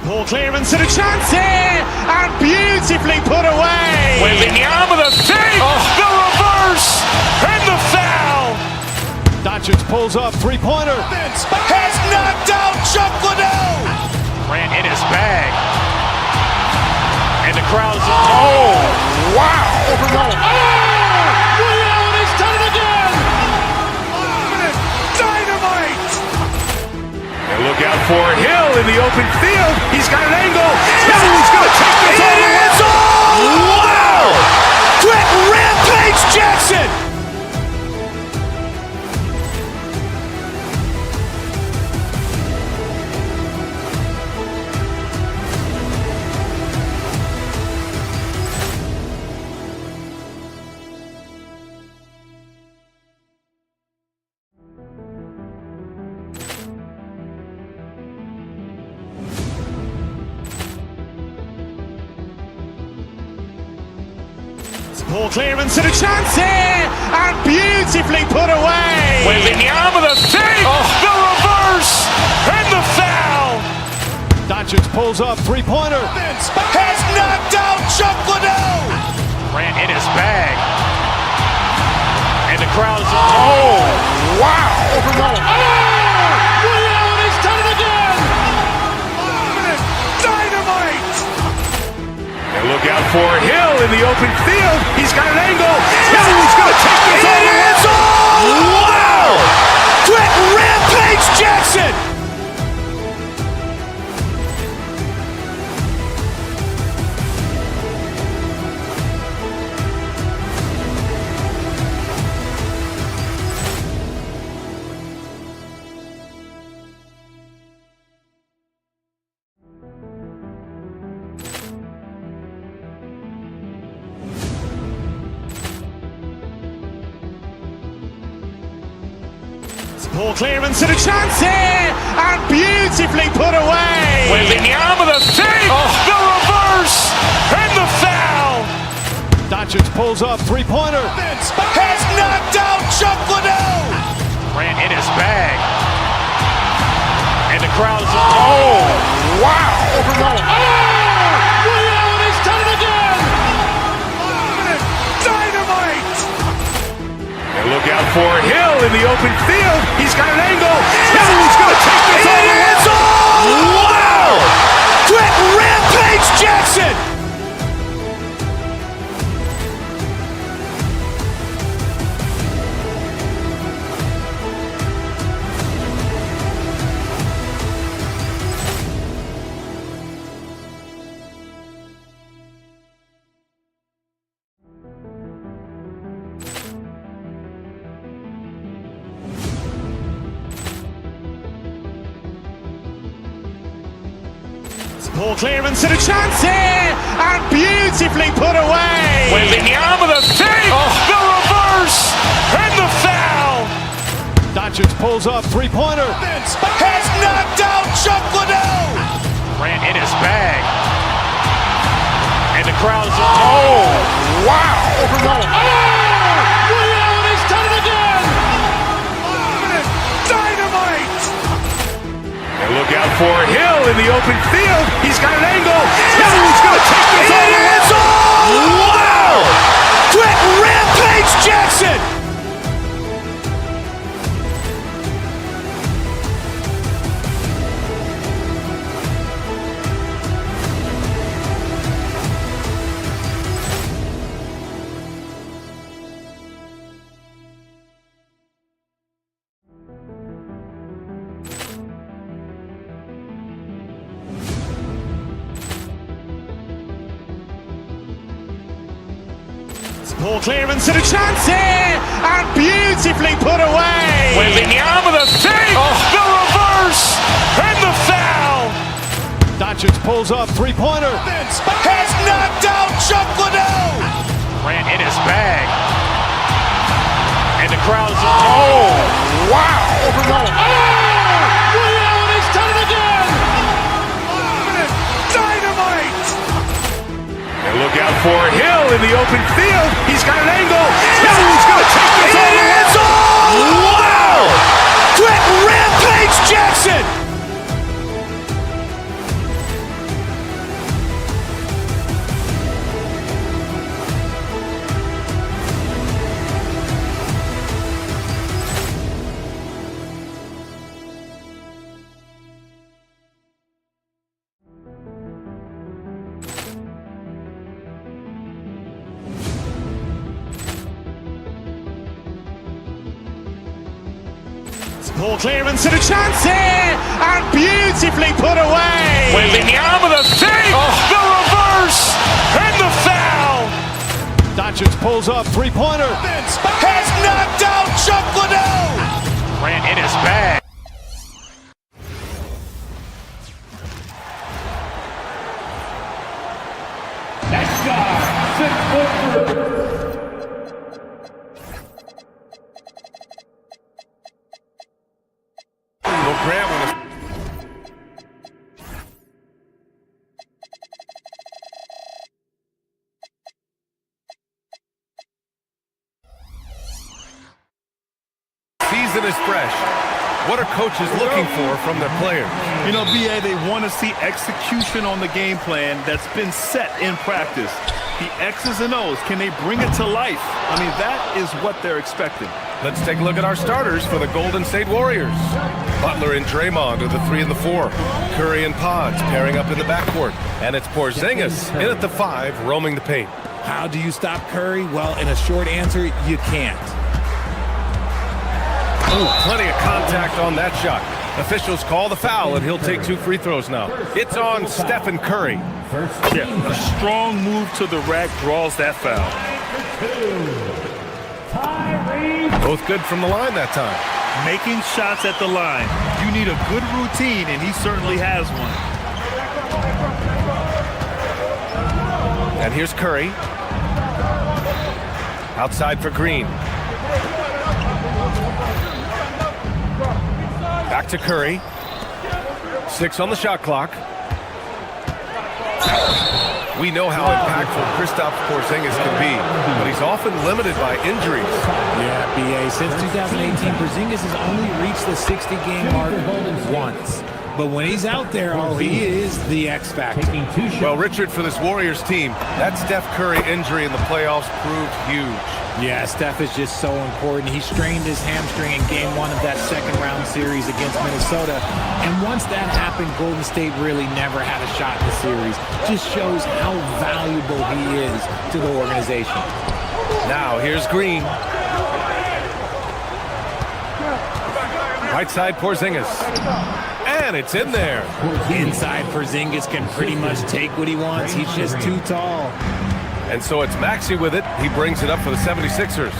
Poor clearance and a chance here, and beautifully put away. Waving the arm of the save, the reverse, and the foul. Doncic pulls up, three-pointer. Has knocked out Chuck Liddell. Ran in his bag. And the crowd's, oh, wow. Ray Allen has done it again. Dynamite. And look out for Hill in the open field. He's got an angle. He's going to take this all the way. Wow. Quick Rampage Jackson. Poor clearance and a chance here, and beautifully put away. Waving the arm of the save, the reverse, and the foul. Doncic pulls up, three-pointer. Has knocked out Chuck Liddell. Ran in his bag. And the crowd's, oh, wow. Ray Allen has done it again. Dynamite. And look out for Hill in the open field. He's got an angle. He's going to take this all the way. Wow. Quick Rampage Jackson. Poor clearance and a chance here, and beautifully put away. Waving the arm of the save, the reverse, and the foul. Doncic pulls up, three-pointer. Has knocked out Chuck Liddell. Ran in his bag. And the crowd's, oh, wow. Ray Allen has done it again. Dynamite. And look out for Hill in the open field. He's got an angle. He's going to take this all the way. Wow. Quick Rampage Jackson. Poor clearance and a chance here, and beautifully put away. Waving the arm of the save, the reverse, and the foul. Doncic pulls up, three-pointer. Has knocked out Chuck Liddell. Ran in his bag. And the crowd's, oh, wow. Ray Allen has done it again. Dynamite. And look out for Hill in the open field. He's got an angle. He's going to take this all the way. Wow. Quick Rampage Jackson. Poor clearance and a chance here, and beautifully put away. Waving the arm of the save, the reverse, and the foul. Doncic pulls up, three-pointer. Has knocked out Chuck Liddell. Ran in his bag. And the crowd's, oh, wow. Ray Allen has done it again. Dynamite. And look out for Hill in the open field. He's got an angle. He's going to take this all the way. Wow. Quick Rampage Jackson. Poor clearance and a chance here, and beautifully put away. Wembanyama, the fake, the reverse, and the foul. Doncic pulls up, three-pointer. Has knocked out Chuck Liddell. Ran in his bag. Next guy, 6'3". Grant with a season is fresh. What are coaches looking for from their players? You know, BA, they want to see execution on the game plan that's been set in practice. The X's and O's, can they bring it to life? I mean, that is what they're expecting. Let's take a look at our starters for the Golden State Warriors. Butler and Draymond are the 3 and the 4. Curry and Pods pairing up in the backcourt. And it's Porzingis in at the 5, roaming the paint. How do you stop Curry? Well, in a short answer, you can't. Oh, plenty of contact on that shot. Officials call the foul, and he'll take 2 free throws now. It's on Stephen Curry. Yeah, a strong move to the rack draws that foul. Both good from the line that time. Making shots at the line. You need a good routine, and he certainly has one. And here's Curry. Outside for Green. Back to Curry. 6 on the shot clock. We know how impactful Kristaps Porzingis can be, but he's often limited by injuries. Yeah, BA. Since 2018, Porzingis has only reached the 60-game mark once. But when he's out there, oh, he is the X factor. Well, Richard, for this Warriors team, that Steph Curry injury in the playoffs proved huge. Yeah, Steph is just so important. He strained his hamstring in game 1 of that second-round series against Minnesota. And once that happened, Golden State really never had a shot in the series. Just shows how valuable he is to the organization. Now, here's Green. Right side, Porzingis. And it's in there. Inside, Porzingis can pretty much take what he wants. He's just too tall. And so it's Maxey with it. He brings it up for the 76ers.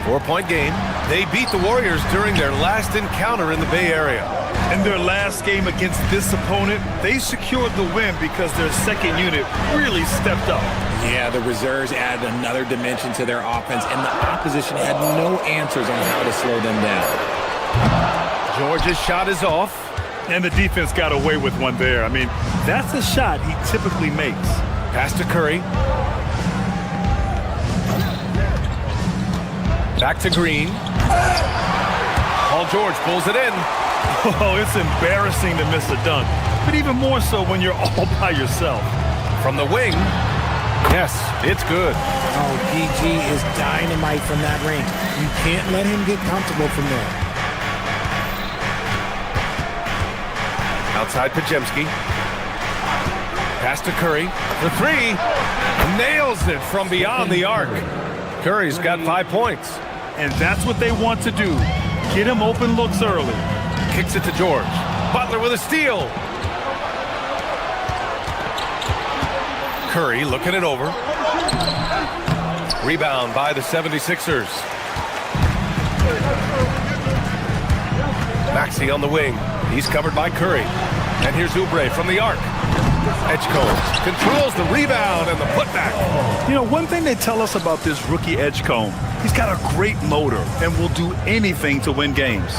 4-point game. They beat the Warriors during their last encounter in the Bay Area. In their last game against this opponent, they secured the win because their second unit really stepped up. Yeah, the reserves added another dimension to their offense, and the opposition had no answers on how to slow them down. George's shot is off. And the defense got away with one there. I mean, that's a shot he typically makes. Pass to Curry. Back to Green. Paul George pulls it in. Oh, it's embarrassing to miss a dunk, but even more so when you're all by yourself. From the wing. Yes, it's good. Oh, PG is dynamite from that range. You can't let him get comfortable from there. Outside Podziemski. Pass to Curry. For 3. Nails it from beyond the arc. Curry's got 5 points. And that's what they want to do. Get him open looks early. Kicks it to George. Butler with a steal. Curry looking it over. Rebound by the 76ers. Maxey on the wing. He's covered by Curry. And here's Oubre from the arc. Edgecombe controls the rebound and the putback. You know, one thing they tell us about this rookie Edgecombe, he's got a great motor and will do anything to win games.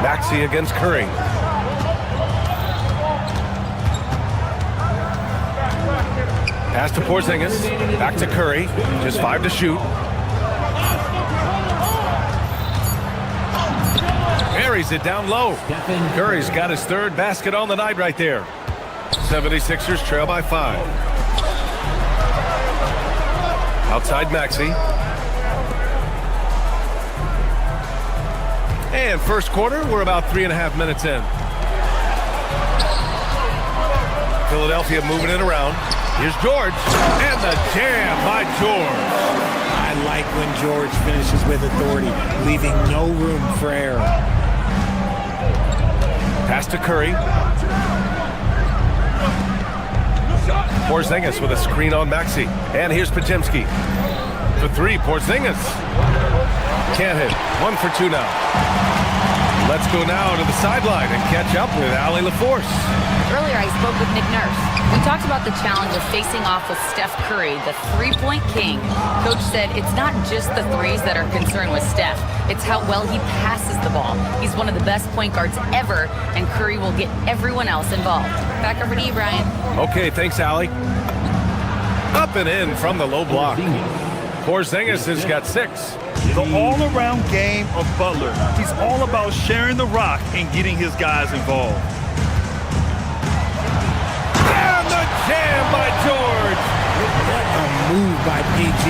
Maxey against Curry. Pass to Porzingis. Back to Curry. Just 5 to shoot. Carries it down low. Curry's got his 3rd basket on the night right there. 76ers trail by 5. Outside Maxey. And first quarter, we're about 3.5 minutes in. Philadelphia moving it around. Here's George. And the jam by George. I I like when George finishes with authority, leaving no room for error. Pass to Curry. Porzingis with a screen on Maxey. And here's Podziemski. For three, Porzingis. Can't hit. 1 for 2 now. Let's go now to the sideline and catch up with Allie LaForce. Earlier, I spoke with Nick Nurse. We talked about the challenge of facing off with Steph Curry, the three-point king. Coach said it's not just the threes that are concerned with Steph. It's how well he passes the ball. He's one of the best point guards ever, and Curry will get everyone else involved. Back over to you, Brian. Okay, thanks, Allie. Up and in from the low block. Porzingis has got 6. The all-around game of Butler. He's all about sharing the rock and getting his guys involved. And the jam by George. What a move by PG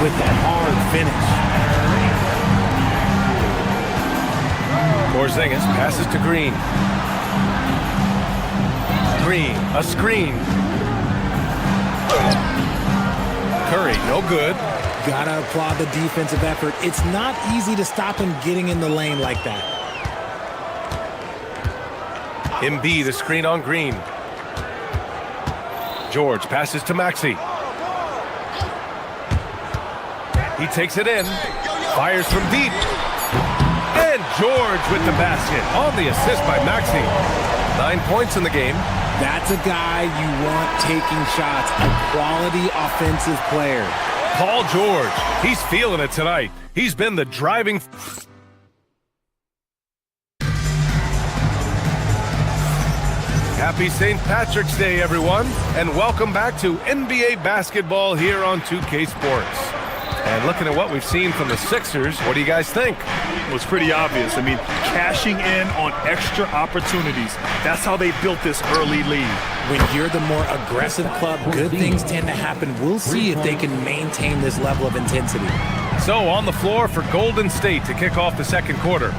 with that hard finish. Porzingis passes to Green. Green, a screen. Curry, no good. Gotta applaud the defensive effort. It's not easy to stop him getting in the lane like that. Embiid, a screen on Green. George passes to Maxey. He takes it in. Fires from deep. And George with the basket on the assist by Maxey. 9 points in the game. That's a guy you want taking shots, a quality offensive player. Paul George, he's feeling it tonight. He's been the driving... Happy St. Patrick's Day, everyone, and welcome back to NBA basketball here on 2K Sports. And looking at what we've seen from the Sixers, what do you guys think? Well, it's pretty obvious. I mean, cashing in on extra opportunities. That's how they built this early lead. When you're the more aggressive club, good things tend to happen. We'll see if they can maintain this level of intensity. So on the floor for Golden State to kick off the second quarter.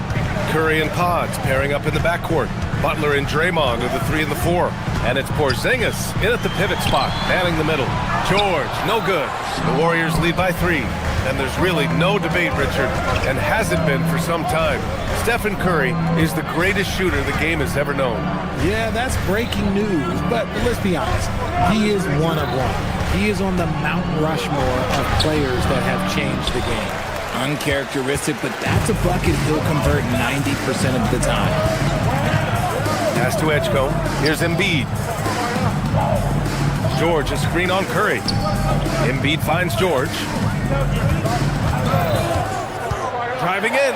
Curry and Pods pairing up in the backcourt. Butler and Draymond are the 3 and the 4. And it's Porzingis in at the pivot spot, manning the middle. George, no good. The Warriors lead by 3. And there's really no debate, Richard, and hasn't been for some time. Stephen Curry is the greatest shooter the game has ever known. Yeah, that's breaking news, but let's be honest. He is one of one. He is on the Mount Rushmore of players that have changed the game. Uncharacteristic, but that's a bucket he'll convert 90% of the time. Pass to Edgecombe. Here's Embiid. George, a screen on Curry. Embiid finds George. Driving in.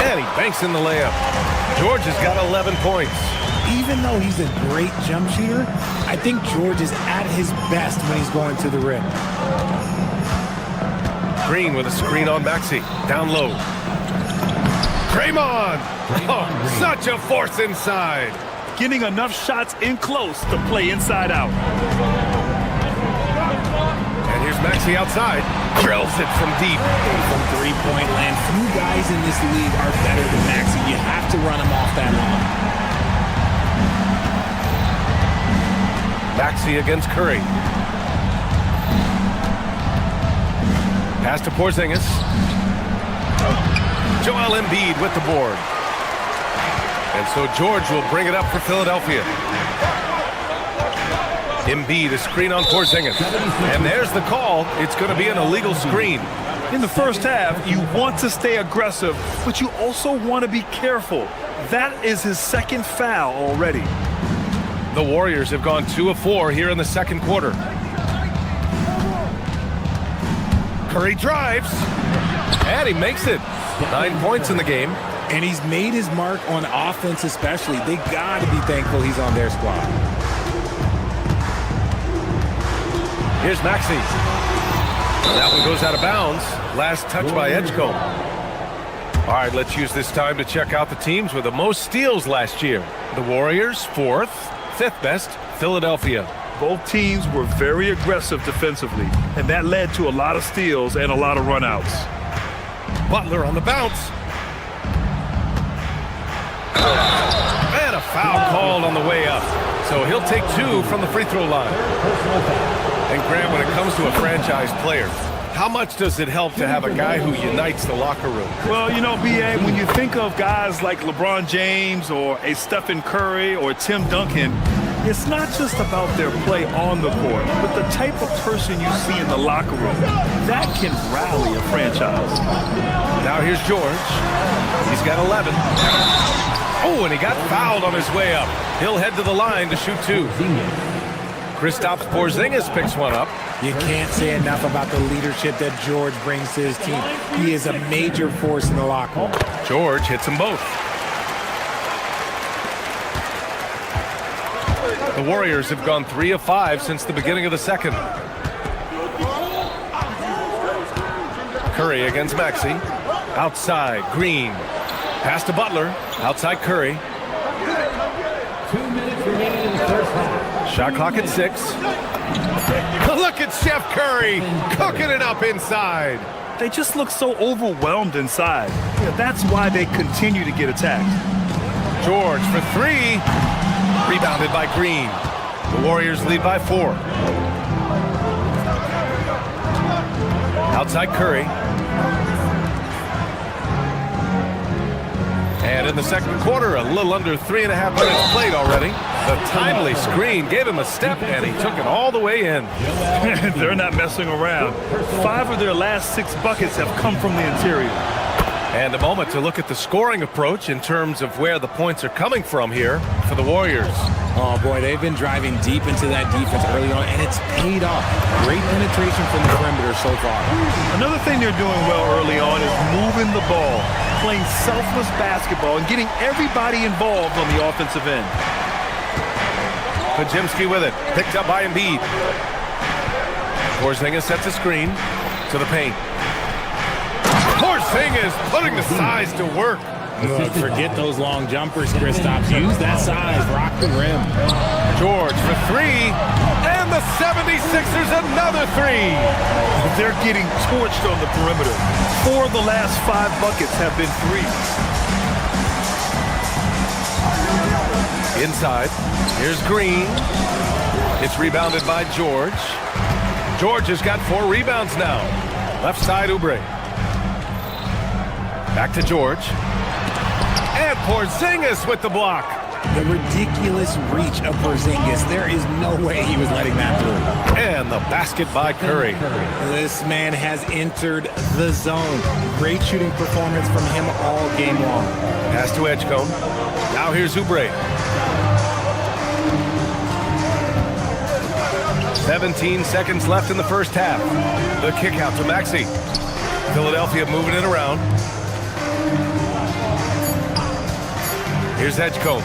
And he banks in the layup. George has got 11 points. Even though he's a great jump shooter, I think George is at his best when he's going to the rim. Green with a screen on Maxey. Down low. Draymond! Oh, such a force inside. Getting enough shots in close to play inside out. And here's Maxey outside. Drills it from deep. From three-point land, few guys in this league are better than Maxey. You have to run him off that line. Maxey against Curry. Pass to Porzingis. Joel Embiid with the board. And so George will bring it up for Philadelphia. Embiid, a screen on Porzingis. And there's the call. It's going to be an illegal screen. In the first half, you want to stay aggressive, but you also want to be careful. That is his second foul already. The Warriors have gone 2 of 4 here in the second quarter. Curry drives. And he makes it. 9 points in the game. And he's made his mark on offense especially. They got to be thankful he's on their squad. Here's Maxey. That one goes out of bounds. Last touch by Edgecombe. All right, let's use this time to check out the teams with the most steals last year. The Warriors, 4th. 5th best, Philadelphia. Both teams were very aggressive defensively, and that led to a lot of steals and a lot of runouts. Butler on the bounce. And a foul called on the way up. So he'll take 2 from the free throw line. And Graham, when it comes to a franchise player, How much does it help to have a guy who unites the locker room? Well, you know, B.A., when you think of guys like LeBron James or a Stephen Curry or Tim Duncan, it's not just about their play on the court, but the type of person you see in the locker room. That can rally a franchise. Now here's George. He's got 11. Oh, and he got fouled on his way up. He'll head to the line to shoot 2. Kristaps Porzingis picks one up. You can't say enough about the leadership that George brings to his team. He is a major force in the locker room. George hits them both. The Warriors have gone 3 of 5 since the beginning of the second. Curry against Maxey. Outside, Green. Pass to Butler. Outside Curry. 2 minutes remaining in the first half. Shot clock at 6. Look at Chef Curry cooking it up inside. They just look so overwhelmed inside. Yeah, that's why they continue to get attacked. George for 3. Rebounded by Green. The Warriors lead by 4. Outside Curry. And in the second quarter, a little under 3.5 minutes played already. The timely screen gave him a step, and he took it all the way in. They're not messing around. 5 of their last 6 buckets have come from the interior. And a moment to look at the scoring approach in terms of where the points are coming from here for the Warriors. Oh, boy, they've been driving deep into that defense early on, and it's paid off. Great penetration from the perimeter so far. Another thing they're doing well early on is moving the ball, playing selfless basketball, and getting everybody involved on the offensive end. Podziemski with it, picked up by Embiid. Porzingis sets a screen to the paint. Porzingis putting the size to work. Look, forget those long jumpers, Kristaps. Use that size, rock the rim. George for 3, and the 76ers another 3. They're getting torched on the perimeter. 4 of the last 5 buckets have been threes. Inside, here's Green. It's rebounded by George. George has got 4 rebounds now. Left side, Oubre. Back to George. And Porzingis with the block. The ridiculous reach of Porzingis. There is no way he was letting that through. And the basket by Curry. This man has entered the zone. Great shooting performance from him all game long. Pass to Edgecombe. Now here's Oubre. 17 seconds left in the first half. The kick out to Maxey. Philadelphia moving it around. Here's Edgecombe.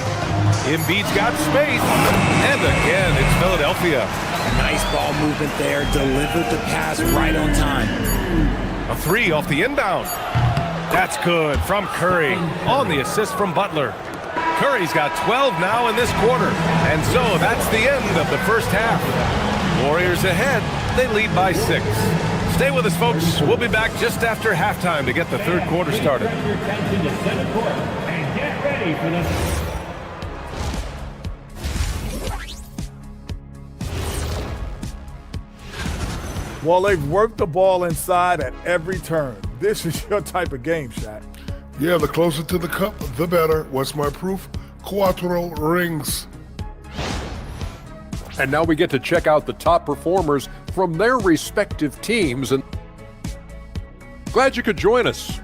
Embiid's got space. And again, it's Philadelphia. Nice ball movement there. Delivered the pass right on time. A 3 off the inbound. That's good from Curry on the assist from Butler. Curry's got 12 now in this quarter. And so that's the end of the first half. Warriors ahead. They lead by 6. Stay with us, folks. We'll be back just after halftime to get the third quarter started. Ready for the Well, they've worked the ball inside at every turn. This is your type of game, Shaq. Yeah, the closer to the cup, the better. What's my proof? Cuatro rings. And now we get to check out the top performers from their respective teams. And glad you could join us.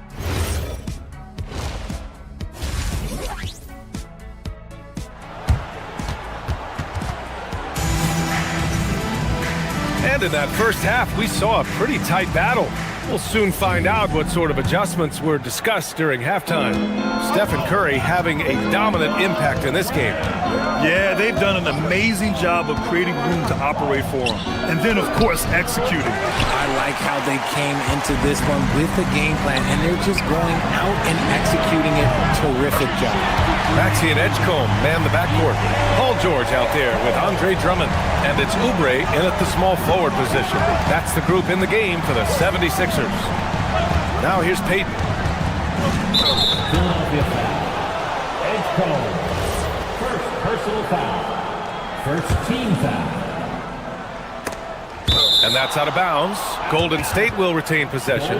And in that first half, we saw a pretty tight battle. We'll soon find out what sort of adjustments were discussed during halftime. Stephen Curry having a dominant impact in this game. Yeah, they've done an amazing job of creating room to operate for him. And then, of course, executing. I like how they came into this one with the game plan, and they're just going out and executing it. Terrific job. Maxey and Edgecombe man the backcourt. Paul George out there with Andre Drummond. And it's Oubre in at the small forward position. That's the group in the game for the 76ers. Now here's Payton. Philadelphia foul. Edgecombe. First personal foul. First team foul. And that's out of bounds. Golden State will retain possession.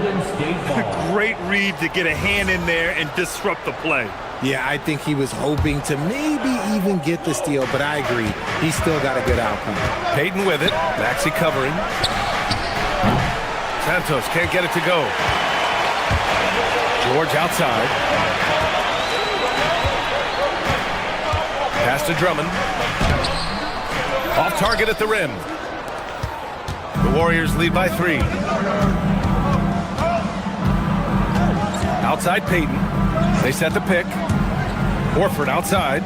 Great read to get a hand in there and disrupt the play. Yeah, I think he was hoping to maybe even get the steal, but I agree. He still got a good outcome. Payton with it. Maxey covering. Santos can't get it to go. George outside. Pass to Drummond. Off target at the rim. The Warriors lead by 3. Outside Payton. They set the pick. Horford outside.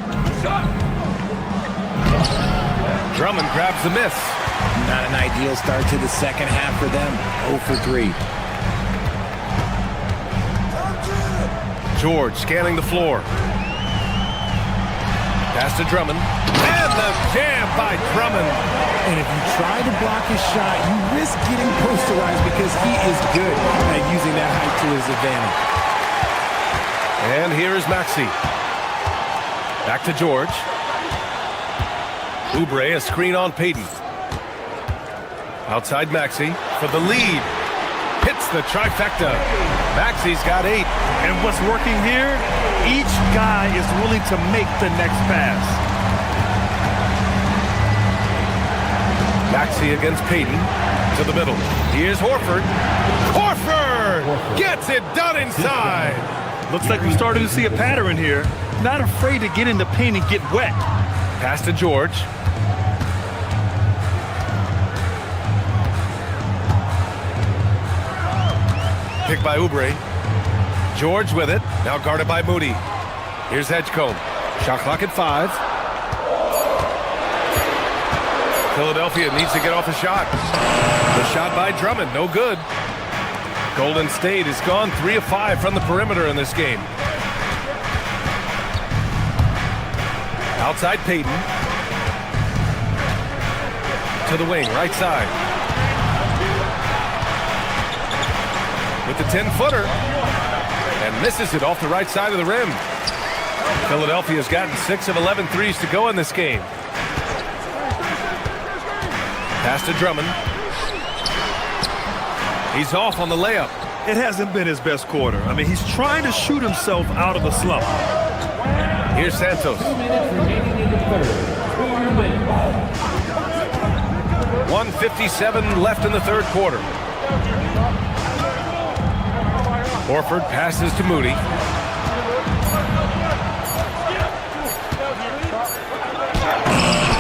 Drummond grabs the miss. Not an ideal start to the second half for them. 0 for 3. George scanning the floor. Pass to Drummond. And the jam by Drummond. And if you try to block his shot, you risk getting posterized because he is good at using that height to his advantage. And here is Maxey. Back to George. Oubre, a screen on Payton. Outside Maxey for the lead. Hits the trifecta. Maxey's got 8. And what's working here, each guy is willing to make the next pass. Maxey against Payton to the middle. Here's Horford. Horford gets it done inside. Looks like we're starting to see a pattern here. Not afraid to get in the paint and get wet. Pass to George. Picked by Oubre. George with it. Now guarded by Moody. Here's Edgecombe. Shot clock at 5. Philadelphia needs to get off a shot. The shot by Drummond, no good. Golden State has gone 3 of 5 from the perimeter in this game. Outside Payton. To the wing, right side. With the 10-footer. And misses it off the right side of the rim. Philadelphia's gotten 6 of 11 threes to go in this game. Pass to Drummond. He's off on the layup. It hasn't been his best quarter. I mean, he's trying to shoot himself out of a slump. Here's Santos. 1:57 left in the third quarter. Horford passes to Moody.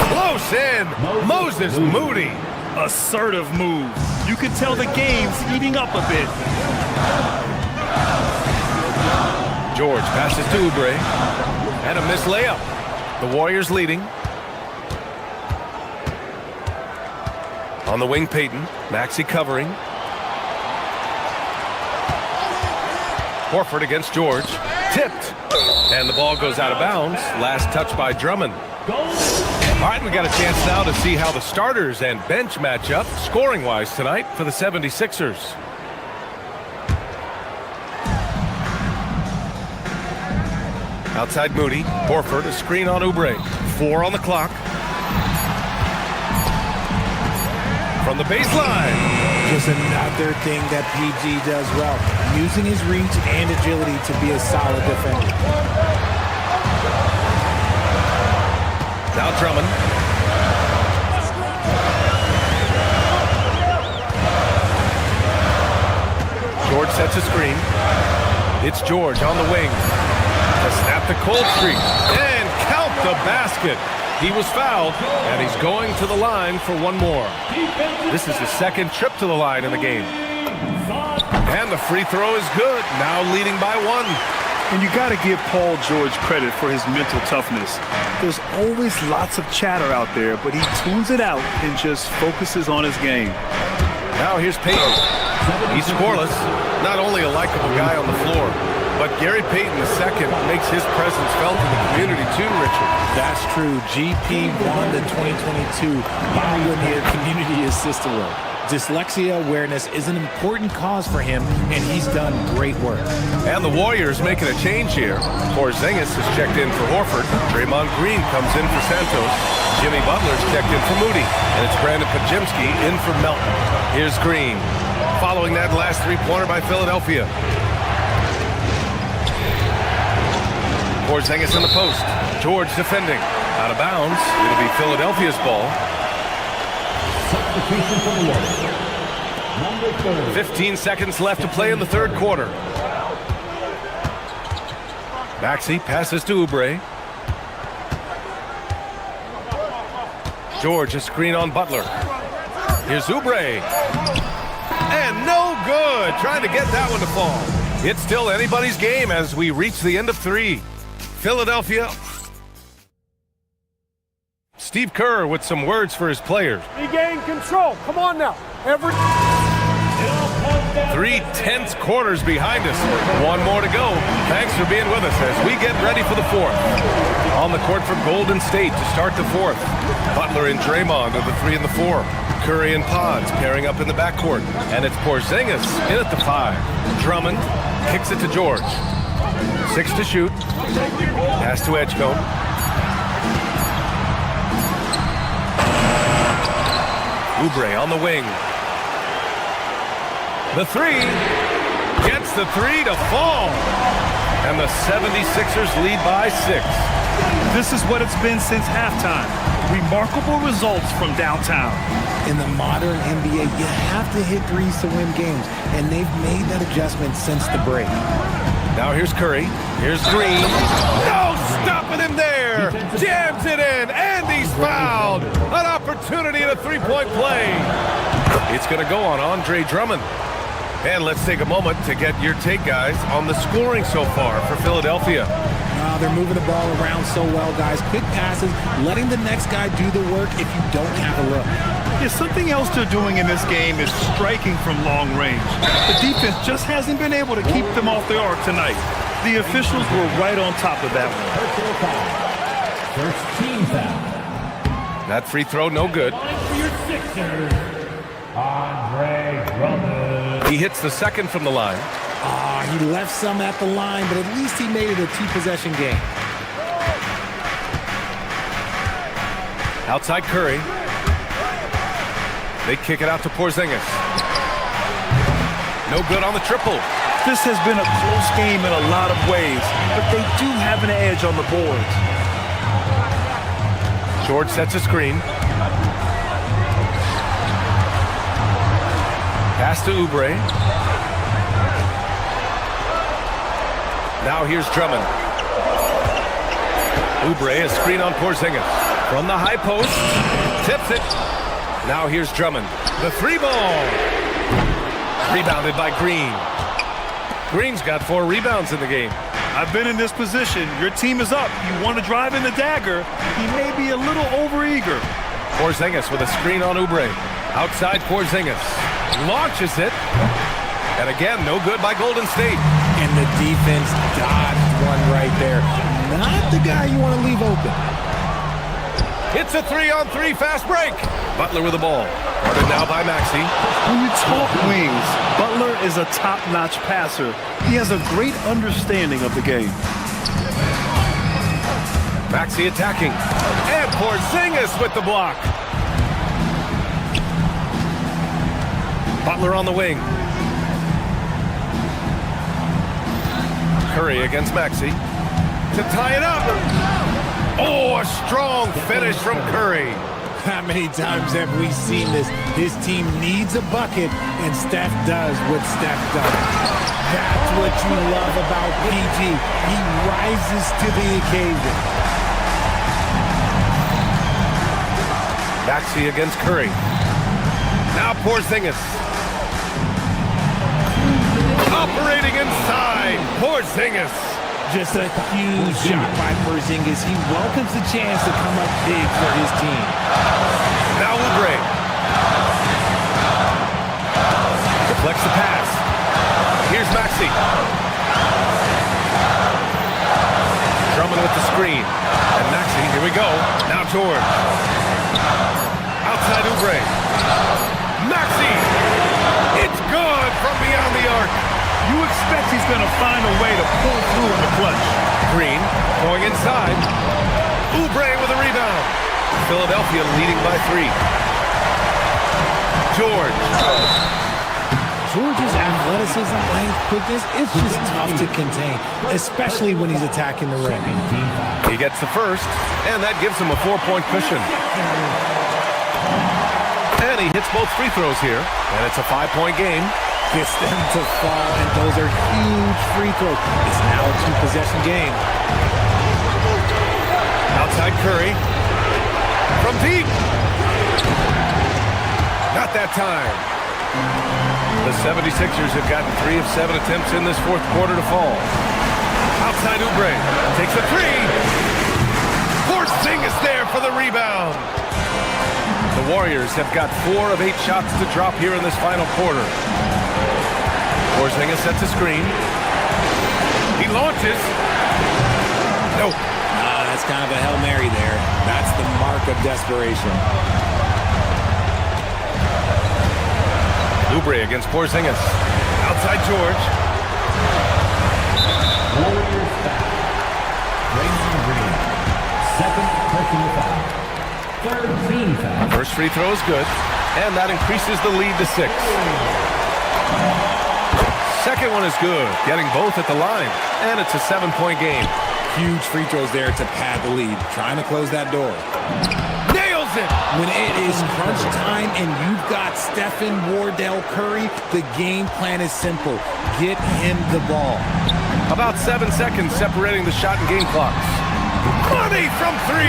Close in. Moses Moody. Assertive move. You can tell the game's heating up a bit. George passes to Oubre. And a missed layup. The Warriors leading. On the wing, Payton. Maxey covering. Horford against George. Tipped. And the ball goes out of bounds. Last touch by Drummond. All right, we got a chance now to see how the starters and bench match up scoring-wise tonight for the 76ers. Outside Moody. Horford, a screen on Oubre. 4 on the clock. From the baseline. Just another thing that PG does well, using his reach and agility to be a solid defender. Now Drummond. George sets a screen. It's George on the wing. To snap the cold streak and count the basket. He was fouled, and he's going to the line for one more. This is his second trip to the line in the game. And the free throw is good, now leading by 1. And you got to give Paul George credit for his mental toughness. There's always lots of chatter out there, but he tunes it out and just focuses on his game. Now here's Payton. He's scoreless. Not only a likable guy on the floor, but Gary Payton II makes his presence felt in the community too, Richard. That's true. GP won the 2022 Pioneer Community Assist Award. Dyslexia awareness is an important cause for him, and he's done great work. And the Warriors making a change here. Porzingis has checked in for Horford. Draymond Green comes in for Santos. Jimmy Butler's checked in for Moody, and it's Brandon Pajemski in for Melton. Here's Green. Following that last three-pointer by Philadelphia. Porzingis in the post. George defending. Out of bounds. It'll be Philadelphia's ball. 15 seconds left to play in the third quarter. Maxey passes to Oubre. George, a screen on Butler. Here's Oubre. And no good. Trying to get that one to fall. It's still anybody's game as we reach the end of three. Philadelphia. Steve Kerr with some words for his players. Regain control. Come on now. 3 tense quarters behind us. One more to go. Thanks for being with us as we get ready for the fourth. On the court for Golden State to start the fourth. Butler and Draymond are the 3 and the 4. Curry and Pods pairing up in the backcourt. And it's Porzingis in at the 5. Drummond kicks it to George. 6 to shoot. Pass to Edgecombe. Oubre on the wing. The 3 gets the 3 to fall. And the 76ers lead by 6. This is what it's been since halftime. Remarkable results from downtown. In the modern NBA, you have to hit threes to win games, and they've made that adjustment since the break. Now here's Curry. Here's Green. No stopping him there. Jams it in, and he's fouled. An opportunity in a three-point play. It's going to go on Andre Drummond. And let's take a moment to get your take, guys, on the scoring so far for Philadelphia. They're moving the ball around so well, guys. Quick passes, letting the next guy do the work if you don't have a look. Yeah, something else they're doing in this game is striking from long range. The defense just hasn't been able to keep them off the arc tonight. The officials were right on top of that one. First team foul. That free throw, no good. For your Sixers, Andre Drummond. He hits the second from the line. He left some at the line, but at least he made it a two-possession game. Outside Curry. They kick it out to Porzingis. No good on the triple. This has been a close game in a lot of ways, but they do have an edge on the boards. George sets a screen. Pass to Oubre. Now here's Drummond. Oubre, a screen on Porzingis. From the high post. Tips it. Now here's Drummond. The 3 ball. Rebounded by Green. Green's got 4 rebounds in the game. I've been in this position. Your team is up. You want to drive in the dagger. He may be a little overeager. Porzingis with a screen on Oubre. Outside Porzingis. Launches it. And again, no good by Golden State. And the defense dodged one right there. Not the guy you want to leave open. It's a 3-on-3 fast break. Butler with the ball. Guarded now by Maxey. When you talk wings, Butler is a top-notch passer. He has a great understanding of the game. Maxey attacking. And Porzingis with the block. Butler on the wing. Curry against Maxey to tie it up. Oh, a strong finish from Curry. How many times have we seen this? His team needs a bucket, and Steph does what Steph does. That's what you love about PG. He rises to the occasion. Maxey against Curry. Now Porzingis. Operating inside. Porzingis. Just a huge shot by Porzingis. He welcomes the chance to come up big for his team. Now Oubre. Deflects the pass. Here's Maxey. Drummond with the screen. And Maxey, here we go. Now George. Outside Oubre. Maxey. It's good from beyond the arc. You expect he's going to find a way to pull through in the clutch. Green going inside. Oubre with a rebound. Philadelphia leading by 3. George's athleticism, length, quickness, it's just tough to contain, especially when he's attacking the rim. He gets the first, and that gives him a 4-point cushion. And he hits both free throws here, and it's a 5-point game. Gets them to fall, and those are huge free throws. It's now a 2-possession game. Outside Curry. From deep. Not that time. The 76ers have gotten 3 of 7 attempts in this fourth quarter to fall. Outside Oubre. Takes a 3. Porzingis there for the rebound. The Warriors have got 4 of 8 shots to drop here in this final quarter. Porzingis sets a screen. He launches. No. That's kind of a Hail Mary there. That's the mark of desperation. Oubre against Porzingis. Outside George. Warriors foul. Raymond Green. Second personal foul. Third team foul. First free throw is good, and that increases the lead to 6. Second one is good, getting both at the line, and it's a 7-point game. Huge free throws there to pad the lead. Trying to close that door. Nails it! When it is crunch time and you've got Stephen Wardell Curry, the game plan is simple. Get him the ball. About 7 seconds separating the shot and game clocks. Money from 3!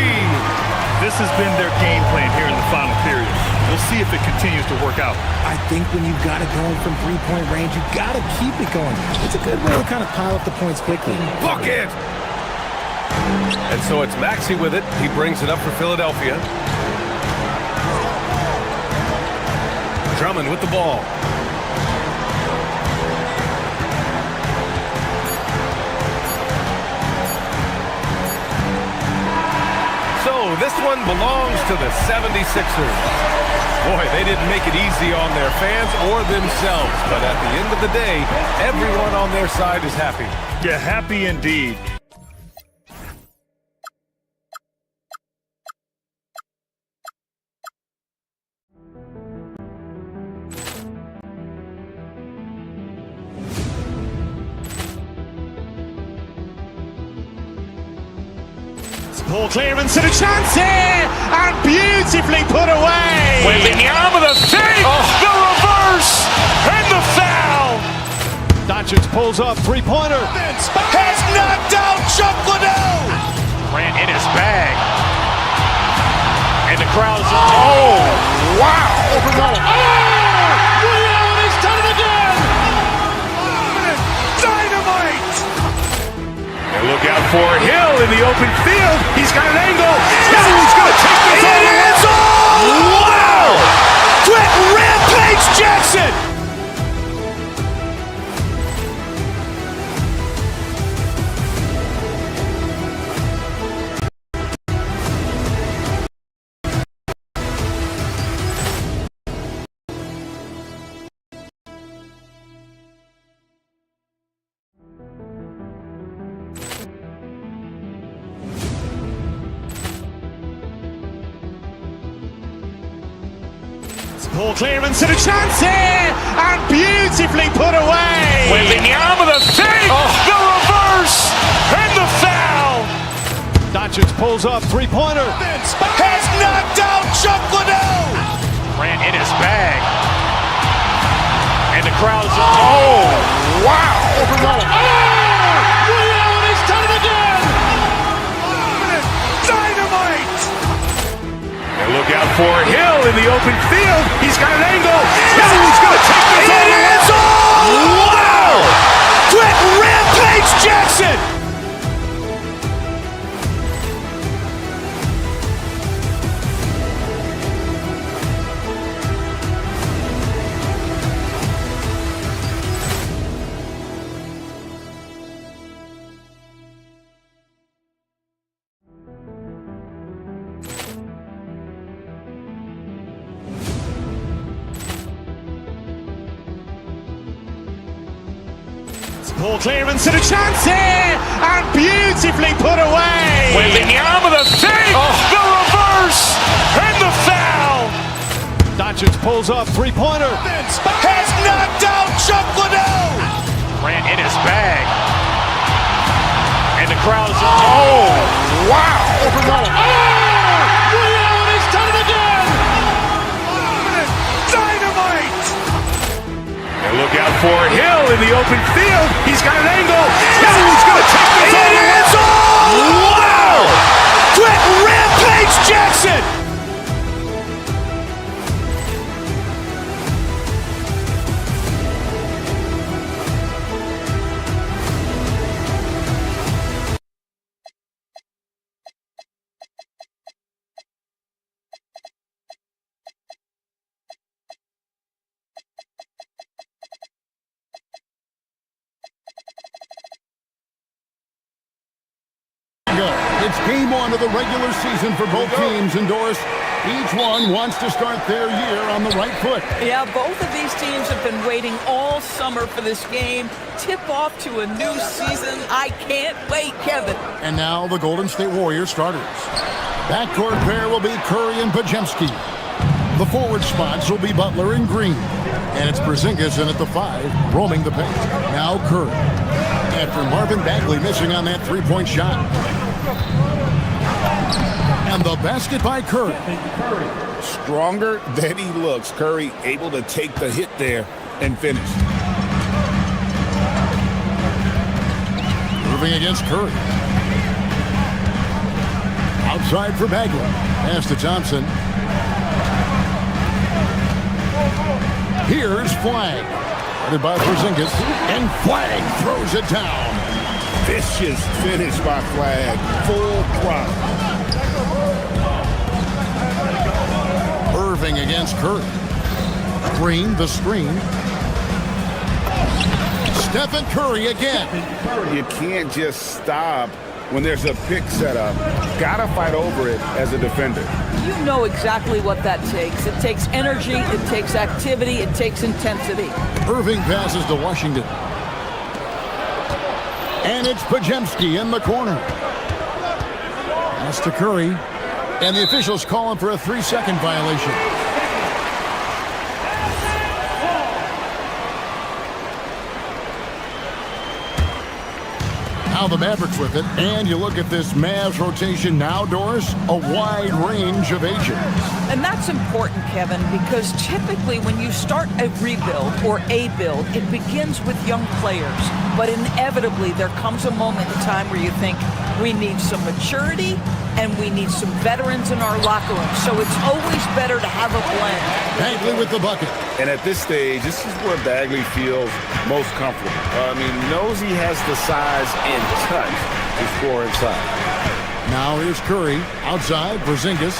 This has been their game plan here in the final period. We'll see if it continues to work out. I think when you've got it going from 3-point range, you've got to keep it going. It's a good way to kind of pile up the points quickly. Bucket! And so it's Maxey with it. He brings it up for Philadelphia. Drummond with the ball. So this one belongs to the 76ers. Boy, they didn't make it easy on their fans or themselves. But at the end of the day, everyone on their side is happy. Yeah, happy indeed. Ball clearance and a chance here, and beautifully put away. Wembanyama the fake, the reverse, and the foul. Doncic pulls up, three-pointer. Has knocked out Chuck Liddell. Ran in his bag. And the crowd is, oh, wow. Leon has done it again. Dynamite. And look out for Hill in the open field. He's got an angle. He's going to take this all the way. Wow. Quick Rampage Jackson. Ball clearance and a chance here, and beautifully put away. Wembanyama the fake, the reverse, and the foul. Doncic pulls up, three-pointer. Has knocked out Chuck Liddell. Ran in his bag. And the crowd is, oh, wow. Leon has done it again. Dynamite. And look out for Hill in the open field. He's got an angle. He's going to take this all the way. Wow. Quick Rampage Jackson. Ball clearance and a chance here, and beautifully put away. Wembanyama the fake, the reverse, pulls up, three-pointer. Has knocked out Chuck Liddell. Grant in his bag. And the crowd is, oh, wow. Ray Allen has done it again. Dynamite. And look out for Hill in the open field. He's got an angle. Hill's going to take this all the way. Wow. Quick Rampage Jackson. It's game one of the regular season for both teams, and Doris, each one wants to start their year on the right foot. Yeah, both of these teams have been waiting all summer for this game. Tip off to a new season. I can't wait, Kevin. And now the Golden State Warriors starters. Backcourt pair will be Curry and Pajemski. The forward spots will be Butler and Green. And it's Porzingis in at the 5, roaming the paint. Now Curry. After Marvin Bagley missing on that three-point shot. And the basket by Curry. Stronger than he looks. Curry able to take the hit there and finish. Moving against Curry. Outside for Bagley. Pass to Thompson. Here's Flag. Headed by Porzingis. And Flag throws it down. Vicious finish by Flag. Full throttle. Irving against Curry. Green, the screen. Stephen Curry again. You can't just stop when there's a pick set up. Gotta fight over it as a defender. You know exactly what that takes. It takes energy, it takes activity, it takes intensity. Irving passes to Washington. And it's Pajemski in the corner. Pass to Curry. And the officials call him for a 3-second violation. Now the Mavericks with it. And you look at this Mavs rotation now, Doris, a wide range of ages. And that's important, Kevin, because typically when you start a rebuild or a build, it begins with young players. But inevitably, there comes a moment in time where you think, we need some maturity and we need some veterans in our locker room. So it's always better to have a blend. Bagley with the bucket. And at this stage, this is where Bagley feels most comfortable. Knows he has the size and touch to score inside. Now here's Curry. Outside, Porzingis.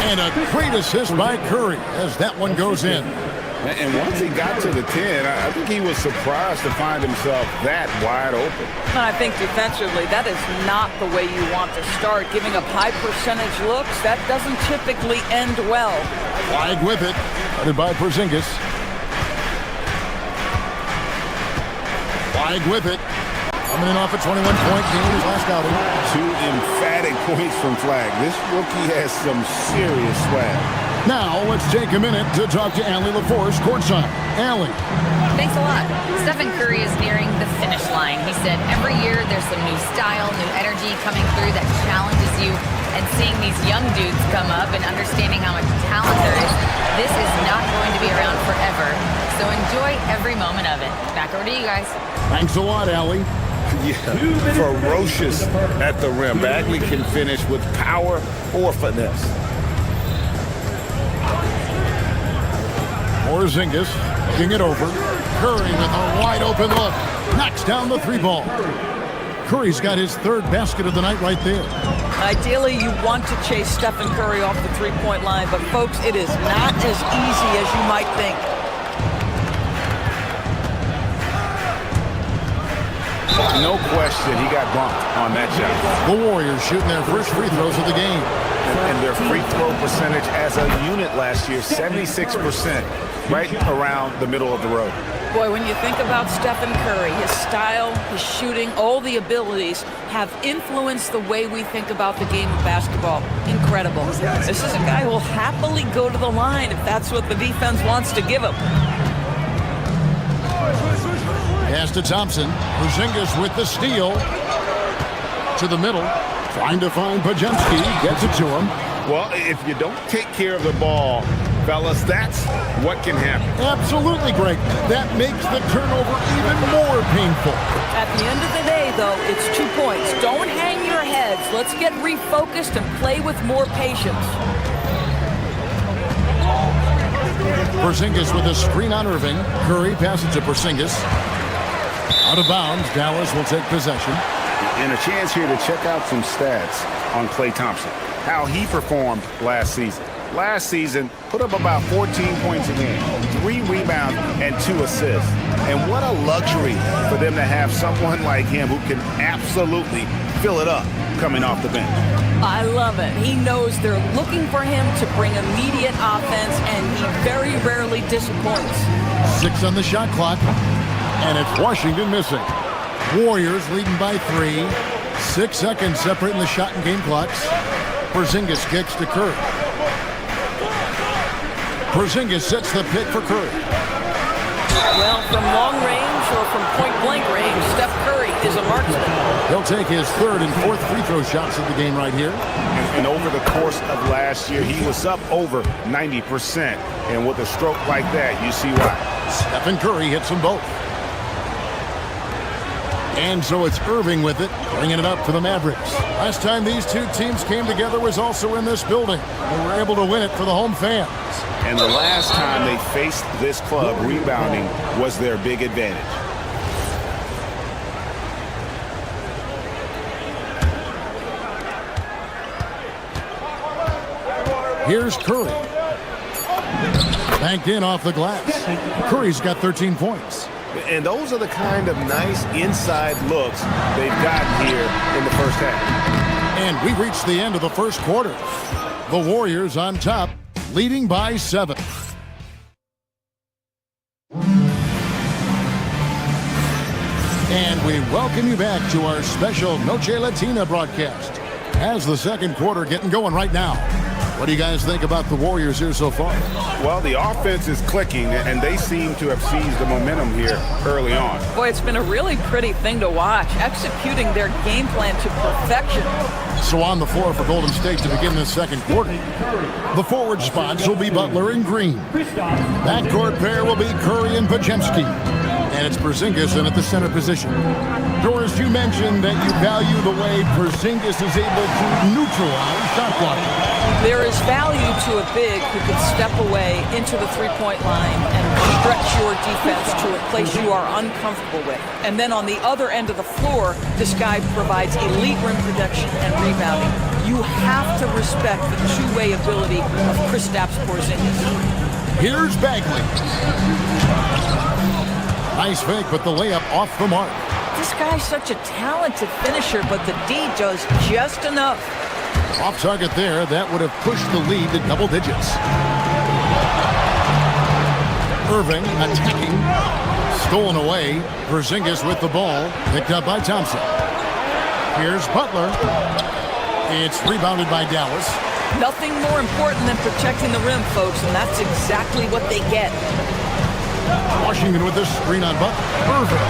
And a great assist by Curry as that one goes in. And once he got to the 10, I think he was surprised to find himself that wide open. I think defensively, that is not the way you want to start. Giving up high percentage looks, that doesn't typically end well. Flag with it, headed by Porzingis. Flag with it. Coming in off a 21-point game his last outing. 2 emphatic points from Flag. This rookie has some serious swag. Now, let's take a minute to talk to Allie LaForce courtside. Allie. Thanks a lot. Stephen Curry is nearing the finish line. He said every year there's some new style, new energy coming through that challenges you. And seeing these young dudes come up and understanding how much talent there is, this is not going to be around forever. So enjoy every moment of it. Back over to you guys. Thanks a lot, Allie. Yeah, ferocious at the rim. Bagley can finish with power or finesse. Porzingis looking it over. Curry with a wide open look. Knocks down the 3-ball. Curry's got his 3rd basket of the night right there. Ideally, you want to chase Stephen Curry off the 3-point line, but folks, it is not as easy as you might think. No question, he got bumped on that shot. The Warriors shooting their first free throws of the game. And their free throw percentage as a unit last year, 76%, right around the middle of the road. Boy, when you think about Stephen Curry, his style, his shooting, all the abilities have influenced the way we think about the game of basketball. Incredible. This is a guy who will happily go to the line if that's what the defense wants to give him. Pass to Thompson. Porzingis with the steal. To the middle. Trying to find Pajemski. Gets it to him. Well, if you don't take care of the ball, fellas, that's what can happen. Absolutely, Greg. That makes the turnover even more painful. At the end of the day, though, it's 2 points. Don't hang your heads. Let's get refocused and play with more patience. Porzingis with a screen on Irving. Curry passes to Porzingis. Out of bounds. Dallas will take possession. And a chance here to check out some stats on Klay Thompson. How he performed last season. Last season, put up about 14 points a game, 3 rebounds, and 2 assists. And what a luxury for them to have someone like him who can absolutely fill it up coming off the bench. I love it. He knows they're looking for him to bring immediate offense, and he very rarely disappoints. 6 on the shot clock, and it's Washington missing. Warriors leading by 3. 6 seconds separating the shot and game clocks. Porzingis kicks to Curry. Porzingis sets the pick for Curry. Well, from long range or from point-blank range, Steph Curry is a marksman. He'll take his 3rd and 4th free throw shots of the game right here. And over the course of last year, he was up over 90%. And with a stroke like that, you see why. Stephen Curry hits them both. And so it's Irving with it, bringing it up for the Mavericks. Last time these two teams came together was also in this building. They were able to win it for the home fans. And the last time they faced this club, rebounding was their big advantage. Here's Curry. Banked in off the glass. Curry's got 13 points. And those are the kind of nice inside looks they've gotten here in the first half. And we've reached the end of the first quarter. The Warriors on top, leading by 7. And we welcome you back to our special Noche Latina broadcast. As the second quarter getting going right now. What do you guys think about the Warriors here so far? Well, the offense is clicking, and they seem to have seized the momentum here early on. Boy, it's been a really pretty thing to watch, executing their game plan to perfection. So on the floor for Golden State to begin this second quarter. The forward spots will be Butler and Green. Backcourt pair will be Curry and Pajemski. And it's Porzingis in at the center position. Doris, you mentioned that you value the way Porzingis is able to neutralize shot blocking. There is value to a big who can step away into the three-point line and stretch your defense to a place you are uncomfortable with. And then on the other end of the floor, this guy provides elite rim protection and rebounding. You have to respect the two-way ability of Kristaps Porzingis. Here's Bagley. Nice fake, but the layup off the mark. This guy's such a talented finisher, but the D does just enough. Off target there, that would have pushed the lead to double digits. Irving attacking, stolen away. Porzingis with the ball, picked up by Thompson. Here's Butler. It's rebounded by Dallas. Nothing more important than protecting the rim, folks, and that's exactly what they get. Washington with this screen on Butler. Irving.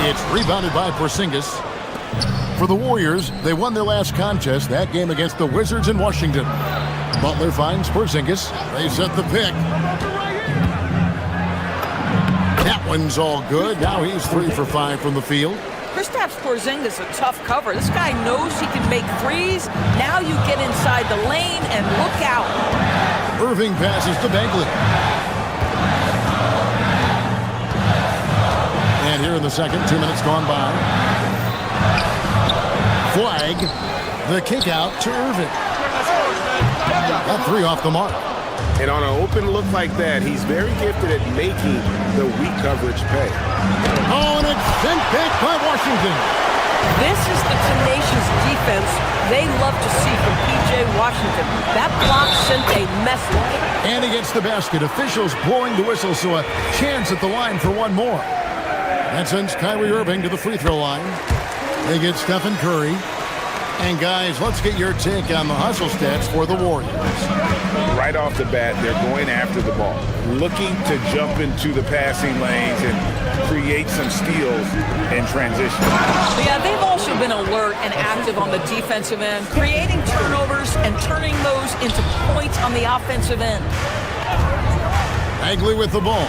It's rebounded by Porzingis. For the Warriors, they won their last contest, that game against the Wizards in Washington. Butler finds Porzingis. They set the pick. That one's all good. Now he's 3 for 5 from the field. Kristaps Porzingis, a tough cover. This guy knows he can make threes. Now you get inside the lane and look out. Irving passes to Bagley. And here in the second, 2 minutes gone by. Flag, the kick out to Irving. That 3 off the mark. And on an open look like that, he's very gifted at making the weak coverage pay. Oh, and it's sent back by Washington. This is the tenacious defense they love to see from P.J. Washington. That block sent a message. And he gets the basket. Officials blowing the whistle, so a chance at the line for one more. That sends Kyrie Irving to the free throw line. They get Stephen Curry. And guys, let's get your take on the hustle stats for the Warriors. Right off the bat, they're going after the ball, looking to jump into the passing lanes and create some steals in transition. Yeah, they've also been alert and active on the defensive end, creating turnovers and turning those into points on the offensive end. Bagley with the ball.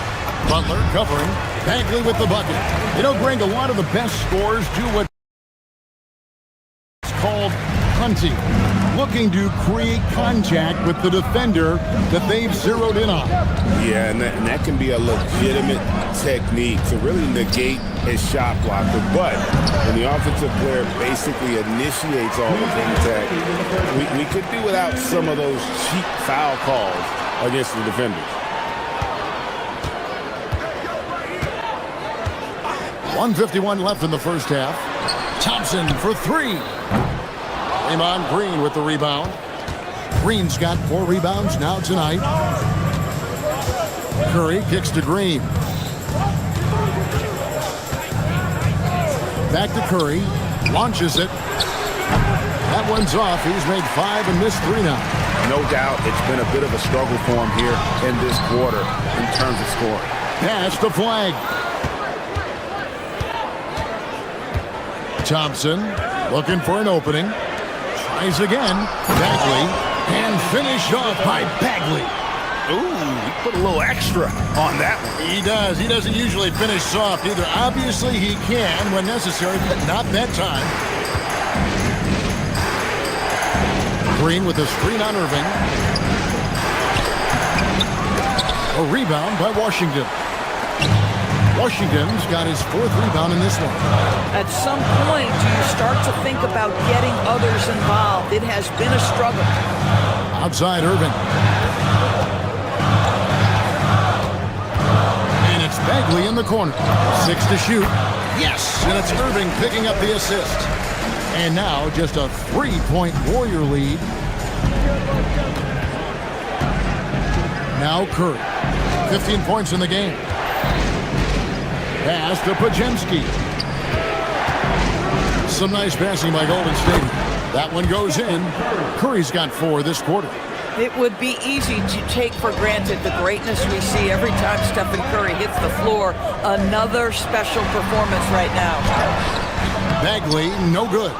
Butler covering. Bagley with the bucket. You know, Greg, a lot of the best scorers do what called hunting, looking to create contact with the defender that they've zeroed in on. Yeah, and that can be a legitimate technique to really negate a shot blocker. But when the offensive player basically initiates all the contact, we could do without some of those cheap foul calls against the defenders. 1:51 left in the first half. Thompson for three. Draymond Green with the rebound. Green's got 4 rebounds now tonight. Curry kicks to Green. Back to Curry. Launches it. That one's off. He's made 5 and missed 3 now. No doubt it's been a bit of a struggle for him here in this quarter in terms of scoring. Pass the flag. Thompson looking for an opening. Tries again. Bagley. And finished off by Bagley. Ooh, he put a little extra on that one. He does. He doesn't usually finish soft either. Obviously, he can when necessary, but not that time. Green with a screen on Irving. A rebound by Washington. Washington's got his 4th rebound in this one. At some point, do you start to think about getting others involved? It has been a struggle. Outside Irving. And it's Bagley in the corner. 6 to shoot. Yes! And it's Irving picking up the assist. And now just a 3-point Warrior lead. Now Curry. 15 points in the game. Pass to Podziemski. Some nice passing by Golden State. That one goes in. Curry's got 4 this quarter. It would be easy to take for granted the greatness we see every time Stephen Curry hits the floor. Another special performance right now. Bagley, no good.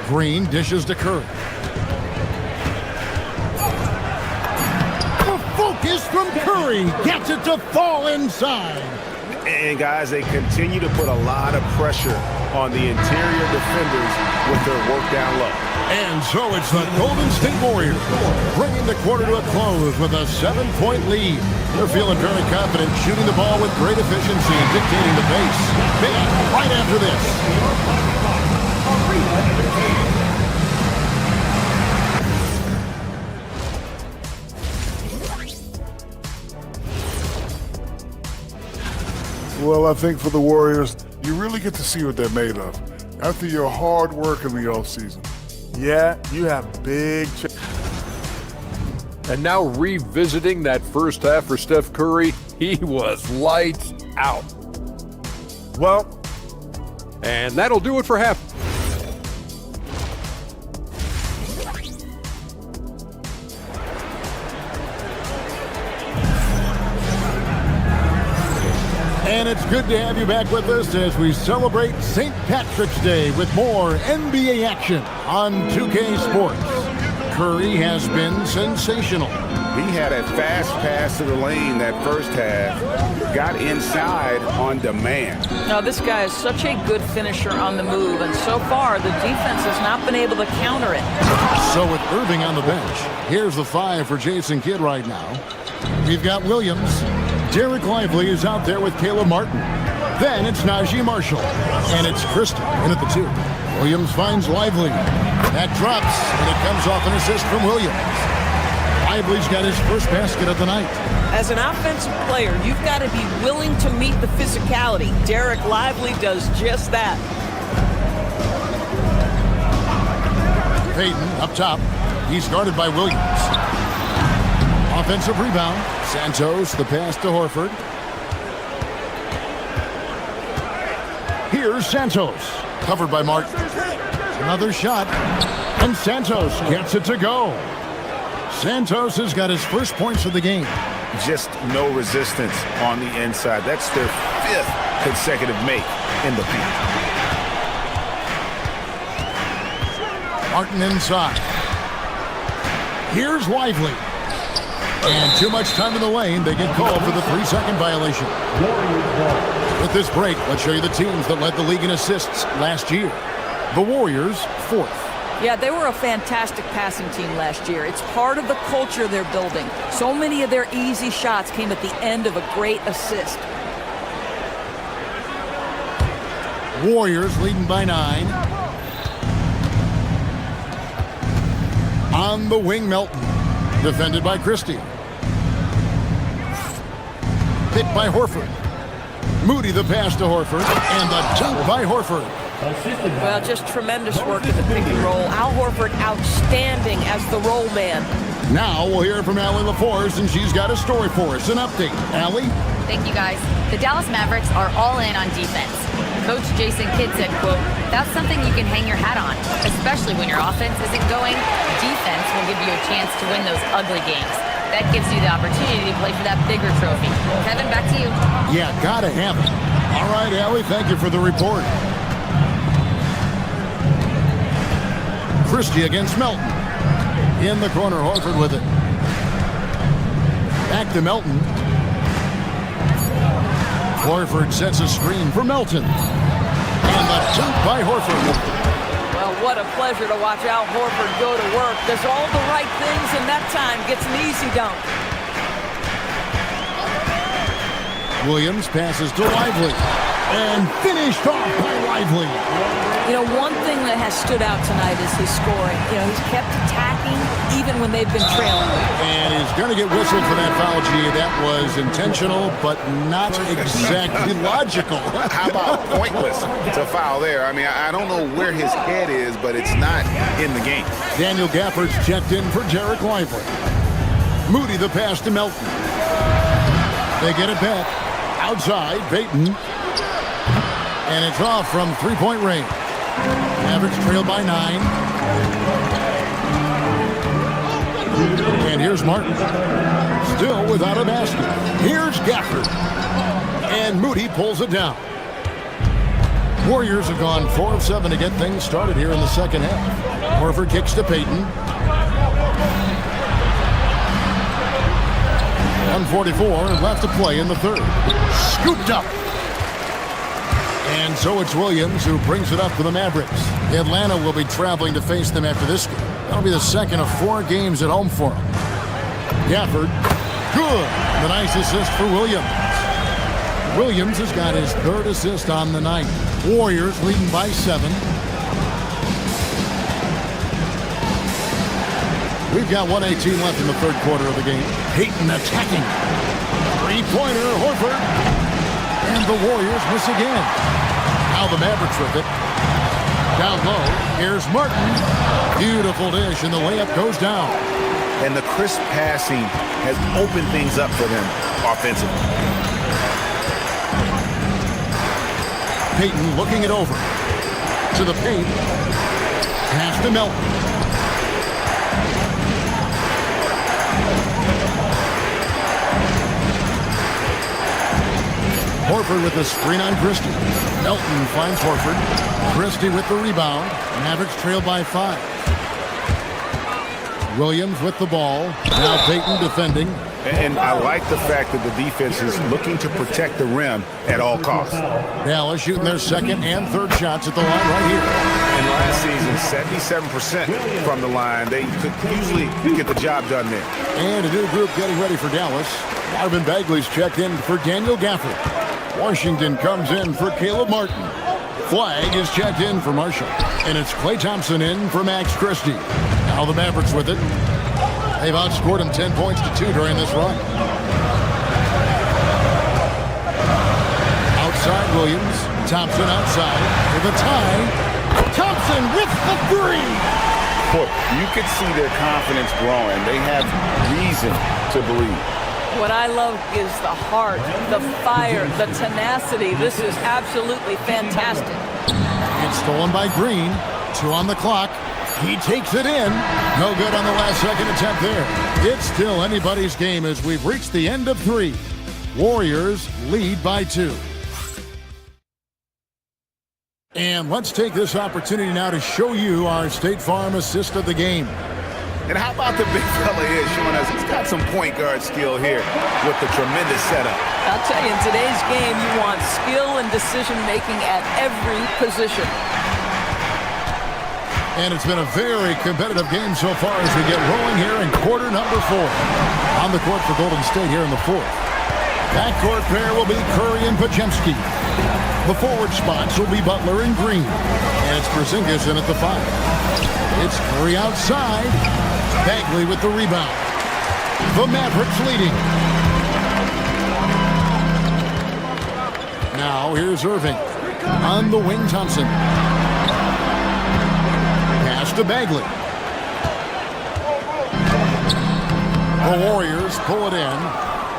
Green dishes to Curry. Focus from Curry. Gets it to fall inside. And guys, they continue to put a lot of pressure on the interior defenders with their work down low. And so it's the Golden State Warriors bringing the quarter to a close with a 7-point lead. They're feeling very confident, shooting the ball with great efficiency and dictating the pace. Back right after this. Well, I think for the Warriors, you really get to see what they're made of after your hard work in the offseason. Yeah, you have big And now revisiting that first half for Steph Curry, he was lights out. Well, and that'll do it for half. And it's good to have you back with us as we celebrate St. Patrick's Day with more NBA action on 2K Sports. Curry has been sensational. He had a fast pass to the lane that first half, got inside on demand. Now, this guy is such a good finisher on the move, and so far, the defense has not been able to counter it. So with Irving on the bench, here's the 5 for Jason Kidd right now. We've got Williams. Derek Lively is out there with Caleb Martin. Then it's Najee Marshall. And it's Christie in at the 2. Williams finds Lively. That drops, and it comes off an assist from Williams. Lively's got his first basket of the night. As an offensive player, you've got to be willing to meet the physicality. Derek Lively does just that. Payton up top. He's guarded by Williams. Offensive rebound. Santos, the pass to Horford. Here's Santos. Covered by Martin. Another shot. And Santos gets it to go. Santos has got his first points of the game. Just no resistance on the inside. That's their 5th consecutive make in the paint. Martin inside. Here's Lively. And too much time in the lane. They get called for the 3-second violation. With this break, let's show you the teams that led the league in assists last year. The Warriors, 4th. Yeah, they were a fantastic passing team last year. It's part of the culture they're building. So many of their easy shots came at the end of a great assist. Warriors leading by 9. On the wing, Melton. Defended by Christie. Picked by Horford. Moody the pass to Horford. And the dunk by Horford. Well, just tremendous work in the pick and roll. Al Horford outstanding as the roll man. Now we'll hear from Allie LaForce, and she's got a story for us. An update. Allie? Thank you, guys. The Dallas Mavericks are all in on defense. Coach Jason Kidd said, quote, "That's something you can hang your hat on, especially when your offense isn't going. Defense will give you a chance to win those ugly games. That gives you the opportunity to play for that bigger trophy." Kevin, back to you. Yeah, gotta have it. All right, Allie, thank you for the report. Christie against Melton. In the corner, Horford with it. Back to Melton. Horford sets a screen for Melton. And the dunk by Horford. Well, what a pleasure to watch Al Horford go to work. Does all the right things, and that time gets an easy dunk. Williams passes to Lively. And finished off by Lively. You know, one thing that has stood out tonight is his scoring. You know, he's kept attacking even when they've been trailing. And he's going to get whistled for that foul, G. That was intentional, but not exactly logical. How about pointless to foul there? I mean, I don't know where his head is, but it's not in the game. Daniel Gafford's checked in for Derek Lively. Moody the pass to Melton. They get it back. Outside, Payton. And it's off from three-point range. Mavericks trail by 9. And here's Martin. Still without a basket. Here's Gafford. And Moody pulls it down. Warriors have gone 4 of 7 to get things started here in the second half. Horford kicks to Payton. 1:44 left to play in the third. Scooped up. And so it's Williams who brings it up for the Mavericks. Atlanta will be traveling to face them after this game. That'll be the second of 4 games at home for them. Gafford, good. The nice assist for Williams. Williams has got his 3rd assist on the night. Warriors leading by 7. We've got 1:18 left in the third quarter of the game. Payton attacking. 3-pointer, Horford. And the Warriors miss again. Now the Mavericks with it. Down low, here's Martin. Beautiful dish, and the layup goes down. And the crisp passing has opened things up for them offensively. Payton looking it over. To the paint. Pass to Melton. Horford with the screen on Christie. Melton finds Horford. Christie with the rebound. Mavericks trail by 5. Williams with the ball. Now Payton defending. And I like the fact that the defense is looking to protect the rim at all costs. Dallas shooting their second and third shots at the line right here. In last season, 77% from the line. They could usually get the job done there. And a new group getting ready for Dallas. Marvin Bagley's checked in for Daniel Gafford. Washington comes in for Caleb Martin. Flag is checked in for Marshall. And it's Klay Thompson in for Max Christie. Now the Mavericks with it. They've outscored him 10 points to 2 during this run. Outside Williams. Thompson outside for the tie. Thompson with the three. Look, you could see their confidence growing. They have reason to believe. What I love is the heart, the fire, the tenacity. This is absolutely fantastic. It's stolen by Green. 2 on the clock. He takes it in. No good on the last second attempt there. It's still anybody's game as we've reached the end of 3. Warriors lead by 2. And let's take this opportunity now to show you our State Farm assist of the game. And how about the big fella here showing us he's got some point guard skill here with the tremendous setup. I'll tell you, in today's game, you want skill and decision-making at every position. And it's been a very competitive game so far as we get rolling here in quarter number 4. On the court for Golden State here in the 4th. Backcourt pair will be Curry and Podziemski. The forward spots will be Butler and Green. And it's Porzingis in at the 5. It's Curry outside. Bagley with the rebound. The Mavericks leading. Now here's Irving. On the wing, Thompson. Pass to Bagley. The Warriors pull it in.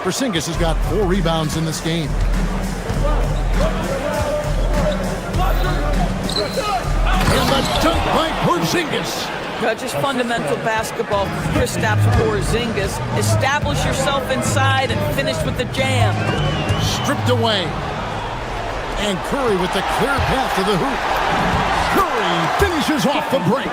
Porzingis has got 4 rebounds in this game. And the dunk by Porzingis. Just fundamental basketball for Kristaps Porzingis. Establish yourself inside and finish with the jam. Stripped away. And Curry with the clear path to the hoop. Curry finishes off the break.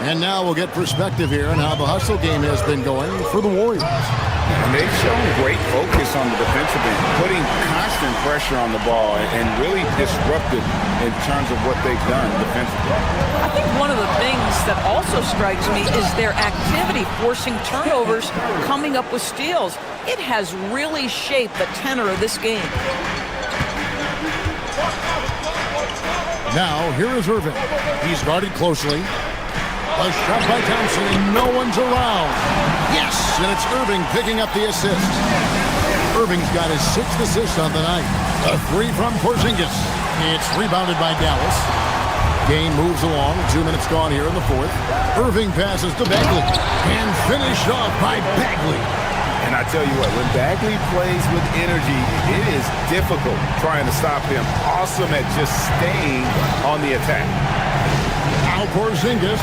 And now we'll get perspective here on how the hustle game has been going for the Warriors. And they've shown great focus on the defensive end, putting constant pressure on the ball and really disruptive in terms of what they've done defensively. I think one of the things that also strikes me is their activity, forcing turnovers, coming up with steals. It has really shaped the tenor of this game. Now, here is Irving. He's guarded closely. A shot by Thompson, and no one's around. Yes, and it's Irving picking up the assist. Irving's got his 6th assist on the night. A 3 from Porzingis. It's rebounded by Dallas. Game moves along. 2 minutes gone here in the 4th. Irving passes to Bagley. And finished off by Bagley. And I tell you what, when Bagley plays with energy, it is difficult trying to stop him. Awesome at just staying on the attack. Now Porzingis.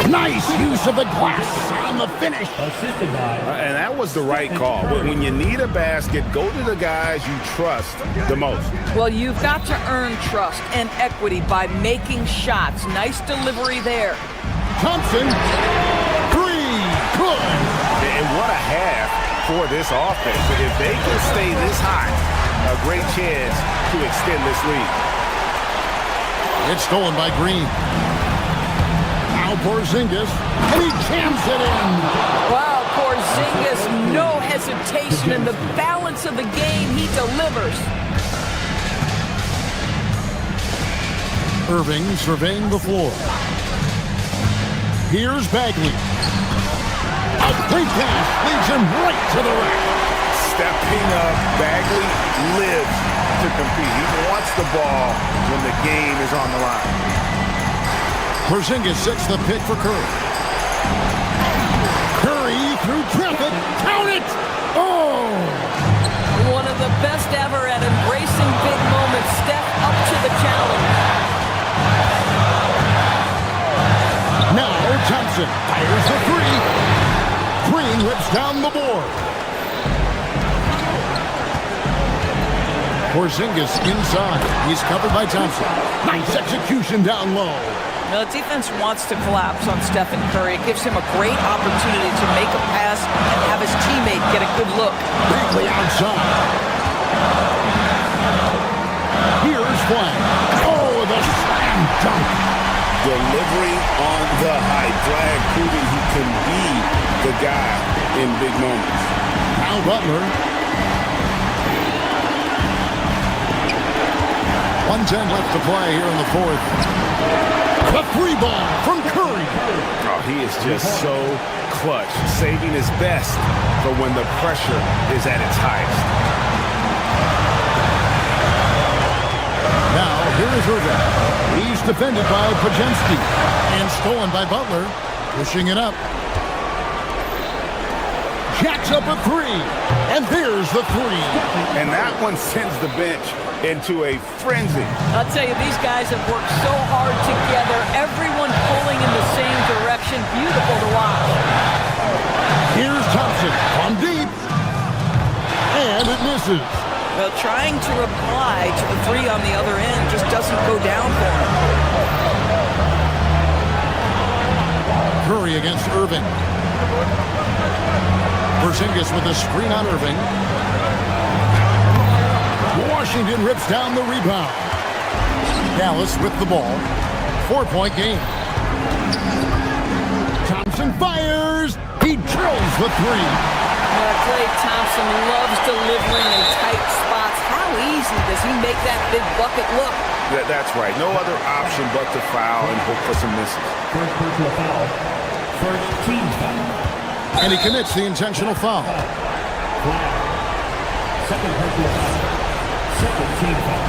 Nice use of the glass on the finish. Assisted by. And that was the right call. When you need a basket, go to the guys you trust the most. Well, you've got to earn trust and equity by making shots. Nice delivery there. Thompson. 3. Good. And what a half for this offense. If they can stay this hot, a great chance to extend this lead. It's stolen by Green. Now Porzingis, and he jams it in. Wow, Porzingis, no hesitation in the balance of the game. He delivers. Irving surveying the floor. Here's Bagley. A great pass leads him right to the rack. Stepping up, Bagley lives to compete. He wants the ball when the game is on the line. Porzingis sets the pick for Curry. Curry through traffic. Count it! Oh! One of the best ever at embracing big moments. Step up to the challenge. Now Thompson fires the 3. Green whips down the board. Porzingis inside. He's covered by Thompson. Nice execution down low. Now, the defense wants to collapse on Stephen Curry. It gives him a great opportunity to make a pass and have his teammate get a good look. Bagley outside. Here's Flag. Oh, the slam dunk. Delivery on the high flag, proving he can be the guy in big moments. Now Butler. 1:10 left to play here in the fourth. The free ball from Curry. Oh, he is just so clutch, saving his best for when the pressure is at its highest. Now, here is Irving. He's defended by Pajemski and stolen by Butler. Pushing it up. Jacks up a three, and there's the three. And that one sends the bench into a frenzy. I'll tell you, these guys have worked so hard together, everyone pulling in the same direction. Beautiful to watch. Here's Thompson from deep, and it misses. Well, trying to reply to the three on the other end just doesn't go down for him. Curry against Irving. Porzingis with a screen on Irving. Washington rips down the rebound. Dallas with the ball. 4-point game. Thompson fires. He drills the three. Klay Thompson loves delivering in tight spots. How easy does he make that big bucket look? That's right. No other option but to foul and hope for some misses. First personal foul. First team foul. And he commits the intentional foul. Flag. Second personal foul. Second team foul.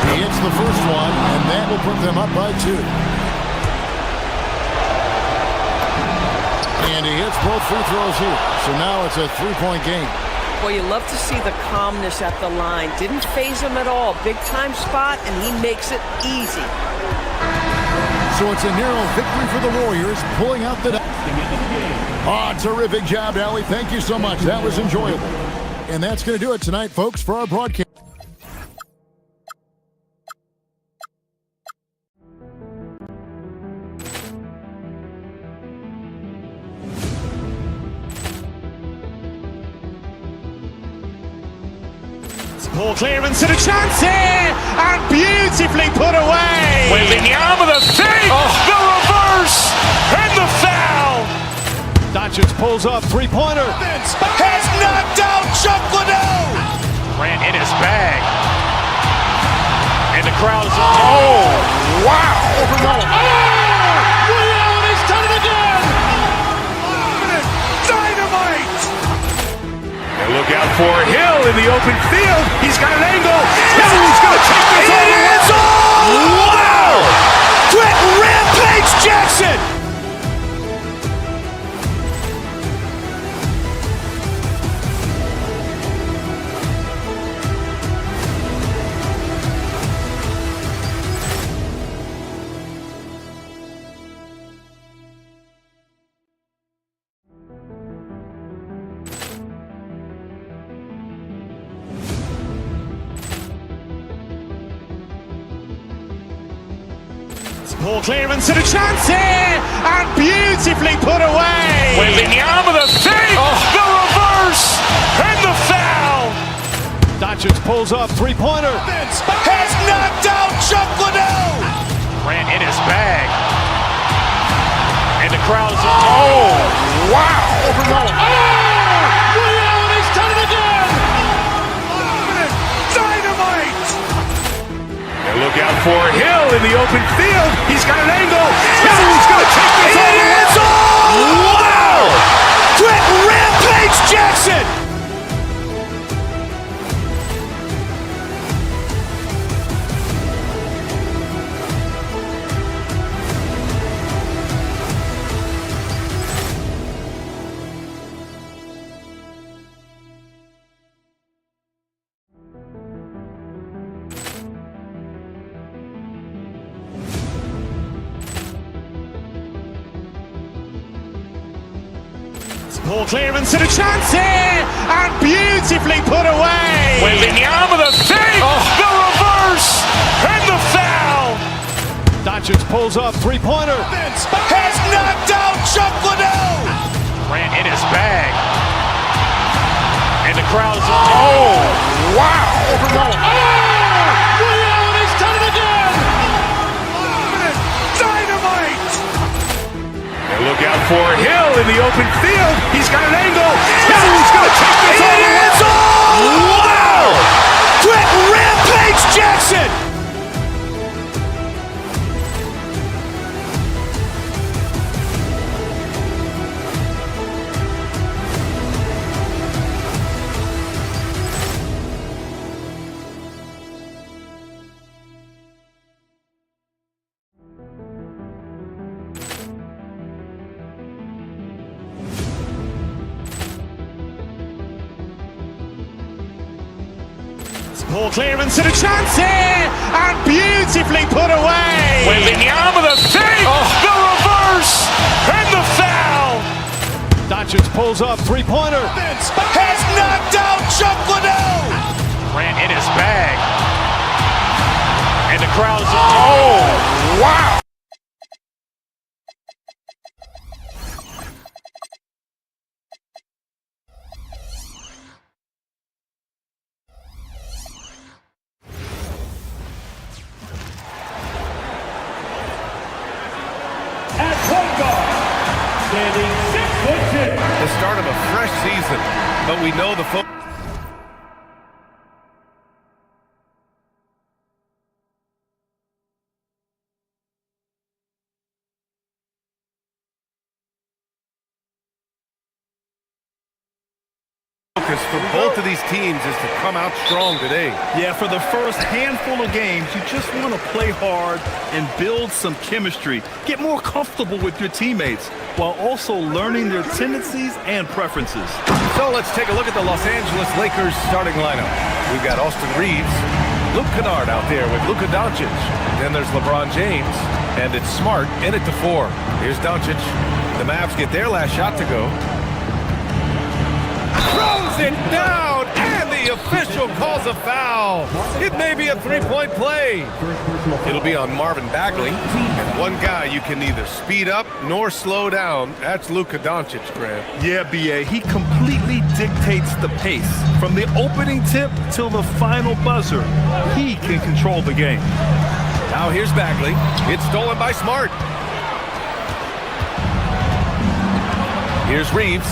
He hits the first one, and that will put them up by 2. And he hits both free throws here. So now it's a 3-point game. Well, you love to see the calmness at the line. Didn't faze him at all. Big time spot, and he makes it easy. So it's a narrow victory for the Warriors, pulling out the... Oh, terrific job, Allie. Thank you so much. That was enjoyable. And that's going to do it tonight, folks, for our broadcast. Poor clearance and a chance here, and beautifully put away. Wembanyama the fake, the reverse, and the foul. Doncic pulls up, three-pointer. Has knocked out Chuck Liddell. Grant in his bag. And the crowd is... Oh, wow. Ray Allen has done it again. Dynamite. And look out for Hill in the open field. He's got an angle. Hill's going to take this all the way. Wow! Quit Rampage Jackson. Poor clearance and a chance here, and beautifully put away. Wembanyama the fake, the reverse, and the foul. Doncic pulls up, three-pointer. Has knocked out Chuck Liddell. Grant in his bag. And the crowd is... Oh, wow. Ray Allen has done it again. Dynamite. And look out for Hill in the open field. He's got an angle. Hill's going to take this all the way. Wow. Quit Rampage Jackson. Poor clearance and a chance here, and beautifully put away. Wembanyama the fake, the reverse, and the foul. Doncic pulls up, three-pointer. Has knocked out Chuck Liddell. Grant in his bag. And the crowd is... Oh, wow. Ray Allen has done it again. Dynamite. And look out for Hill in the open field. He's got an angle. Hill's going to take this all the way. Wow. Quit Ball clearance and a chance here, and beautifully put away. Wembanyama the save, the reverse, and the foul. Doncic pulls up, three-pointer. Has knocked out Chuck Liddell. Ran in his bag. And the crowd's, oh, wow. At point guard, standing 6'6". The start of a fresh season, but we know the focus for both of these teams is to come out strong today. Yeah, for the first handful of games, you just want to play hard and build some chemistry. Get more comfortable with your teammates while also learning their tendencies and preferences. So let's take a look at the Los Angeles Lakers starting lineup. We've got Austin Reeves, Luke Kennard out there with Luka Doncic. Then there's LeBron James, and it's Smart in at the 4. Here's Doncic. The Mavs get their last shot to go. Throws it down, and the official calls a foul. It may be a three-point play. It'll be on Marvin Bagley. And one guy you can neither speed up nor slow down. That's Luka Doncic, Grant. Yeah, B.A., he completely dictates the pace. From the opening tip till the final buzzer, he can control the game. Now here's Bagley. It's stolen by Smart. Here's Reeves.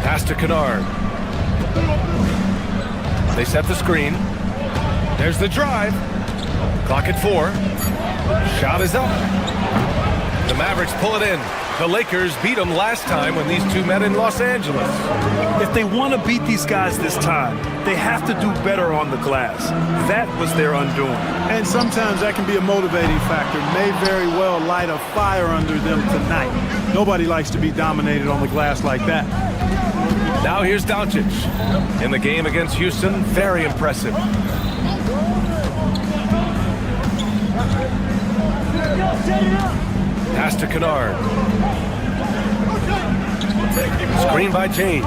Pass to Kennard. They set the screen. There's the drive. Clock at 4. Shot is up. The Mavericks pull it in. The Lakers beat them last time when these two met in Los Angeles. If they want to beat these guys this time, they have to do better on the glass. That was their undoing. And sometimes that can be a motivating factor. May very well light a fire under them tonight. Nobody likes to be dominated on the glass like that. Now here's Doncic. In the game against Houston, very impressive. Pass to Kennard. Screen by James.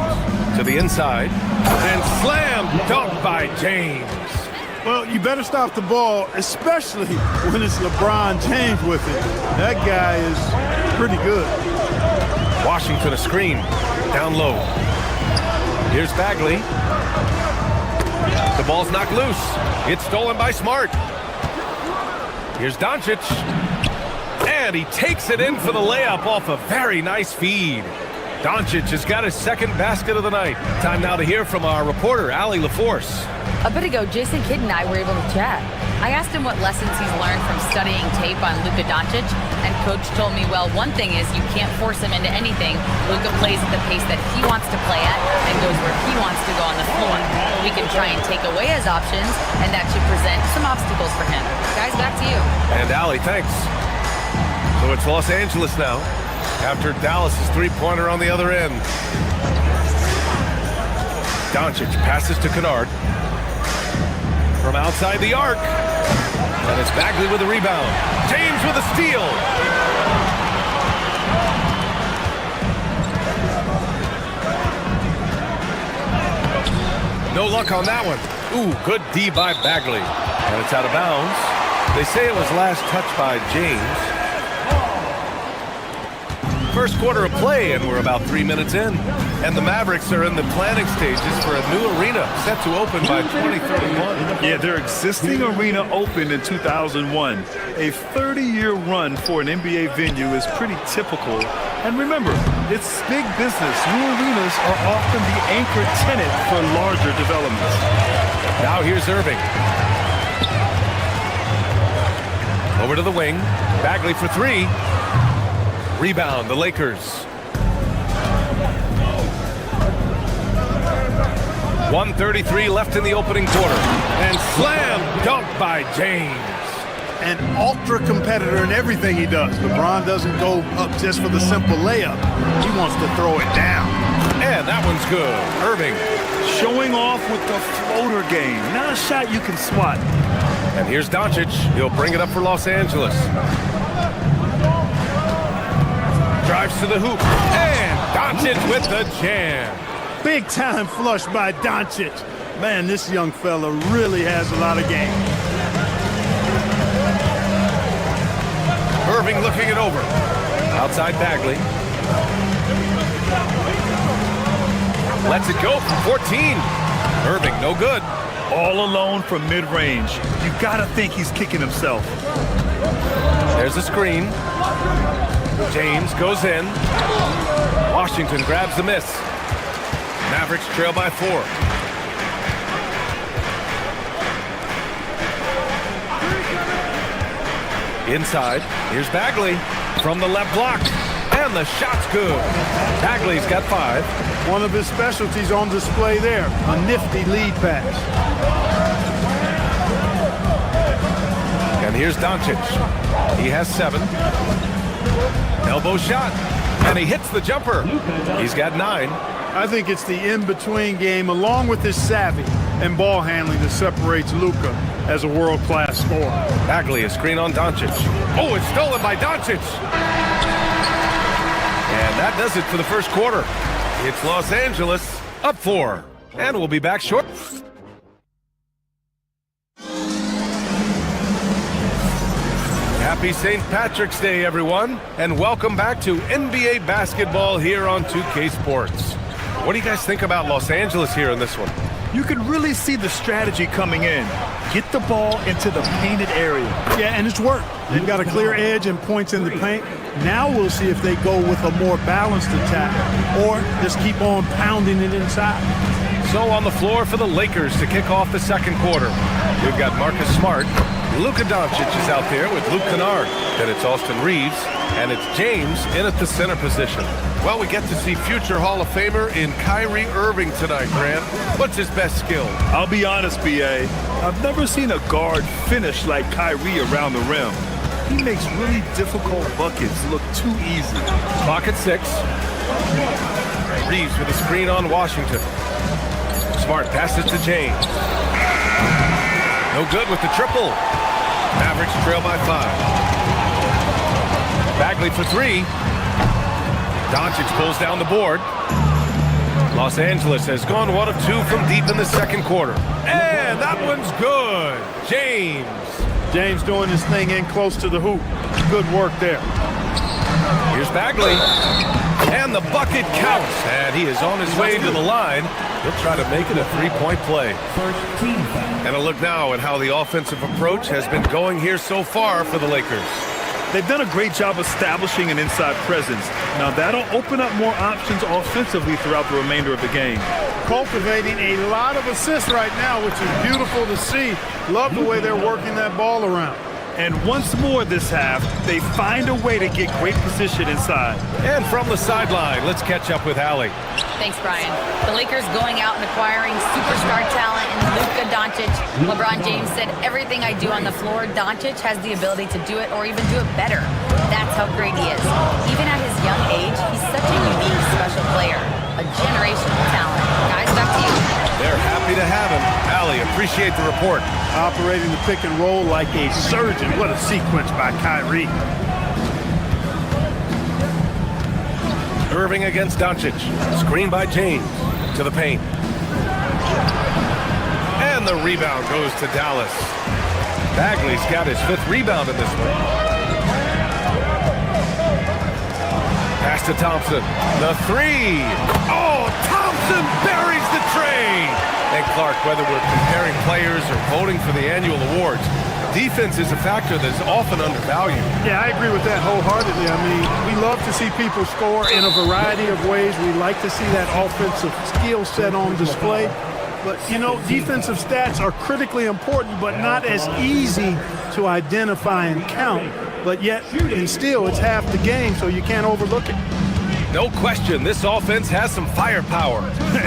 To the inside. And slam dunk by James. Well, you better stop the ball, especially when it's LeBron James with it. That guy is pretty good. Washington a screen. Down low. Here's Bagley. The ball's knocked loose. It's stolen by Smart. Here's Doncic. And he takes it in for the layup off a very nice feed. Doncic has got his second basket of the night. Time now to hear from our reporter, Allie LaForce. A bit ago, Jason Kidd and I were able to chat. I asked him what lessons he's learned from studying tape on Luka Doncic, and Coach told me, well, one thing is you can't force him into anything. Luka plays at the pace that he wants to play at and goes where he wants to go on the floor. We can try and take away his options, and that should present some obstacles for him. Guys, back to you. And Allie, thanks. So it's Los Angeles now, after Dallas' three-pointer on the other end. Doncic passes to Kennard. From outside the arc. And it's Bagley with the rebound. James with a steal. No luck on that one. Ooh, good D by Bagley. And it's out of bounds. They say it was last touched by James. First quarter of play, and we're about 3 minutes in. And the Mavericks are in the planning stages for a new arena set to open by 2031. Yeah, their existing arena opened in 2001. A 30-year run for an NBA venue is pretty typical. And remember, it's big business. New arenas are often the anchor tenant for larger developments. Now here's Irving. Over to the wing. Bagley for 3. Rebound, the Lakers. 1:33 left in the opening quarter. And slam dunk by James. an ultra competitor in everything he does. LeBron doesn't go up just for the simple layup. He wants to throw it down. And that one's good. Irving. Showing off with the floater game. Not a shot you can swat. And here's Doncic. He'll bring it up for Los Angeles. Drives to the hoop. And Doncic with the jam. Big time flush by Doncic. Man, this young fella really has a lot of game. Irving looking it over. Outside Bagley. Lets it go from 14. Irving, no good. All alone from mid-range. You gotta think he's kicking himself. There's a screen. James goes in. Washington grabs the miss. Mavericks trail by 4. Inside, here's Bagley from the left block. And the shot's good. Bagley's got 5. One of his specialties on display there, a nifty lead pass. And here's Doncic. He has 7. Elbow shot. And he hits the jumper. He's got 9. I think it's the in-between game, along with his savvy and ball handling, that separates Luka as a world-class scorer. Bagley, a screen on Doncic. Oh, it's stolen by Doncic. And that does it for the first quarter. It's Los Angeles up 4. And we'll be back short. Happy St. Patrick's Day, everyone. And welcome back to NBA basketball here on 2K Sports. What do you guys think about Los Angeles here in this one? You can really see the strategy coming in. Get the ball into the painted area. Yeah, and it's worked. They've got a clear edge and points in the paint. Now we'll see if they go with a more balanced attack or just keep on pounding it inside. So on the floor for the Lakers to kick off the second quarter, we've got Marcus Smart. Luka Doncic is out there with Luke Kennard. Then it's Austin Reeves, and it's James in at the center position. Well, we get to see future Hall of Famer in Kyrie Irving tonight, Grant. What's his best skill? I'll be honest, B.A. I've never seen a guard finish like Kyrie around the rim. He makes really difficult buckets look too easy. Clock at 6. Reeves with a screen on Washington. Smart passes to James. No good with the triple. Mavericks trail by 5. Bagley for 3. Doncic pulls down the board. Los Angeles has gone 1 of 2 from deep in the second quarter. And that one's good. James doing his thing in close to the hoop. Good work there. Here's Bagley. And the bucket counts. And he is on his way to the line. He'll try to make it a 3-point play. And a look now at how the offensive approach has been going here so far for the Lakers. They've done a great job establishing an inside presence. Now that'll open up more options offensively throughout the remainder of the game. Cultivating a lot of assists right now, which is beautiful to see. Love the way they're working that ball around. And once more this half, they find a way to get great position inside. And from the sideline, let's catch up with Allie. Thanks, Brian. The Lakers going out and acquiring superstar talent in Luka Doncic. LeBron James said, everything I do on the floor, Doncic has the ability to do it or even do it better. That's how great he is. Even at his young age, he's such a unique, special player. A generational talent. Guys, back to you. They're happy to have him. Allie, appreciate the report. Operating the pick and roll like a surgeon. What a sequence by Kyrie. Irving against Doncic. Screen by James to the paint. And the rebound goes to Dallas. Bagley's got his 5th rebound in this one. Pass to Thompson. The 3. Oh, Thompson buries the tray. And Clark, whether we're comparing players or voting for the annual awards, defense is a factor that's often undervalued. Yeah, I agree with that wholeheartedly. I mean, we love to see people score in a variety of ways. We like to see that offensive skill set on display. But, you know, defensive stats are critically important, but not as easy to identify and count. But yet, and still, it's half the game, so you can't overlook it. No question, this offense has some firepower.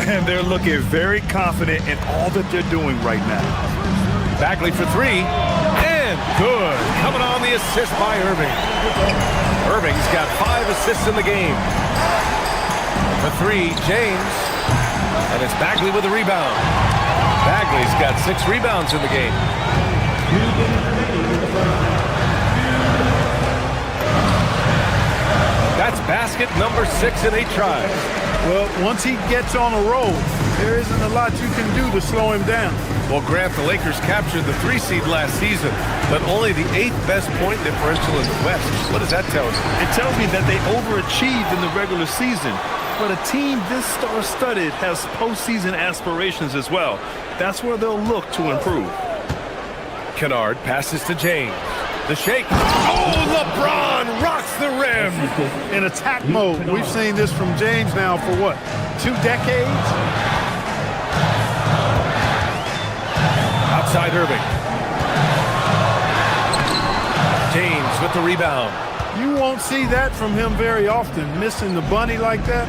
And they're looking very confident in all that they're doing right now. Bagley for 3. And Good. Coming on the assist by Irving. Irving's got 5 assists in the game. For 3, James. And it's Bagley with the rebound. Bagley's got 6 rebounds in the game. That's basket number 6 in 8 tries. Well, once he gets on a roll, there isn't a lot you can do to slow him down. Well, Grant, the Lakers captured the 3 seed last season, but only the 8th best point differential in the West. What does that tell you? It tells me that they overachieved in the regular season. But a team this star-studded has postseason aspirations as well. That's where they'll look to improve. Kennard passes to James. The shake. Oh, LeBron rocks the rim. In attack mode. We've seen this from James now for what, 2 decades? Outside Irving. James with the rebound. You won't see that from him very often, missing the bunny like that.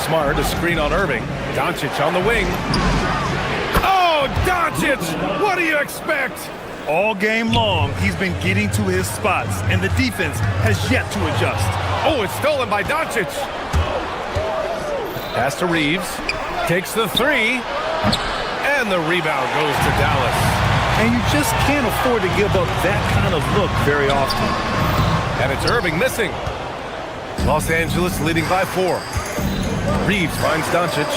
Smart, a screen on Irving. Doncic on the wing. Oh, Doncic! What do you expect? All game long, he's been getting to his spots, and the defense has yet to adjust. Oh, it's stolen by Doncic. Pass to Reeves. Takes the 3. And the rebound goes to Dallas. And you just can't afford to give up that kind of look very often. And it's Irving missing. Los Angeles leading by 4. Reeves finds Doncic.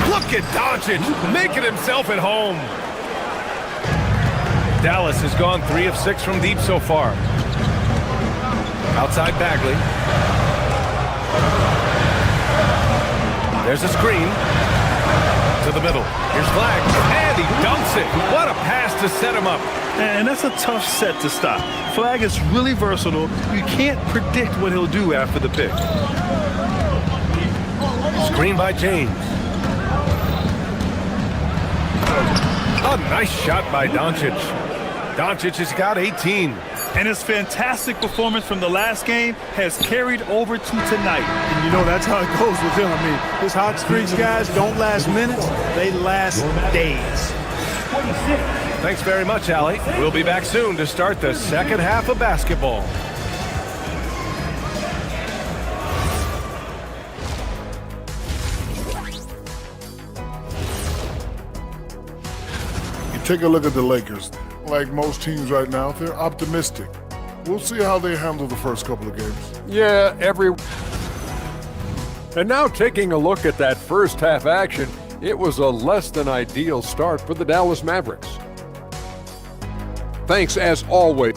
Look at Doncic making himself at home. Dallas has gone 3 of 6 from deep so far. Outside Bagley. There's a screen. To the middle. Here's Flag. And he dunks it. What a pass to set him up. And that's a tough set to stop. Flag is really versatile. You can't predict what he'll do after the pick. Screen by James. A nice shot by Doncic. Doncic has got 18. And his fantastic performance from the last game has carried over to tonight. And you know, that's how it goes with him. I mean, his hot streaks, guys, don't last minutes. They last days. Thanks very much, Allie. We'll be back soon to start the second half of basketball. You take a look at the Lakers. Like most teams right now, they're optimistic. We'll see how they handle the first couple of games. Yeah, And now taking a look at that first half action, it was a less than ideal start for the Dallas Mavericks. Thanks as always.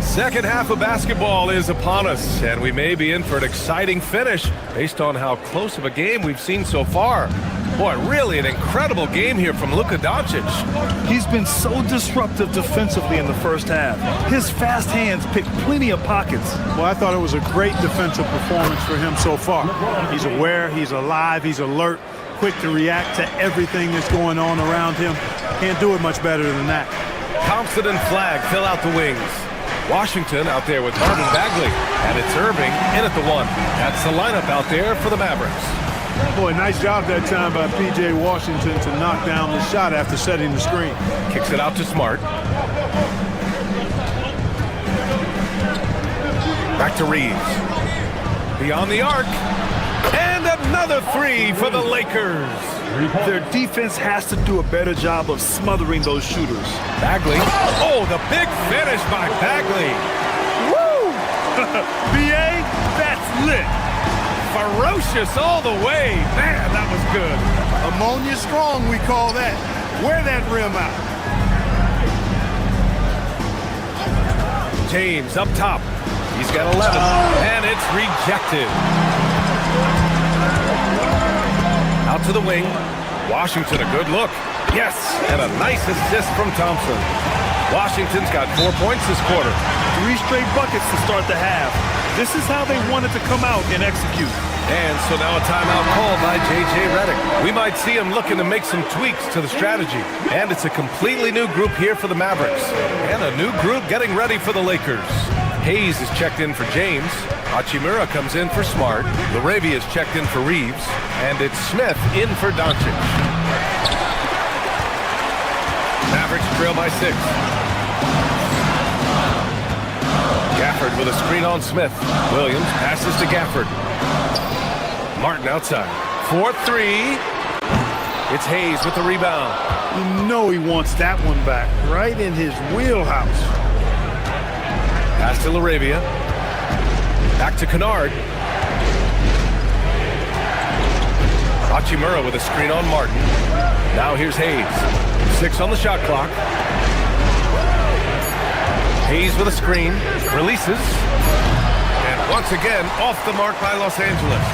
Second half of basketball is upon us, and we may be in for an exciting finish based on how close of a game we've seen so far. Boy, really an incredible game here from Luka Doncic. He's been so disruptive defensively in the first half. His fast hands pick plenty of pockets. Well, I thought it was a great defensive performance for him so far. He's aware, he's alive, he's alert, quick to react to everything that's going on around him. Can't do it much better than that. Thompson and Flag fill out the wings. Washington out there with Harden Bagley. And it's Irving in at the 1. That's the lineup out there for the Mavericks. Boy, nice job that time by P.J. Washington to knock down the shot after setting the screen. Kicks it out to Smart. Back to Reeves. Beyond the arc. And another 3 for the Lakers. Their defense has to do a better job of smothering those shooters. Bagley. Oh, the big finish by Bagley. Woo! B.A., that's lit. Ferocious all the way. Man, that was good. Ammonia strong, we call that. Wear that rim out. James up top. He's got 11, and it's rejected. Out to the wing. Washington, a good look. Yes, and a nice assist from Thompson. Washington's got 4 points this quarter. 3 straight buckets to start the half. This is how they wanted to come out and execute. And so now a timeout called by J.J. Redick. We might see him looking to make some tweaks to the strategy. And it's a completely new group here for the Mavericks. And a new group getting ready for the Lakers. Hayes is checked in for James. Hachimura comes in for Smart. Laravia is checked in for Reeves. And it's Smith in for Doncic. Mavericks trail by 6. Gafford with a screen on Smith. Williams passes to Gafford. Martin outside. 4-3. It's Hayes with the rebound. You know he wants that one back, right in his wheelhouse. Pass to Laravia. Back to Kennard. Hachimura with a screen on Martin. Now here's Hayes. 6 on the shot clock. Hayes with a screen. Releases. And once again, off the mark by Los Angeles.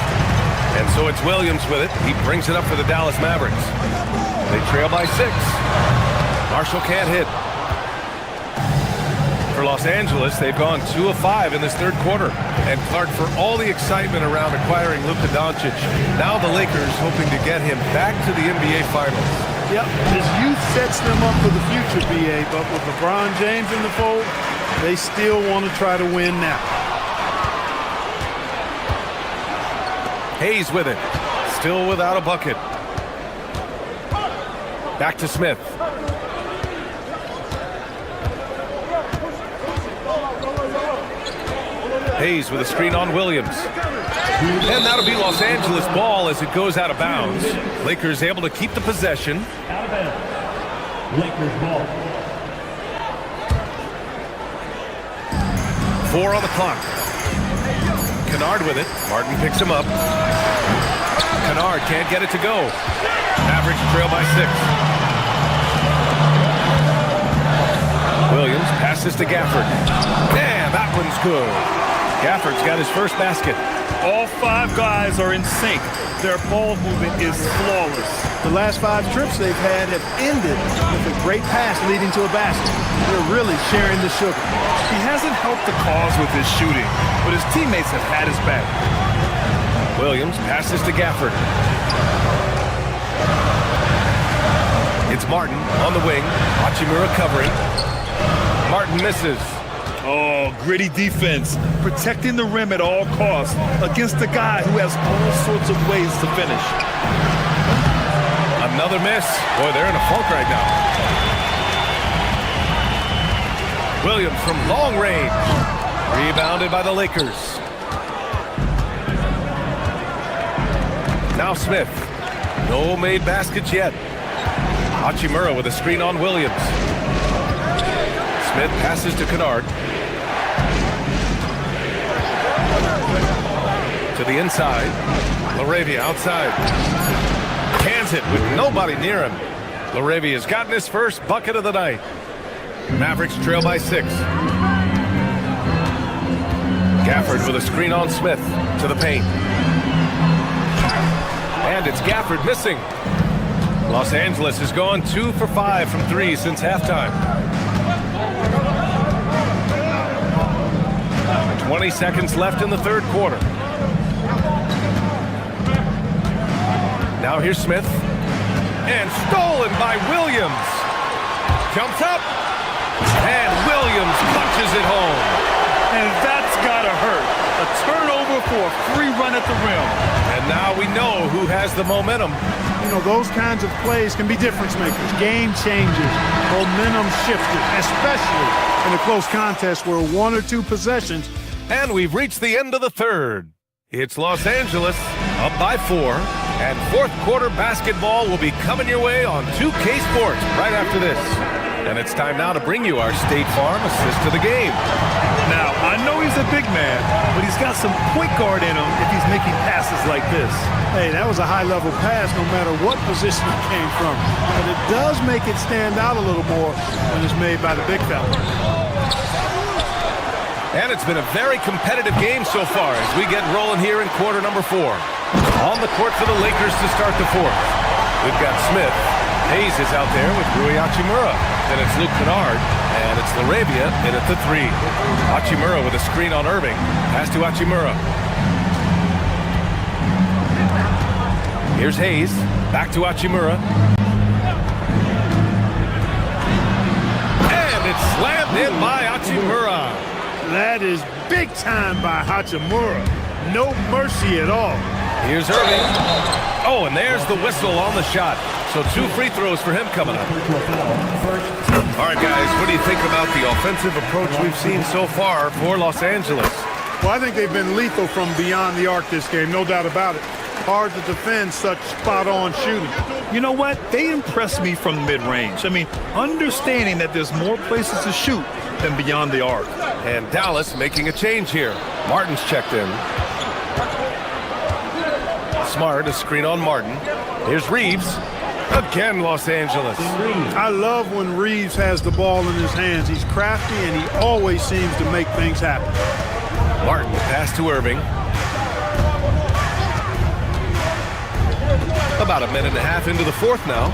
And so it's Williams with it. He brings it up for the Dallas Mavericks. They trail by 6. Marshall can't hit. For Los Angeles, they've gone 2 of 5 in this third quarter. And Clark, for all the excitement around acquiring Luka Doncic, now the Lakers hoping to get him back to the NBA Finals. Yep, his youth sets them up for the future, BA, but with LeBron James in the fold, they still want to try to win now. Hayes with it. Still without a bucket. Back to Smith. Hayes with a screen on Williams. And that'll be Los Angeles ball as it goes out of bounds. Lakers able to keep the possession. Out of bounds. Lakers ball. 4 on the clock. Kennard with it. Martin picks him up. Kennard can't get it to go. Mavericks trail by 6. Williams passes to Gafford. Damn, that one's good. Gafford's got his first basket. All 5 guys are in sync. Their ball movement is flawless. The last 5 trips they've had have ended with a great pass leading to a basket. They're really sharing the sugar. He hasn't helped the cause with his shooting, but his teammates have had his back. Williams passes to Gafford. It's Martin on the wing. Hachimura covering. Martin misses. Oh, gritty defense. Protecting the rim at all costs against a guy who has all sorts of ways to finish. Another miss. Boy, they're in a funk right now. Williams from long range. Rebounded by the Lakers. Now Smith. No made baskets yet. Hachimura with a screen on Williams. Smith passes to Kennard. To the inside. Laravia outside. Cans it with nobody near him. Laravia's gotten his first bucket of the night. Mavericks trail by 6. Gafford with a screen on Smith to the paint. And it's Gafford missing. Los Angeles has gone 2 for 5 from 3 since halftime. 20 seconds left in the third quarter. Now here's Smith. And stolen by Williams. Jumps up. And Williams punches it home. And that's gotta hurt. A turnover for a free run at the rim. And now we know who has the momentum. You know, those kinds of plays can be difference makers, game changers, momentum shifters, especially in a close contest where 1 or 2 possessions. And we've reached the end of the third. It's Los Angeles up by 4. And fourth quarter basketball will be coming your way on 2K Sports right after this. And it's time now to bring you our State Farm assist to the game. Now, I know he's a big man, but he's got some point guard in him if he's making passes like this. Hey, that was a high-level pass no matter what position it came from. But it does make it stand out a little more when it's made by the big fella. And it's been a very competitive game so far as we get rolling here in quarter number 4. On the court for the Lakers to start the fourth. We've got Smith. Hayes is out there with Rui Hachimura. Then it's Luke Kennard, and it's Laravia in at the 3. Hachimura with a screen on Irving. Pass to Hachimura. Here's Hayes. Back to Hachimura. And it's slammed in by Hachimura. That is big time by Hachimura. No mercy at all. Here's Irving. Oh, and there's the whistle on the shot. So 2 free throws for him coming up. All right, guys, what do you think about the offensive approach we've seen so far for Los Angeles? Well, I think they've been lethal from beyond the arc this game, no doubt about it. Hard to defend such spot-on shooting. You know what? They impress me from mid-range. I mean, understanding that there's more places to shoot than beyond the arc. And Dallas making a change here. Martin's checked in. Smart, a screen on Martin. Here's Reeves. Again, Los Angeles. I love when Reeves has the ball in his hands. He's crafty, and he always seems to make things happen. Martin, pass to Irving. About a minute and a half into the fourth now.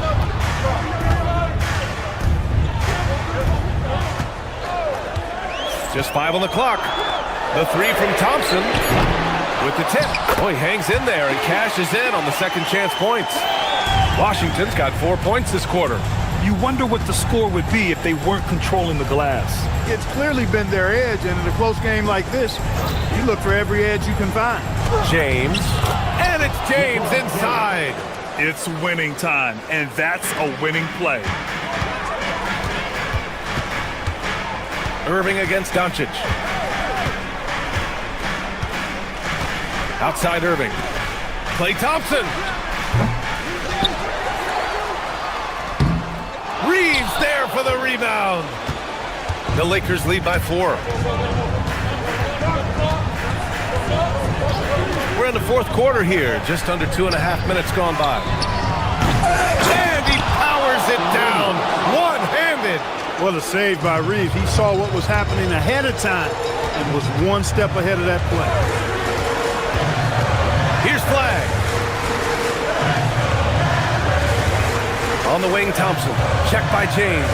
Just 5 on the clock. The 3 from Thompson with the tip. Oh, he hangs in there and cashes in on the second chance points. Washington's got 4 points this quarter. You wonder what the score would be if they weren't controlling the glass. It's clearly been their edge, and in a close game like this, you look for every edge you can find. James. And it's James inside. It's winning time, and that's a winning play. Irving against Doncic. Outside Irving. Klay Thompson. Reeves there for the rebound. The Lakers lead by 4. We're in the fourth quarter here. Just under 2.5 minutes gone by. And he powers it down. One-handed. What a save by Reeves. He saw what was happening ahead of time and was one step ahead of that play. Here's Flag. On the wing, Thompson. Check by James.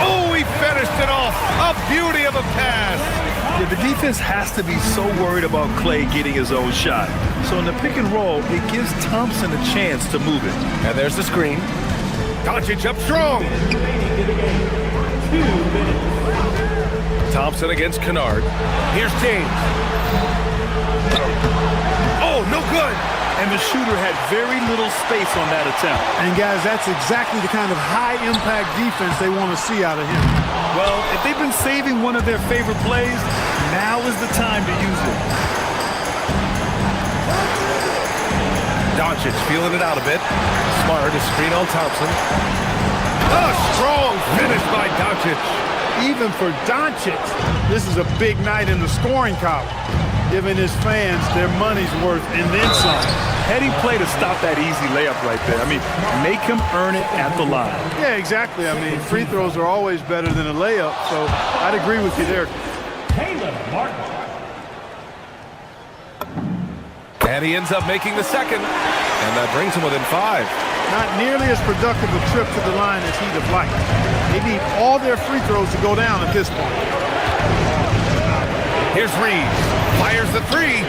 Oh, he finished it off. A beauty of a pass. Yeah, the defense has to be so worried about Klay getting his own shot. So in the pick and roll, it gives Thompson a chance to move it. And there's the screen. Doncic up strong. Thompson against Kennard. Here's James. Oh, no good. And the shooter had very little space on that attempt. And guys, that's exactly the kind of high-impact defense they want to see out of him. Well, if they've been saving one of their favorite plays, now is the time to use it. Doncic feeling it out a bit. Smart, a screen on Thompson. A strong finish by Doncic. Even for Doncic, this is a big night in the scoring column, giving his fans their money's worth and then some. Heady play to stop that easy layup right there. I mean, make him earn it at the line. Yeah, exactly. I mean, free throws are always better than a layup, so I'd agree with you there. And he ends up making the second, and that brings him within 5. Not nearly as productive a trip to the line as he'd have liked. They need all their free throws to go down at this point. Here's Reeves. Fires the 3.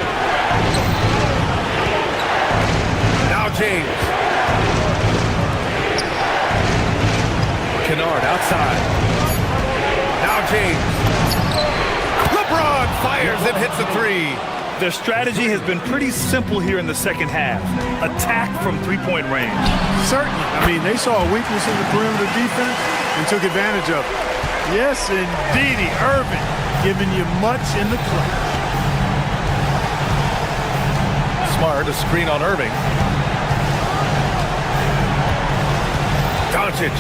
Now James. Kennard outside. Now James. LeBron fires and hits a 3. Their strategy has been pretty simple here in the second half. Attack from three-point range. Certainly. I mean, they saw a weakness in the perimeter defense and took advantage of it. Yes, indeedy. Irving giving you much in the clutch. Smart, a screen on Irving. Doncic.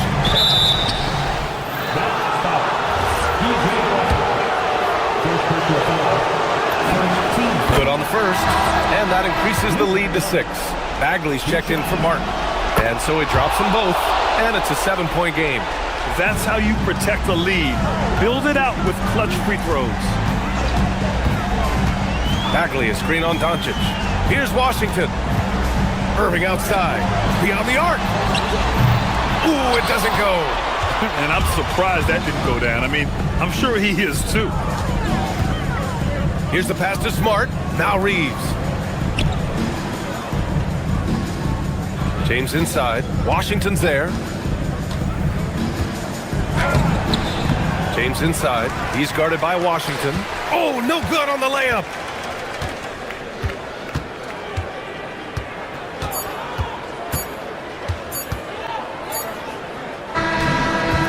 Good on the first, and that increases the lead to 6. Bagley's checked in for Martin, and so he drops them both, and it's a 7-point game. That's how you protect the lead. Build it out with clutch free throws. Bagley, a screen on Doncic. Here's Washington. Irving outside, beyond the arc. Ooh, it doesn't go. And I'm surprised that didn't go down. I mean, I'm sure he is too. Here's the pass to Smart. Now Reeves. James inside. Washington's there. James inside. He's guarded by Washington. Oh, no good on the layup.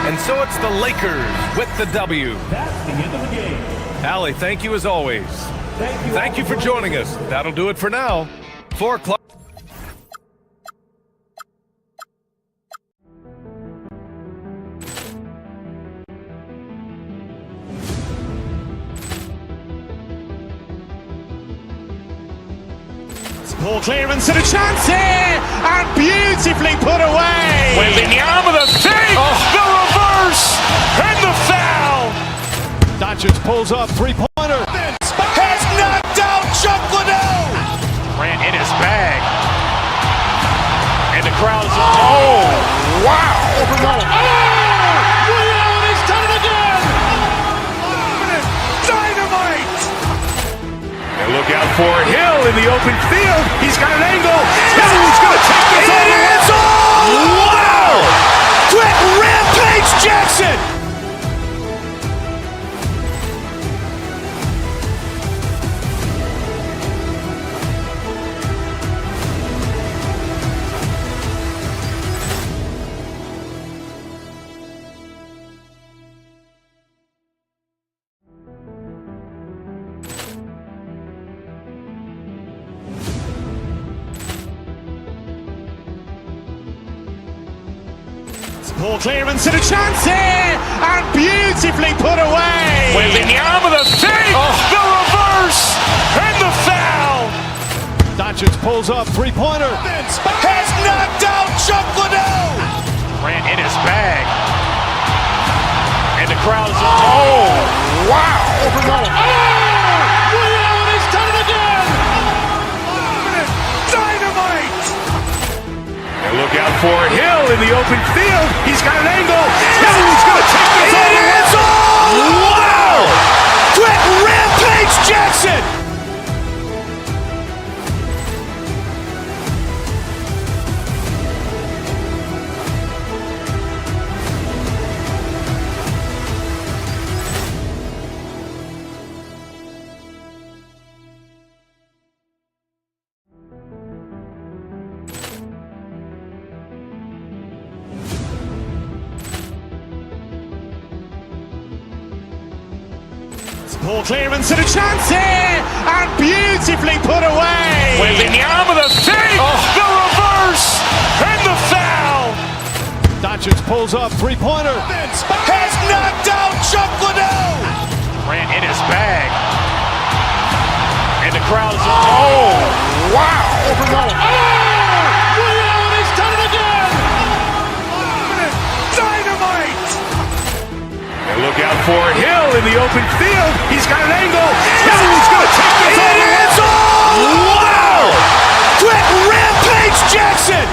And so it's the Lakers with the W. That's the end of the game. Allie, thank you as always. Thank you for joining us. That'll do it for now. 4 o'clock. Ball clearance and a chance here, and beautifully put away. Wembanyama the fake, the reverse, and the foul. Doncic pulls up, three-pointer. Has knocked out Chuck Liddell. Grant in his bag. And the crowd is, oh, wow. Ray Allen has done it again. Dynamite. And look out for Hill in the open field. He's got an angle. Hill's going to take this all the way. Wow. Quick Rampage Jackson. Ball clearance and a chance here, and beautifully put away. Wembanyama the fake, the reverse, and the foul. Doncic pulls up, three-pointer. Has knocked out Chuck Liddell. Grant in his bag. And the crowd is, oh, wow. Ray Allen has done it again. Dynamite. And look out for Hill in the open field. He's got an angle. Hill's going to take this all the way. Wow. Quick Rampage Jackson. Ball clearance and a chance here, and beautifully put away. Wembanyama the fake, the reverse, and the foul. Doncic pulls up, three-pointer. Has knocked out Chuck Liddell. Grant in his bag. And the crowd is, oh, wow. Ray Allen has done it again. Dynamite. And look out for Hill in the open field. He's got an angle. Hill's going to take this all the way. Wow. Quick Rampage Jackson.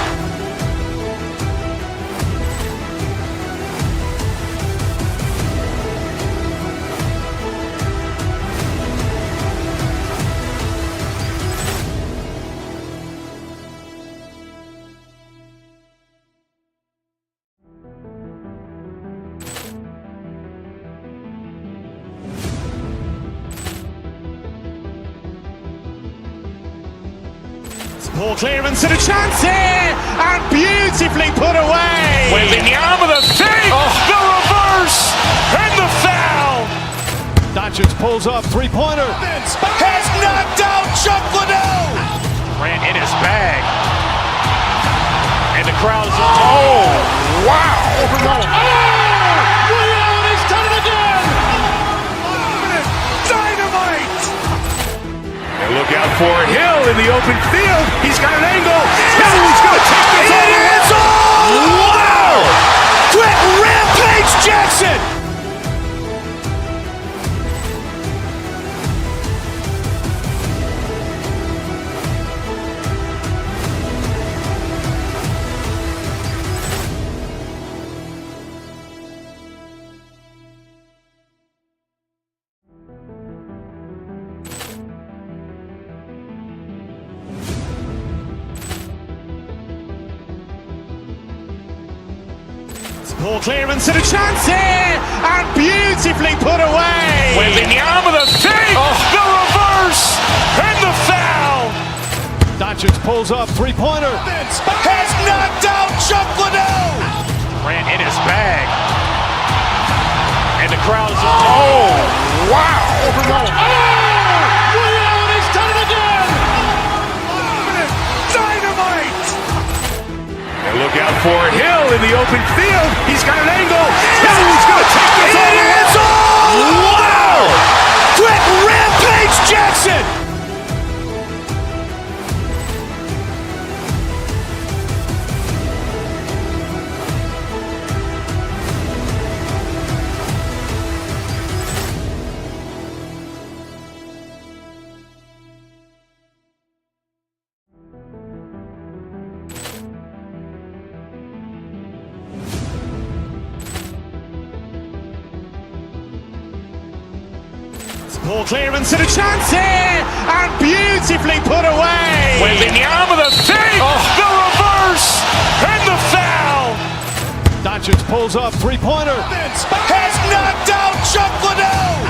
Ball clearance and a chance here, and beautifully put away. Wembanyama the fake, the reverse, and the foul. Doncic pulls up, three-pointer. Has knocked out Chuck Liddell. Grant in his bag. And the crowd is, oh, wow. Ray Allen has done it again. Dynamite. And look out for Hill in the open field. He's got an angle. Hill's going to take this all the way. Wow. Quick Rampage Jackson. Poor clearance and a chance here, and beautifully put away. Wembanyama the fake, the reverse, and the foul. Doncic pulls up, three-pointer. Has knocked out Chuck Liddell. Ran in his bag. And the crowd is, oh, wow. He's done it again. Dynamite. And look out for Hill in the open field. He's got an angle. He's going to take this all the way. Wow. Quick rampage Jackson. Poor clearance and a chance here, and beautifully put away. Wembanyama the fake, the reverse, and the foul. Doncic pulls up, three-pointer. Has knocked out Chuck Liddell.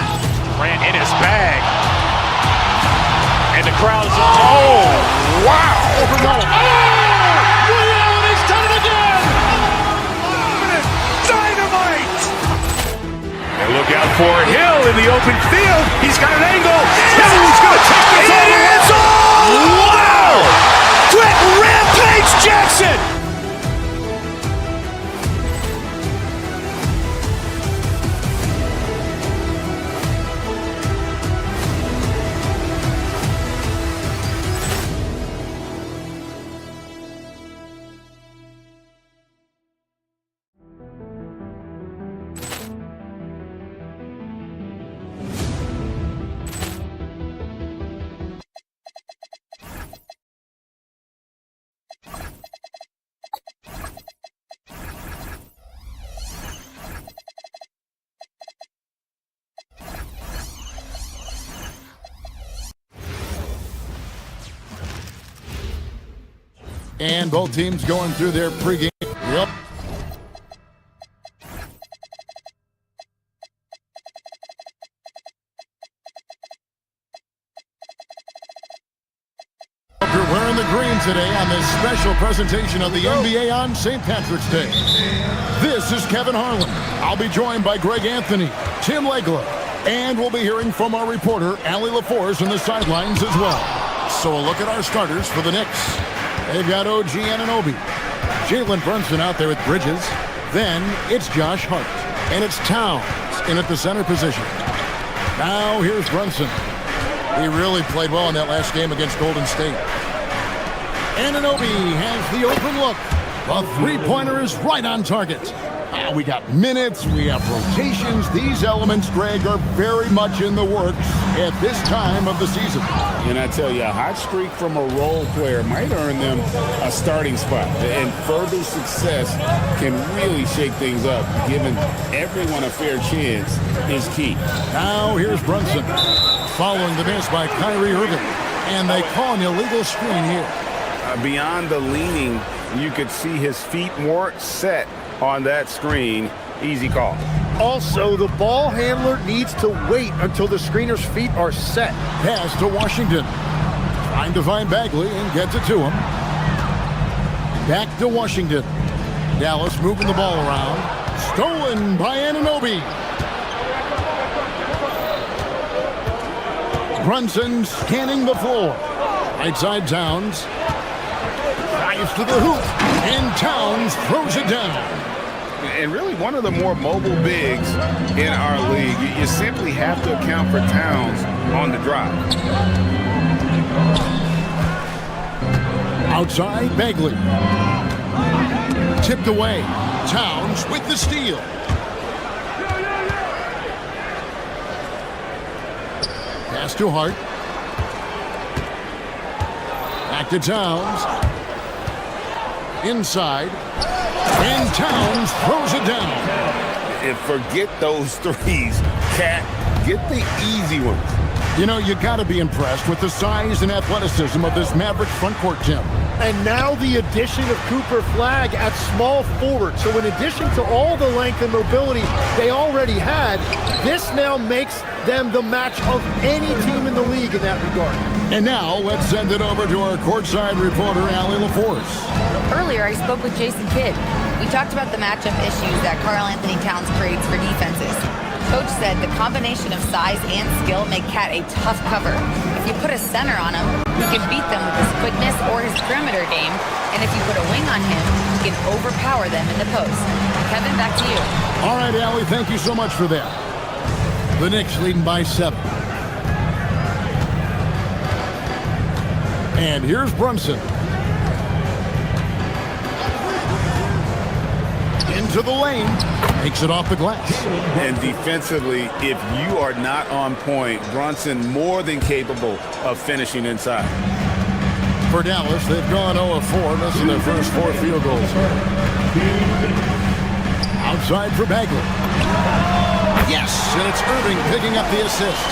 Ran in his bag. And the crowd is, oh, wow. He's done it again. Dynamite. And look out for Hill in the open field. He's got an angle. He's going to take this all the way. Wow. Quick rampage Jackson. And both teams going through their pregame. Yep. You're wearing the green today on this special presentation of the NBA on St. Patrick's Day. This is Kevin Harlan. I'll be joined by Greg Anthony, Tim Legler, and we'll be hearing from our reporter, Allie LaForce, on the sidelines as well. So a look at our starters for the Knicks. They've got OG Anunoby, Jalen Brunson out there with Bridges. Then it's Josh Hart, and it's Towns in at the center position. Now here's Brunson. He really played well in that last game against Golden State. Anunoby has the open look. The three-pointer is right on target. We got minutes, we have rotations. These elements, Greg, are very much in the works at this time of the season. And I tell you, a hot streak from a role player might earn them a starting spot. And further success can really shake things up. Giving everyone a fair chance is key. Now here's Brunson, following the miss by Kyrie Irving. And they call an illegal screen here. Beyond the leaning, you could see his feet more set on that screen. Easy call. Also, the ball handler needs to wait until the screener's feet are set. Pass to Washington. Trying to find Bagley and gets it to him. Back to Washington. Dallas moving the ball around. Stolen by Anunoby. Brunson scanning the floor. Right side Towns. Drives to the hoop. And Towns throws it down. And really one of the more mobile bigs in our league. You simply have to account for Towns on the drive. Outside, Bagley. Tipped away. Towns with the steal. Pass to Hart. Back to Towns. Inside. And Towns throws it down. And forget those threes, Cat. Get the easy ones. You know, you got to be impressed with the size and athleticism of this Maverick front court, Tim. And now the addition of Cooper Flagg at small forward. So in addition to all the length and mobility they already had, this now makes them the match of any team in the league in that regard. And now let's send it over to our courtside reporter, Allie LaForce. Earlier, I spoke with Jason Kidd. We talked about the matchup issues that Karl Anthony Towns creates for defenses. Coach said the combination of size and skill make Cat a tough cover. If you put a center on him, he can beat them with his quickness or his perimeter game. And if you put a wing on him, he can overpower them in the post. Kevin, back to you. All right, Allie, thank you so much for that. The Knicks leading by 7. And here's Brunson. Into the lane. Takes it off the glass. And defensively, if you are not on point, Brunson more than capable of finishing inside. For Dallas, they've gone 0-4, missing their first 4 field goals. Outside for Bagley. Yes, and it's Irving picking up the assist.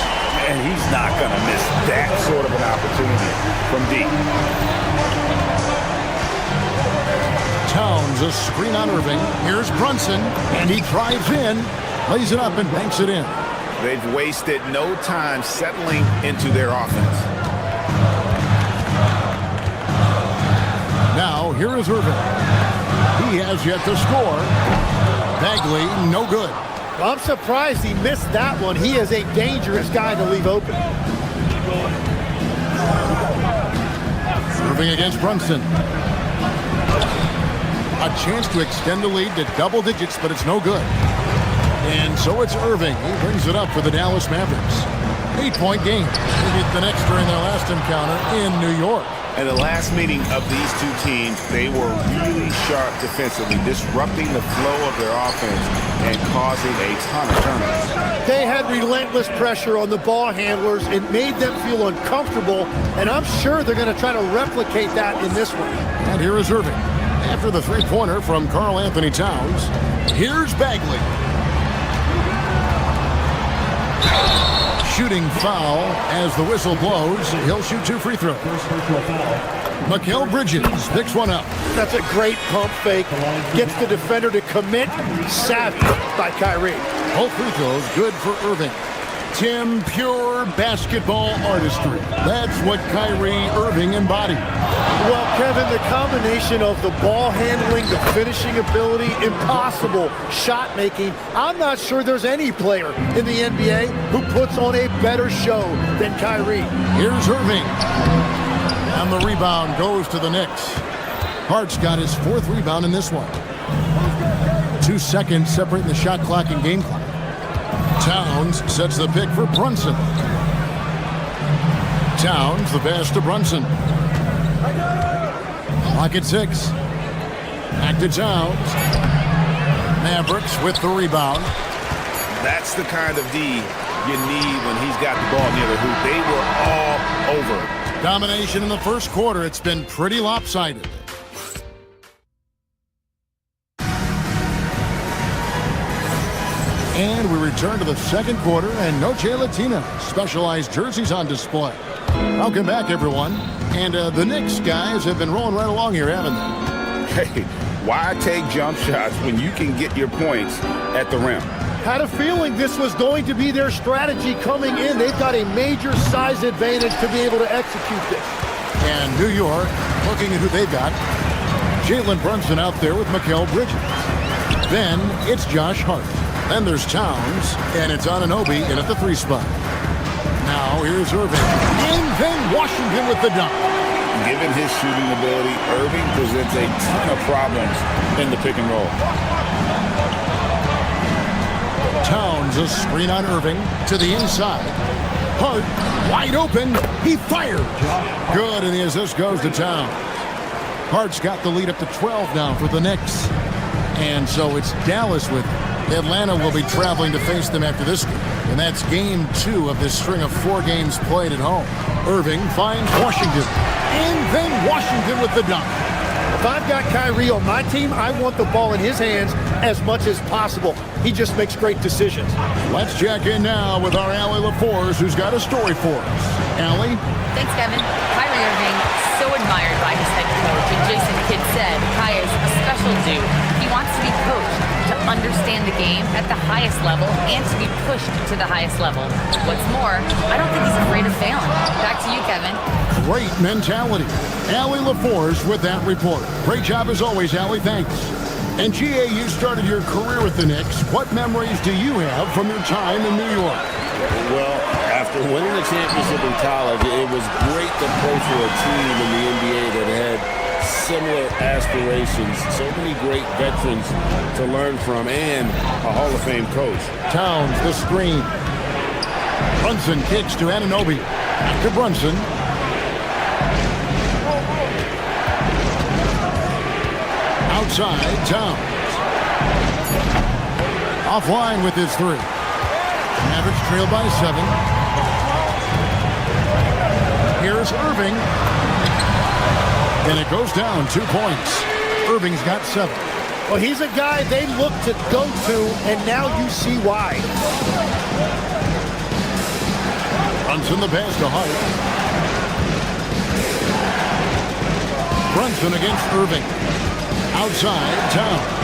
And he's not going to miss that sort of an opportunity from deep. Towns, a screen on Irving. Here's Brunson, and he drives in, lays it up, and banks it in. They've wasted no time settling into their offense. Now, here is Irving. He has yet to score. Bagley, no good. Well, I'm surprised he missed that one. He is a dangerous guy to leave open. Irving against Brunson. A chance to extend the lead to double digits, but it's no good. And so it's Irving. He brings it up for the Dallas Mavericks. 8-point game. They beat the Knicks during their last encounter in New York. In the last meeting of these two teams, they were really sharp defensively, disrupting the flow of their offense and causing a ton of turnovers. They had relentless pressure on the ball handlers. It made them feel uncomfortable, and I'm sure they're going to try to replicate that in this one. And here is Irving. After the three-pointer from Karl Anthony Towns, here's Bagley. Shooting foul as the whistle blows. He'll shoot 2 free throws. Mikal Bridges picks one up. That's a great pump fake. Gets the defender to commit. Savvy by Kyrie. Both free throws good for Irving. Tim, pure basketball artistry. That's what Kyrie Irving embodied. Well, Kevin, the combination of the ball handling, the finishing ability, impossible shot making. I'm not sure there's any player in the NBA who puts on a better show than Kyrie. Here's Irving. And the rebound goes to the Knicks. Hart's got his 4th rebound in this one. 2 seconds separating the shot clock and game clock. Towns sets the pick for Brunson. Towns, the pass to Brunson. Clock at 6. Back to Towns. Mavericks with the rebound. That's the kind of D you need when he's got the ball near the hoop. They were all over. Domination in the first quarter. It's been pretty lopsided. And we return to the second quarter, and Noche Latina specialized jerseys on display. Welcome back, everyone. And the Knicks guys have been rolling right along here, haven't they? Hey, why take jump shots when you can get your points at the rim? Had a feeling this was going to be their strategy coming in. They've got a major size advantage to be able to execute this. And New York, looking at who they've got. Jalen Brunson out there with Mikal Bridges. Then it's Josh Hart. Then there's Towns, and it's Anunoby in at the 3 spot. Now here's Irving. And then Washington with the dunk. Given his shooting ability, Irving presents a ton of problems in the pick and roll. Towns, a screen on Irving to the inside. Hart, wide open. He fired. Good, and the assist goes to Towns. Hart's got the lead up to 12 now for the Knicks. And so it's Dallas with it. Atlanta will be traveling to face them after this game. And that's game 2 of this string of 4 games played at home. Irving finds Washington. And then Washington with the dunk. If I've got Kyrie on my team, I want the ball in his hands as much as possible. He just makes great decisions. Let's check in now with our Allie LaForce, who's got a story for us. Allie? Thanks, Kevin. Kyrie Irving, so admired by his head coach. understand the game at the highest level and to be pushed to the highest level. What's more, I don't think he's afraid of failing. Back to you, Kevin. Great mentality. Allie LaForge with that report. Great job as always, Allie. Thanks. And GA, you started your career with the Knicks. What memories do you have from your time in New York? Well, after winning the championship in college, it was great to play for a team in the NBA that had similar aspirations, so many great veterans to learn from, and a Hall of Fame coach. Towns, the screen. Brunson kicks to Anunoby. To Brunson. Outside, Towns. Offline with his three. Mavericks trail by 7. Here's Irving. And it goes down 2 points. Irving's got 7. Well, he's a guy they look to go to, and now you see why. Brunson the pass to Hart. Brunson against Irving. Outside, Towns.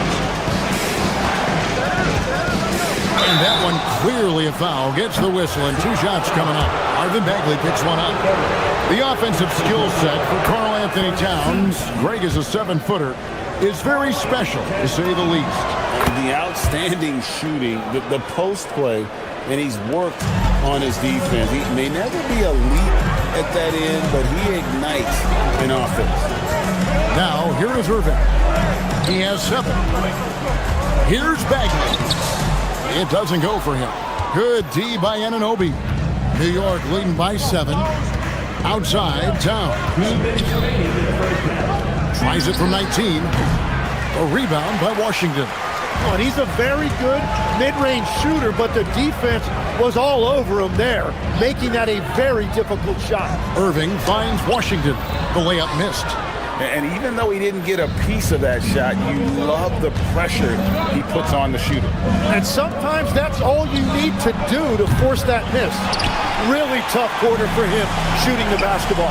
And that one clearly a foul. Gets the whistle, and 2 shots coming up. Marvin Bagley picks one up. The offensive skill set for Karl Anthony Towns, Greg is a 7-footer, is very special, to say the least. The outstanding shooting, the post play, and he's worked on his defense. He may never be elite at that end, but he ignites in offense. Now, here is Irving. He has 7. Here's Bagley. It doesn't go for him. Good D by Anunoby. New York leading by 7. Outside, Towns. Tries it from 19. A rebound by Washington. Oh, and he's a very good mid-range shooter, but the defense was all over him there, making that a very difficult shot. Irving finds Washington. The layup missed. And even though he didn't get a piece of that shot, you love the pressure he puts on the shooter. And sometimes that's all you need to do to force that miss. Really tough quarter for him shooting the basketball.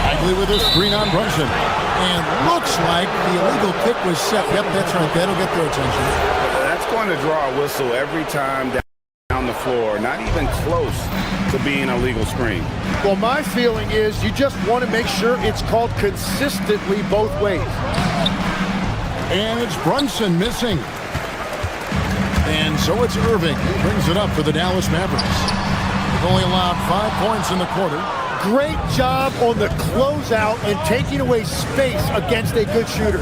Bagley with a screen on Brunson. And looks like the illegal kick was set. Yep, that's right. That'll get their attention. That's going to draw a whistle every time down the floor. Not even close to being a legal screen. Well, my feeling is you just want to make sure it's called consistently both ways. And it's Brunson missing. And so it's Irving who brings it up for the Dallas Mavericks. They've only allowed 5 points in the quarter. Great job on the closeout and taking away space against a good shooter.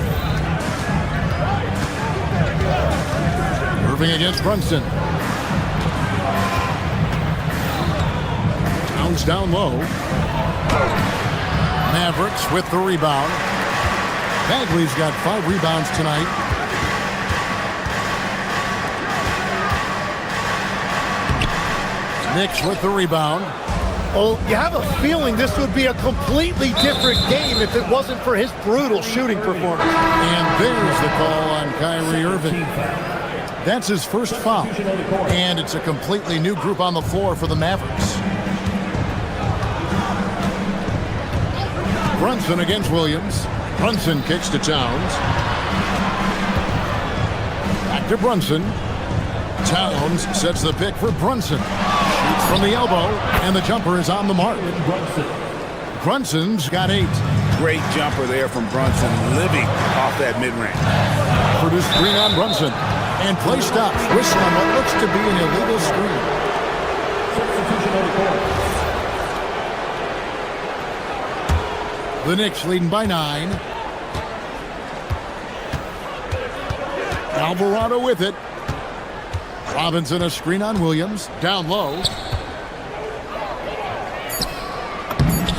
Irving against Brunson. Towns down low. Mavericks with the rebound. Bagley's got 5 rebounds tonight. Knicks with the rebound. Well, you have a feeling this would be a completely different game if it wasn't for his brutal shooting performance. And there's the call on Kyrie Irving. That's his first foul. And it's a completely new group on the floor for the Mavericks. Brunson against Williams. Brunson kicks to Towns. Back to Brunson. Towns sets the pick for Brunson. Shoots from the elbow, and the jumper is on the mark. Brunson's got 8. Great jumper there from Brunson, living off that mid-range. Produced screen on Brunson. And play stops. Whistle on what looks to be an illegal screen. The Knicks leading by 9. Alvarado with it. Robinson a screen on Williams. Down low.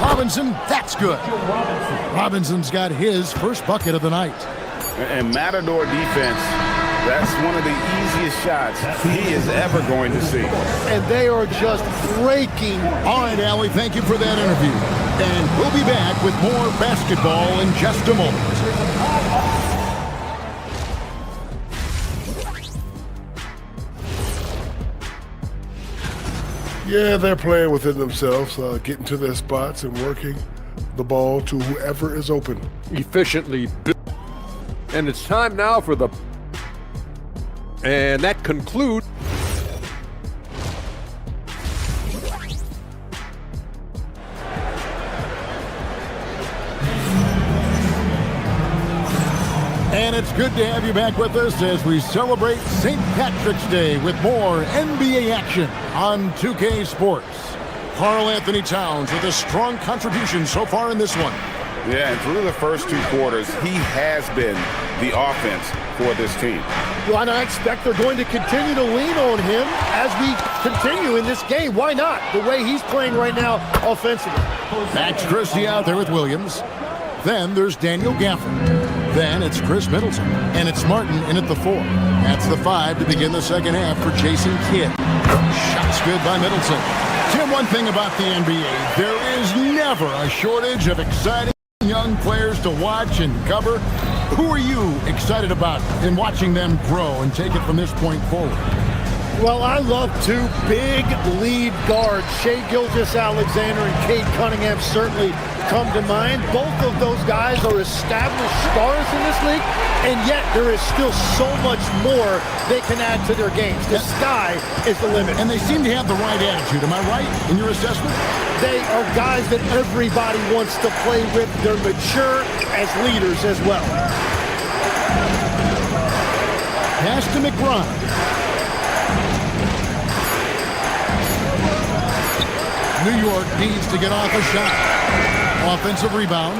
Robinson, that's good. Robinson's got his first bucket of the night. And Matador defense, that's one of the easiest shots he is ever going to see. And they are just breaking. All right, Allie, thank you for that interview. And we'll be back with more basketball in just a moment. Yeah, they're playing within themselves, getting to their spots and working the ball to whoever is open. Efficiently. And it's time now for the... And that concludes... And it's good to have you back with us as we celebrate St. Patrick's Day with more NBA action on 2K Sports. Karl Anthony Towns with a strong contribution so far in this one. Yeah, and through the first 2 quarters, he has been the offense for this team. Well, and I expect they're going to continue to lean on him as we continue in this game. Why not? The way he's playing right now offensively. Max Christie out there with Williams. Then there's Daniel Gafford. Then it's Chris Middleton. And it's Martin in at the 4. That's the 5 to begin the second half for Jason Kidd. Shots good by Middleton. Tim, one thing about the NBA, there is never a shortage of exciting young players to watch and cover. Who are you excited about in watching them grow and take it from this point forward? Well, I love 2 big lead guards. Shai Gilgeous-Alexander and Cade Cunningham certainly come to mind. Both of those guys are established stars in this league, and yet there is still so much more they can add to their games. The sky is the limit. And they seem to have the right attitude. Am I right in your assessment? They are guys that everybody wants to play with. They're mature as leaders as well. Pass to McBride. New York needs to get off a shot. Offensive rebound.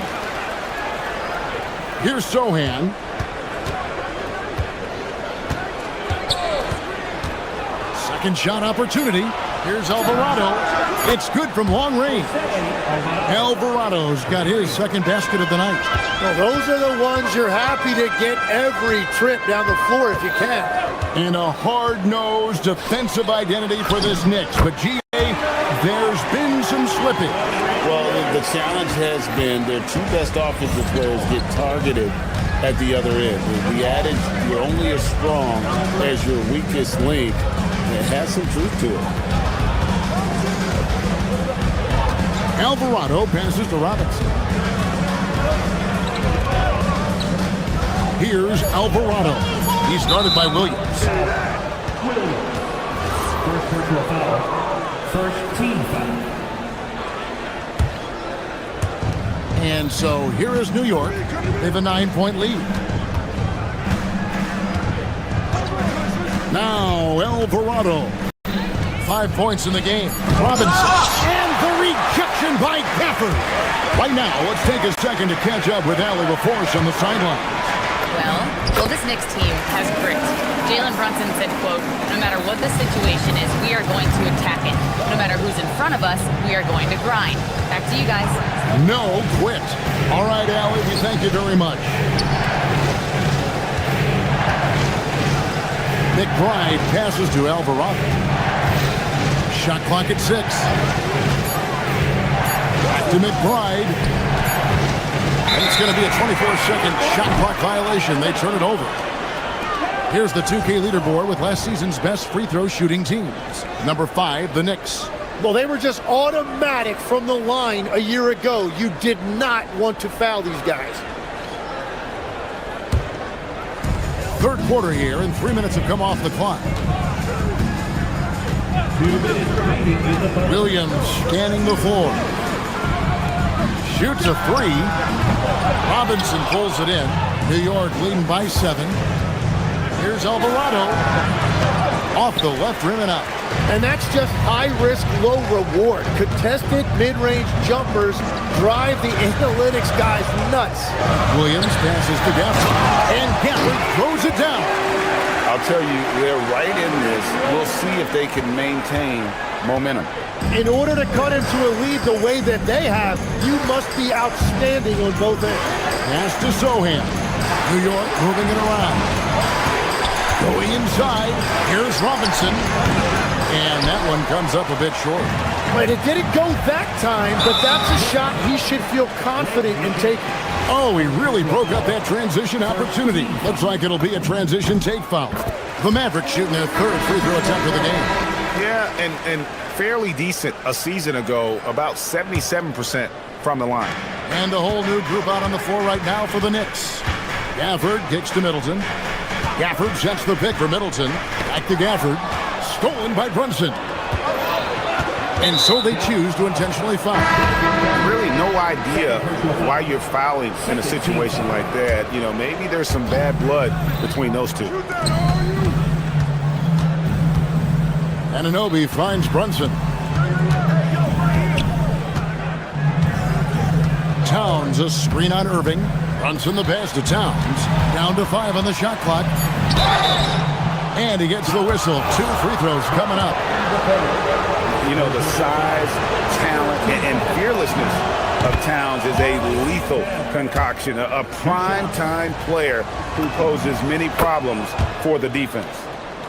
Here's Sohan. Second shot opportunity. Here's Alvarado. It's good from long range. Alvarado's got his second basket of the night. Well, those are the ones you're happy to get every trip down the floor if you can. And a hard-nosed defensive identity for this Knicks. But there's been some slipping. Well, the challenge has been their 2 best offensive players get targeted at the other end. The adage, you're only as strong as your weakest link, it has some truth to it. Alvarado passes to Robinson. Here's Alvarado. He's guarded by Williams. First personal foul. First team foul. And so here is New York. They have a 9-point lead. Now Alvarado. 5 points in the game. Robinson. And the rejection by Gafford. Right now, let's take a second to catch up with Allie LaForce on the sideline. Well, this Knicks team has grit. Jalen Brunson said, quote, no matter what the situation is, we are going to attack it. No matter who's in front of us, we are going to grind. Back to you guys. No quit. All right, Allie, we thank you very much. McBride passes to Alvarado. Shot clock at 6. Back to McBride. And it's going to be a 24-second shot clock violation. They turn it over. Here's the 2K leaderboard with last season's best free throw shooting teams. Number 5, the Knicks. Well, they were just automatic from the line a year ago. You did not want to foul these guys. Third quarter here, and 3 minutes have come off the clock. 2 minutes remaining in the third. Williams scanning the floor. Shoots a 3. Robinson pulls it in. New York leading by 7. Here's Alvarado. Off the left rim and out. And that's just high risk, low reward. Contested mid-range jumpers drive the analytics guys nuts. Williams passes to Gafford. And Gafford throws it down. I'll tell you, they're right in this. We'll see if they can maintain momentum. In order to cut into a lead the way that they have, you must be outstanding on both ends. Pass to Sohan. New York moving it around. Going inside. Here's Robinson. And that one comes up a bit short. But it didn't go that time, but that's a shot he should feel confident in taking. Oh, he really broke up that transition opportunity. Looks like it'll be a transition take foul. The Mavericks shooting their third free throw attempt of the game. Yeah, and fairly decent a season ago, about 77% from the line. And a whole new group out on the floor right now for the Knicks. Gafford kicks to Middleton. Gafford sets the pick for Middleton. Back to Gafford. Stolen by Brunson. And so they choose to intentionally foul. Really no idea why you're fouling in a situation like that. You know, maybe there's some bad blood between those two. Anunoby finds Brunson. Towns a screen on Irving. Brunson the pass to Towns. Down to 5 on the shot clock. And he gets the whistle. 2 free throws coming up. You know, the size, talent, and fearlessness of Towns is a lethal concoction. A prime-time player who poses many problems for the defense.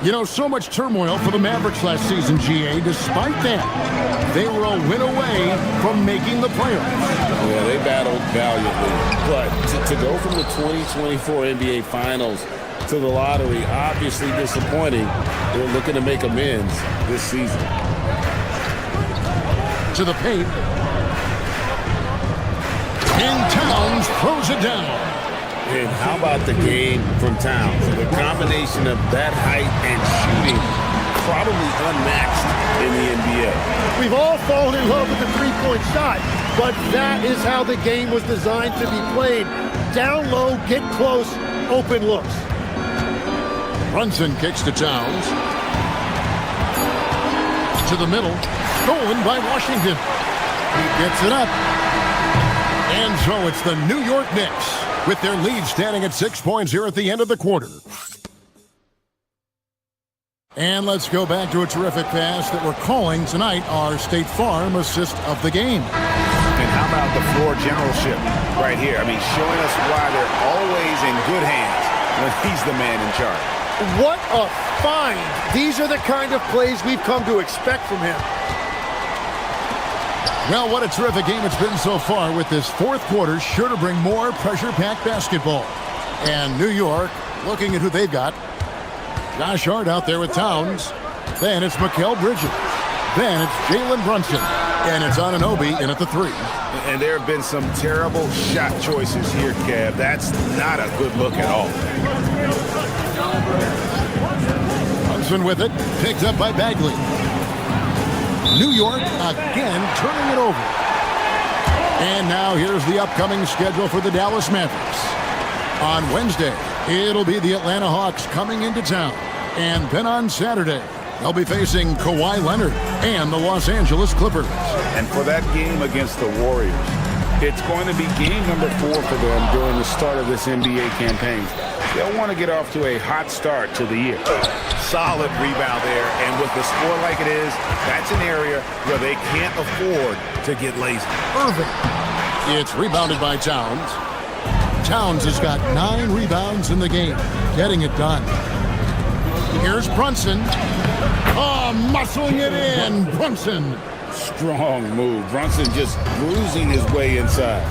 You know, so much turmoil for the Mavericks last season, GA. Despite that, they were a win away from making the playoffs. Yeah, they battled valiantly. But to go from the 2024 NBA Finals to the lottery, obviously disappointing. They're looking to make amends this season. To the paint. And Towns throws it down. And how about the game from Towns? The combination of that height and shooting, probably unmatched in the NBA. We've all fallen in love with the three-point shot, but that is how the game was designed to be played. Down low, get close, open looks. Brunson kicks to Towns. To the middle. Stolen by Washington. He gets it up. And so it's the New York Knicks with their lead standing at 6 points here at the end of the quarter. And let's go back to a terrific pass that we're calling tonight our State Farm assist of the game. And how about the floor generalship right here? I mean, showing us why they're always in good hands when he's the man in charge. What a find. These are the kind of plays we've come to expect from him. Well, what a terrific game it's been so far, with this fourth quarter sure to bring more pressure-packed basketball. And New York looking at who they've got. Josh Hart out there with Towns. Then it's Mikal Bridges. Then it's Jalen Brunson. And it's Anunoby in at the 3. And there have been some terrible shot choices here, Kev. That's not a good look at all. Brunson with it. Picked up by Bagley. New York again turning it over. And now here's the upcoming schedule for the Dallas Mavericks. On Wednesday, it'll be the Atlanta Hawks coming into town. And then on Saturday, they'll be facing Kawhi Leonard and the Los Angeles Clippers. And for that game against the Warriors, it's going to be game number 4 for them during the start of this NBA campaign. They'll want to get off to a hot start to the year. Solid rebound there, and with the score like it is, that's an area where they can't afford to get lazy. Irving. It's rebounded by Towns. Towns has got 9 rebounds in the game, getting it done. Here's Brunson. Oh, muscling it in. Brunson. Strong move. Brunson just bruising his way inside.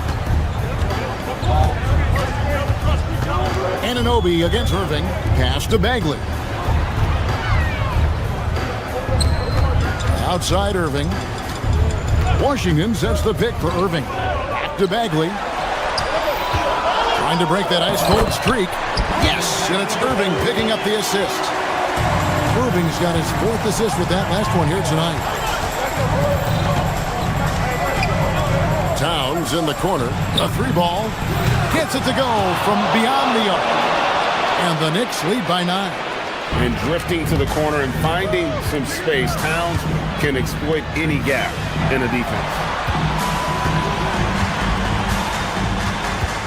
Anunoby against Irving. Pass to Bagley. Outside Irving. Washington sets the pick for Irving. Back to Bagley. Trying to break that ice-cold streak. Yes, and it's Irving picking up the assist. Irving's got his 4th assist with that last one here tonight. Towns in the corner. A 3-ball. Gets it to go from beyond the arc. And the Knicks lead by 9. And drifting to the corner and finding some space, Towns can exploit any gap in the defense.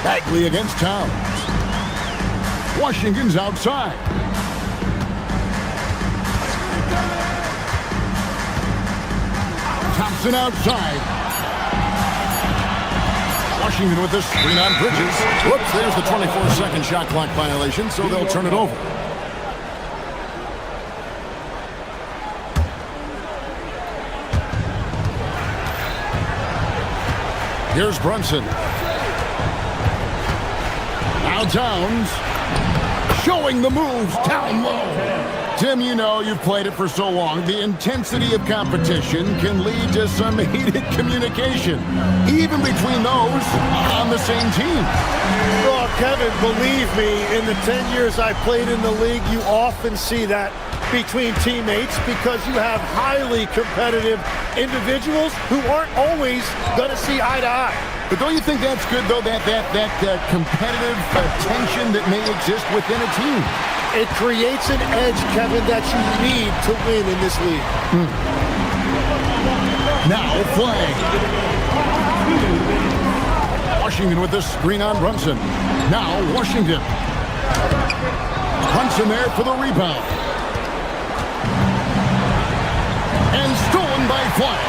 Bagley against Towns. Washington's outside. Thompson outside. Washington with this screen on Bridges. Whoops, there's the 24-second shot clock violation, so they'll turn it over. Here's Brunson. Now Towns. Showing the moves down low. Tim, you know you've played it for so long. The intensity of competition can lead to some heated communication, even between those on the same team. Oh, Kevin, believe me, in the 10 years I played in the league, you often see that between teammates because you have highly competitive individuals who aren't always going to see eye to eye. But don't you think that's good, though, that competitive tension that may exist within a team? It creates an edge, Kevin, that you need to win in this league. Now flag. Washington with the screen on Brunson. Now Washington. Brunson there for the rebound. And stolen by Flag.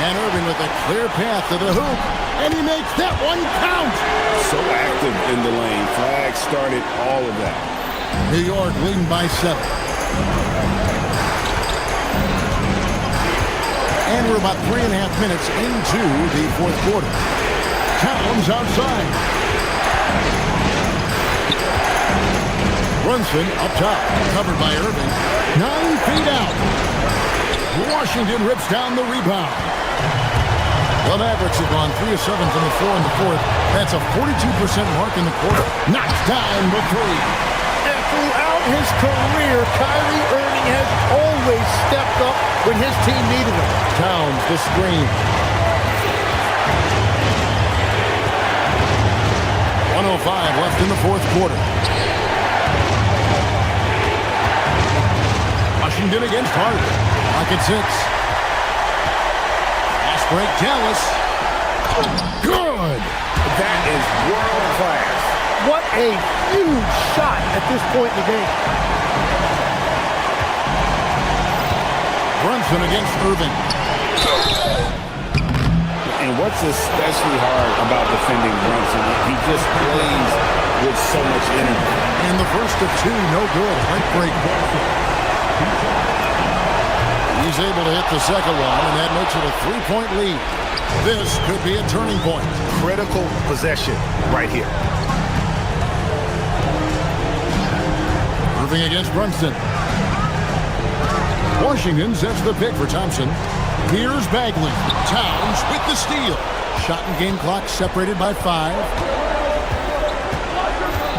And Irving with a clear path to the hoop. And he makes that one count. So active in the lane. Flag started all of that. New York leading by 7. And we're about 3.5 minutes into the fourth quarter. Towns outside. Brunson up top, covered by Irving. 9 feet out. Washington rips down the rebound. The Mavericks have gone 3 of 7 from the floor in the fourth. That's a 42% mark in the quarter. Knocks down the 3. Throughout his career, Kyrie Irving has always stepped up when his team needed him. Towns, the screen. 1:05 left in the fourth quarter. Washington against Hart. Clock at 6. Fast break, Dallas. Good! That is world class. What a huge shot at this point in the game. Brunson against Irving. And what's especially hard about defending Brunson, he just plays with so much energy. And the first of 2, no good. Heartbreak. He's able to hit the second one, and that makes it a 3-point lead. This could be a turning point. Critical possession right here. Irving against Brunson. Washington sets the pick for Thompson. Here's Bagley. Towns with the steal. Shot and game clock separated by 5.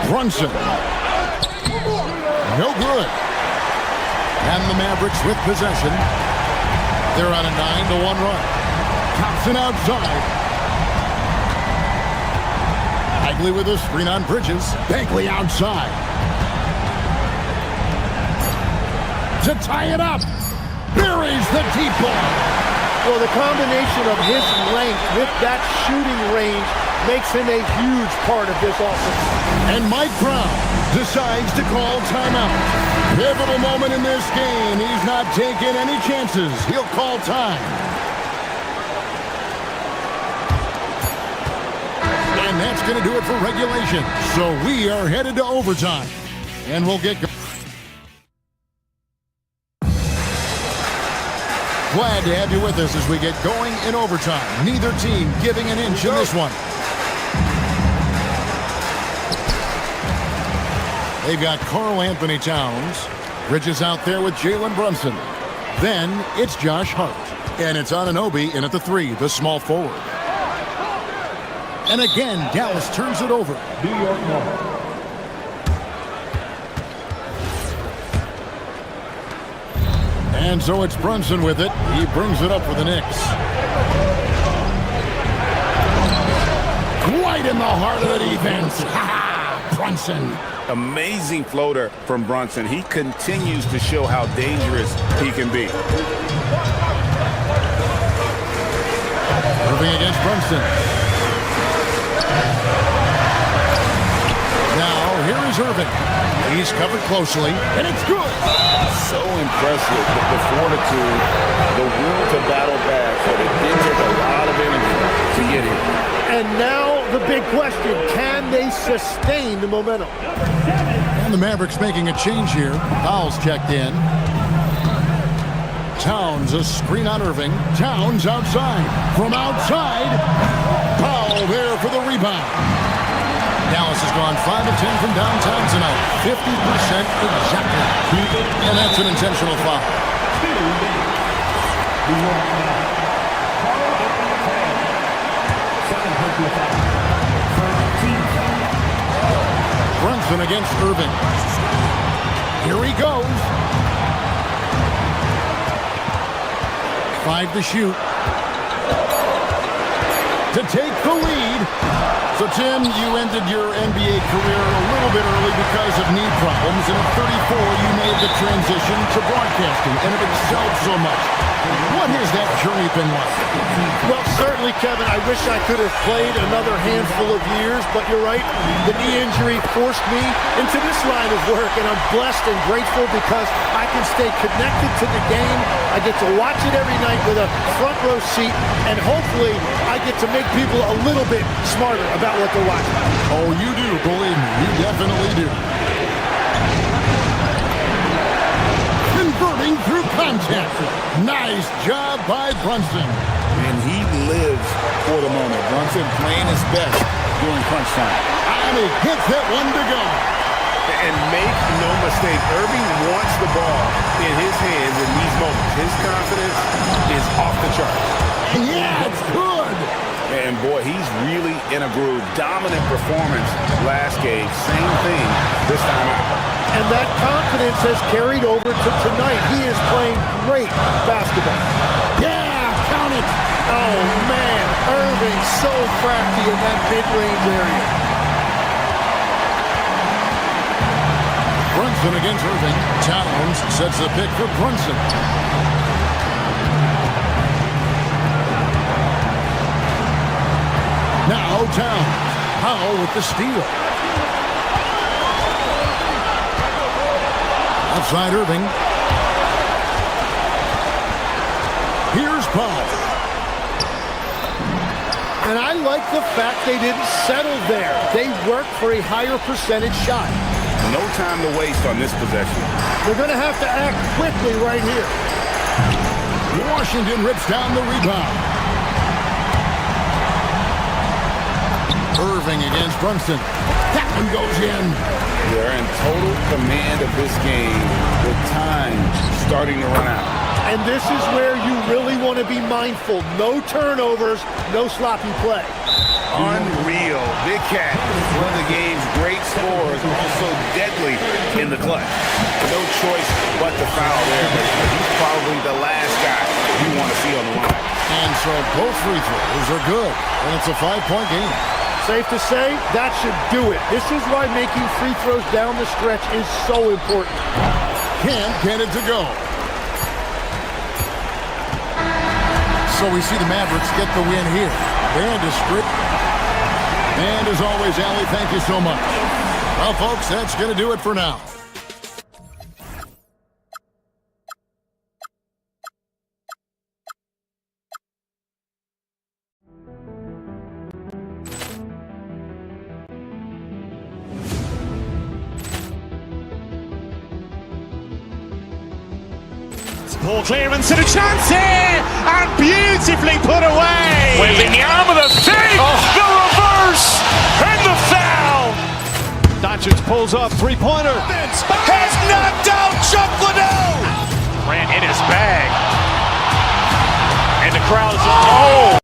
Brunson. No good. And the Mavericks with possession. They're on a 9-1 run. Thompson outside. Bagley with a screen on Bridges. Bagley outside. To tie it up. Buries the deep ball. Well, the combination of his length with that shooting range makes him a huge part of this offense. And Mike Brown decides to call timeout. Pivotal moment in this game. He's not taking any chances. He'll call time. And that's going to do it for regulation. So we are headed to overtime. And we'll get going. Glad to have you with us as we get going in overtime. Neither team giving an inch in this one. They've got Karl Anthony Towns. Bridges out there with Jalen Brunson. Then it's Josh Hart. And it's Anunoby in at the 3, the small forward. And again, Dallas turns it over. New York ball. And so it's Brunson with it. He brings it up for the Knicks. Right in the heart of the defense. Ha! Brunson. Amazing floater from Brunson. He continues to show how dangerous he can be. Irving against Brunson. Now, here is Irving. He's covered closely, and it's good. So impressive, the fortitude, the will to battle back, but it did take a lot of energy to get here. And now the big question, can they sustain the momentum? And the Mavericks making a change here. Fouls checked in. Towns, a screen on Irving. Towns outside. From outside, Powell there for the rebound. Dallas has gone 5 of 10 from downtown tonight. 50% exactly. And that's an intentional foul. Brunson against Irving. Here he goes. 5 to shoot. To take the lead. So, Tim, you ended your NBA career a little bit early because of knee problems, and at 34, you made the transition to broadcasting and have excelled so much. What has that journey been like? Well, certainly, Kevin, I wish I could have played another handful of years, but you're right. The knee injury forced me into this line of work, and I'm blessed and grateful because I can stay connected to the game. I get to watch it every night with a front row seat, and hopefully I get to make people a little bit smarter about what they're watching. Oh, you do, believe me. You definitely do. Converting through contact. Nice job by Brunson. And he lives for the moment. Brunson playing his best during crunch time. And he hits that one to go. And make no mistake, Irving wants the ball in his hands in these moments. His confidence is off the charts. Yeah, it's good. And boy, he's really in a groove. Dominant performance last game. Same thing this time out. And that confidence has carried over to tonight. He is playing great basketball. Yeah, count it. Oh, man. Irving so crafty in that mid-range area. Brunson against Irving. Towns sets the pick for Brunson. Now Towns. Powell with the steal. Outside Irving. Here's Powell. And I like the fact they didn't settle there. They worked for a higher percentage shot. No time to waste on this possession. They're going to have to act quickly right here. Washington rips down the rebound. Irving against Brunson. That one goes in. They're in total command of this game with time starting to run out. And this is where you really want to be mindful. No turnovers, no sloppy play. Unreal. Big Cat, one of the game's great scorers, also deadly in the clutch. No choice but to foul there, but he's probably the last guy you want to see on the line. And so both free throws are good, and it's a 5-point game. Safe to say, that should do it. This is why making free throws down the stretch is so important. Can't get it to go. So we see the Mavericks get the win here. Band is stripped. And as always, Allie, thank you so much. Well, folks, that's going to do it for now. Ball clearance and a chance here, and beautifully put away. Wembanyama the fake, the reverse, and the foul. Doncic pulls up, three-pointer. Has knocked out Chuck Liddell. Ran in his bag, and the crowd is oh.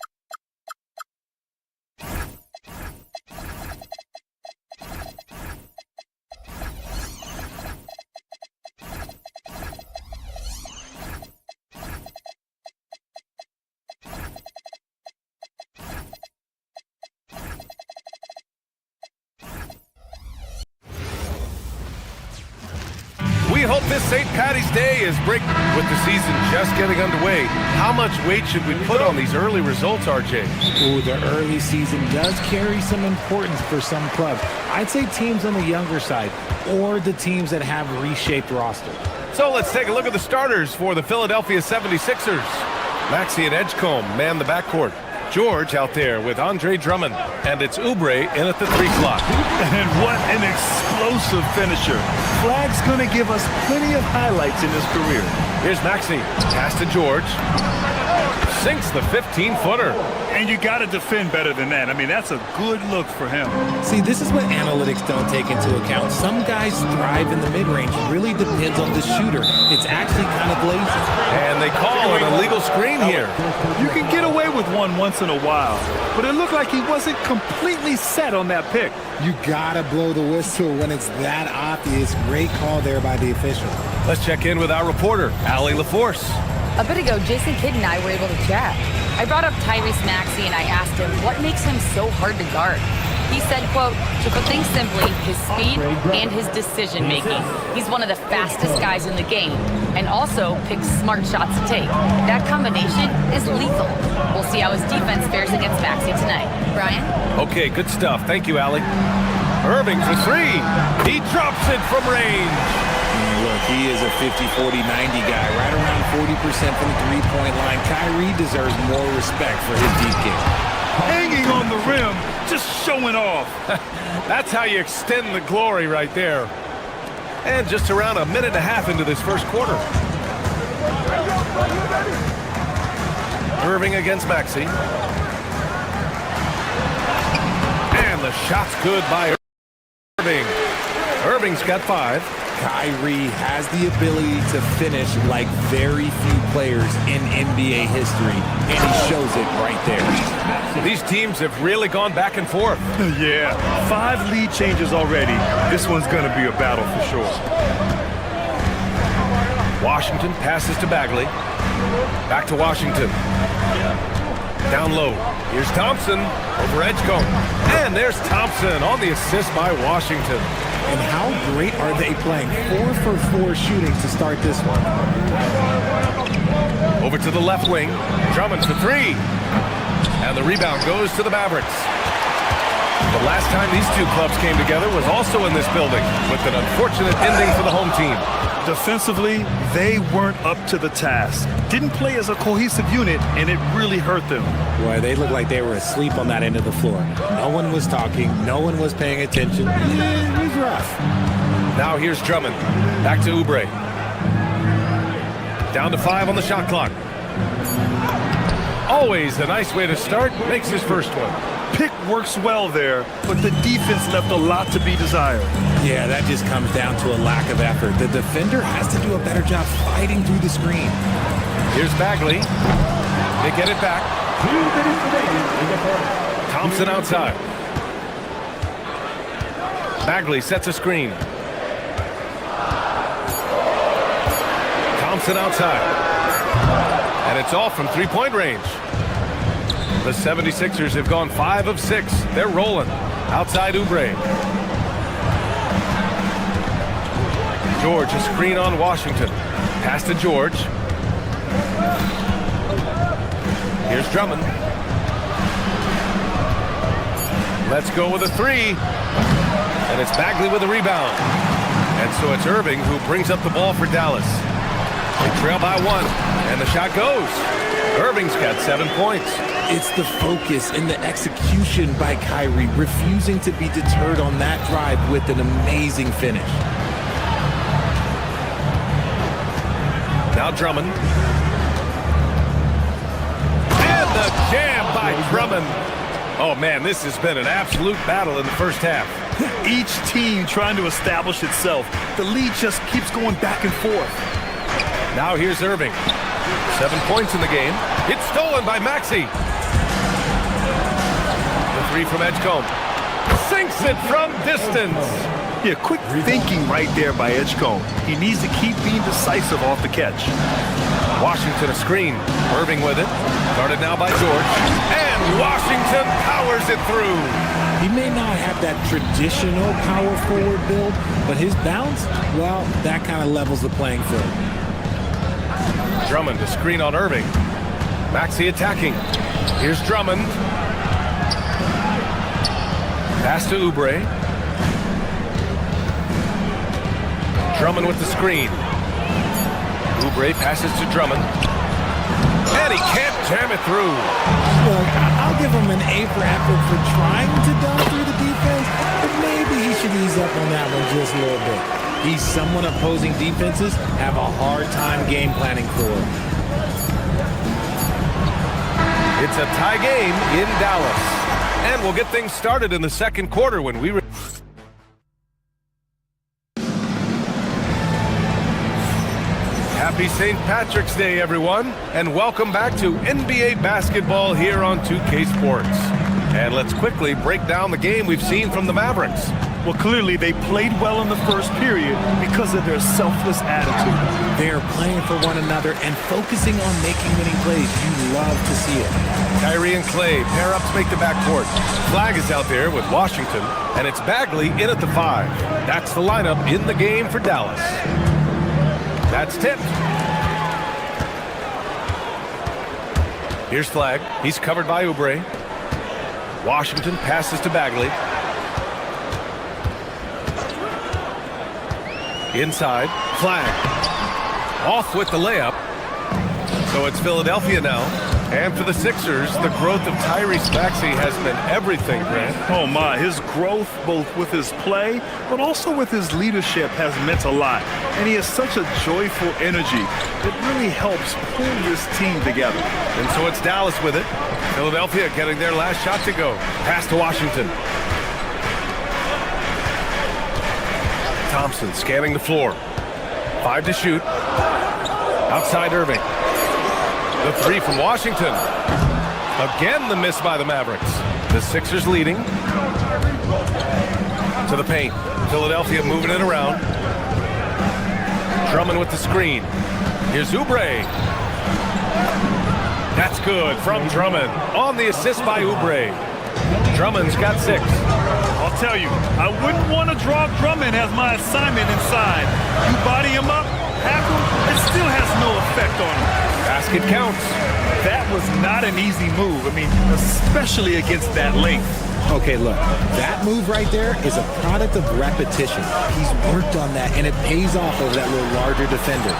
We hope this St. Patty's Day is break with the season just getting underway. How much weight should we put on these early results, RJ? Ooh, the early season does carry some importance for some clubs. I'd say teams on the younger side or the teams that have reshaped roster. So let's take a look at the starters for the Philadelphia 76ers. Maxey and Edgecombe man the backcourt. George out there with Andre Drummond, and it's Oubre in at the 3 slot. And what an explosive finisher. Flag's going to give us plenty of highlights in his career. Here's Maxey, pass to George. sinks the 15-footer. And you got to defend better than that. I mean, that's a good look for him. See, this is what analytics don't take into account. Some guys thrive in the mid-range. It really depends on the shooter. It's actually kind of lazy. And they call an illegal screen here. You can get away with one once in a while, but it looked like he wasn't completely set on that pick. You gotta blow the whistle when it's that obvious. Great call there by the official. Let's check in with our reporter, Allie LaForce. A bit ago, Jason Kidd and I were able to chat. I brought up Tyrese Maxey and I asked him what makes him so hard to guard. He said, quote, to put things simply, his speed and his decision-making. He's one of the fastest guys in the game and also picks smart shots to take. That combination is lethal. We'll see how his defense fares against Maxey tonight. Brian? Okay, good stuff. Thank you, Allie. Irving for three. He drops it from range. Look, he is a 50-40-90 guy, right around 40% from the three-point line. Kyrie deserves more respect for his deep kick. Hanging on the rim, just showing off. That's how you extend the glory right there. And just around a minute and a half into this first quarter. Irving against Maxey. And the shot's good by Irving. Irving's got 5. Kyrie has the ability to finish like very few players in NBA history, and he shows it right there. These teams have really gone back and forth. Yeah, 5 lead changes already. This one's going to be a battle for sure. Washington passes to Bagley. Back to Washington. Down low. Here's Thompson over Edgecombe. And there's Thompson on the assist by Washington. And how great are they playing? 4 for 4 shooting to start this one. Over to the left wing. Drummond for 3. And the rebound goes to the Mavericks. The last time these two clubs came together was also in this building, with an unfortunate ending for the home team. Defensively, they weren't up to the task. Didn't play as a cohesive unit, and it really hurt them. Boy, they looked like they were asleep on that end of the floor. No one was talking. No one was paying attention. Yeah, it was rough. Now here's Drummond. Back to Oubre. Down to 5 on the shot clock. Always a nice way to start. Makes his first one. Pick works well there, but the defense left a lot to be desired. Yeah, that just comes down to a lack of effort. The defender has to do a better job fighting through the screen. Here's Bagley. They get it back. Thompson outside. Bagley sets a screen. Thompson outside. And it's off from three-point range. The 76ers have gone 5 of 6. They're rolling. Outside Oubre. George, a screen on Washington. Pass to George. Here's Drummond. Let's go with a 3. And it's Bagley with a rebound. And so it's Irving who brings up the ball for Dallas. They trail by 1. And the shot goes. Irving's got 7 points. It's the focus and the execution by Kyrie, refusing to be deterred on that drive with an amazing finish. Now Drummond. And the jam by Drummond. Oh, man, this has been an absolute battle in the first half. Each team trying to establish itself. The lead just keeps going back and forth. Now here's Irving. 7 points in the game. It's stolen by Maxey. The 3 from Edgecombe. Sinks it from distance. Yeah, quick thinking right there by Edgecombe. He needs to keep being decisive off the catch. Washington a screen. Irving with it. Guarded now by George. And Washington powers it through. He may not have that traditional power forward build, but his bounce, well, that kind of levels the playing field. Drummond a screen on Irving. Maxey attacking. Here's Drummond. Pass to Oubre. Drummond with the screen. Oubre passes to Drummond. And he can't jam it through. Look, I'll give him an A for effort for trying to dunk through the defense, but maybe he should ease up on that one just a little bit. He's someone opposing defenses have a hard time game planning for. It's a tie game in Dallas. And we'll get things started in the second quarter when we... Happy St. Patrick's Day, everyone, and welcome back to NBA basketball here on 2K Sports. And let's quickly break down the game we've seen from the Mavericks. Well, clearly they played well in the first period because of their selfless attitude. They are playing for one another and focusing on making winning plays. You love to see it. Kyrie and Clay pair up to make the backcourt. Flag is out there with Washington, and it's Bagley in at the 5. That's the lineup in the game for Dallas. That's tipped. Here's Flag. He's covered by Oubre. Washington passes to Bagley. Inside, Flag. Off with the layup. So it's Philadelphia now. And for the Sixers, the growth of Tyrese Maxey has been everything, Grant. Oh my, his growth both with his play, but also with his leadership has meant a lot. And he has such a joyful energy that really helps pull this team together. And so it's Dallas with it. Philadelphia getting their last shot to go. Pass to Washington. Thompson scanning the floor. 5 to shoot. Outside Irving. The 3 from Washington. Again, the miss by the Mavericks. The Sixers leading. To the paint. Philadelphia moving it around. Drummond with the screen. Here's Oubre. That's good from Drummond. On the assist by Oubre. Drummond's got 6. I'll tell you, I wouldn't want to draw Drummond as my assignment inside. You body him up, hack him, it still has no effect on him. Basket counts. That was not an easy move. I mean, especially against that length. Okay, look, that move right there is a product of repetition. He's worked on that, and it pays off over that little larger defender.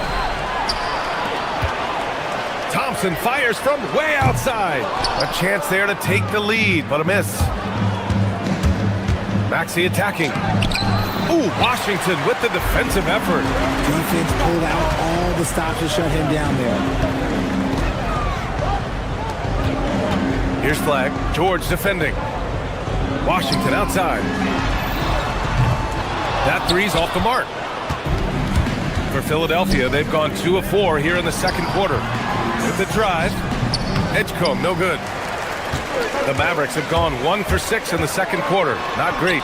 Thompson fires from way outside. A chance there to take the lead, but a miss. Maxey attacking. Ooh, Washington with the defensive effort. Defense pulled out all the stops to shut him down there. Here's Flag. George defending. Washington outside. That 3's off the mark. For Philadelphia, they've gone 2 of 4 here in the second quarter. With the drive, Edgecombe, no good. The Mavericks have gone 1 for 6 in the second quarter. Not great.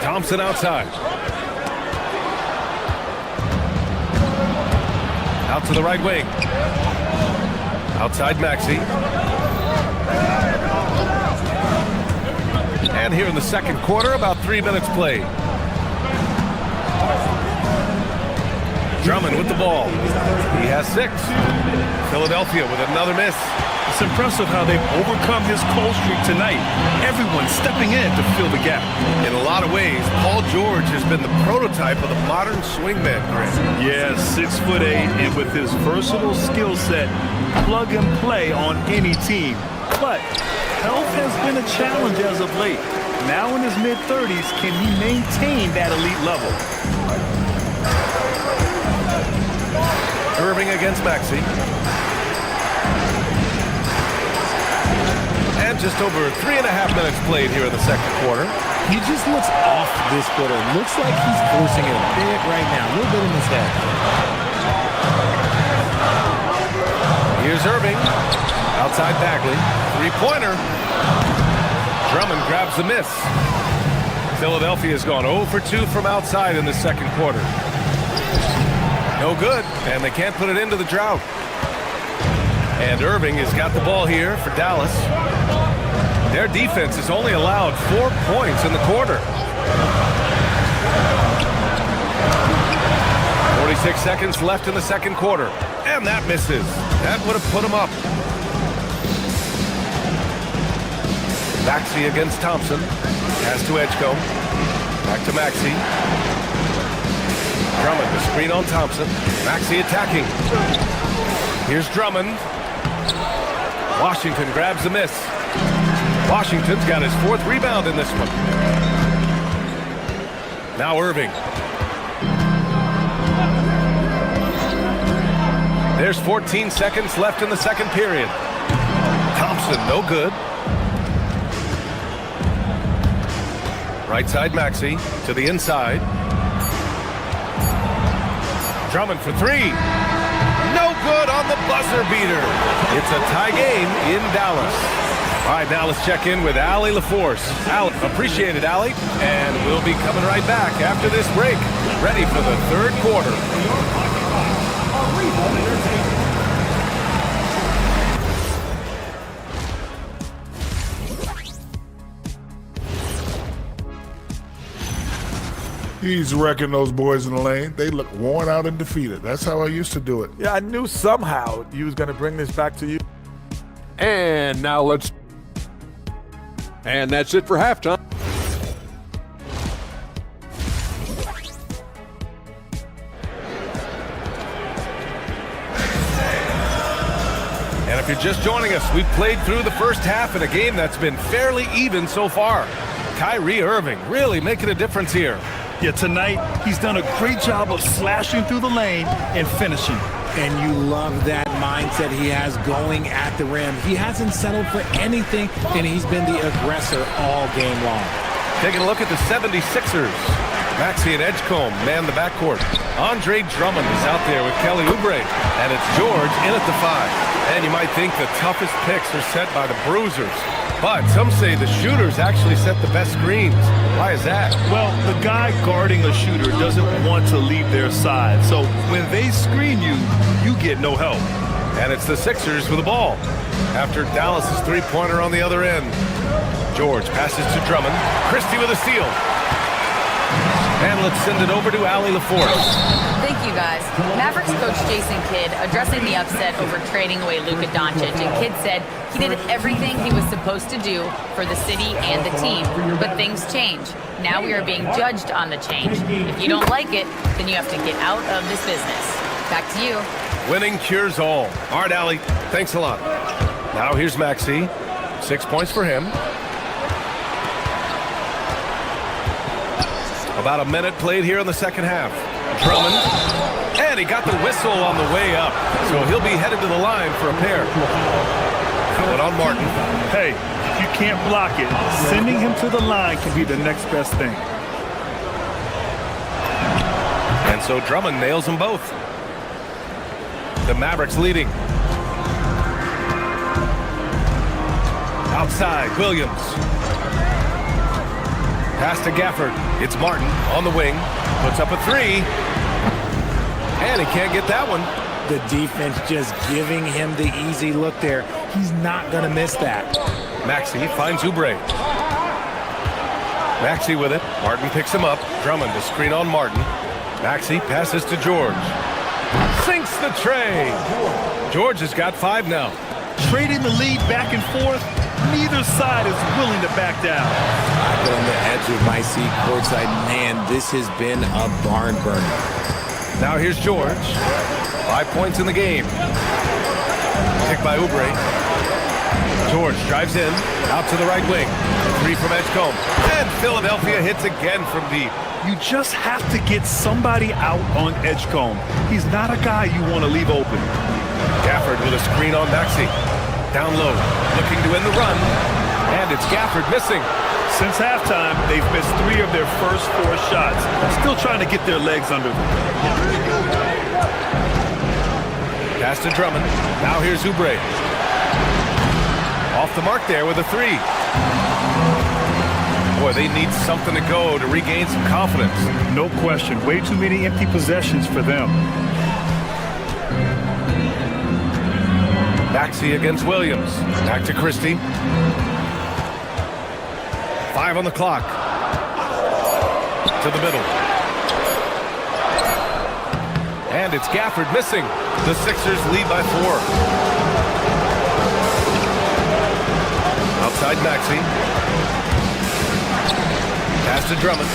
Thompson outside. Out to the right wing. Outside Maxey. And here in the second quarter, about 3 minutes played. Drummond with the ball. He has 6. Philadelphia with another miss. It's impressive how they've overcome his cold streak tonight. Everyone stepping in to fill the gap. In a lot of ways, Paul George has been the prototype of the modern swingman, Grant. Yeah, 6'8", and with his versatile skill set, plug and play on any team. But health has been a challenge as of late. Now in his mid-30s, can he maintain that elite level? Irving against Maxey. And just over 3.5 minutes played here in the second quarter. He just looks off this quarter. Looks like he's forcing it a bit right now. A little bit in his head. Here's Irving. Outside Bagley. 3-pointer. Drummond grabs the miss. Philadelphia's gone 0 for 2 from outside in the second quarter. No good, and they can't put it into the drought. And Irving has got the ball here for Dallas. Their defense has only allowed 4 points in the quarter. 46 seconds left in the second quarter. And that misses. That would have put him up. Maxey against Thompson. Pass to Edgecombe. Back to Maxey. Drummond, the screen on Thompson. Maxey attacking. Here's Drummond. Washington grabs the miss. Washington's got his 4th rebound in this one. Now Irving. There's 14 seconds left in the second period. Thompson, no good. Right side, Maxey to the inside. Drummond for three. No good on the buzzer beater. It's a tie game in Dallas. All right, now let's check in with Allie LaForce. Allie, appreciate it, Allie. And we'll be coming right back after this break. Ready for the third quarter. He's wrecking those boys in the lane. They look worn out and defeated. That's how I used to do it. Yeah, I knew somehow you was going to bring this back to you. And now let's... And that's it for halftime. And if you're just joining us, we've played through the first half in a game that's been fairly even so far. Kyrie Irving really making a difference here. Yeah, tonight he's done a great job of slashing through the lane and finishing. And you love that mindset he has going at the rim. He hasn't settled for anything, and he's been the aggressor all game long. Taking a look at the 76ers. Maxey and Edgecombe man the backcourt. Andre Drummond is out there with Kelly Oubre. And it's George in at the 5. And you might think the toughest picks are set by the bruisers. But some say the shooters actually set the best screens. Why is that? Well, the guy guarding a shooter doesn't want to leave their side. So when they screen you, you get no help. And it's the Sixers with the ball. After Dallas's three-pointer on the other end. George passes to Drummond. Christie with a steal. And let's send it over to Allie LaForce. Thank you, guys. Mavericks coach Jason Kidd addressing the upset over trading away Luka Doncic, and Kidd said he did everything he was supposed to do for the city and the team, but things change. Now we are being judged on the change. If you don't like it, then you have to get out of this business. Back to you. Winning cures all. All right, Allie, thanks a lot. Now here's Maxey. 6 points for him. About a minute played here in the second half. Drummond, and he got the whistle on the way up, so he'll be headed to the line for a pair. Going on Martin. Hey, if you can't block it, sending him to the line can be the next best thing. And so Drummond nails them both. The Mavericks leading. Outside, Williams. Pass to Gafford. It's Martin on the wing. Puts up a three. And he can't get that one. The defense just giving him the easy look there. He's not going to miss that. Maxey finds Oubre. Maxey with it. Martin picks him up. Drummond to screen on Martin. Maxey passes to George. Sinks the tray. George has got 5 now. Trading the lead back and forth, neither side is willing to back down. I've been on the edge of my seat courtside. Man, this has been a barn burner. Now here's George. 5 points in the game. Picked by Oubre. George drives in, out to the right wing. 3 from Edgecombe. And Philadelphia hits again from deep. You just have to get somebody out on Edgecombe. He's not a guy you want to leave open. Gafford with a screen on Maxey. Down low, looking to end the run. And it's Gafford missing. Since halftime, they've missed 3 of their first 4 shots. Still trying to get their legs under them. Pass to Drummond. Now here's Oubre. Off the mark there with a 3. Boy, they need something to go to regain some confidence. No question. Way too many empty possessions for them. Maxey against Williams. Back to Christie. 5 on the clock. To the middle. And it's Gafford missing. The Sixers lead by 4. Outside Maxey. Pass to Drummond.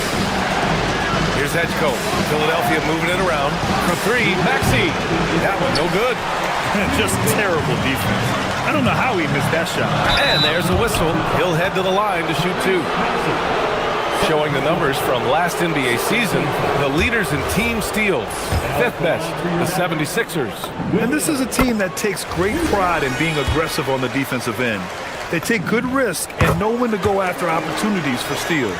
Here's Edgecombe. Philadelphia moving it around. For 3, Maxey. That one no good. Just terrible defense. I don't know how he missed that shot. And there's a whistle. He'll head to the line to shoot 2. showing the numbers from last NBA season. The leaders in team steals, 5th best, the 76ers. And this is a team that takes great pride in being aggressive on the defensive end. They take good risk and know when to go after opportunities for steals.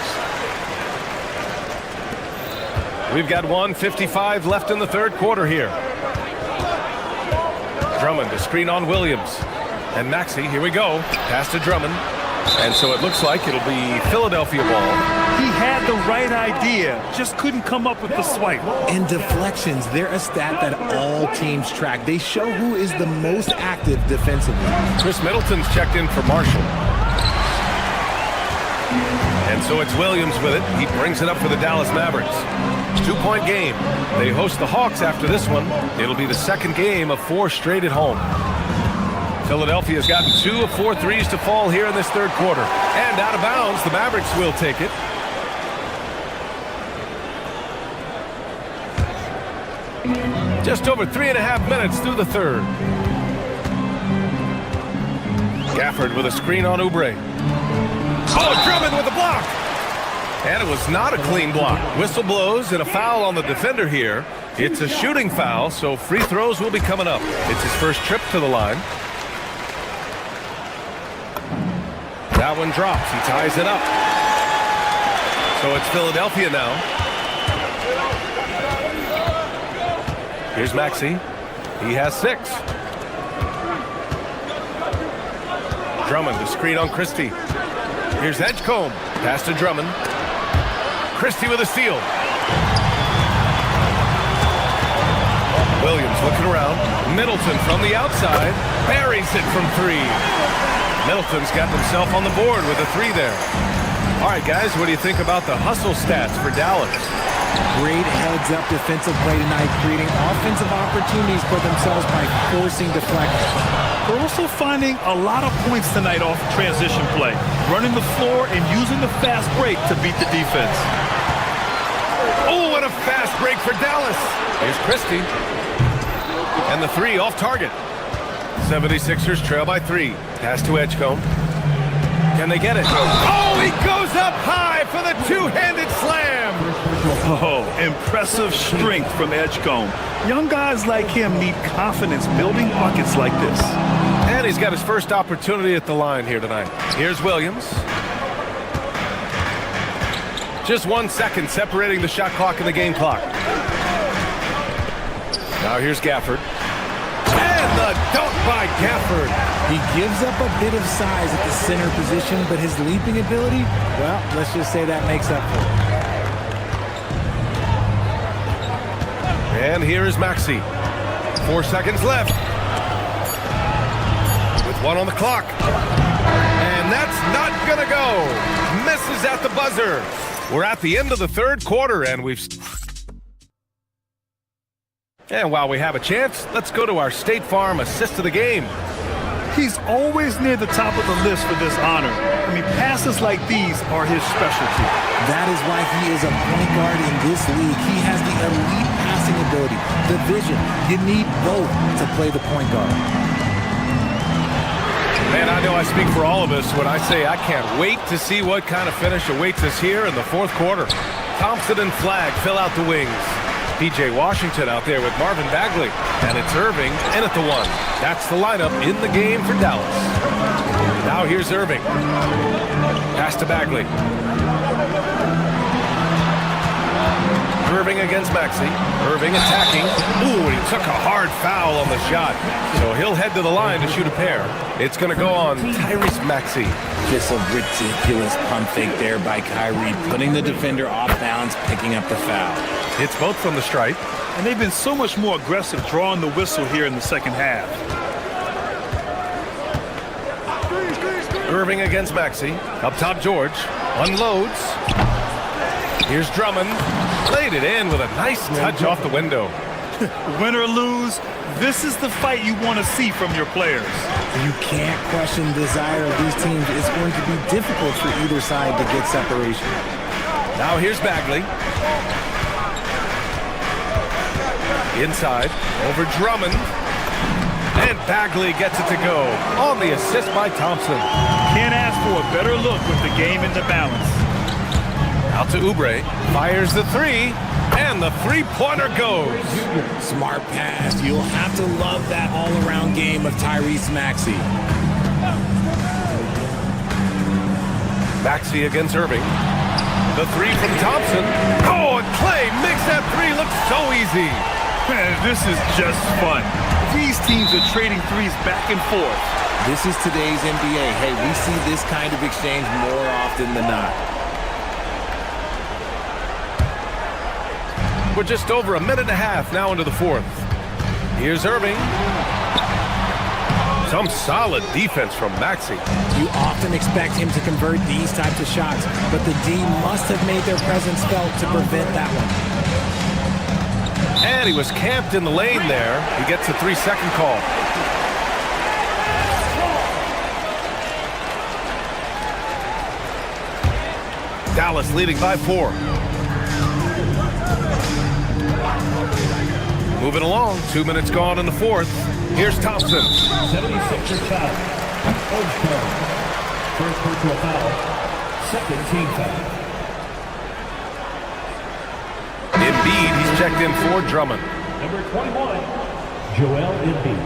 We've got 1:55 left in the third quarter here. Drummond to screen on Williams. And Maxey, here we go. Pass to Drummond. And so it looks like it'll be Philadelphia ball. He had the right idea, just couldn't come up with the swipe. And deflections, they're a stat that all teams track. They show who is the most active defensively. Chris Middleton's checked in for Marshall. And so it's Williams with it. He brings it up for the Dallas Mavericks. 2-point game. They host the Hawks after this one. It'll be the second game of 4 straight at home. Philadelphia's gotten 2 of 4 threes to fall here in this third quarter. And out of bounds, the Mavericks will take it. Just over 3.5 minutes through the third. Gafford with a screen on Oubre. Oh, Drummond with a block. And it was not a clean block. Whistle blows and a foul on the defender here. It's a shooting foul, so free throws will be coming up. It's his first trip to the line. That one drops. He ties it up. So it's Philadelphia now. Here's Maxey. He has 6. Drummond to screen on Christie. Here's Edgecombe. Pass to Drummond. Christie with a steal. Williams looking around. Middleton from the outside. Buries it from 3. Middleton's got himself on the board with a 3 there. All right, guys, what do you think about the hustle stats for Dallas? Great heads-up defensive play tonight, creating offensive opportunities for themselves by forcing deflections. They're also finding a lot of points tonight off transition play, running the floor and using the fast break to beat the defense. Oh, what a fast break for Dallas. Here's Christie. And the 3 off target. 76ers trail by 3. Pass to Edgecombe. Can they get it? Oh, he goes up high for the two-handed slam. Oh, impressive strength from Edgecombe. Young guys like him need confidence building buckets like this. And he's got his first opportunity at the line here tonight. Here's Williams. Just 1 second separating the shot clock and the game clock. Now here's Gafford. And the dunk by Gafford. He gives up a bit of size at the center position, but his leaping ability, well, let's just say that makes up for it. And here is Maxey. 4 seconds left. With 1 on the clock. And that's not gonna go. Misses at the buzzer. We're at the end of the third quarter, and And while we have a chance, let's go to our State Farm assist of the game. He's always near the top of the list for this honor. I mean, passes like these are his specialty. That is why he is a point guard in this league. He has the elite passing ability, the vision. You need both to play the point guard. Man, I know I speak for all of us when I say I can't wait to see what kind of finish awaits us here in the fourth quarter. Thompson and Flagg fill out the wings. P.J. Washington out there with Marvin Bagley. And it's Irving in at the 1. That's the lineup in the game for Dallas. Now here's Irving. Pass to Bagley. Irving against Maxey. Irving attacking. Ooh, he took a hard foul on the shot. So he'll head to the line to shoot a pair. It's going to go on Tyrese Maxey. Just a ridiculous pump fake there by Kyrie, putting the defender off balance, picking up the foul. It's both from the stripe. And they've been so much more aggressive drawing the whistle here in the second half. Irving against Maxey. Up top, George. Unloads. Here's Drummond. Laid it in with a nice touch off the window. Win or lose, this is the fight you want to see from your players. You can't question the desire of these teams. It's going to be difficult for either side to get separation. Now here's Bagley. Inside, over Drummond. And Bagley gets it to go on the assist by Thompson. Can't ask for a better look with the game in the balance. Out to Oubre. Fires the three. And the three-pointer goes. Smart pass. You'll have to love that all-around game of Tyrese Maxey. Maxey against Irving. The three from Thompson. Oh, and Clay makes that three look so easy. Man, this is just fun. These teams are trading threes back and forth. This is today's NBA. Hey, we see this kind of exchange more often than not. We're just over a minute and a half now into the fourth. Here's Irving. Some solid defense from Maxey. You often expect him to convert these types of shots, but the D must have made their presence felt to prevent that one. And he was camped in the lane there. He gets a 3-second call. Dallas leading by 4. Moving along, 2 minutes gone in the fourth. Here's Thompson. 76er foul. Old card. First personal foul. Second team foul. Embiid, he's checked in for Drummond. Number 21, Joel Embiid.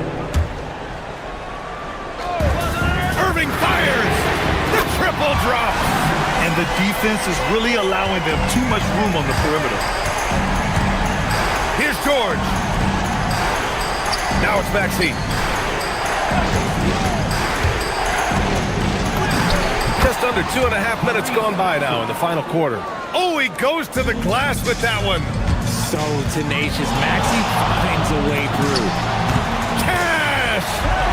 Irving fires! The triple drops! And the defense is really allowing them too much room on the perimeter. Here's George. Now it's Maxey. Just under 2.5 minutes gone by now in the final quarter. Oh, he goes to the glass with that one. So tenacious. Maxey finds a way through. Cash!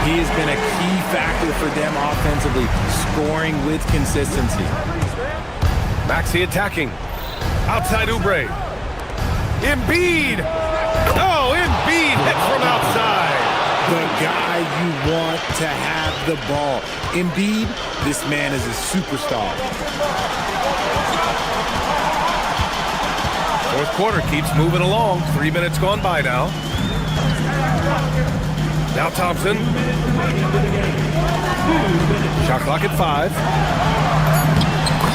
He has been a key factor for them offensively, scoring with consistency. Maxey attacking. Outside Oubre. Embiid! Oh, Embiid hits from outside. The guy you want to have the ball. Embiid, this man is a superstar. Fourth quarter keeps moving along. 3 minutes gone by now. Now Thompson. Shot clock at 5.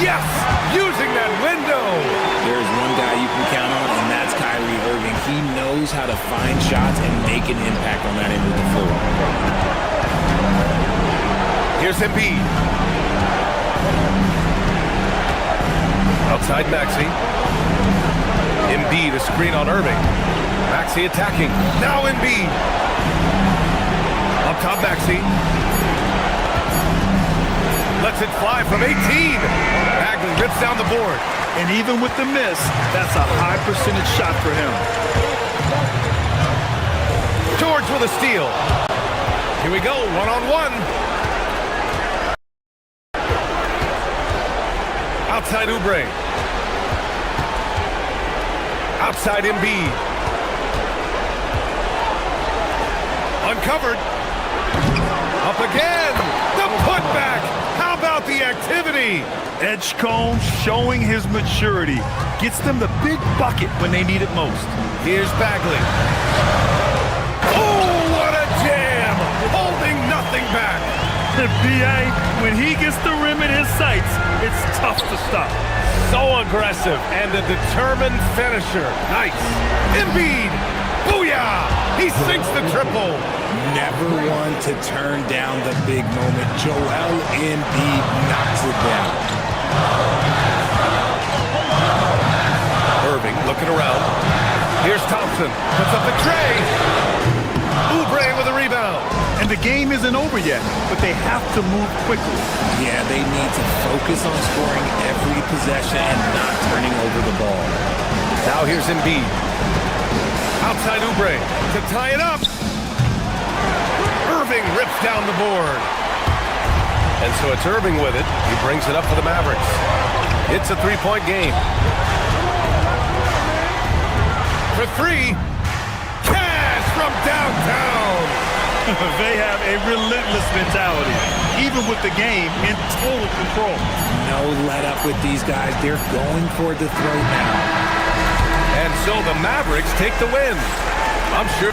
Yes! Using that window! There's one guy you can count on, and that's Kyrie Irving. He knows how to find shots and make an impact on that end of the floor. Here's Embiid. Outside Maxey. Embiid, a screen on Irving. Maxey attacking. Now Embiid. Up top Maxey. Lets it fly from 18. Bagley rips down the board. And even with the miss, that's a high percentage shot for him. George with a steal. Here we go, one-on-one. Outside Oubre. Outside Embiid. Uncovered. Up again. The putback. How about the activity? Edgecombe showing his maturity. Gets them the big bucket when they need it most. Here's Bagley. Oh, what a jam! Holding nothing back. The BA, when he gets the rim in his sights, it's tough to stop. So aggressive and a determined finisher. Nice. Embiid. Booyah! He sinks the triple. Never one to turn down the big moment. Joel Embiid knocks it down. Irving looking around. Here's Thompson. Puts up the tray. Oubre with a rebound. And the game isn't over yet, but they have to move quickly. Yeah, they need to focus on scoring every possession and not turning over the ball. Now here's Embiid. Outside Oubre to tie it up. Irving rips down the board. And so it's Irving with it. He brings it up for the Mavericks. It's a three-point game. For three. Cash from downtown. They have a relentless mentality, even with the game in total control. No let up with these guys. They're going for the throat now. And so the Mavericks take the win. I'm sure.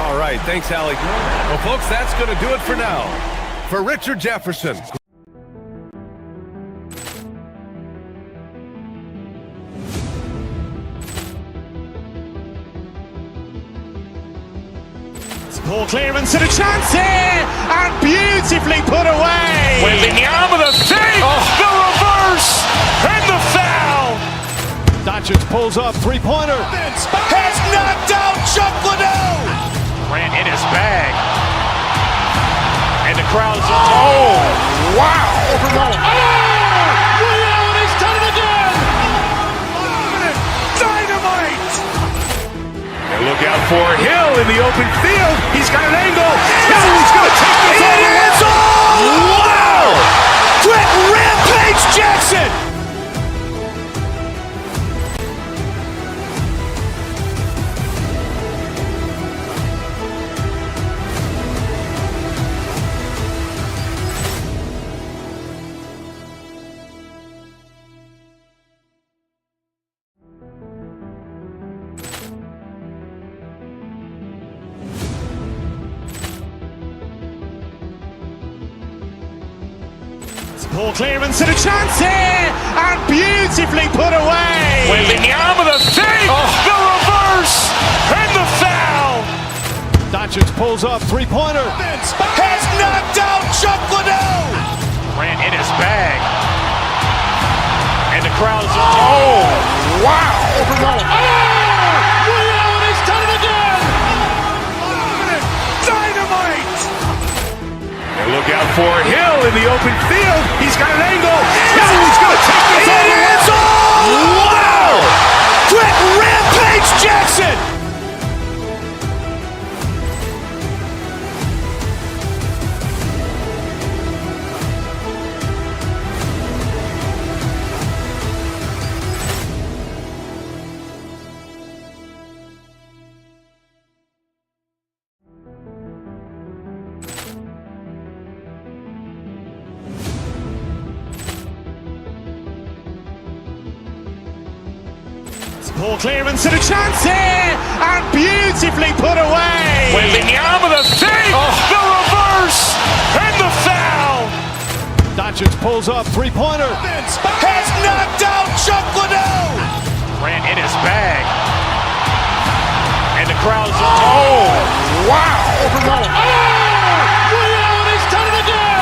All right, thanks, Allie. Well, folks, that's going to do it for now. For Richard Jefferson. Poor clearance and a chance here, and beautifully put away. Wembanyama the save, the reverse, and the foul. Doncic pulls up, three-pointer. Has knocked out Chuck Liddell. Grant in his bag. And the crowd's wow. He's done it again. Dynamite. And look out for Hill in the open field. He's got an angle. He's going to take this all the way. Wow! Quick Rampage Jackson. Poor clearance and a chance here, and beautifully put away. Wembanyama the save, the reverse, and the foul. Doncic pulls up, three-pointer. Has knocked out Chuck Liddell. Grant in his bag. And the crowd's wow. He's done it again. Dynamite. And look out for Hill in the open field. He's got an angle. He's going to take this all the way. Wow! Quick Rampage Jackson. Poor clearance and a chance here, and beautifully put away. Wembanyama the save, the reverse, and the foul. Doncic pulls up, three-pointer. Has knocked out Chuck Liddell. Grant in his bag. And the crowd's wow. He's done it again.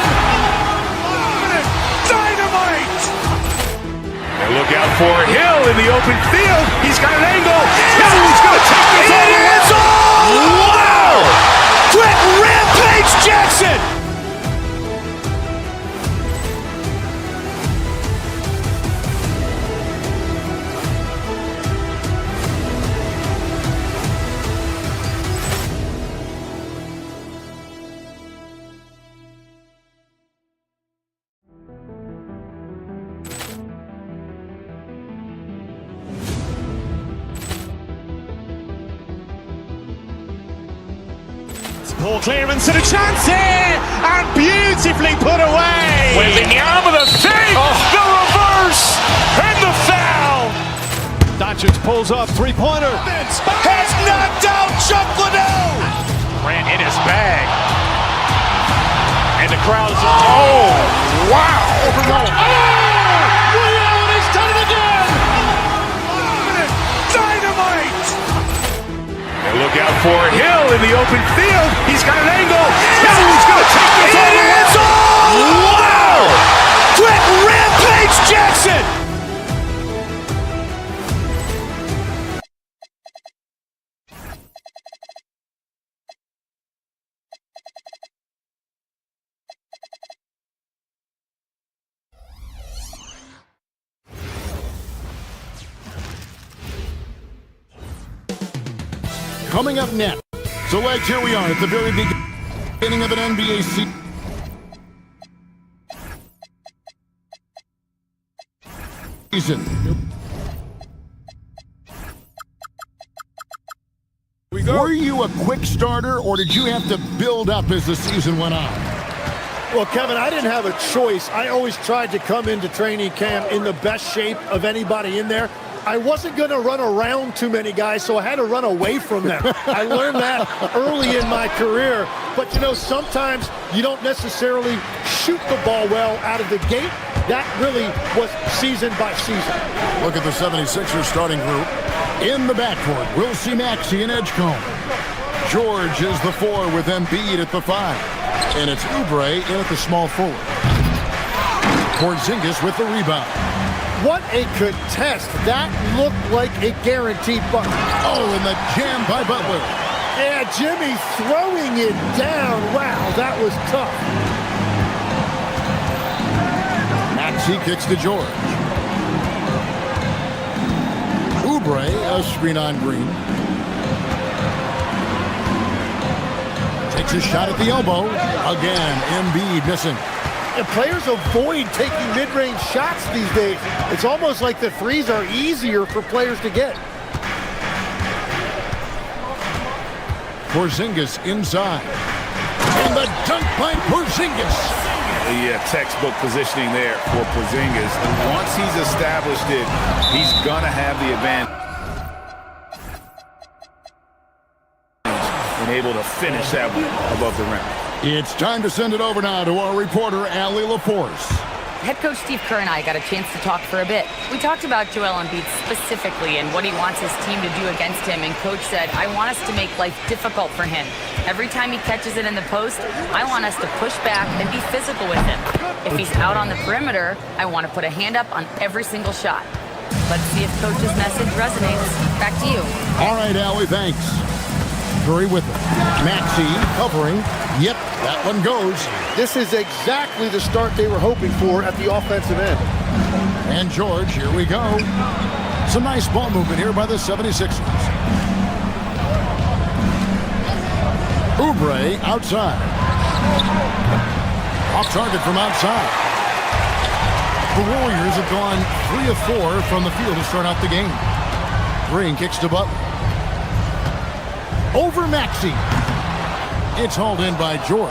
Dynamite. And look out for Hill in the open field. He's got an angle. He's going to take this all the way. Wow! Quick Rampage Jackson. Poor clearance and a chance here, and beautifully put away. Wembanyama the save, the reverse, and the foul. Doncic pulls up, three-pointer. Has knocked out Chuck Liddell. Grant in his bag. And the crowd's wow. He's done it again. Dynamite. And look out for Hill in the open field. He's got an angle. He's going to take this all the way. Wow! Quick Rampage Jackson. Coming up next. So, Legs, here we are at the very beginning of an NBA season. Were you a quick starter, or did you have to build up as the season went on? Well, Kevin, I didn't have a choice. I always tried to come into training camp in the best shape of anybody in there. I wasn't going to run around too many guys, so I had to run away from them. I learned that early in my career. But, you know, sometimes you don't necessarily shoot the ball well out of the gate. That really was season by season. Look at the 76ers starting group. In the backcourt, we'll see Maxey and Edgecombe. George is the 4 with Embiid at the 5. And it's Oubre in at the small forward. Porzingis with the rebound. What a contest. That looked like a guaranteed bucket. Oh, and the jam by Butler. Yeah, Jimmy throwing it down. Wow, that was tough. Maxey kicks to George. Oubre, a screen on Green. Takes a shot at the elbow. Again, Embiid missing. And players avoid taking mid-range shots these days. It's almost like the threes are easier for players to get. Porzingis inside. And the dunk by Porzingis. Yeah, textbook positioning there for Porzingis. And once he's established it, he's going to have the advantage. And able to finish that one above the rim. It's time to send it over now to our reporter, Allie LaForce. Head coach Steve Kerr and I got a chance to talk for a bit. We talked about Joel Embiid specifically and what he wants his team to do against him, and Coach said, I want us to make life difficult for him. Every time he catches it in the post, I want us to push back and be physical with him. If he's out on the perimeter, I want to put a hand up on every single shot. Let's see if Coach's message resonates. Back to you. All right, Allie, thanks. Curry with it. Maxey covering. Yep, that one goes. This is exactly the start they were hoping for at the offensive end. And George, here we go. Some nice ball movement here by the 76ers. Oubre outside. Off target from outside. The Warriors have gone 3 of 4 from the field to start out the game. Green kicks to Butler. Over Maxey. It's hauled in by George.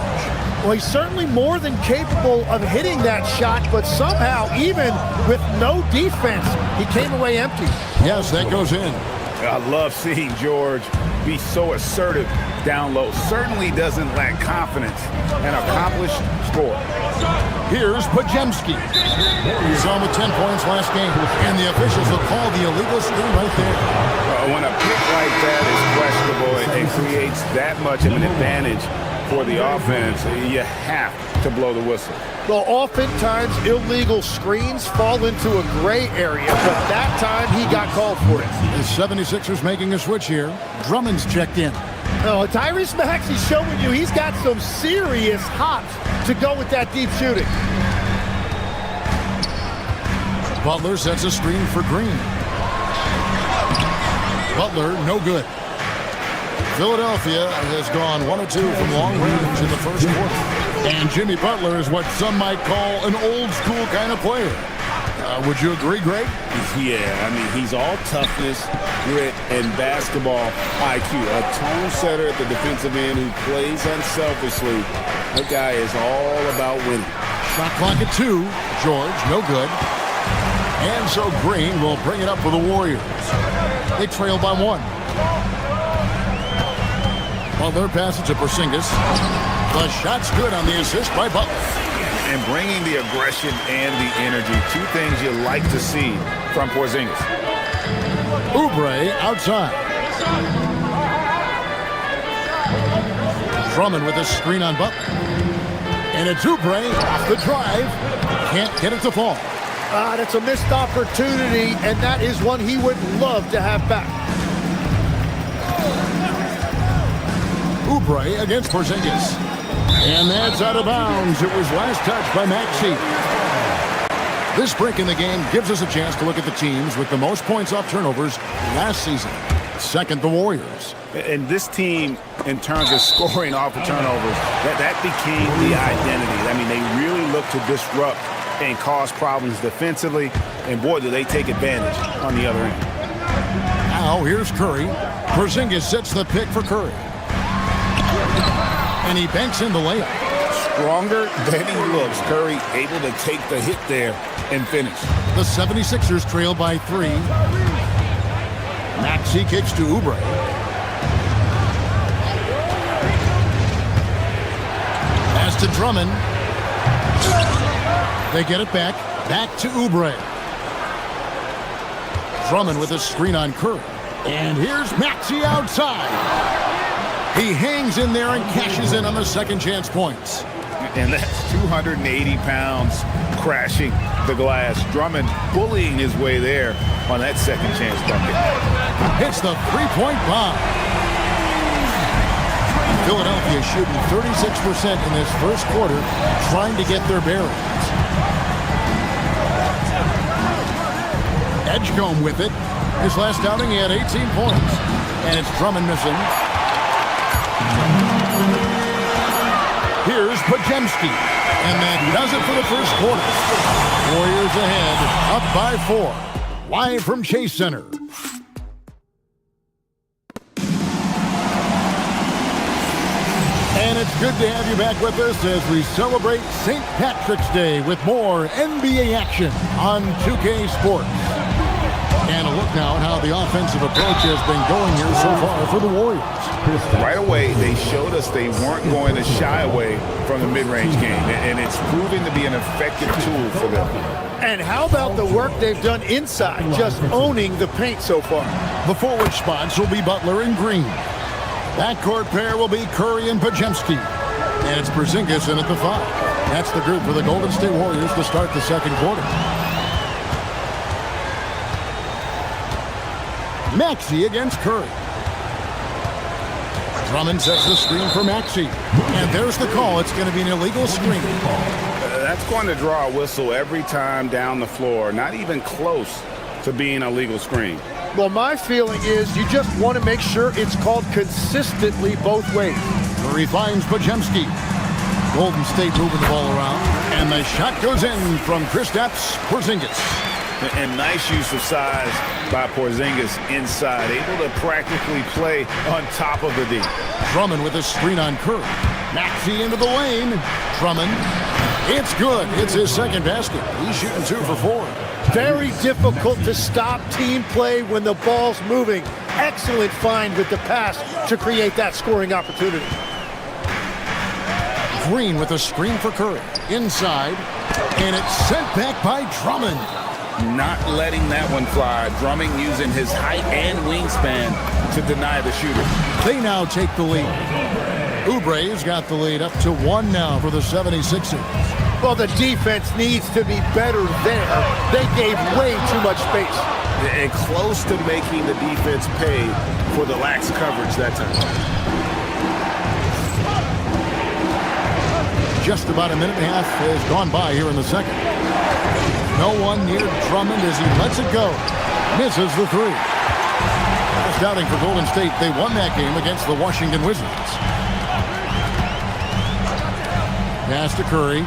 Well, he's certainly more than capable of hitting that shot, but somehow, even with no defense, he came away empty. Yes, that goes in. I love seeing George be so assertive down low. Certainly doesn't lack confidence. An accomplished scorer. Here's Podziemski. He saw him with 10 points last game, and the officials will call the illegal screen right there. When a pick like that is questionable and creates that much of an advantage for the offense, you have to blow the whistle. Well, oftentimes illegal screens fall into a gray area, but that time he got called for it. The 76ers making a switch here. Drummond's checked in. Oh, Tyrese Maxey's showing you he's got some serious hops to go with that deep shooting. Butler sets a screen for Green. Butler, no good. Philadelphia has gone 1 of 2 from long range in the first quarter. And Jimmy Butler is what some might call an old school kind of player. Would you agree, Greg? Yeah, I mean, he's all toughness, grit, and basketball IQ. A tone setter at the defensive end who plays unselfishly. That guy is all about winning. Shot clock at 2. George, no good. And so Green will bring it up for the Warriors. They trail by 1. Butler passes to Porzingis. The shot's good on the assist by Butler. And bringing the aggression and the energy, 2 things you like to see from Porzingis. Oubre outside. Drummond with a screen on Butler. And it's Oubre off the drive. Can't get it to fall. That's a missed opportunity, and that is one he would love to have back. Oubre against Porzingis. And that's out of bounds. It was last touched by Maxey. This break in the game gives us a chance to look at the teams with the most points off turnovers last season. Second, the Warriors. And this team, in terms of scoring off of turnovers, that became the identity. I mean, they really look to disrupt and cause problems defensively, and boy, do they take advantage on the other end. Now, here's Curry. Porzingis sets the pick for Curry. And he banks in the layup. Stronger than he looks. Curry able to take the hit there and finish. The 76ers trail by 3. Maxey kicks to Oubre. Pass to Drummond. They get it back. Back to Oubre. Drummond with a screen on Curry. And here's Maxey outside. He hangs in there and cashes in on the second chance points. And that's 280 pounds crashing the glass. Drummond bullying his way there on that second chance bucket. Hits the three-point bomb. Philadelphia shooting 36% in this first quarter, trying to get their bearings. Edgecombe with it. His last outing, he had 18 points. And it's Drummond missing. Here's Podziemski. And that does it for the first quarter. Warriors ahead, up by 4. Live from Chase Center. And it's good to have you back with us as we celebrate St. Patrick's Day with more NBA action on 2K Sports. And a look now at how the offensive approach has been going here so far for the Warriors. Right away, they showed us they weren't going to shy away from the mid-range game, and it's proving to be an effective tool for them. And how about the work they've done inside, just owning the paint so far? The forward spots will be Butler and Green. Backcourt pair will be Curry and Podziemski. And it's Porzingis in at the 5. That's the group for the Golden State Warriors to start the second quarter. Maxey against Curry. Drummond sets the screen for Maxey. And there's the call. It's going to be an illegal screen. That's going to draw a whistle every time down the floor. Not even close to being a legal screen. Well, my feeling is you just want to make sure it's called consistently both ways. Curry finds Podziemski. Golden State moving the ball around. And the shot goes in from Kristaps Porzingis. And nice use of size by Porzingis inside. Able to practically play on top of the D. Drummond with a screen on Curry. Maxey into the lane. Drummond. It's good. It's his second basket. He's shooting 2 for 4. Very difficult to stop team play when the ball's moving. Excellent find with the pass to create that scoring opportunity. Green with a screen for Curry. Inside. And it's sent back by Drummond. Not letting that one fly. Drummond using his height and wingspan to deny the shooter. They now take the lead. Oubre's got the lead up to 1 now for the 76ers. Well, the defense needs to be better there. They gave way too much space. And close to making the defense pay for the lax coverage that time. Just about a minute and a half has gone by here in the second. No one near Drummond as he lets it go. Misses the 3. Just doubting for Golden State. They won that game against the Washington Wizards. Pass to Curry.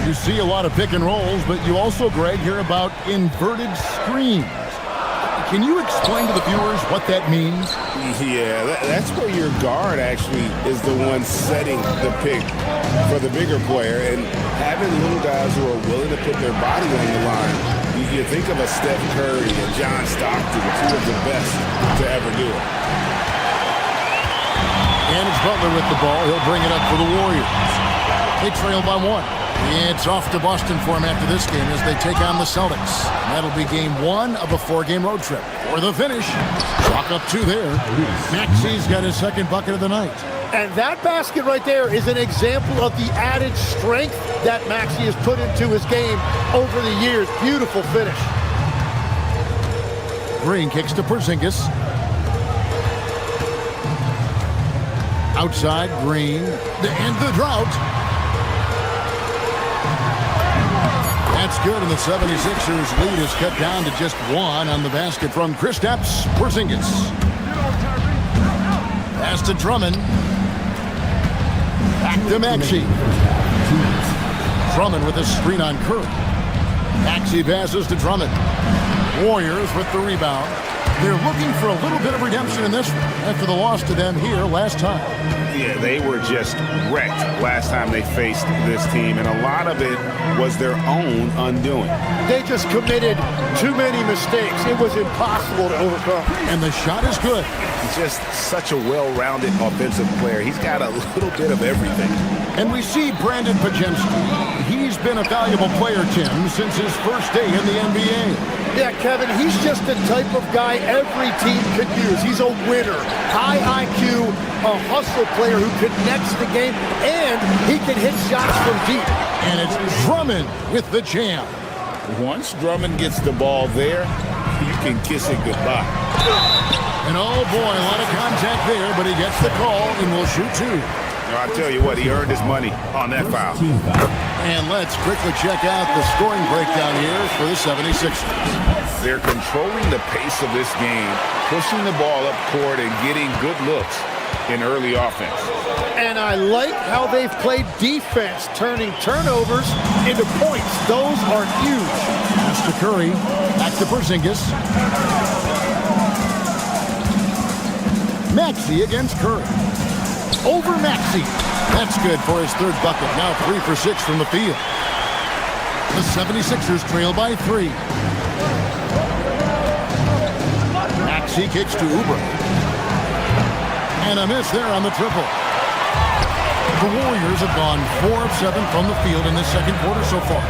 You see a lot of pick and rolls, but you also, Greg, hear about inverted screens. Can you explain to the viewers what that means? Yeah, that's where your guard actually is the one setting the pick for the bigger player, and having little guys who are willing to put their body on the line. You think of a Steph Curry and John Stockton, 2 of the best to ever do it. And it's Butler with the ball. He'll bring it up for the Warriors. They trail by 1. It's off to Boston for him after this game as they take on the Celtics. And that'll be game 1 of a 4-game road trip. For the finish, chalk up 2 there. Maxey's got his second bucket of the night. And that basket right there is an example of the added strength that Maxey has put into his game over the years. Beautiful finish. Green kicks to Porzingis. Outside, Green. To end the drought. That's good, and the 76ers lead is cut down to just 1 on the basket from Kristaps Porzingis. Pass to Drummond. Back to Maxey. Drummond with a screen on Curry. Maxey passes to Drummond. Warriors with the rebound. They're looking for a little bit of redemption in this one after the loss to them here last time. Yeah, they were just wrecked last time they faced this team, and a lot of it was their own undoing. They just committed too many mistakes. It was impossible to overcome. And the shot is good. He's just such a well-rounded offensive player. He's got a little bit of everything. And we see Brandon Podziemski. He's been a valuable player, Tim, since his first day in the NBA. Yeah, Kevin, he's just the type of guy every team could use. He's a winner, high IQ, a hustle player who connects the game, and he can hit shots from deep. And it's Drummond with the jam. Once Drummond gets the ball there, you can kiss it goodbye. And oh boy, a lot of contact there, but he gets the call and will shoot two. I'll tell you what, he earned his money on that foul. And let's quickly check out the scoring breakdown here for the 76ers. They're controlling the pace of this game, pushing the ball up court and getting good looks in early offense. And I like how they've played defense, turning turnovers into points. Those are huge. Pass to Curry, back to Porzingis. Maxey against Curry. Over Maxey. That's good for his third bucket. Now 3 for 6 from the field. The 76ers trail by 3. Maxey kicks to Oubre. And a miss there on the triple. The Warriors have gone 4 of 7 from the field in this second quarter so far.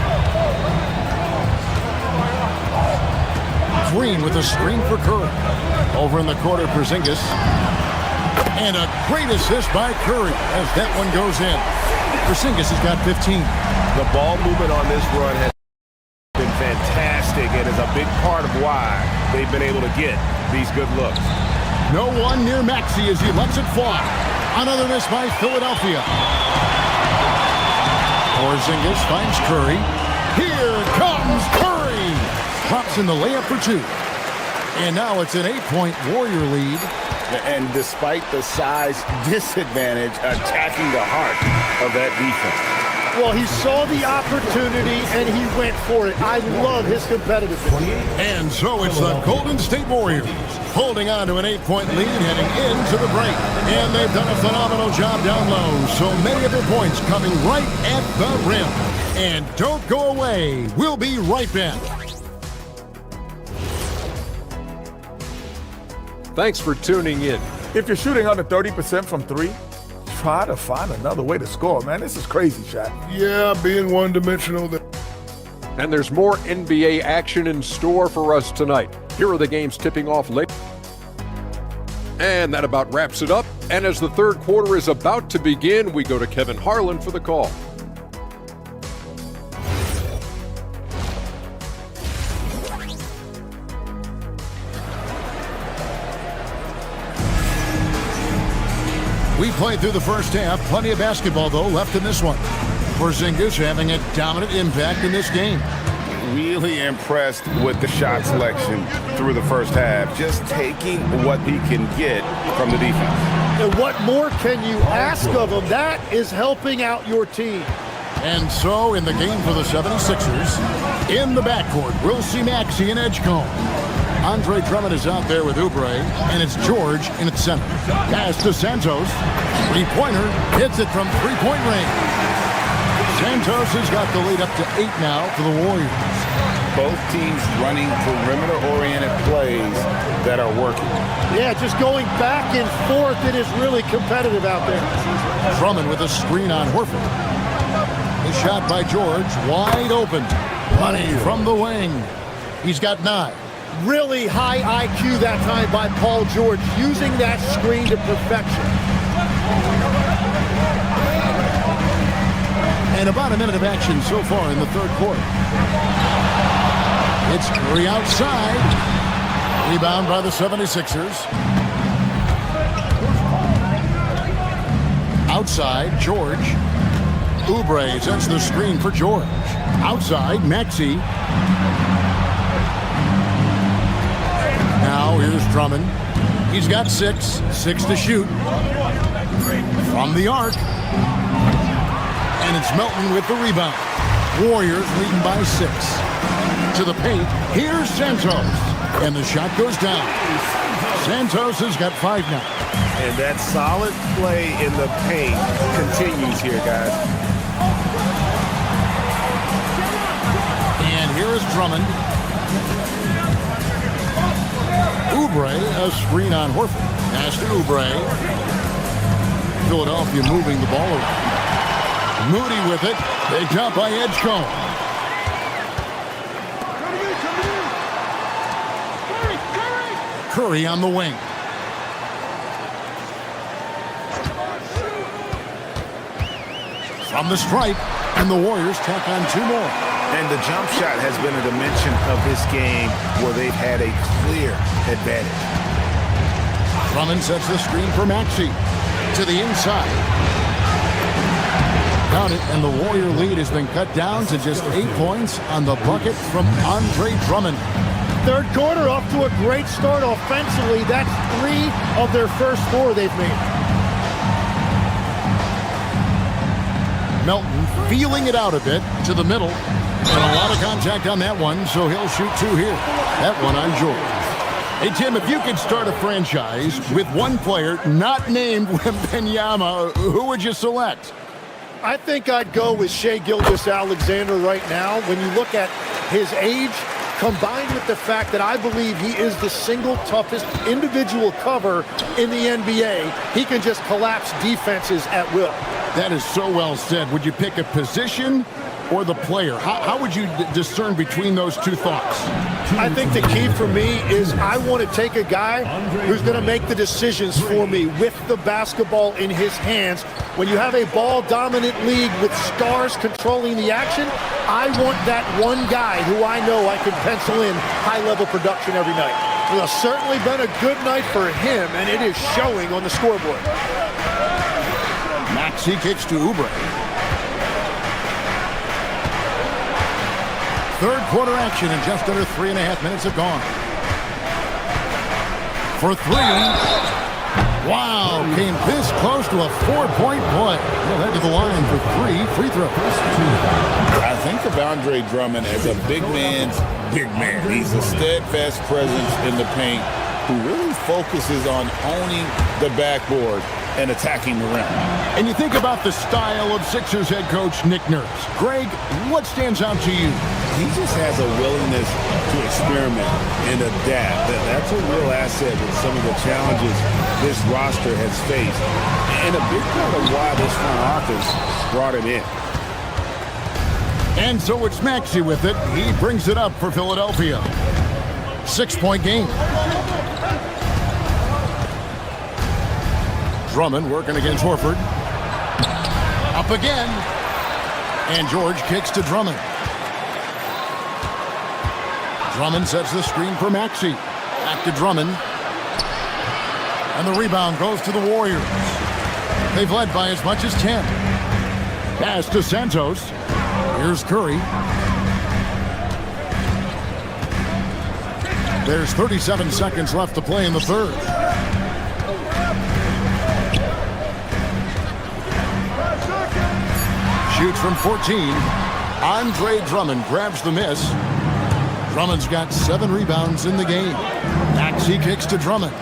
Green with a screen for Curry. Over in the corner, Porzingis. And a great assist by Curry as that one goes in. Porzingis has got 15. The ball movement on this run has been fantastic and is a big part of why they've been able to get these good looks. No one near Maxey as he lets it fly. Another miss by Philadelphia. Porzingis finds Curry. Here comes Curry. Drops in the layup for 2. And now it's an 8-point Warrior lead. And despite the size disadvantage, attacking the heart of that defense. Well, he saw the opportunity and he went for it. I love his competitiveness. And so it's the Golden State Warriors holding on to an 8-point lead heading into the break. And they've done a phenomenal job down low. So many of their points coming right at the rim. And don't go away. We'll be right back. Thanks for tuning in. If you're shooting under 30% from 3, try to find another way to score, man. This is crazy, Shaq. Yeah, being one-dimensional. And there's more NBA action in store for us tonight. Here are the games tipping off late. And that about wraps it up. And as the third quarter is about to begin, we go to Kevin Harlan for the call. We played through the first half. Plenty of basketball, though, left in this one. Porzingis having a dominant impact in this game. Really impressed with the shot selection through the first half. Just taking what he can get from the defense. And what more can you ask of him? That is helping out your team. And so in the game for the 76ers, in the backcourt, we'll see Maxey and Edgecombe. Andre Drummond is out there with Oubre, and it's George in its center. Pass to Santos. Three-pointer, hits it from three-point range. Santos has got the lead up to 8 now for the Warriors. Both teams running perimeter-oriented plays that are working. Yeah, just going back and forth, it is really competitive out there. Drummond with a screen on Horford. The shot by George, wide open. Money from the wing. He's got 9. Really high IQ that time by Paul George, using that screen to perfection. And about a minute of action so far in the third quarter. It's Curry outside. Rebound by the 76ers. Outside, George. Oubre sets the screen for George. Outside, Maxey. Now here's Drummond. He's got 6 to shoot. From the arc. And it's Melton with the rebound. Warriors leading by 6. To the paint. Here's Santos. And the shot goes down. Santos has got 5 now. And that solid play in the paint continues here, guys. And here is Drummond. Oubre, a screen on Horford. Pass to Oubre. Philadelphia moving the ball around. Moody with it. Picked up by Edgecombe. Curry on the wing. From the stripe, and the Warriors tack on 2 more. And the jump shot has been a dimension of this game where they've had a clear advantage. Drummond sets the screen for Maxey. To the inside. Count it, and the Warrior lead has been cut down to just 8 points on the bucket from Andre Drummond. Third quarter off to a great start offensively. That's 3 of their first 4 they've made. Melton feeling it out a bit to the middle. And a lot of contact on that one, so he'll shoot 2 here. That one on George. Hey, Tim, if you could start a franchise with one player not named Wembanyama, who would you select? I think I'd go with Shai Gilgeous-Alexander right now. When you look at his age, combined with the fact that I believe he is the single toughest individual cover in the NBA, he can just collapse defenses at will. That is so well said. Would you pick a position or the player? How would you discern between those 2 thoughts? I think the key for me is I want to take a guy who's going to make the decisions for me with the basketball in his hands. When you have a ball-dominant league with stars controlling the action, I want that one guy who I know I can pencil in high-level production every night. Well, it's certainly been a good night for him, and it is showing on the scoreboard. Maxey kicks to Oubre. Third quarter action, and just under 3.5 minutes have gone. For 3. Wow, came this close to a 4-point play. He'll head to the line for 3 free throws. I think of Andre Drummond as a big man's big man. He's a steadfast presence in the paint who really focuses on owning the backboard and attacking the rim. And you think about the style of Sixers head coach Nick Nurse. Greg, what stands out to you? He just has a willingness to experiment and adapt. That's a real asset with some of the challenges this roster has faced. And a big part of why this front office brought him in. And so it's Maxey with it. He brings it up for Philadelphia. 6-point game. Drummond working against Horford. Up again. And George kicks to Drummond. Drummond sets the screen for Maxey. Back to Drummond. And the rebound goes to the Warriors. They've led by as much as 10. Pass to Santos. Here's Curry. There's 37 seconds left to play in the third. Shoots from 14. Andre Drummond grabs the miss. Drummond's got 7 rebounds in the game. Maxey kicks to Drummond.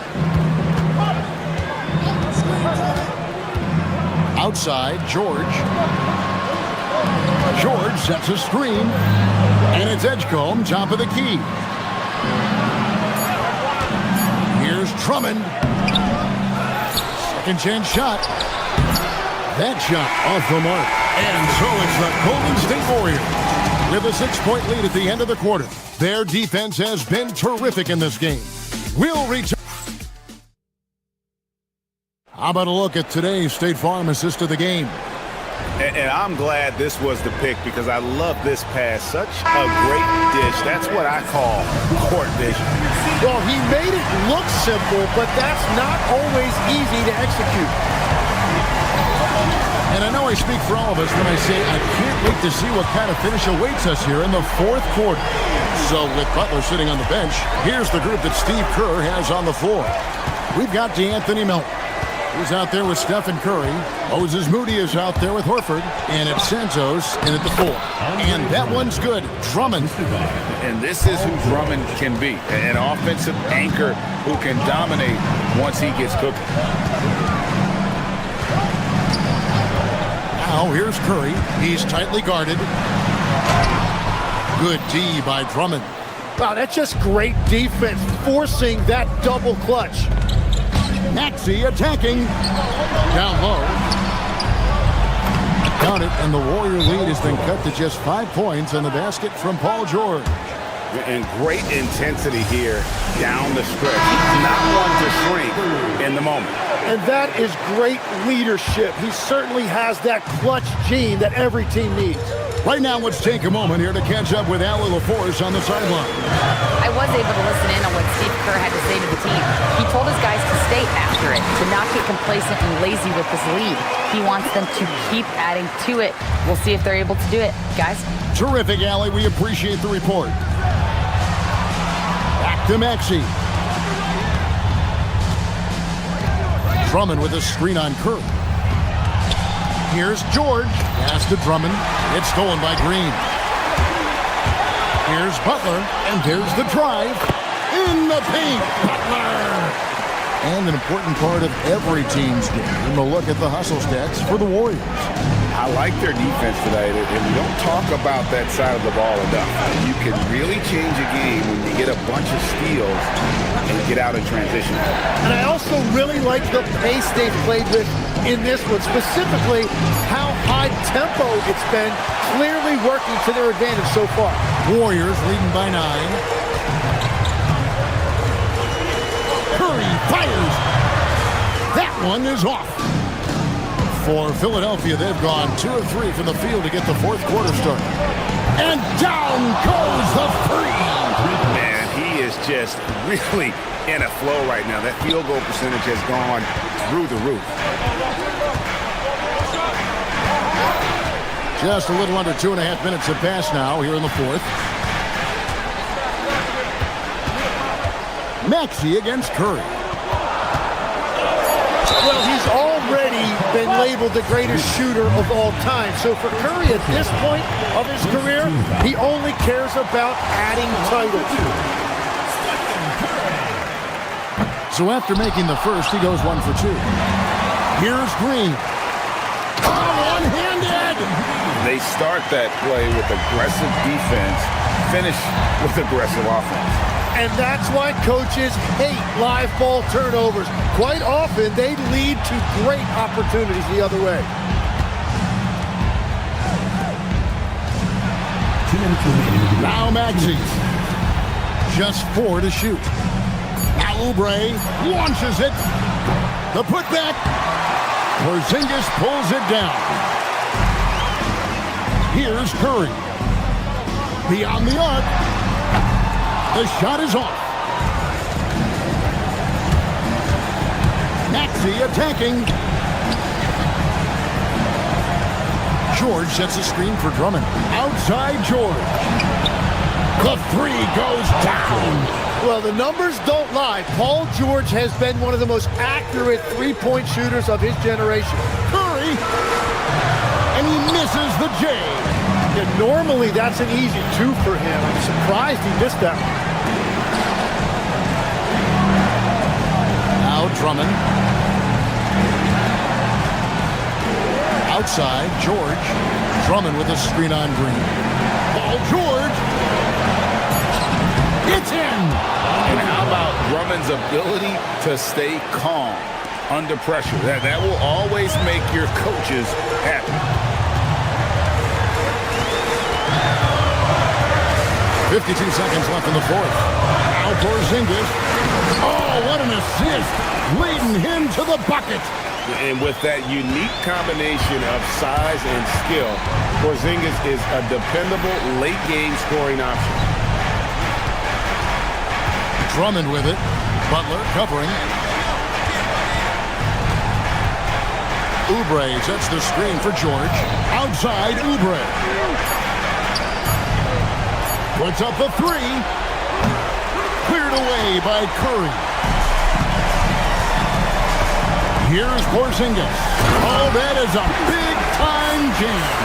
Outside, George. George sets a screen. And it's Edgecombe, top of the key. Here's Drummond. Second chance shot. That shot off the mark. And so it's the Golden State Warriors with a 6-point lead at the end of the quarter. Their defense has been terrific in this game. We'll return. How about a look at today's State Farm assist of the game? And I'm glad this was the pick because I love this pass. Such a great dish. That's what I call court vision. Well, he made it look simple, but that's not always easy to execute. And I know I speak for all of us when I say I can't wait to see what kind of finish awaits us here in the fourth quarter. So with Butler sitting on the bench, here's the group that Steve Kerr has on the floor. We've got DeAnthony Melton. He's out there with Stephen Curry. Moses Moody is out there with Horford. And it's Santos in at the 4. And that one's good. Drummond. And this is who Drummond can be. An offensive anchor who can dominate once he gets cooking. Now here's Curry. He's tightly guarded. Good D by Drummond. Wow, that's just great defense, forcing that double clutch. Maxey attacking. Down low. Count it, and the Warrior lead has been cut to just 5 points, and the basket from Paul George. And great intensity here down the stretch. He's not one to shrink in the moment. And that is great leadership. He certainly has that clutch gene that every team needs. Right now, let's take a moment here to catch up with Allie LaForce on the sideline. I was able to listen in on what Steve Kerr had to say to the team. He told his guys to stay after it, to not get complacent and lazy with this lead. He wants them to keep adding to it. We'll see if they're able to do it, guys. Terrific, Allie. We appreciate the report. Back to Maxey. Drummond with a screen on Curry. Here's George. Pass to Drummond. It's stolen by Green. Here's Butler. And there's the drive. In the paint. Butler. And an important part of every team's game. A look at the hustle stats for the Warriors. I like their defense tonight, and we don't talk about that side of the ball enough. You can really change a game when you get a bunch of steals and get out in transition. And I also really like the pace they've played with in this one, specifically how high tempo it's been, clearly working to their advantage so far. Warriors leading by 9. Curry fires. That one is off. For Philadelphia, they've gone 2 of 3 from the field to get the fourth quarter started. And down goes the three. Man, he is just really in a flow right now. That field goal percentage has gone through the roof. Just a little under 2.5 minutes have passed now here in the fourth. Maxey against Curry. Well, he's already been labeled the greatest shooter of all time. So for Curry at this point of his career, he only cares about adding titles. So after making the first, he goes 1 for 2. Here's Green. One-handed! They start that play with aggressive defense, finish with aggressive offense. And that's why coaches hate live ball turnovers. Quite often, they lead to great opportunities the other way. Now Maxey. Just 4 to shoot. Now Oubre launches it. The putback. Porzingis pulls it down. Here's Curry. Beyond the arc. The shot is off. Maxey attacking. George sets a screen for Drummond. Outside George. The three goes down. Well, the numbers don't lie. Paul George has been one of the most accurate three-point shooters of his generation. Curry. And he misses the J. Yeah, normally that's an easy 2 for him. I'm surprised he missed that one. Now Drummond. Outside, George. Drummond with a screen on Green. Paul George. It's in. And how about Drummond's ability to stay calm under pressure? That will always make your coaches happy. 52 seconds left in the fourth. Now Porzingis. Oh, what an assist. Leading him to the bucket. And with that unique combination of size and skill, Porzingis is a dependable late-game scoring option. Drummond with it. Butler covering. Oubre sets the screen for George. Outside, Oubre. Puts up a 3. Cleared away by Curry. Here's Porzingis. Oh, that is a big-time jam.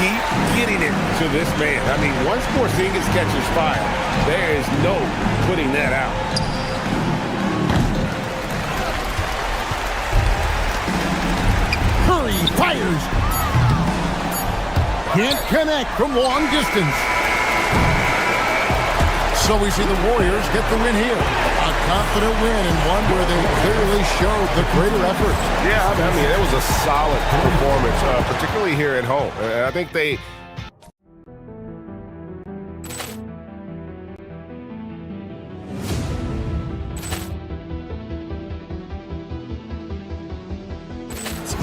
Keep getting it to this man. I mean, once Porzingis catches fire, there is no putting that out. Curry fires. Can't connect from long distance. So we see the Warriors get the win here. A confident win and one where they clearly showed the greater effort. Yeah, I mean, it was a solid performance, particularly here at home. I think they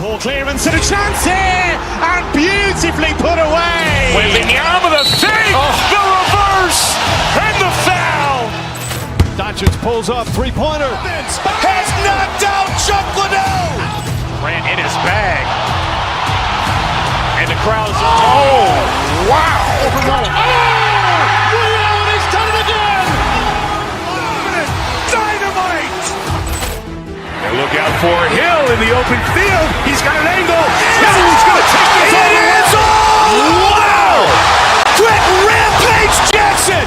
Ball clearance and a chance here, and beautifully put away. Wembanyama the save, the reverse, and the foul. Doncic pulls up, three-pointer. Has knocked out Chuck Liddell. Grant in his bag. And the crowd's, oh, wow. He's done it again. Dynamite. And look out for Hill in the open field. He's got an angle. He's going to take this all the way. Wow. Quick Rampage Jackson.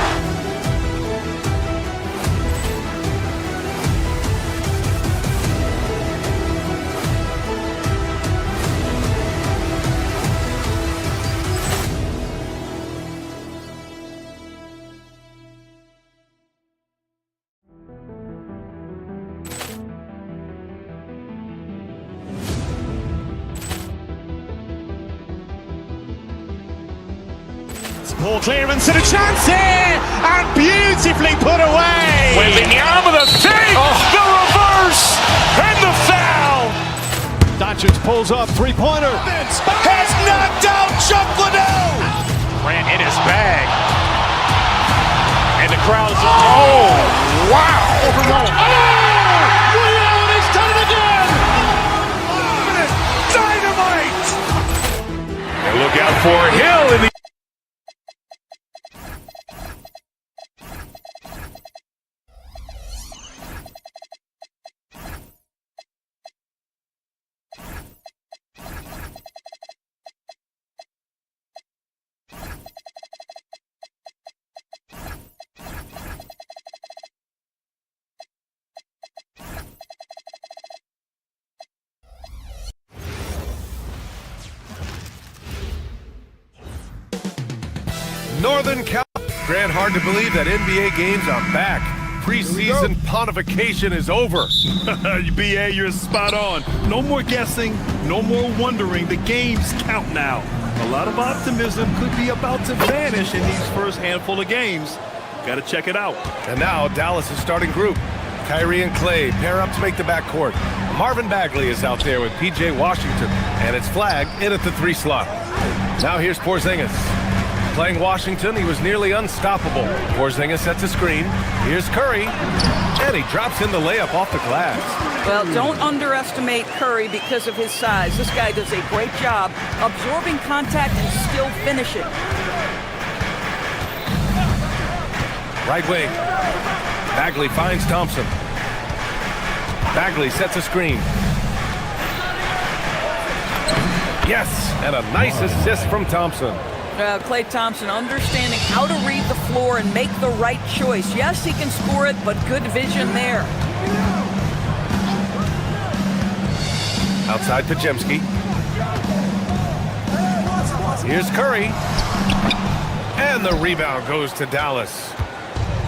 Ball clearance and a chance here, and beautifully put away. Wembanyama the save, the reverse, and the foul. Doncic pulls up, three-pointer. Has knocked out Chuck Liddell. Grant in his bag. And the crowd's, oh, wow. He's done it again. Dynamite. And look out for Hill in the Northern Cal. Grant, hard to believe that NBA games are back. Preseason pontification is over. BA, you're spot on. No more guessing, no more wondering. The games count now. A lot of optimism could be about to vanish in these first handful of games. Got to check it out. And now Dallas' starting group. Kyrie and Clay pair up to make the backcourt. Marvin Bagley is out there with P.J. Washington, and it's Flag in at the 3 slot. Now here's Porzingis. Playing Washington, he was nearly unstoppable. Porzingis sets a screen. Here's Curry, and he drops in the layup off the glass. Well, don't underestimate Curry because of his size. This guy does a great job absorbing contact and still finishing. Right wing. Bagley finds Thompson. Bagley sets a screen. Yes, and a nice assist from Thompson. Klay Thompson understanding how to read the floor and make the right choice. Yes, he can score it, but good vision there. Outside to Jemski. Here's Curry. And the rebound goes to Dallas.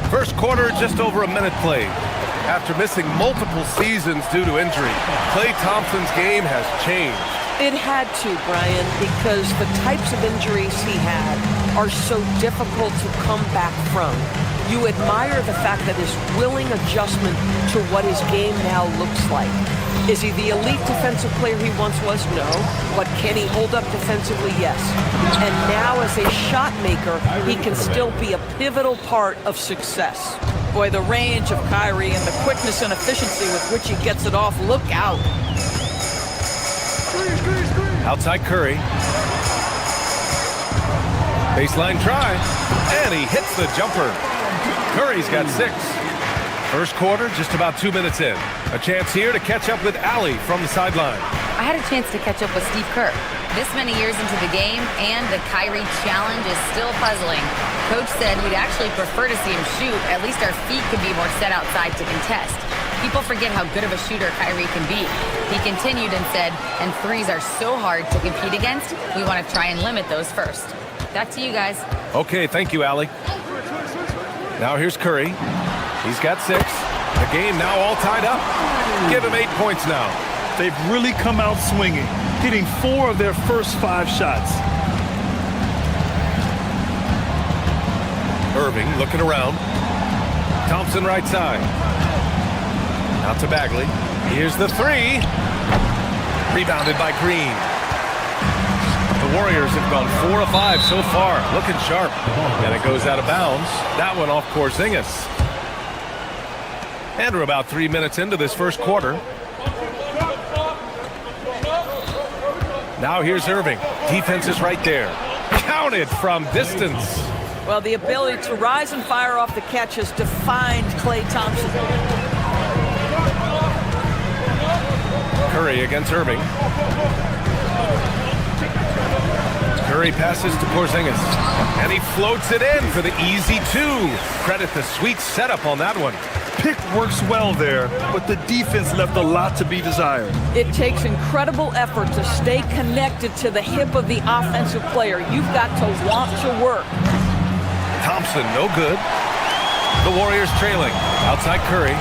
First quarter, just over a minute played. After missing multiple seasons due to injury, Klay Thompson's game has changed. It had to, Brian, because the types of injuries he had are so difficult to come back from. You admire the fact that his willing adjustment to what his game now looks like. Is he the elite defensive player he once was? No. But can he hold up defensively? Yes. And now as a shot maker, he can still be a pivotal part of success. Boy, the range of Kyrie and the quickness and efficiency with which he gets it off, look out. Outside Curry. Baseline try. And he hits the jumper. Curry's got 6. First quarter, just about 2 minutes in. A chance here to catch up with Allie from the sideline. I had a chance to catch up with Steve Kerr. This many years into the game, and the Kyrie challenge is still puzzling. Coach said we'd actually prefer to see him shoot. At least our feet could be more set outside to contest. People forget how good of a shooter Kyrie can be. He continued and said, and threes are so hard to compete against, we want to try and limit those first. Back to you guys. Okay, thank you, Allie. Now here's Curry. He's got 6. The game now all tied up. Give him 8 points now. They've really come out swinging, hitting 4 of their first 5 shots. Irving looking around. Thompson right side. Out to Bagley. Here's the 3. Rebounded by Green. The Warriors have gone 4 of 5 so far, looking sharp. And it goes out of bounds. That one off Porzingis. And we're about 3 minutes into this first quarter. Now here's Irving. Defense is right there. Counted from distance. Well, the ability to rise and fire off the catch has defined Klay Thompson. Curry against Irving. Curry passes to Porzingis. And he floats it in for the easy 2. Credit the sweet setup on that one. Pick works well there, but the defense left a lot to be desired. It takes incredible effort to stay connected to the hip of the offensive player. You've got to want to work. Thompson, no good. The Warriors trailing. Outside Curry.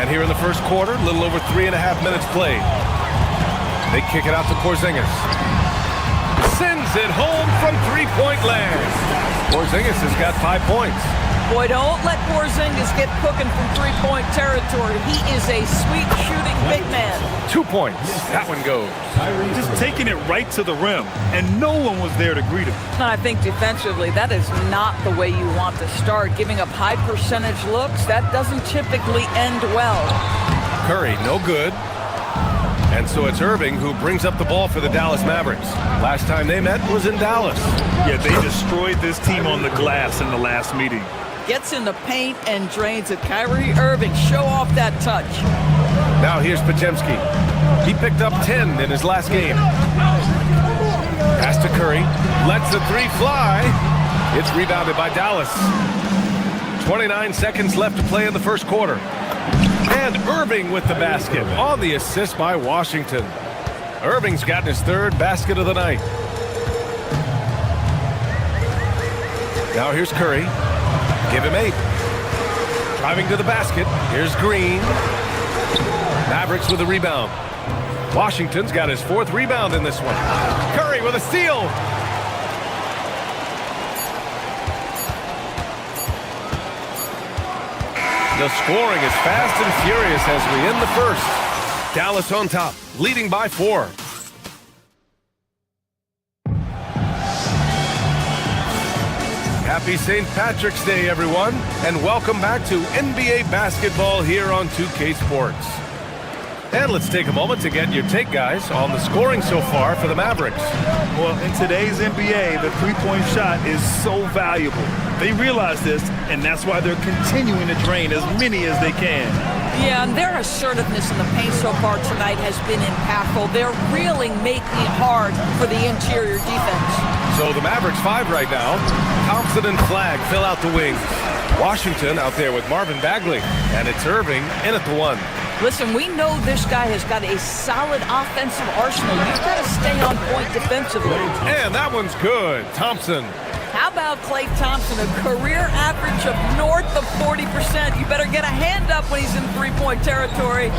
And here in the first quarter, a little over 3.5 minutes played. They kick it out to Porzingis. Sends it home from three-point land. Porzingis has got 5 points. Boy, don't let Porzingis get cooking from three-point territory. He is a sweet shooting big man. 2 points. That one goes. Just taking it right to the rim, and no one was there to greet him. I think defensively, that is not the way you want to start. Giving up high percentage looks, that doesn't typically end well. Curry, no good. And so it's Irving who brings up the ball for the Dallas Mavericks. Last time they met was in Dallas. Yeah, they destroyed this team on the glass in the last meeting. Gets in the paint and drains it. Kyrie Irving, show off that touch. Now here's Podziemski. He picked up 10 in his last game. Pass to Curry. Lets the 3 fly. It's rebounded by Dallas. 29 seconds left to play in the first quarter. And Irving with the basket on the assist by Washington. Irving's gotten his 3rd basket of the night. Now here's Curry. Give him 8. Driving to the basket. Here's Green. Mavericks with a rebound. Washington's got his 4th rebound in this one. Curry with a steal. The scoring is fast and furious as we end the first. Dallas on top, leading by 4. Happy St. Patrick's Day, everyone, and welcome back to NBA basketball here on 2K Sports. And let's take a moment to get your take, guys, on the scoring so far for the Mavericks. Well, in today's NBA, the three-point shot is so valuable. They realize this, and that's why they're continuing to drain as many as they can. Yeah, and their assertiveness in the paint so far tonight has been impactful. They're really making it hard for the interior defense. So the Mavericks 5 right now. Thompson and Flagg fill out the wings. Washington out there with Marvin Bagley, and it's Irving in at the 1. Listen, we know this guy has got a solid offensive arsenal. You've got to stay on point defensively. And that one's good. Thompson. How about Klay Thompson, a career average of north of 40%? You better get a hand up when he's in three-point territory.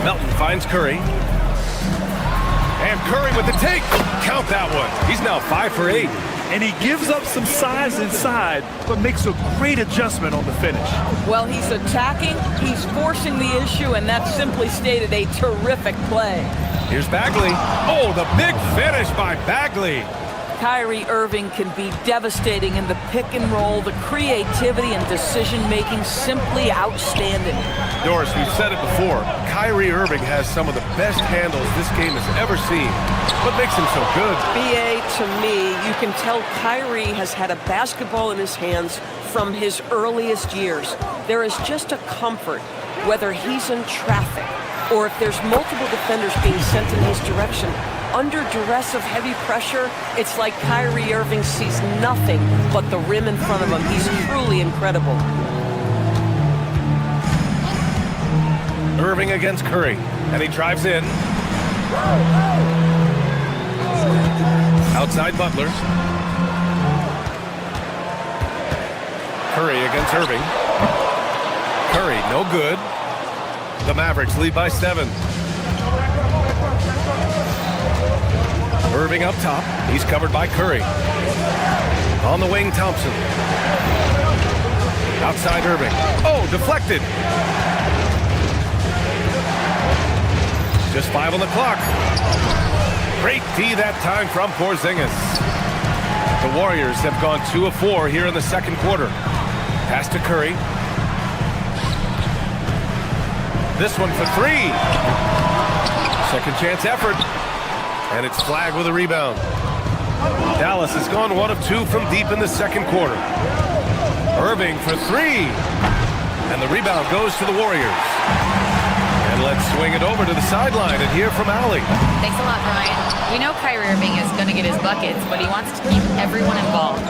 Melton finds Curry. And Curry with the take. Count that one. He's now 5 for 8. And he gives up some size inside, but makes a great adjustment on the finish. Well, he's attacking, he's forcing the issue, and that's simply stated a terrific play. Here's Bagley. Oh, the big finish by Bagley. Kyrie Irving can be devastating in the pick and roll. The creativity and decision-making simply outstanding. Doris, we've said it before. Kyrie Irving has some of the best handles this game has ever seen. What makes him so good? BA, to me, you can tell Kyrie has had a basketball in his hands from his earliest years. There is just a comfort, whether he's in traffic or if there's multiple defenders being sent in his direction. Under duress of heavy pressure, it's like Kyrie Irving sees nothing but the rim in front of him. He's truly incredible. Irving against Curry, and he drives in. Outside Butler. Curry against Irving. Curry, no good. The Mavericks lead by 7. Irving up top. He's covered by Curry. On the wing, Thompson. Outside Irving. Oh, deflected. Just 5 on the clock. Great D that time from Porzingis. The Warriors have gone 2 of 4 here in the second quarter. Pass to Curry. This one for 3. Second chance effort. And it's flagged with a rebound. Dallas has gone 1 of 2 from deep in the second quarter. Irving for 3. And the rebound goes to the Warriors. And let's swing it over to the sideline and hear from Allie. Thanks a lot, Brian. We know Kyrie Irving is going to get his buckets, but he wants to keep everyone involved.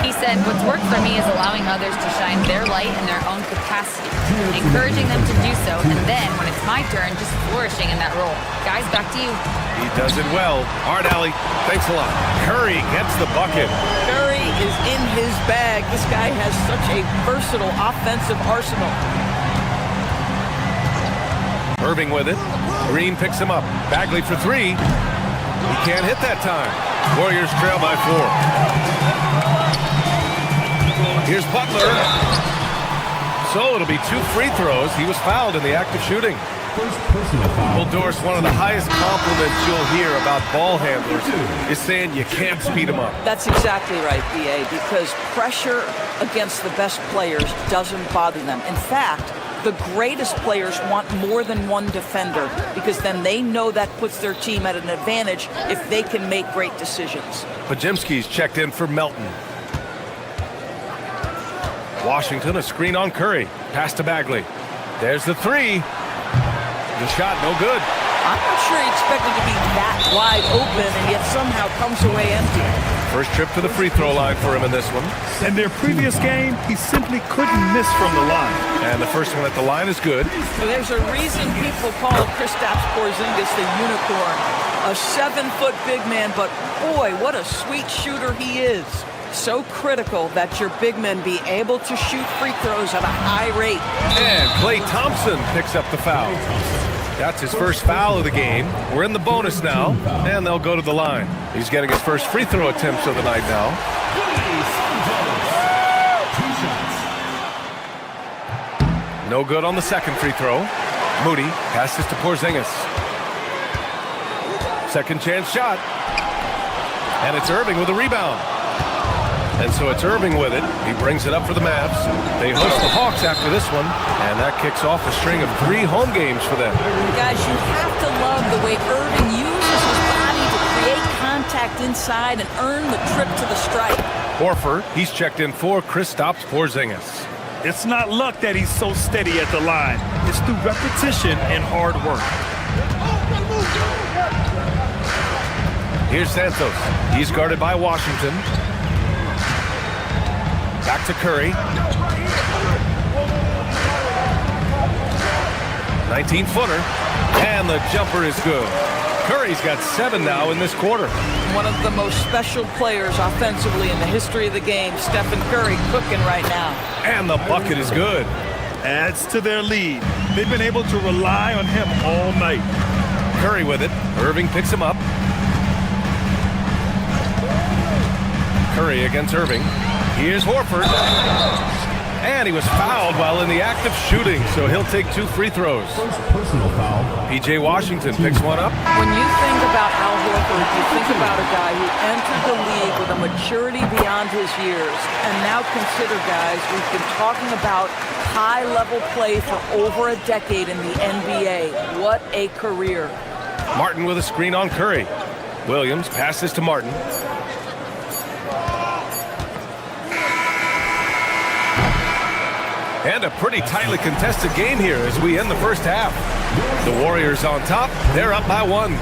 He said, what's worked for me is allowing others to shine their light in their own capacity, encouraging them to do so, and then, when it's my turn, just flourishing in that role. Guys, back to you. He does it well. All right, Allie, thanks a lot. Curry gets the bucket. Curry is in his bag. This guy has such a versatile offensive arsenal. Irving with it. Green picks him up. Bagley for 3. He can't hit that time. Warriors trail by 4. Here's Butler. So it'll be 2 free throws. He was fouled in the act of shooting. Well, Doris, one of the highest compliments you'll hear about ball handlers is saying you can't speed them up. That's exactly right, B.A., because pressure against the best players doesn't bother them. In fact, the greatest players want more than one defender because then they know that puts their team at an advantage if they can make great decisions. Podziemski's checked in for Melton. Washington, a screen on Curry. Pass to Bagley. There's the 3. The shot, no good. I'm not sure he expected to be that wide open and yet somehow comes away empty. First trip to the free throw line for him in this one. In their previous game, he simply couldn't miss from the line. And the first one at the line is good. So there's a reason people call Kristaps Porzingis the unicorn. A 7-foot big man, but boy, what a sweet shooter he is. So critical that your big men be able to shoot free throws at a high rate. And Klay Thompson picks up the foul. That's his first foul of the game. We're in the bonus now, and they'll go to the line. He's getting his first free throw attempts of the night now. No good on the second free throw. Moody passes to Porzingis. Second chance shot. And it's Irving with a rebound. And so it's Irving with it. He brings it up for the Mavs. They host the Hawks after this one, and that kicks off a string of 3 home games for them. Guys, you have to love the way Irving uses his body to create contact inside and earn the trip to the stripe. Horford, he's checked in for Kristaps Porzingis. It's not luck that he's so steady at the line. It's through repetition and hard work. Here's Santos. He's guarded by Washington. Back to Curry. 19-footer. And the jumper is good. Curry's got 7 now in this quarter. One of the most special players offensively in the history of the game, Stephen Curry, cooking right now. And the bucket is good. Adds to their lead. They've been able to rely on him all night. Curry with it. Irving picks him up. Curry against Irving. Here's Horford. And he was fouled while in the act of shooting, so he'll take 2 free throws. Personal foul. P.J. Washington picks one up. When you think about Al Horford, you think about a guy who entered the league with a maturity beyond his years. And now consider, guys, we've been talking about high-level play for over a decade in the NBA. What a career. Martin with a screen on Curry. Williams passes to Martin. And a pretty tightly contested game here as we end the first half. The Warriors on top. They're up by 1.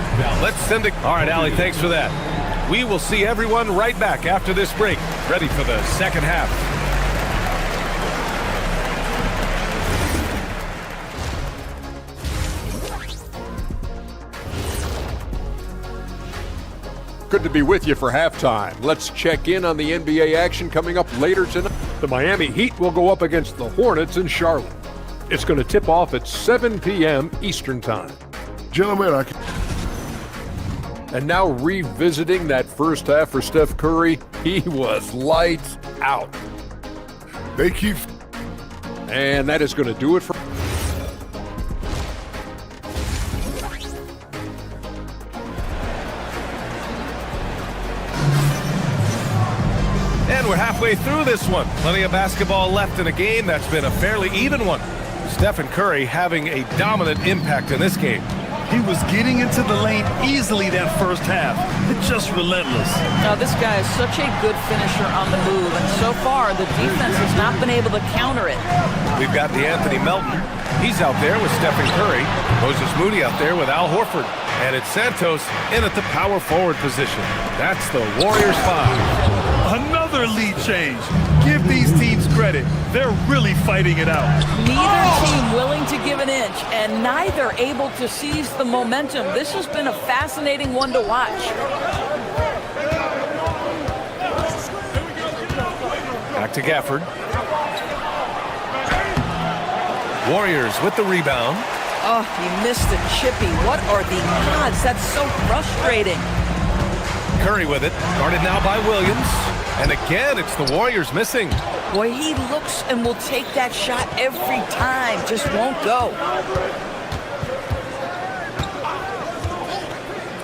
Let's send it. All right, Allie, thanks for that. We will see everyone right back after this break, ready for the second half. Good to be with you for halftime. Let's check in on the NBA action coming up later tonight. The Miami Heat will go up against the Hornets in Charlotte. It's going to tip off at 7 p.m. Eastern Time. Gentlemen, And now revisiting that first half for Steph Curry, he was lights out. They keep And that is going to do it for... And we're halfway through this one. Plenty of basketball left in a game that's been a fairly even one. Stephen Curry having a dominant impact in this game. He was getting into the lane easily that first half. It's just relentless. Now, this guy is such a good finisher on the move, and so far the defense has not been able to counter it. We've got the Anthony Melton. He's out there with Stephen Curry. Moses Moody out there with Al Horford. And it's Santos in at the power forward position. That's the Warriors 5. Another lead change. Give these teams credit. They're really fighting it out. Neither team willing to give an inch, and neither able to seize the momentum. This has been a fascinating one to watch. Back to Gafford. Warriors with the rebound. Oh, he missed the chippy. What are the odds? That's so frustrating. Curry with it. Guarded now by Williams. And again, it's the Warriors missing. Boy, he looks and will take that shot every time. Just won't go.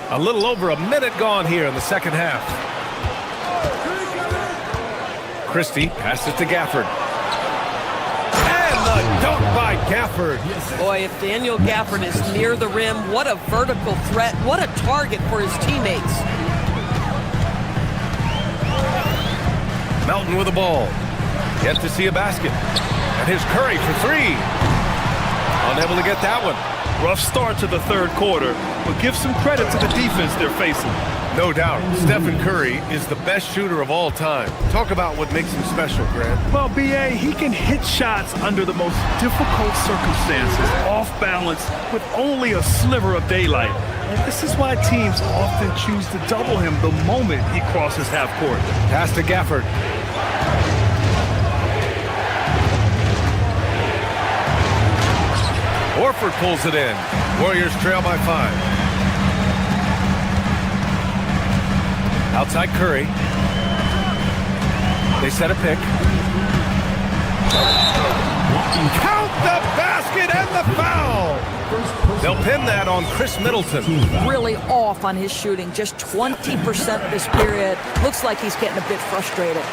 A little over a minute gone here in the second half. Christie passes to Gafford. And the dunk by Gafford. Boy, if Daniel Gafford is near the rim, what a vertical threat. What a target for his teammates. Melton with the ball. Yet to see a basket. And here's Curry for three. Unable to get that one. Rough start to the third quarter, but give some credit to the defense they're facing. No doubt, Stephen Curry is the best shooter of all time. Talk about what makes him special, Grant. Well, B.A., he can hit shots under the most difficult circumstances, off balance, with only a sliver of daylight. And this is why teams often choose to double him the moment he crosses half court. Pass to Gafford. Horford pulls it in. Warriors trail by 5. Outside Curry. They set a pick. Count the basket and the foul! They'll pin that on Chris Middleton. Really off on his shooting. Just 20% this period. Looks like he's getting a bit frustrated.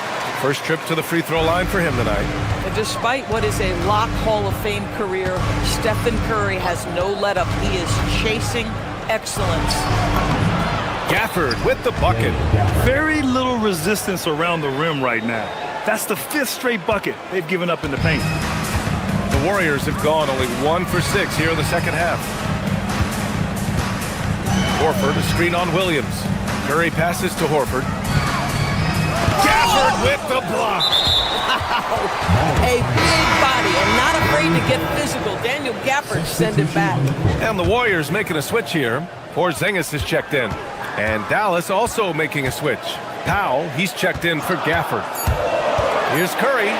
First trip to the free throw line for him tonight. And despite what is a lock Hall of Fame career, Stephen Curry has no let-up. He is chasing excellence. Gafford with the bucket. Very little resistance around the rim right now. That's the 5th straight bucket they've given up in the paint. The Warriors have gone only 1 for 6 here in the second half. Horford, a screen on Williams. Curry passes to Horford. Gafford with the block. Wow. A big body and not afraid to get physical. Daniel Gafford send it back. And the Warriors making a switch here. Porzingis is checked in. And Dallas also making a switch. Powell, he's checked in for Gafford. Here's Curry.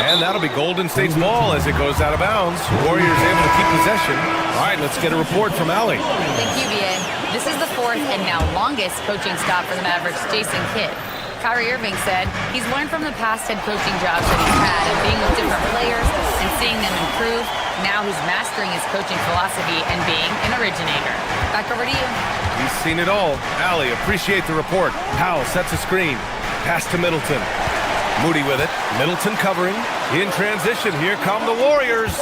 And that'll be Golden State's ball as it goes out of bounds. Warriors able to keep possession. All right, let's get a report from Allie. Thank you, B.A. This is the 4th and now longest coaching stop for the Mavericks' Jason Kidd. Kyrie Irving said he's learned from the past head coaching jobs that he's had and being with different players and seeing them improve. Now he's mastering his coaching philosophy and being an originator. Back over to you. He's seen it all. Allie, appreciate the report. Powell sets a screen. Pass to Middleton. Moody with it. Middleton covering. In transition, here come the Warriors.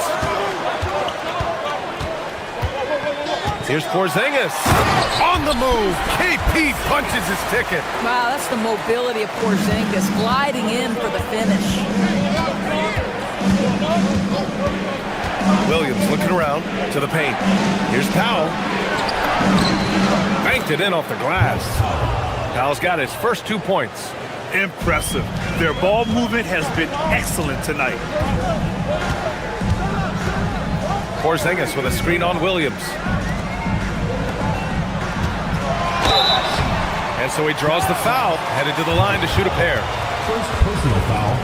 Here's Porzingis. On the move. KP punches his ticket. Wow, that's the mobility of Porzingis gliding in for the finish. Williams looking around to the paint. Here's Powell. Banked it in off the glass. Powell's got his first 2 points. Impressive. Their ball movement has been excellent tonight. Porzingis with a screen on Williams. And so he draws the foul, headed to the line to shoot a pair. First personal foul.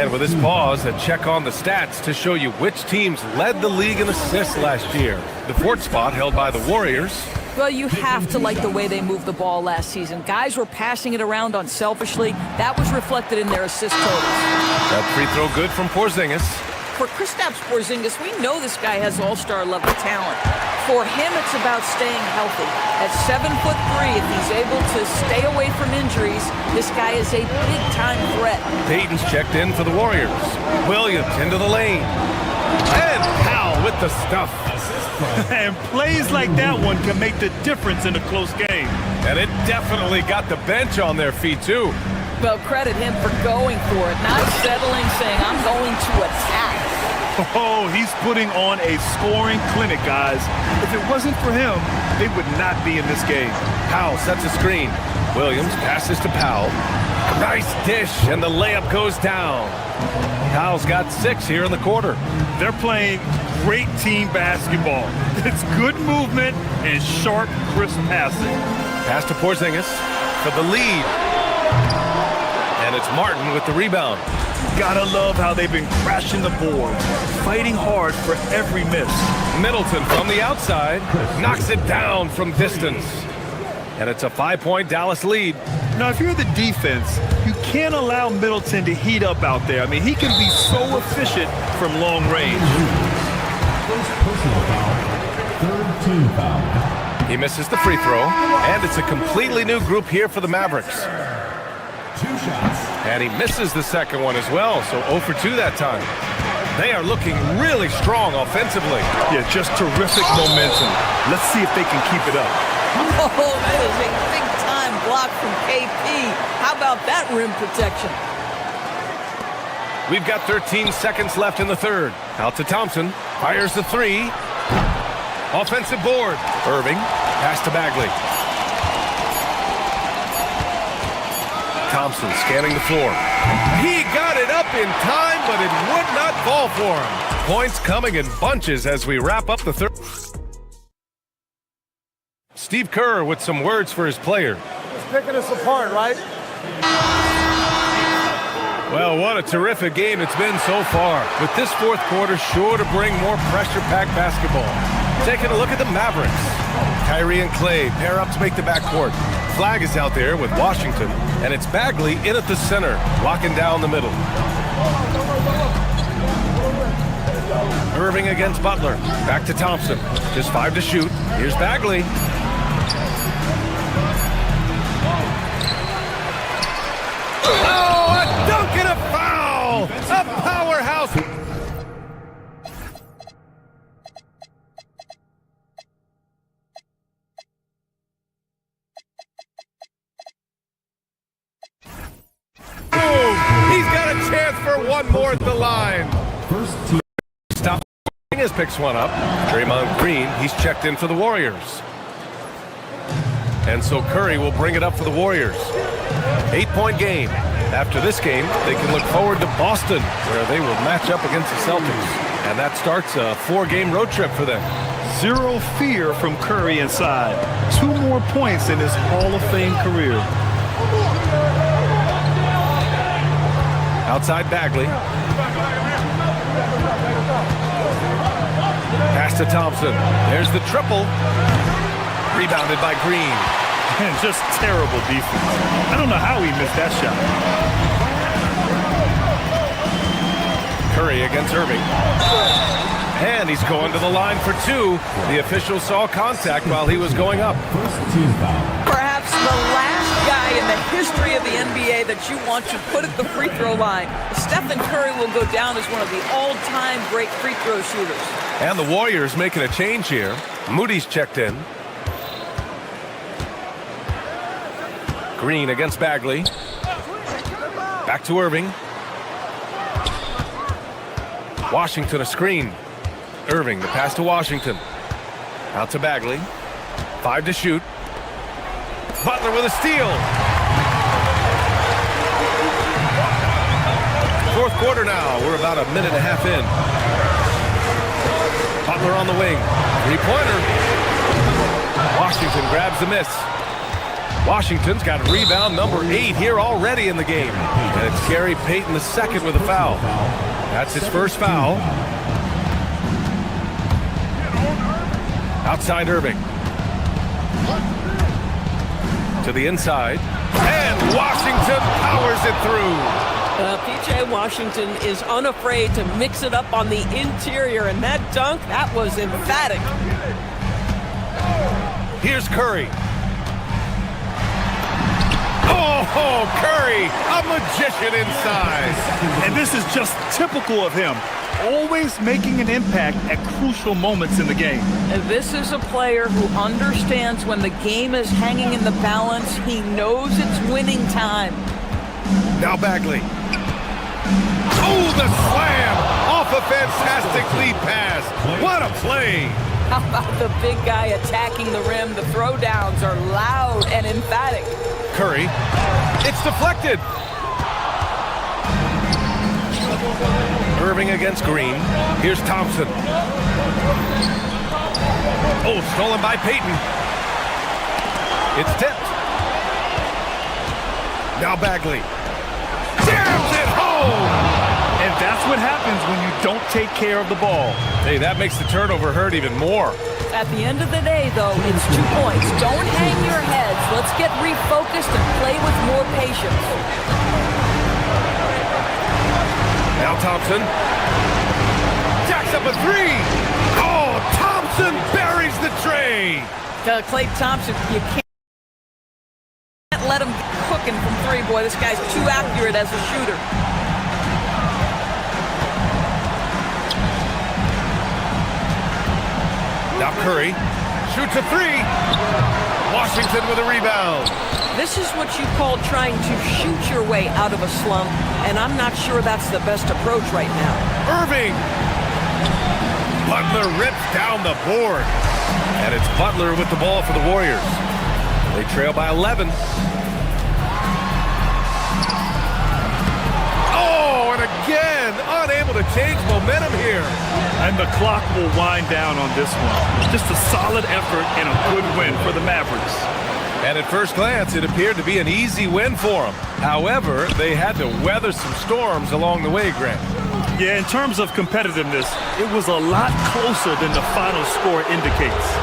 And with this pause, a check on the stats to show you which teams led the league in assists last year. The 4th spot held by the Warriors. Well, you have to like the way they moved the ball last season. Guys were passing it around unselfishly. That was reflected in their assist totals. That free throw good from Porzingis. For Kristaps Porzingis, we know this guy has all-star level talent. For him, it's about staying healthy. At 7'3", if he's able to stay away from injuries, this guy is a big-time threat. Payton's checked in for the Warriors. Williams into the lane. And Powell with the stuff. And plays like that one can make the difference in a close game. And it definitely got the bench on their feet, too. Well, credit him for going for it, not settling, saying, I'm going to attack. Oh, he's putting on a scoring clinic, guys. If it wasn't for him, they would not be in this game. Powell sets a screen. Williams passes to Powell. Nice dish, and the layup goes down. Powell's got 6 here in the quarter. They're playing great team basketball. It's good movement and sharp, crisp passing. Pass to Porzingis for the lead. And it's Martin with the rebound. Gotta love how they've been crashing the boards, fighting hard for every miss. Middleton from the outside knocks it down from distance. And it's a 5-point Dallas lead. Now, if you're the defense, you can't allow Middleton to heat up out there. I mean, he can be so efficient from long range. First personal foul, third team foul. He misses the free throw, and it's a completely new group here for the Mavericks. 2 shots. And he misses the second one as well, so 0 for 2 that time. They are looking really strong offensively. Yeah, just terrific momentum. Let's see if they can keep it up. Oh, that is a big-time block from KP. How about that rim protection? We've got 13 seconds left in the third. Out to Thompson. Fires the 3. Offensive board. Irving. Pass to Bagley. Thompson scanning the floor. He got it up in time, but it would not fall for him. Points coming in bunches as we wrap up the third. Steve Kerr with some words for his player. He's picking us apart, right? Well, what a terrific game it's been so far. With this fourth quarter sure to bring more pressure-packed basketball. Taking a look at the Mavericks. Kyrie and Clay pair up to make the backcourt. Flag is out there with Washington, and it's Bagley in at the center, locking down the middle. Irving against Butler. Back to Thompson. Just 5 to shoot. Here's Bagley. Oh, a dunk and a foul! A powerhouse! He's got a chance for one more at the line. First team. Stop. Picks one up. Draymond Green, he's checked in for the Warriors. And so Curry will bring it up for the Warriors. 8-point game. After this game, they can look forward to Boston, where they will match up against the Celtics. And that starts a 4-game road trip for them. Zero fear from Curry inside. 2 more points in his Hall of Fame career. Outside Bagley. Pass to Thompson. There's the triple. Rebounded by Green. And just terrible defense. I don't know how he missed that shot. Curry against Irving. And he's going to the line for 2. The official saw contact while he was going up. First team foul. Perhaps the last guy in the history of the NBA that you want to put at the free throw line. Stephen Curry will go down as one of the all-time great free throw shooters. And the Warriors making a change here. Moody's checked in. Green against Bagley. Back to Irving. Washington a screen. Irving, the pass to Washington. Out to Bagley. 5 to shoot. Butler with a steal. Fourth quarter now. We're about a minute and a half in. Butler on the wing. 3-pointer. Washington grabs the miss. Washington's got rebound number 8 here already in the game. And it's Gary Payton II with a foul. That's his first foul. Outside Irving. To the inside. And Washington powers it through. PJ Washington is unafraid to mix it up on the interior, and that dunk, that was emphatic. Here's Curry. Oh, Curry, a magician inside. And this is just typical of him, always making an impact at crucial moments in the game. And this is a player who understands when the game is hanging in the balance. He knows it's winning time. Now Bagley. Oh, the slam off a fantastic lead pass. What a play. How about the big guy attacking the rim? The throwdowns are loud and emphatic. Curry. It's deflected. Irving against Green. Here's Thompson. Oh, stolen by Payton. It's tipped. Now Bagley. Jams it home! And that's what happens when you don't take care of the ball. Hey, that makes the turnover hurt even more. At the end of the day, though, it's 2 points. Don't hang your heads. Let's get refocused and play with more patience. Now Thompson. Jacks up a 3. Oh, Thompson buries the tray. Klay Thompson, you can't let him get cooking from 3. Boy, this guy's too accurate as a shooter. Now Curry shoots a 3. Washington with a rebound. This is what you call trying to shoot your way out of a slump, and I'm not sure that's the best approach right now. Irving. Butler rips down the board. And it's Butler with the ball for the Warriors. They trail by 11. Oh, and again, unable to change momentum here. And the clock will wind down on this one. Just a solid effort and a good win for the Mavericks. And at first glance, it appeared to be an easy win for them. However, they had to weather some storms along the way, Grant. Yeah, in terms of competitiveness, it was a lot closer than the final score indicates.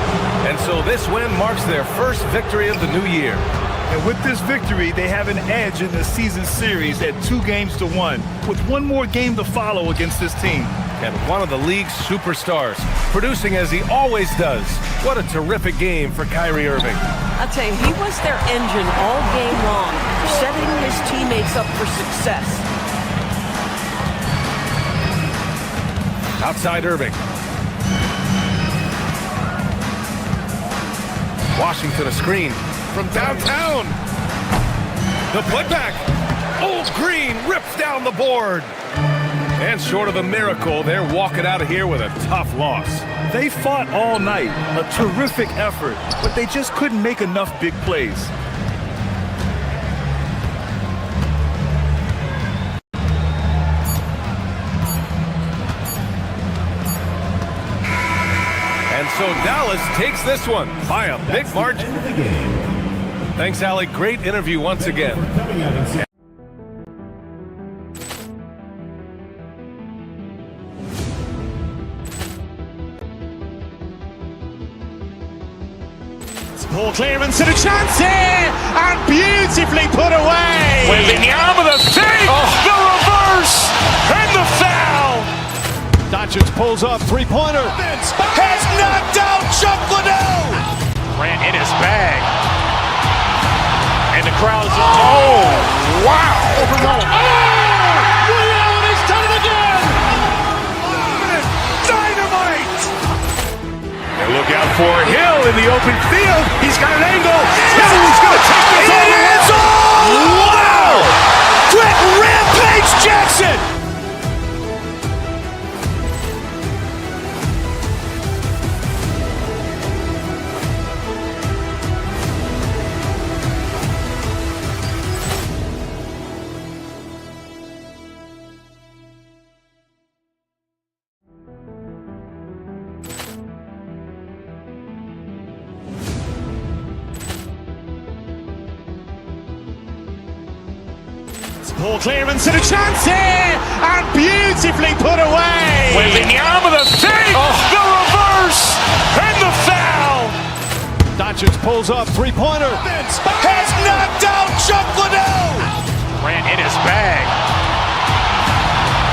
And so this win marks their first victory of the new year. And with this victory, they have an edge in the season series at 2-1, with one more game to follow against this team. And one of the league's superstars, producing as he always does. What a terrific game for Kyrie Irving. I'll tell you, he was their engine all game long, setting his teammates up for success. Outside Irving. Washington a screen from downtown. The putback. Oh, Green rips down the board. And short of a miracle, they're walking out of here with a tough loss. They fought all night, a terrific effort, but they just couldn't make enough big plays. And so Dallas takes this one by a big margin. Thanks, Allie. Great interview once again. Ball clearance and a chance here, and beautifully put away. Wembanyama the fake, the reverse, and the foul. Doncic pulls up, three-pointer. Has knocked out Chuck Liddell. Grant in his bag. And the crowd's oh, wow. Over Nolan. Oh! Allen has done it again. Dynamite. And look out for Hill in the open field. He's got an angle. He's going to take this all around. Wow! Quick rampage Jackson. Ball clearance and a chance here, and beautifully put away. Wembanyama the fake, the reverse, and the foul. Doncic pulls up, three-pointer. Has knocked out Chuck Liddell. Ran in his bag.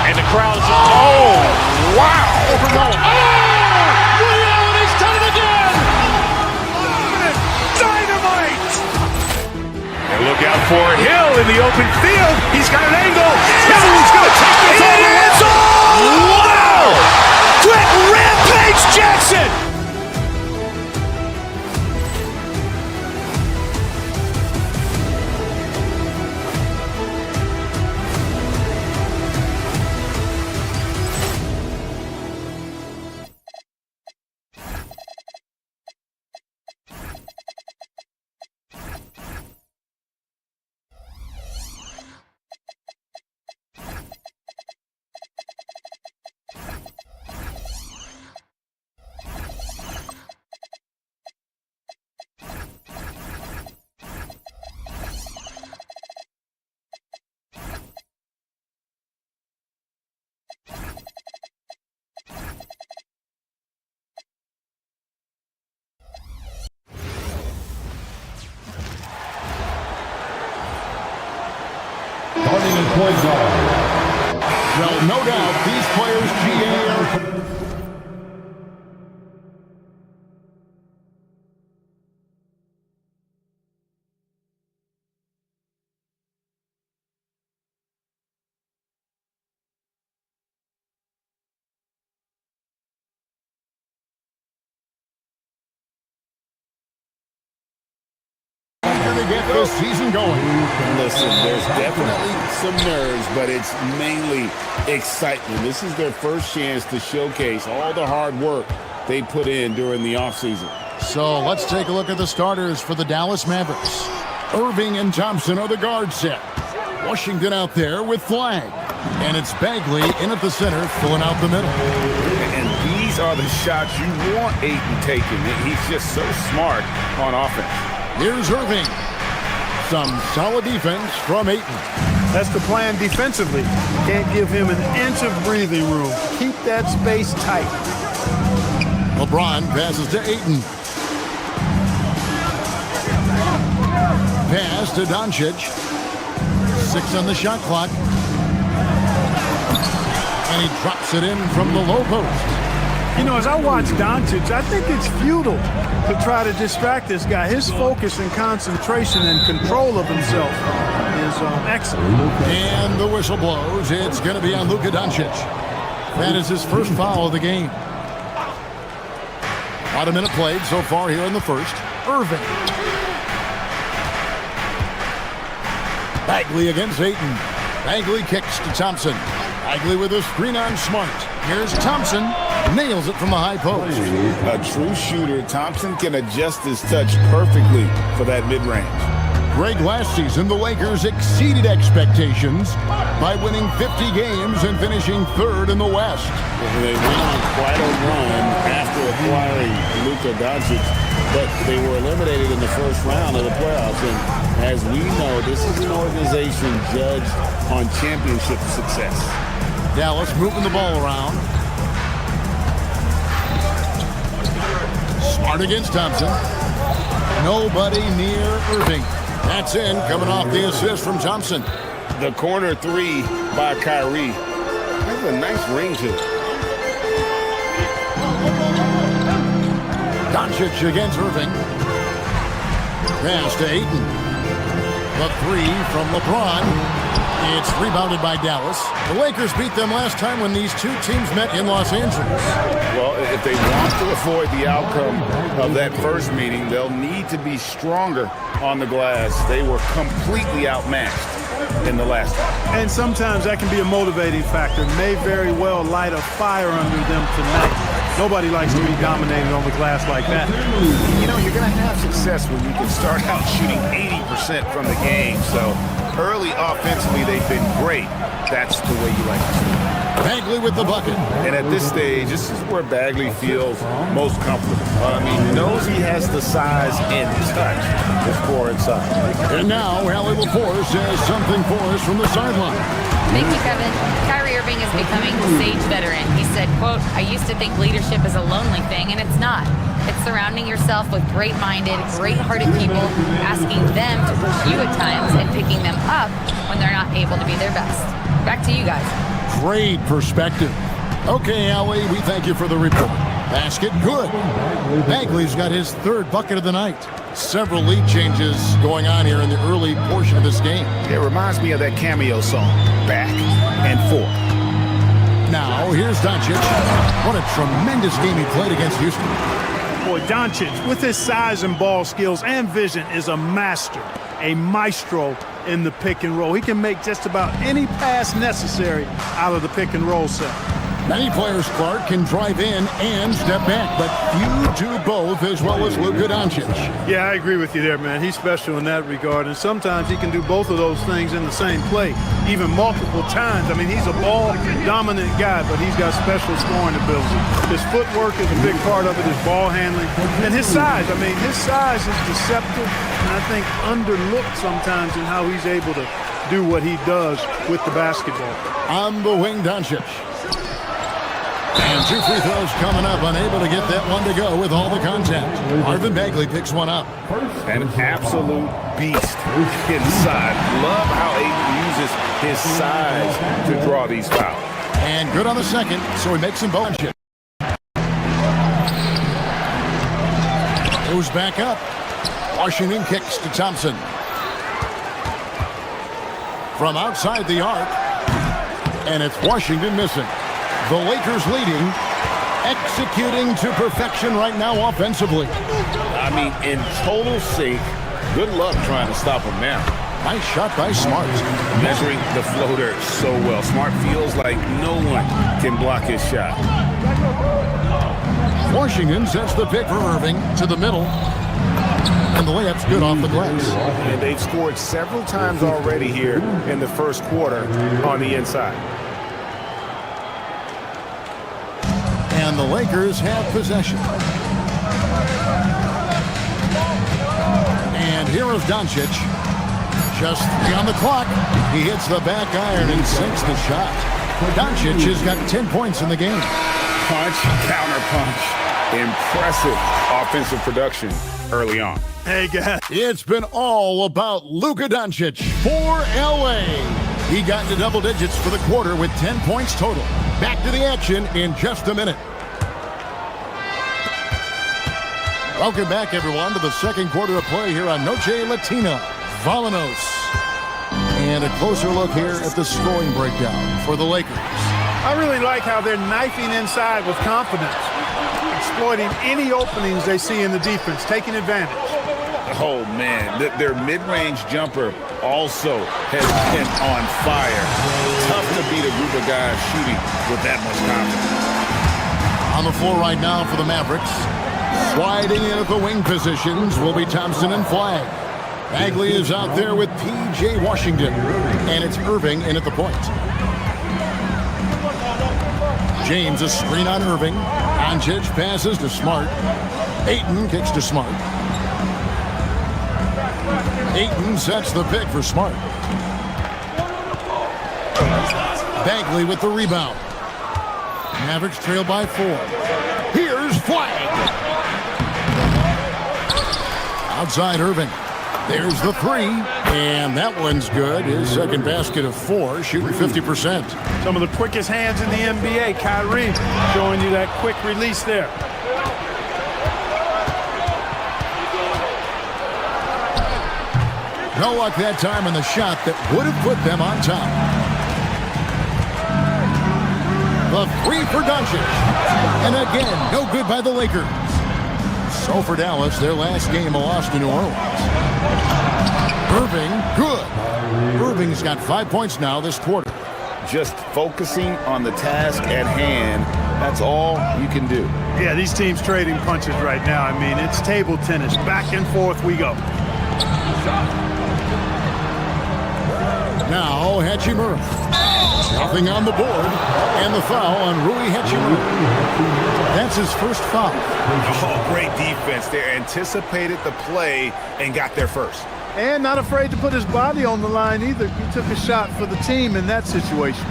And the crowd's, oh, wow. He's done it again! Dynamite! And look out for Hill in the open field. He's got an angle. Hill's going to take this all the way. Wow! Quick Rampage Jackson! Starting in point guard. Well, no doubt, these players, GA, are... to get this season going. Listen, there's definitely some nerves, but it's mainly excitement. This is their first chance to showcase all the hard work they put in during the offseason. So let's take a look at the starters for the Dallas Mavericks. Irving and Thompson are the guard set. Washington out there with Flag. And it's Bagley in at the center, filling out the middle. And these are the shots you want Ayton taking. He's just so smart on offense. Here's Irving. Some solid defense from Ayton. That's the plan defensively. Can't give him an inch of breathing room. Keep that space tight. LeBron passes to Ayton. Pass to Doncic. 6 on the shot clock. And he drops it in from the low post. You know, as I watch Doncic, I think it's futile to try to distract this guy. His focus and concentration and control of himself is excellent. And the whistle blows. It's going to be on Luka Doncic. That is his first foul of the game. About a minute played so far here in the first. Irving. Bagley against Ayton. Bagley kicks to Thompson. Bagley with a screen on Smart. Here's Thompson. Nails it from the high post. A true shooter, Thompson can adjust his touch perfectly for that mid-range. Greg, last season, the Lakers exceeded expectations by winning 50 games and finishing third in the West. They went on quite a run after acquiring Luka Doncic, but they were eliminated in the first round of the playoffs. And as we know, this is an organization judged on championship success. Dallas moving the ball around. Smart against Thompson. Nobody near Irving. That's in, coming off the assist from Thompson. The corner three by Kyrie. That's a nice ring to it. Doncic against Irving. Pass to Ayton. The three from LeBron. It's rebounded by Dallas. The Lakers beat them last time when these two teams met in Los Angeles. Well, if they want to avoid the outcome of that first meeting, they'll need to be stronger on the glass. They were completely outmatched in the last one. And sometimes that can be a motivating factor. May very well light a fire under them tonight. Nobody likes to be dominated on the glass like that. You know, you're going to have success when you can start out shooting 80% from the game. So early offensively, they've been great. That's the way you like to see it. Bagley with the bucket. And at this stage, this is where Bagley feels most comfortable. He knows he has the size and touch to score inside. And now, Allie LaForce has something for us from the sideline. Thank you, Kevin. Kyrie Irving is becoming the sage veteran. He said, quote, "I used to think leadership is a lonely thing, and it's not. It's surrounding yourself with great-minded, great-hearted people, asking them to push you at times and picking them up when they're not able to be their best." Back to you guys. Great perspective. Okay, Allie, we thank you for the report. Basket, good. Bagley's got his third bucket of the night. Several lead changes going on here in the early portion of this game. It reminds me of that cameo song, Back and Forth. Now, here's Doncic. What a tremendous game he played against Houston. Boy, Doncic, with his size and ball skills and vision, is a master, a maestro in the pick and roll. He can make just about any pass necessary out of the pick and roll set. Many players, Clark, can drive in and step back, but few do both as well as Luka Doncic. Yeah, I agree with you there, man. He's special in that regard, and sometimes he can do both of those things in the same play, even multiple times. I mean, he's a ball-dominant guy, but he's got special scoring ability. His footwork is a big part of it, his ball handling, and his size. I mean, his size is deceptive, and I think underlooked sometimes in how he's able to do what he does with the basketball. On the wing, Doncic. And 2 free throws coming up, unable to get that one to go with all the contact. Marvin Bagley picks one up. An absolute beast inside. Love how Ayton uses his size to draw these fouls. And good on the second, so he makes him both. Goes back up. Washington kicks to Thompson. From outside the arc. And it's Washington missing. The Lakers leading, executing to perfection right now offensively. I mean, in total sync, good luck trying to stop him now. Nice shot by Smart. Measuring the floater so well. Smart feels like no one can block his shot. Washington sets the pick for Irving to the middle. And the layup's good off the glass. And they've scored several times already here in the first quarter on the inside. And the Lakers have possession. And here is Doncic. Just on the clock. He hits the back iron and sinks the shot. Doncic has got 10 points in the game. Punch, counter punch. Impressive offensive production early on. Hey, guys. It's been all about Luka Doncic for LA. He got into double digits for the quarter with 10 points total. Back to the action in just a minute. Welcome back, everyone, to the second quarter of play here on Noche Latina. Valanos. And a closer look here at the scoring breakdown for the Lakers. I really like how they're knifing inside with confidence, exploiting any openings they see in the defense, taking advantage. Oh, man, their mid-range jumper also has been on fire. Tough to beat a group of guys shooting with that much confidence. On the floor right now for the Mavericks. Sliding in at the wing positions will be Thompson and Flagg. Bagley is out there with P.J. Washington. And it's Irving in at the point. James a screen on Irving. Doncic passes to Smart. Ayton kicks to Smart. Ayton sets the pick for Smart. Bagley with the rebound. Mavericks trail by 4. Here's Flagg. Outside Irving. There's the 3. And that one's good. His second basket of 4, shooting 50%. Some of the quickest hands in the NBA. Kyrie showing you that quick release there. No luck that time in the shot that would have put them on top. The 3 for Doncic. And again, no good by the Lakers. So for Dallas, their last game a loss to New Orleans. Irving, good. Irving's got 5 points now this quarter. Just focusing on the task at hand, that's all you can do. Yeah, these teams trading punches right now. I mean, it's table tennis. Back and forth we go. Now, Hachimura. Nothing on the board. And the foul on Rui Hachimura. That's his first foul. Oh, great defense there. Anticipated the play and got there first. And not afraid to put his body on the line either. He took a shot for the team in that situation.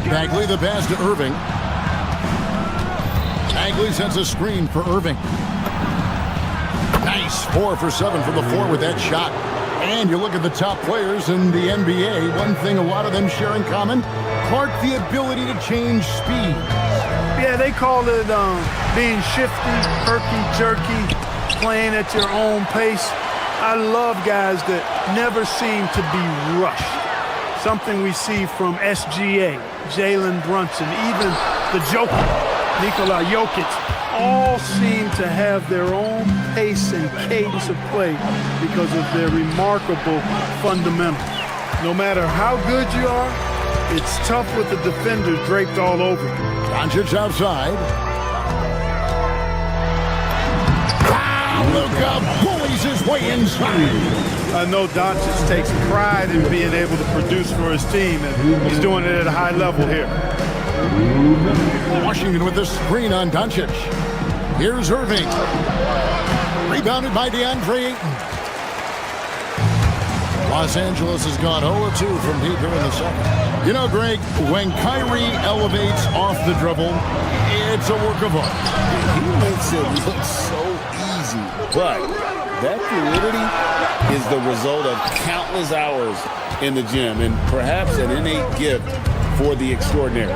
Bagley the pass to Irving. Bagley sends a screen for Irving. Nice 4 for 7 from the floor with that shot. And you look at the top players in the NBA, one thing a lot of them share in common, Clark, the ability to change speed. Yeah, they call it being shifty, herky-jerky, playing at your own pace. I love guys that never seem to be rushed. Something we see from SGA, Jalen Brunson, even the Joker, Nikola Jokic, all seem to have their own pace and cadence of play because of their remarkable fundamentals. No matter how good you are, it's tough with the defenders draped all over you. Doncic outside. Luka bullies his way inside. I know Doncic takes pride in being able to produce for his team, and he's doing it at a high level here. Washington with the screen on Doncic. Here's Irving. Rebounded by DeAndre Ayton. Los Angeles has gone 0-2 from deep here in the second. You know, Greg, when Kyrie elevates off the dribble, it's a work of art. He makes it look so easy, but that fluidity is the result of countless hours in the gym and perhaps an innate gift for the extraordinary.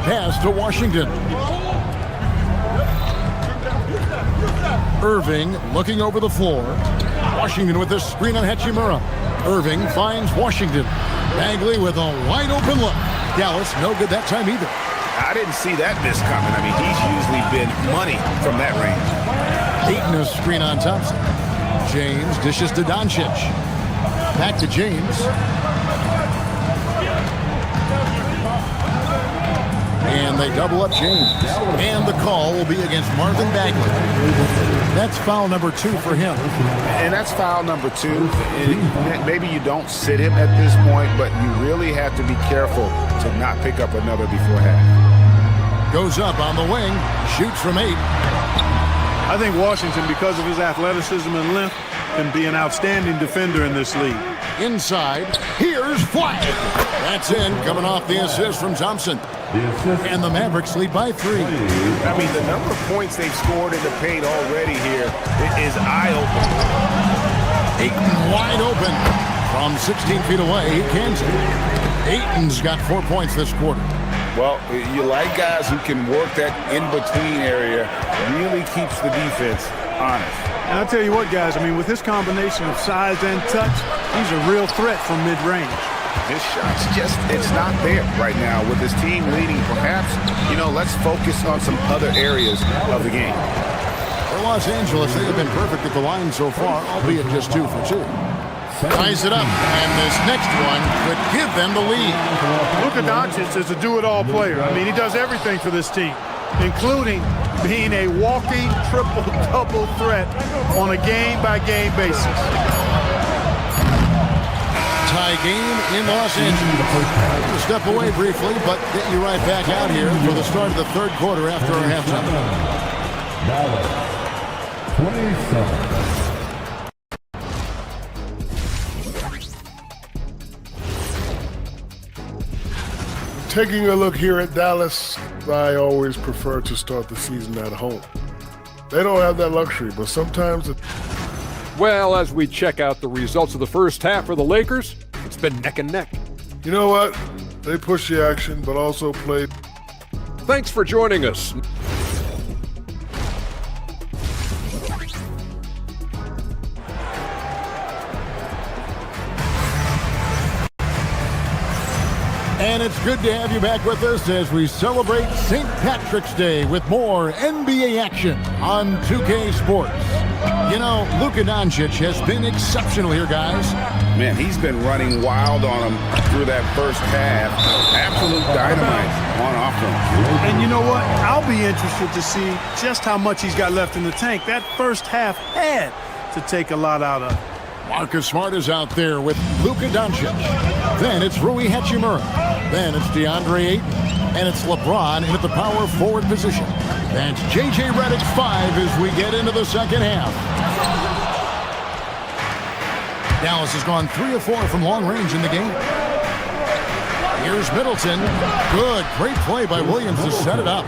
Pass to Washington. Irving looking over the floor. Washington with the screen on Hachimura. Irving finds Washington. Bagley with a wide open look. Dallas no good that time either. I didn't see that miss coming. I mean, he's usually been money from that range. Ayton a screen on Thompson. James dishes to Doncic. Back to James. And they double up James. And the call will be against Marvin Bagley. That's foul number 2 for him. And that's foul number 2. And maybe you don't sit him at this point, but you really have to be careful to not pick up another before half. Goes up on the wing. Shoots from 8. I think Washington, because of his athleticism and length, can be an outstanding defender in this league. Inside, here's Flack. That's in, coming off the assist from Thompson. And the Mavericks lead by 3. I mean, the number of points they've scored in the paint already here is eye-opening. Ayton wide open from 16 feet away. He can't. Ayton's got 4 points this quarter. Well, you like guys who can work that in-between area, really keeps the defense honest. And I'll tell you what, guys, I mean, with his combination of size and touch, he's a real threat from mid-range. His shot's just, it's not there right now. With his team leading, perhaps, let's focus on some other areas of the game. For Los Angeles, they have been perfect at the line so far, albeit just 2 for 2. Ties it up, and this next one could give them the lead. Luka Doncic is a do-it-all player. I mean, he does everything for this team, including being a walking triple-double threat on a game-by-game basis. Tie game in Los Angeles. We'll step away briefly, but get you right back out here for the start of the third quarter after our halftime. Dallas, 27. Taking a look here at Dallas, I always prefer to start the season at home. They don't have that luxury, but sometimes Well, as we check out the results of the first half for the Lakers, it's been neck and neck. You know what? They push the action, but also played. Thanks for joining us. And it's good to have you back with us as we celebrate St. Patrick's Day with more NBA action on 2K Sports. You know, Luka Doncic has been exceptional here, guys. Man, he's been running wild on him through that first half. Absolute dynamite on offense. And you know what? I'll be interested to see just how much he's got left in the tank. That first half had to take a lot out of. Marcus Smart is out there with Luka Doncic. Then it's Rui Hachimura. Then it's DeAndre Ayton. And it's LeBron in at the power forward position. That's J.J. Redick 5 as we get into the second half. Dallas has gone 3 of 4 from long range in the game. Here's Middleton. Good, great play by Williams to set it up.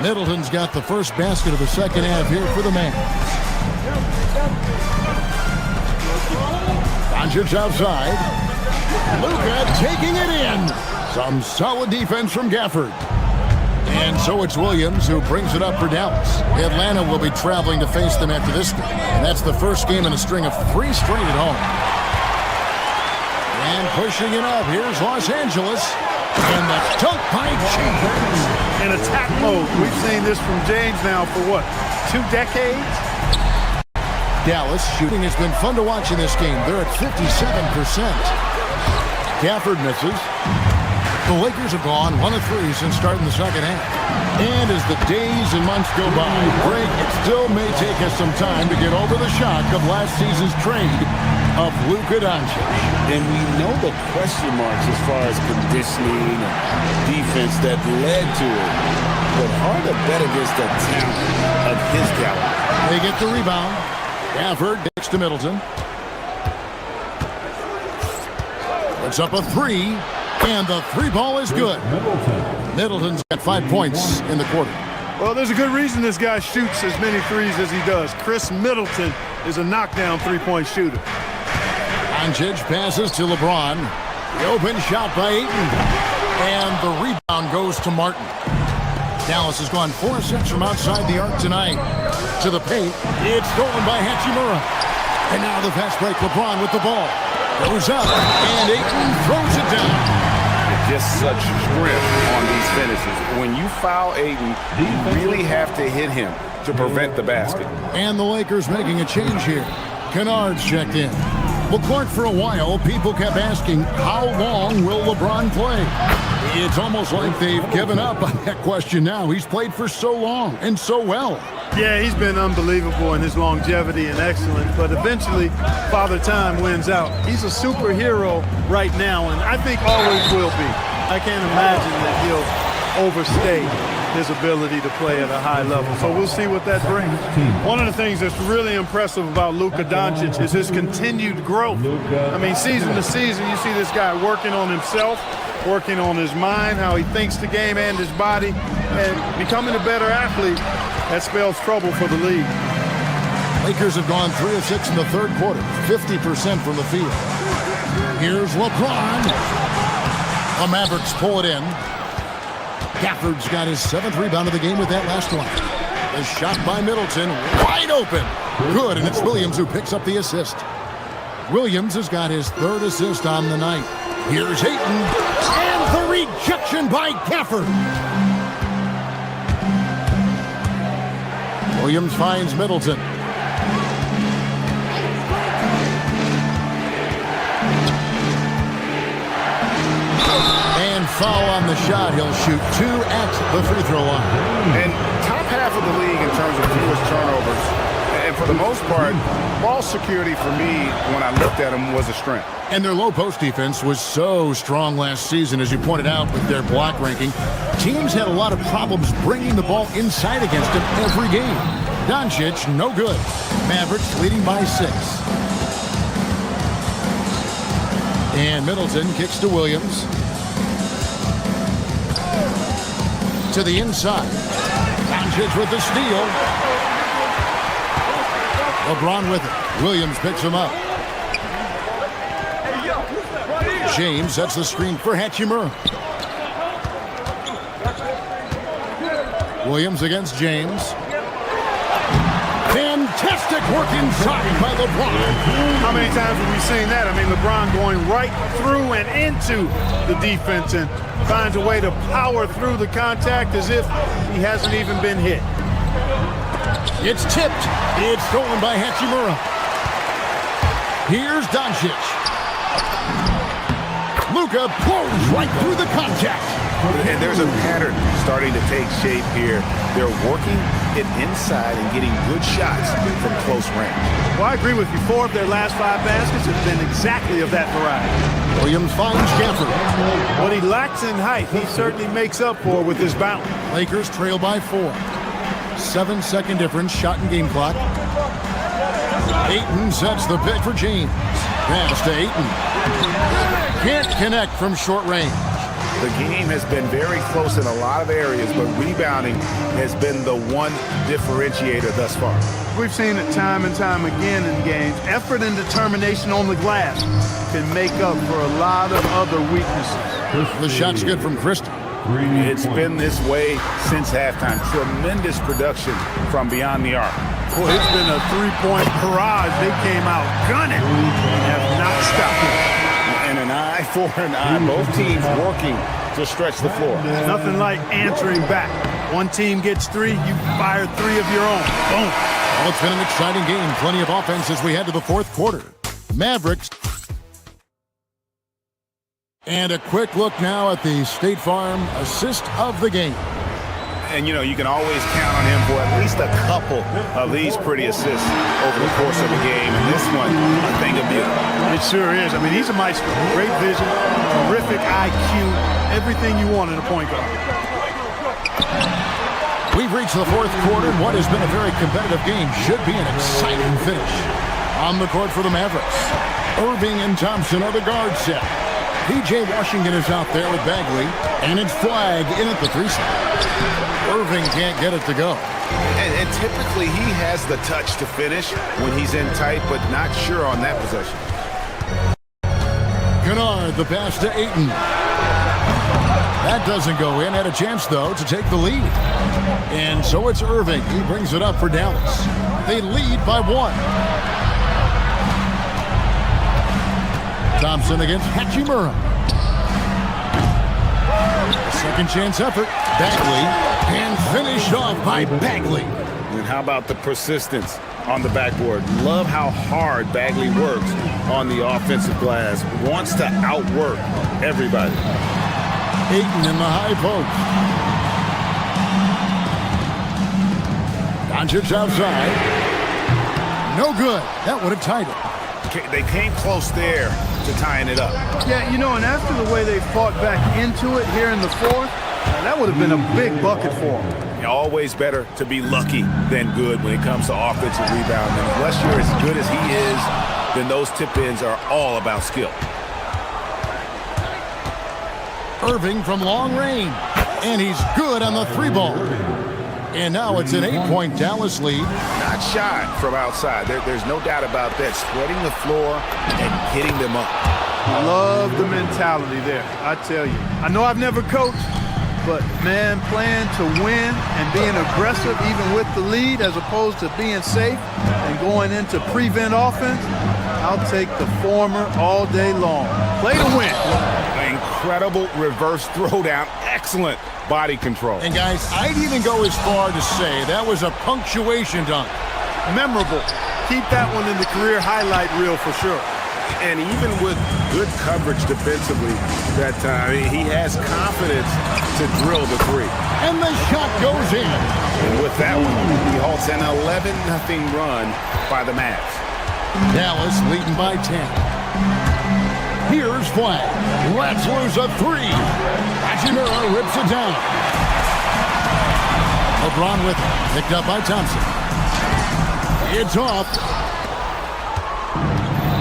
Middleton's got the first basket of the second half here for the man. Doncic outside. Luka taking it in. Some solid defense from Gafford. And so it's Williams who brings it up for Dallas. Atlanta will be traveling to face them after this game. And that's the first game in a string of 3 straight at home. And pushing it up, here's Los Angeles. And that's dunked by James. In attack mode. We've seen this from James now for what, 2 decades? Dallas shooting has been fun to watch in this game. They're at 57%. Gafford misses. The Lakers have gone 1 of 3 since starting the second half. And as the days and months go by, Greg, it still may take us some time to get over the shock of last season's trade of Luka Doncic. And we know the question marks as far as conditioning and defense that led to it. But hard to bet against the talent of his caliber. They get the rebound. Gafford next to Middleton. Puts up a 3. And the 3 ball is good. Middleton's got 5 points in the quarter. Well, there's a good reason this guy shoots as many threes as he does. Chris Middleton is a knockdown 3-point shooter. Doncic passes to LeBron. The open shot by Ayton. And the rebound goes to Martin. Dallas has gone 4 sets from outside the arc tonight. To the paint. It's stolen by Hachimura. And now the fast break. LeBron with the ball. Goes up. And Ayton throws it down. Just such strength on these finishes. When you foul Ayton, you really have to hit him to prevent the basket. And the Lakers making a change here. Kennard's checked in. McCourt, for a while, people kept asking, how long will LeBron play? It's almost like they've given up on that question now. He's played for so long and so well. Yeah, he's been unbelievable in his longevity and excellence, but eventually Father Time wins out. He's a superhero right now, and I think always will be. I can't imagine that he'll overstay his ability to play at a high level. So we'll see what that brings. One of the things that's really impressive about Luka Doncic is his continued growth. I mean, season to season, you see this guy working on himself, working on his mind, how he thinks the game and his body, and becoming a better athlete. That spells trouble for the league. Lakers have gone 3 of 6 in the third quarter, 50% from the field. Here's LeBron. The Mavericks pull it in. Gafford's got his 7th rebound of the game with that last one. The shot by Middleton, wide open. Good, and it's Williams who picks up the assist. Williams has got his 3rd assist on the night. Here's Ayton, and the rejection by Gafford. Williams finds Middleton. And foul on the shot. He'll shoot 2 at the free throw line. And top half of the league in terms of fewest turnovers. And for the most part, ball security for me, when I looked at them, was a strength. And their low post defense was so strong last season, as you pointed out with their block ranking. Teams had a lot of problems bringing the ball inside against them every game. Doncic, no good. Mavericks leading by 6. And Middleton kicks to Williams. To the inside. Doncic with the steal. LeBron with it. Williams picks him up. James sets the screen for Hachimura. Williams against James. Fantastic work inside by LeBron. How many times have we seen that? I mean, LeBron going right through and into the defense and finds a way to power through the contact as if he hasn't even been hit. It's tipped. It's stolen by Hachimura. Here's Doncic. Luka blows right through the contact. And there's a pattern starting to take shape here. They're working it inside and getting good shots from close range. Well, I agree with you. 4 of their last 5 baskets have been exactly of that variety. Williams finds Gafford. What he lacks in height, he certainly makes up for with his bounce. Lakers trail by 4. 7-second difference, shot and game clock. Ayton sets the pick for James. Pass to Ayton. Can't connect from short range. The game has been very close in a lot of areas, but rebounding has been the one differentiator thus far. We've seen it time and time again in games. Effort and determination on the glass can make up for a lot of other weaknesses. The shot's good from Christie. It's been this way since halftime. Tremendous production from beyond the arc. Boy, it's been a three-point barrage. They came out gunning and have not stopped it. And an eye for an eye. Both teams working to stretch the floor. Nothing like answering back. One team gets three, you fire three of your own. Boom. Well, it's been an exciting game. Plenty of offense as we head to the fourth quarter. Mavericks. And a quick look now at the State Farm assist of the game. And, you can always count on him for at least a couple of these pretty assists over the course of a game. And this one, a thing of beauty. It sure is. I mean, he's a maestro. Great vision, terrific IQ, everything you want in a point guard. We've reached the fourth quarter, and what has been a very competitive game should be an exciting finish. On the court for the Mavericks, Irving and Thompson are the guard set. P.J. Washington is out there with Bagley, and it's Flag in at the 3-spot. Irving can't get it to go. And typically he has the touch to finish when he's in tight, but not sure on that possession. Kennard, the pass to Ayton. That doesn't go in. Had a chance, though, to take the lead. And so it's Irving. He brings it up for Dallas. They lead by 1. Thompson against Hachimura. Second chance effort. Bagley. And finished off by Bagley. And how about the persistence on the backboard? Love how hard Bagley works on the offensive glass. Wants to outwork everybody. Ayton in the high post. Doncic outside. No good. That would have tied it. They came close there to tying it up. Yeah, and after the way they fought back into it here in the fourth, that would have been a big bucket for them. Always better to be lucky than good when it comes to offensive rebounding. And unless you're as good as he is, then those tip-ins are all about skill. Irving from long range, and he's good on the 3-ball. And now it's an 8-point Dallas lead. Not shy from outside. There's no doubt about that. Spreading the floor and getting them up. Love the mentality there, I tell you. I know I've never coached, but, man, playing to win and being aggressive even with the lead as opposed to being safe and going into prevent offense, I'll take the former all day long. Play to win. Incredible reverse throwdown. Excellent body control. And, guys, I'd even go as far to say that was a punctuation dunk. Memorable. Keep that one in the career highlight reel for sure. And even with good coverage defensively that time, he has confidence to drill the 3. And the shot goes in. And with that one, he halts an 11-0 run by the Mavs. Dallas leading by 10. Here's Flag. Let's lose a 3. Hachimura rips it down. LeBron with it. Picked up by Thompson. It's off.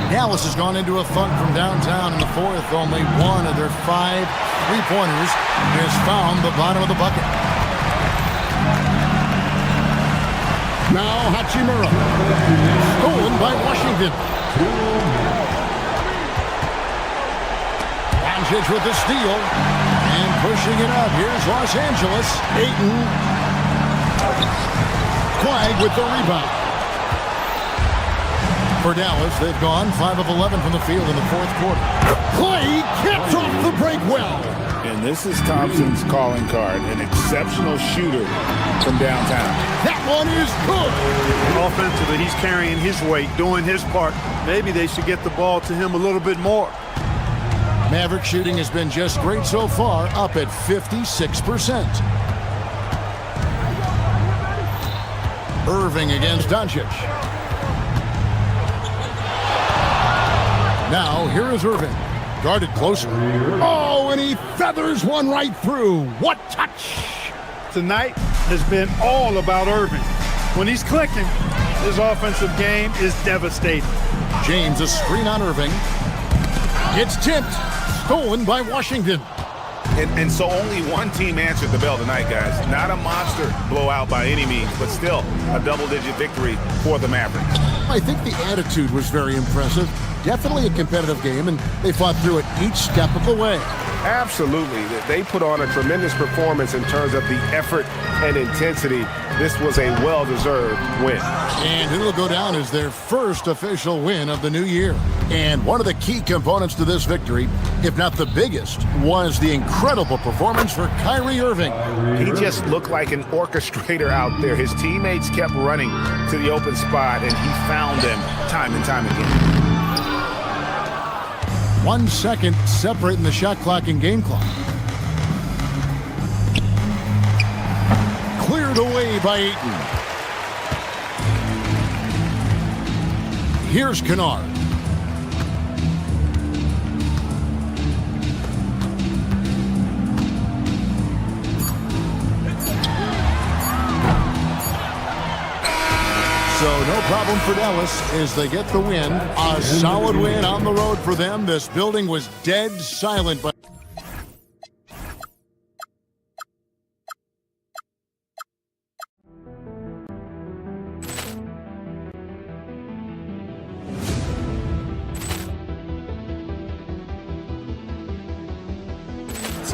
Dallas has gone into a funk from downtown in the fourth. Only one of their 5 3-pointers has found the bottom of the bucket. Now Hachimura. Stolen by Washington. Doncic with the steal. And pushing it up. Here's Los Angeles. Ayton. Flag with the rebound. For Dallas, they've gone 5 of 11 from the field in the fourth quarter. Clay gets off the break well. And this is Thompson's calling card, an exceptional shooter from downtown. That one is good. Offensively, he's carrying his weight, doing his part. Maybe they should get the ball to him a little bit more. Maverick shooting has been just great so far, up at 56%. Irving against Doncic. Now, here is Irving. Guarded closer. Oh, and he feathers one right through. What touch! Tonight has been all about Irving. When he's clicking, His offensive game is devastating. James, a screen on Irving. It's tipped. Stolen by Washington. And so only one team answered the bell tonight, guys. Not a monster blowout by any means, but still a double-digit victory for the Mavericks. I think the attitude was very impressive. Definitely a competitive game, and they fought through it each step of the way. Absolutely. They put on a tremendous performance in terms of the effort and intensity. This was a well-deserved win. And it'll go down as their first official win of the new year. And one of the key components to this victory, if not the biggest, was the incredible performance for Kyrie Irving. He just looked like an orchestrator out there. His teammates kept running to the open spot, and he found them time and time again. 1 second separating the shot clock and game clock. Cleared away by Ayton. Here's Kennard. So no problem for Dallas as they get the win. A solid win on the road for them. This building was dead silent. But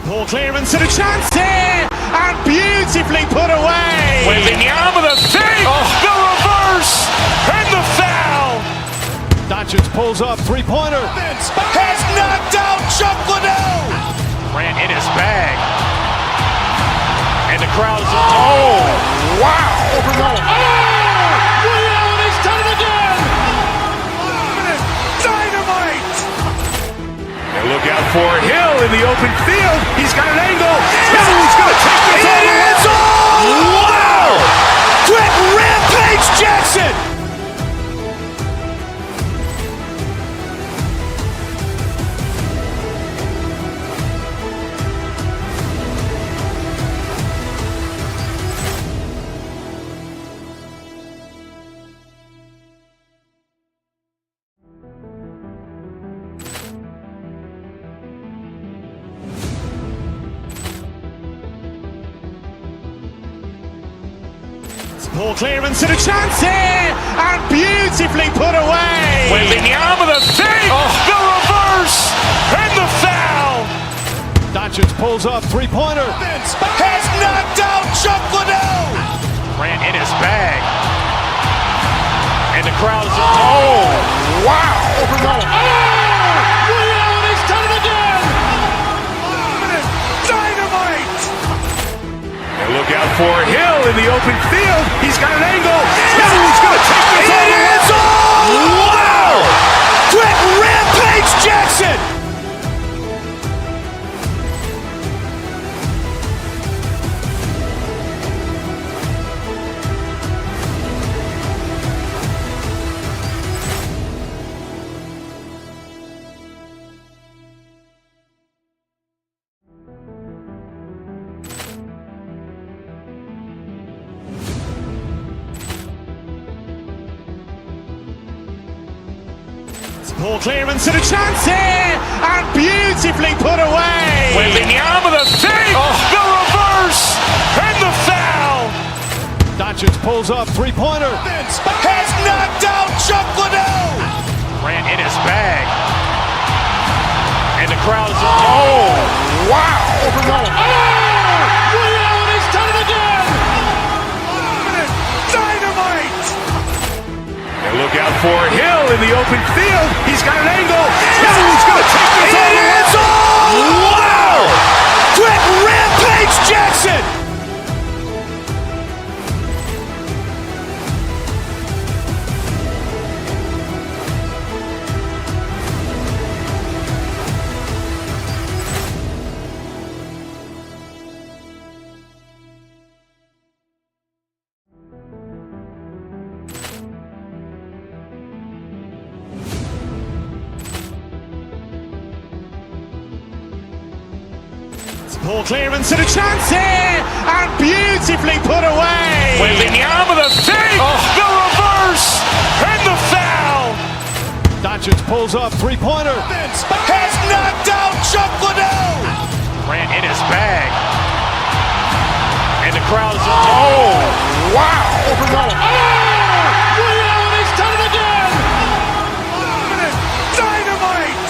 Poor clearance and a chance here, and beautifully put away. Wembanyama the fake, the reverse, and the foul. Doncic pulls up, three-pointer. Has knocked out Chuck Liddell. Ran in his bag. And the crowd is... Oh, wow. Reality's done it again. Dynamite. And look out for Hill in the open field. He's got an angle. He's going to take this all the way. Wow! Quick Rampage Jackson. Poor clearance and a chance here, and beautifully put away. Wembanyama the fake, the reverse, and the foul. Doncic pulls up, three-pointer. Has knocked out Chuck Liddell. Ran in his bag. And the crowd is... Oh, wow. Reality's done it again. Dynamite. And look out for Hill in the open field. He's got an angle. He's going to take this all the way. Wow! Quick Rampage Jackson. Poor clearance and a chance here, and beautifully put away. Wembanyama the fake, the reverse, and the foul. Doncic pulls up, three-pointer. Has knocked out Chuck Liddell. Ran in his bag. And the crowd is... Oh, wow. Reality's done it again. Dynamite. And look out for Hill in the open field. He's got an angle. He's going to take this all the way. Wow! Quick Rampage Jackson. Poor clearance and a chance here, and beautifully put away. Wembanyama the fake, the reverse, Doncic pulls up, three-pointer. Has knocked out Chuck Liddell. Grant in his bag. And the crowd is... Oh, wow. He's done it again. Dynamite.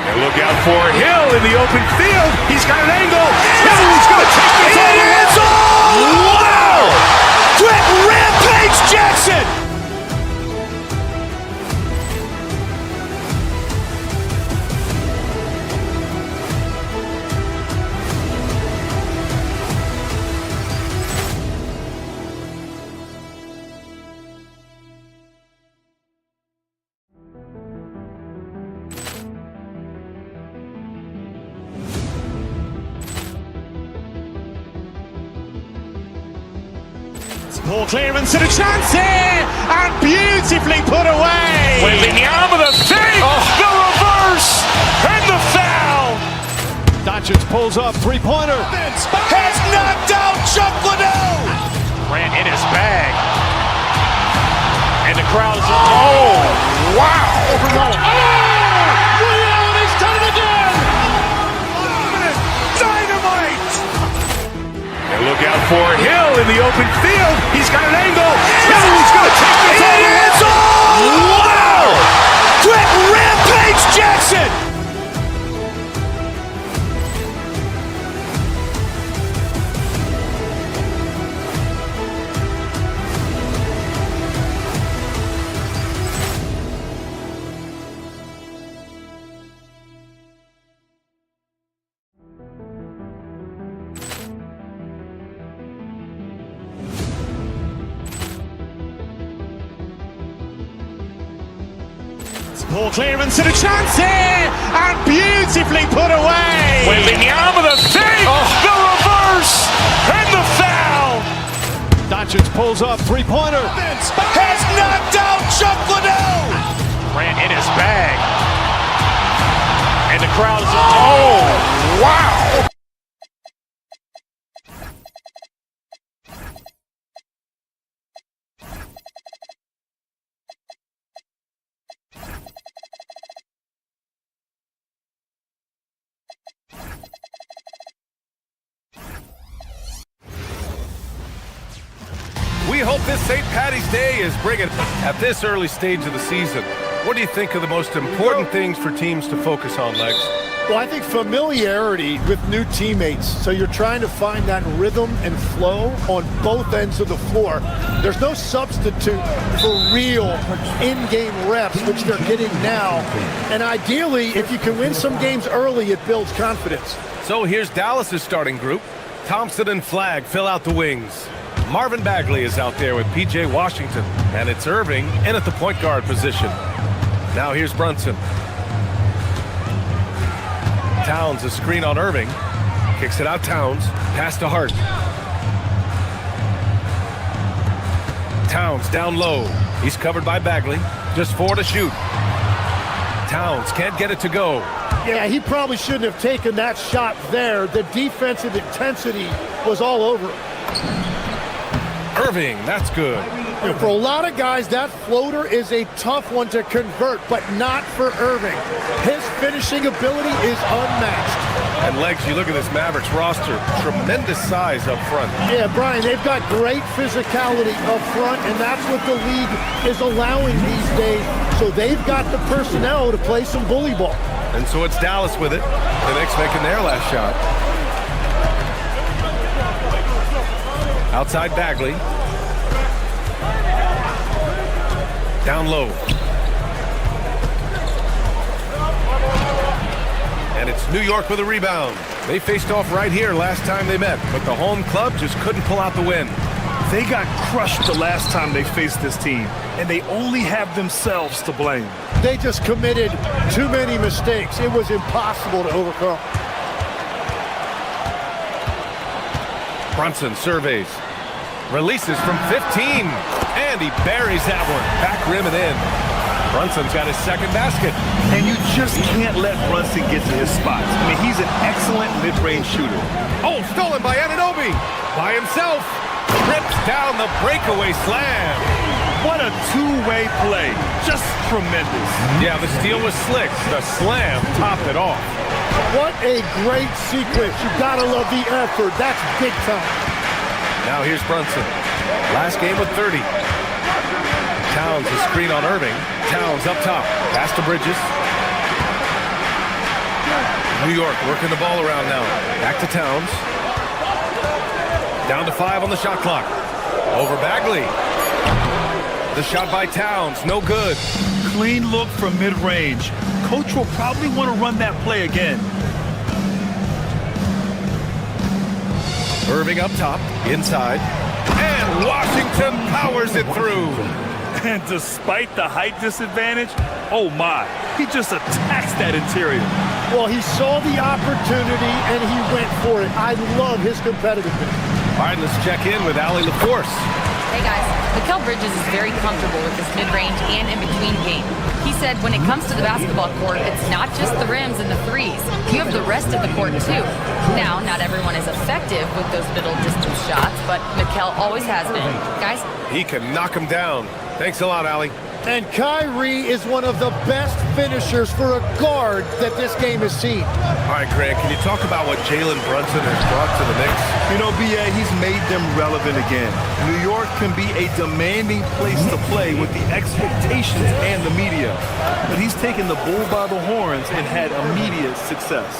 And look out for Hill in the open field. He's got an angle. Hill's going to take this all the way. Wow. Quick Rampage Jackson. Poor clearance and a chance here, and beautifully put away. Wembanyama the fake, the reverse, and the foul. Doncic pulls up, three-pointer. Has knocked out Chuck Liddell. Grant in his bag. And the crowd is... Oh, wow. He's done it again. Dynamite. And look out for Hill in the open field. He's got an angle. Hill's going to take this all the way. Wow. Quick Rampage Jackson. Poor clearance and a chance here, and beautifully put away. Wembanyama the fake, the reverse, and the foul. Doncic pulls up, three-pointer. Has knocked out Chuck Liddell. Grant in his bag. And the crowd is... Oh, wow. We hope this St. Paddy's Day is bringing at this early stage of the season. What do you think are the most important things for teams to focus on, Legs? Well, I think familiarity with new teammates. So you're trying to find that rhythm and flow on both ends of the floor. There's no substitute for real in-game reps, which they're getting now. And ideally, if you can win some games early, it builds confidence. So here's Dallas's starting group. Thompson and Flagg fill out the wings. Marvin Bagley is out there with P.J. Washington, and it's Irving in at the point guard position. Now here's Brunson. Towns, a screen on Irving. Kicks it out Towns. Pass to Hart. Towns down low. He's covered by Bagley. Just 4 to shoot. Towns can't get it to go. Yeah, he probably shouldn't have taken that shot there. The defensive intensity was all over it. Irving, that's good. And for a lot of guys, that floater is a tough one to convert, but not for Irving. His finishing ability is unmatched. And Legs, you look at this Mavericks roster, tremendous size up front. Yeah, Brian, they've got great physicality up front, and that's what the league is allowing these days. So they've got the personnel to play some bully ball. And so it's Dallas with it. The Knicks making their last shot. Outside Bagley. Down low. And it's New York with a rebound. They faced off right here last time they met, but the home club just couldn't pull out the win. They got crushed the last time they faced this team, and they only have themselves to blame. They just committed too many mistakes. It was impossible to overcome. Brunson surveys. Releases from 15, and he buries that one. Back rim and in. Brunson's got his second basket. And you just can't let Brunson get to his spots. I mean, he's an excellent mid-range shooter. Oh, stolen by Anunoby. By himself. Rips down the breakaway slam. What a two-way play. Just tremendous. Yeah, the steal was slick. The slam topped it off. What a great sequence. You gotta love the effort. That's big time. Now here's Brunson. Last game with 30. Towns a screen on Irving. Towns up top. Pass to Bridges. New York working the ball around now. Back to Towns. Down to 5 on the shot clock. Over Bagley. The shot by Towns, no good. Clean look from mid-range. Coach will probably want to run that play again. Irving up top, inside. And Washington powers it through. And despite the height disadvantage, oh my, he just attacks that interior. Well, he saw the opportunity and he went for it. I love his competitiveness. All right, let's check in with Allie LaForce. Hey guys, Mikal Bridges is very comfortable with his mid-range and in-between game. He said when it comes to the basketball court, it's not just the rims and the threes. You have the rest of the court too. Now, not everyone is effective with those middle distance shots, but Mikal always has been. Guys? He can knock him down. Thanks a lot, Allie. And Kyrie is one of the best finishers for a guard that this game has seen. All right, Greg, can you talk about what Jalen Brunson has brought to the Knicks? You know, B.A., he's made them relevant again. New York can be a demanding place to play with the expectations and the media. But he's taken the bull by the horns and had immediate success.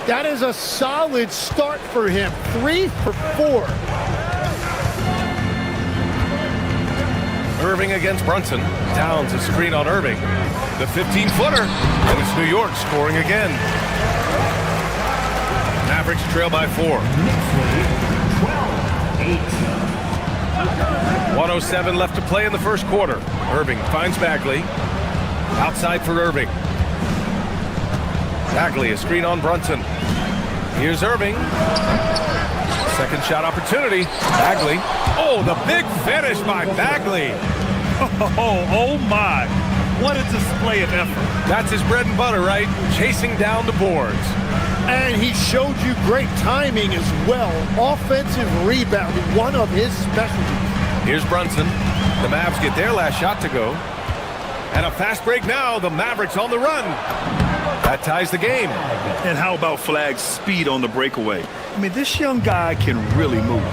That is a solid start for him. 3 for 4. Irving against Brunson. Towns a screen on Irving. The 15-footer. And it's New York scoring again. Mavericks trail by 4. 1:07 left to play in the first quarter. Irving finds Bagley. Outside for Irving. Bagley a screen on Brunson. Here's Irving. Second shot opportunity. Bagley. Oh, the big finish by Bagley. Oh my. What a display of effort. That's his bread and butter, right? Chasing down the boards. And he showed you great timing as well. Offensive rebounding, one of his specialties. Here's Brunson. The Mavs get their last shot to go. And a fast break now. The Mavericks on the run. That ties the game. And how about Flag's speed on the breakaway? I mean, this young guy can really move.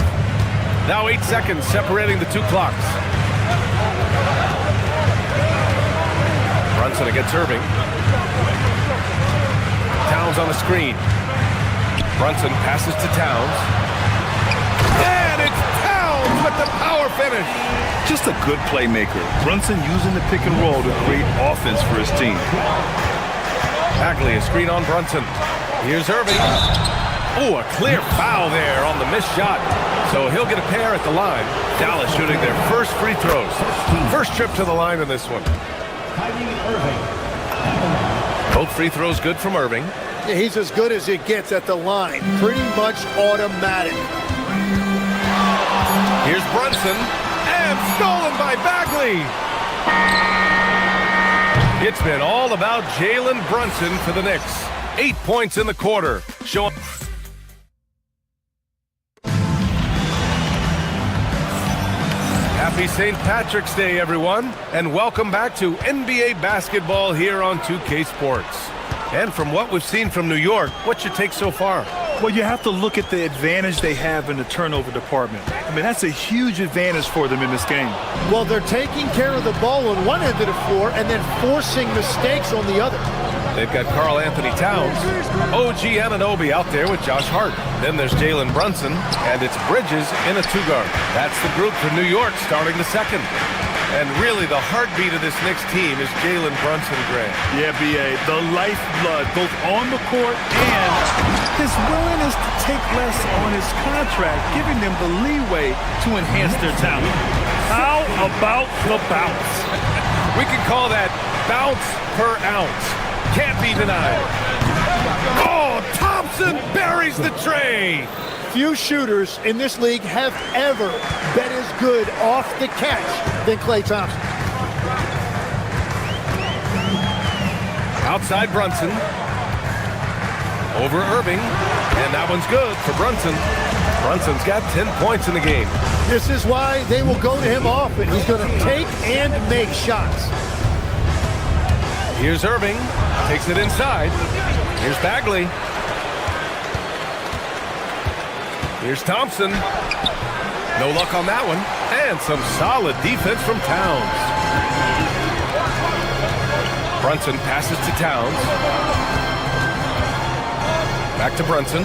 Now 8 seconds separating the two clocks. Brunson against Irving. Towns on the screen. Brunson passes to Towns. And it's Towns with the power finish. Just a good playmaker. Brunson using the pick and roll to create offense for his team. Bagley a screen on Brunson. Here's Irving. Oh, a clear foul there on the missed shot. So he'll get a pair at the line. Dallas shooting their first free throws. First trip to the line in this one. Both free throws good from Irving. Yeah, he's as good as it gets at the line. Pretty much automatic. Here's Brunson. And stolen by Bagley. It's been all about Jalen Brunson for the Knicks. 8 points in the quarter. Showing. Happy St. Patrick's Day, everyone, and welcome back to NBA basketball here on 2K Sports. And from what we've seen from New York, what's your take so far? Well, you have to look at the advantage they have in the turnover department. I mean, that's a huge advantage for them in this game. Well, they're taking care of the ball on one end of the floor and then forcing mistakes on the other. They've got Karl Anthony Towns, OG Anunoby out there with Josh Hart. Then there's Jalen Brunson, and it's Bridges in a two-guard. That's the group for New York starting the second. And really, the heartbeat of this Knicks team is Jalen Brunson, Grant. Yeah, B.A., the lifeblood, both on the court and his willingness to take less on his contract, giving them the leeway to enhance their talent. How about the bounce? We can call that bounce per ounce. Can't be denied. Oh, Thompson buries the tray. Few shooters in this league have ever been as good off the catch than Klay Thompson. Outside Brunson. Over Irving. And that one's good for Brunson. Brunson's got 10 points in the game. This is why they will go to him often. He's going to take and make shots. Here's Irving. Takes it inside. Here's Bagley. Here's Thompson. No luck on that one. And some solid defense from Towns. Brunson passes to Towns. Back to Brunson.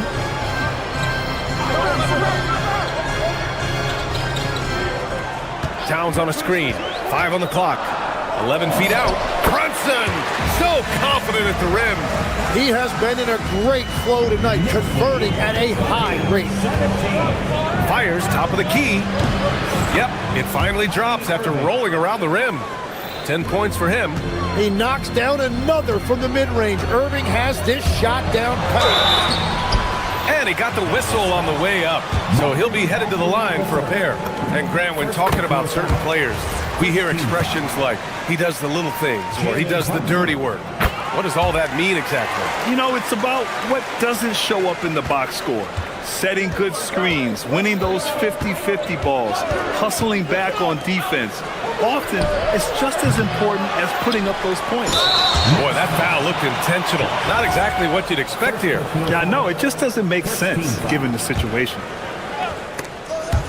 Towns on a screen. 5 on the clock. 11 feet out. Brunson! So confident at the rim. He has been in a great flow tonight, converting at a high rate. Fires top of the key. Yep, it finally drops after rolling around the rim. 10 points for him. He knocks down another from the mid-range. Irving has this shot down pat. And he got the whistle on the way up. So he'll be headed to the line for a pair. And Grant, when talking about certain players, we hear expressions like, he does the little things, or he does the dirty work. What does all that mean exactly? You know, it's about what doesn't show up in the box score. Setting good screens, winning those 50-50 balls, hustling back on defense. Often, it's just as important as putting up those points. Boy, that foul looked intentional. Not exactly what you'd expect here. Yeah, I know. It just doesn't make sense, given the situation.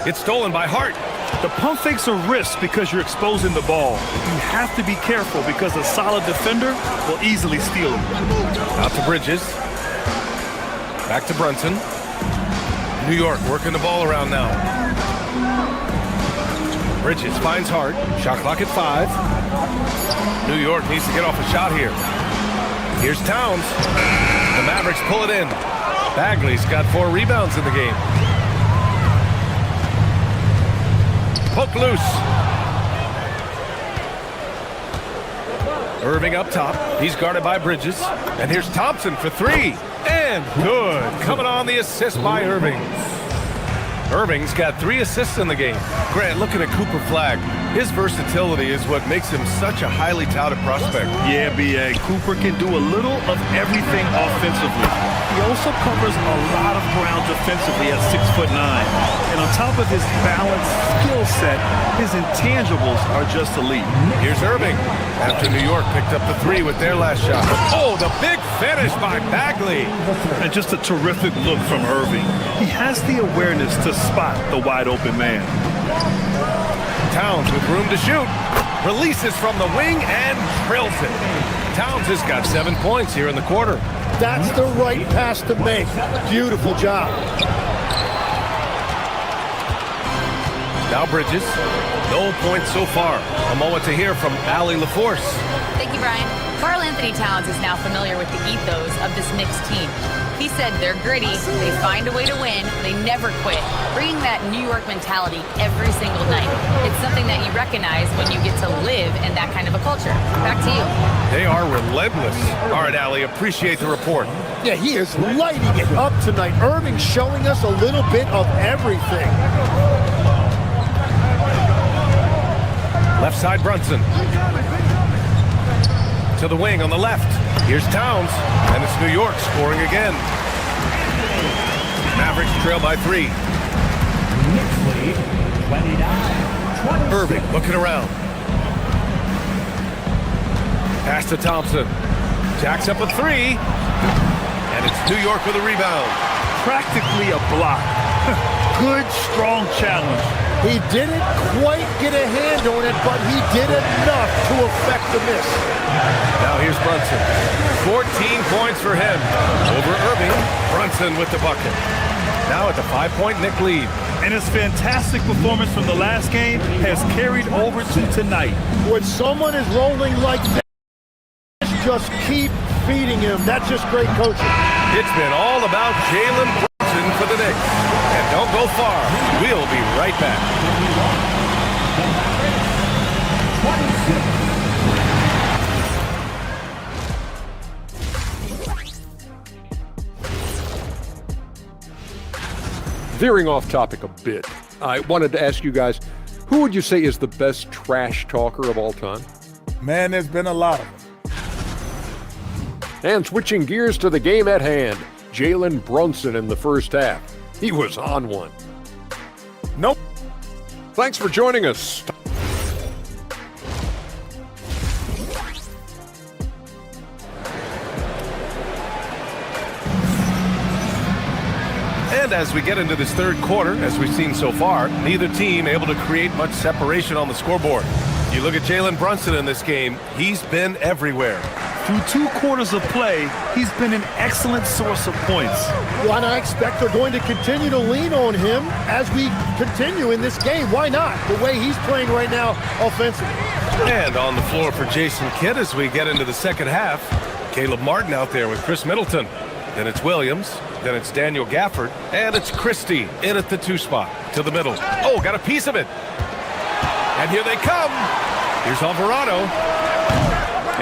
It's stolen by Hart. The pump fake's a risk because you're exposing the ball. You have to be careful because a solid defender will easily steal it. Out to Bridges. Back to Brunson. New York working the ball around now. Bridges finds Hart. Shot clock at 5. New York needs to get off a shot here. Here's Towns. The Mavericks pull it in. Bagley's got 4 rebounds in the game. Poke loose. Irving up top. He's guarded by Bridges. And here's Thompson for 3. And good. Coming on the assist by Irving. Irving's got 3 assists in the game. Grant, looking at Cooper Flagg, his versatility is what makes him such a highly touted prospect. Yeah, B.A. Cooper can do a little of everything offensively. He also covers a lot of ground defensively at 6'9". And on top of his balanced skill set, his intangibles are just elite. Here's Irving after New York picked up the 3 with their last shot. Oh, the big finish by Bagley. And just a terrific look from Irving. He has the awareness to spot the wide open man. Towns with room to shoot. Releases from the wing and drills it. Towns has got 7 points here in the quarter. That's the right pass to make. Beautiful job. Now Bridges. No points so far. A moment to hear from Allie LaForce. Thank you, Brian. Karl Anthony Towns is now familiar with the ethos of this Knicks team. He said they're gritty, they find a way to win, they never quit, bringing that New York mentality every single night. It's something that you recognize when you get to live in that kind of a culture. Back to you. They are relentless. All right, Allie, appreciate the report. Yeah, he is lighting it up tonight. Irving showing us a little bit of everything. Left side, Brunson. To the wing on the left. Here's Towns, and it's New York scoring again. Mavericks trail by 3. Irving looking around. Pass to Thompson. Jacks up a 3. And it's New York with a rebound. Practically a block. Good, strong challenge. He didn't quite get a hand on it, but he did enough to affect the miss. Now here's Brunson. 14 points for him. Over Irving. Brunson with the bucket. Now at the 5-point Knick lead. And his fantastic performance from the last game has carried over to tonight. When someone is rolling like that, just keep feeding him. That's just great coaching. It's been all about Jalen Brunson for the Knicks. And don't go far. We'll be right back. Veering off topic a bit, I wanted to ask you guys, who would you say is the best trash talker of all time? Man, there's been a lot of them. And switching gears to the game at hand, Jalen Brunson in the first half. He was on one. Nope. Thanks for joining us. And as we get into this third quarter, as we've seen so far, neither team able to create much separation on the scoreboard. You look at Jalen Brunson in this game, he's been everywhere. Through 2 quarters of play, he's been an excellent source of points. Well, and I expect they're going to continue to lean on him as we continue in this game. Why not? The way he's playing right now offensively. And on the floor for Jason Kidd as we get into the second half, Caleb Martin out there with Chris Middleton. Then it's Williams, then it's Daniel Gafford, and it's Christie in at the 2 spot to the middle. Oh, got a piece of it. And here they come. Here's Alvarado.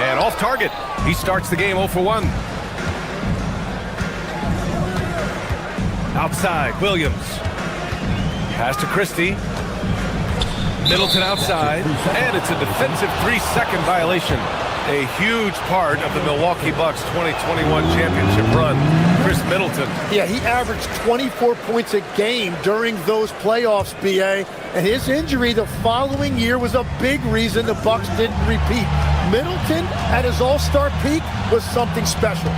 And off target. He starts the game 0 for 1. Outside, Williams. Pass to Christie. Middleton outside. And it's a defensive 3-second violation. A huge part of the Milwaukee Bucks 2021 championship run. Chris Middleton. Yeah, he averaged 24 points a game during those playoffs, BA. And his injury the following year was a big reason the Bucks didn't repeat. Middleton, at his all-star peak, was something special.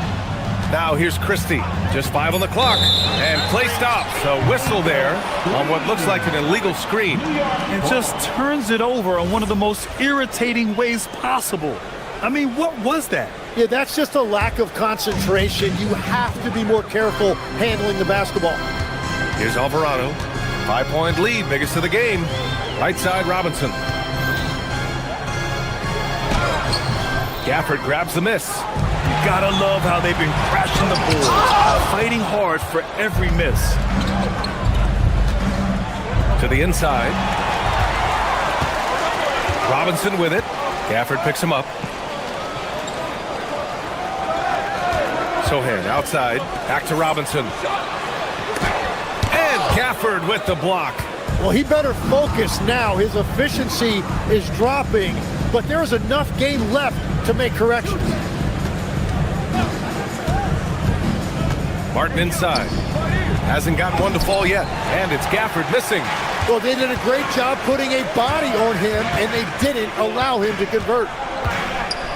Now here's Christie. Just 5 on the clock. And play stops. A whistle there on what looks like an illegal screen. And just turns it over on one of the most irritating ways possible. I mean, what was that? Yeah, that's just a lack of concentration. You have to be more careful handling the basketball. Here's Alvarado. 5-point lead, biggest of the game. Right side, Robinson. Gafford grabs the miss. You gotta love how they've been crashing the boards, fighting hard for every miss. To the inside. Robinson with it. Gafford picks him up. Sohan outside, back to Robinson. And Gafford with the block. Well, he better focus now. His efficiency is dropping, but there's enough game left to make corrections. Martin inside. Hasn't gotten one to fall yet, and it's Gafford missing. Well, they did a great job putting a body on him, and they didn't allow him to convert.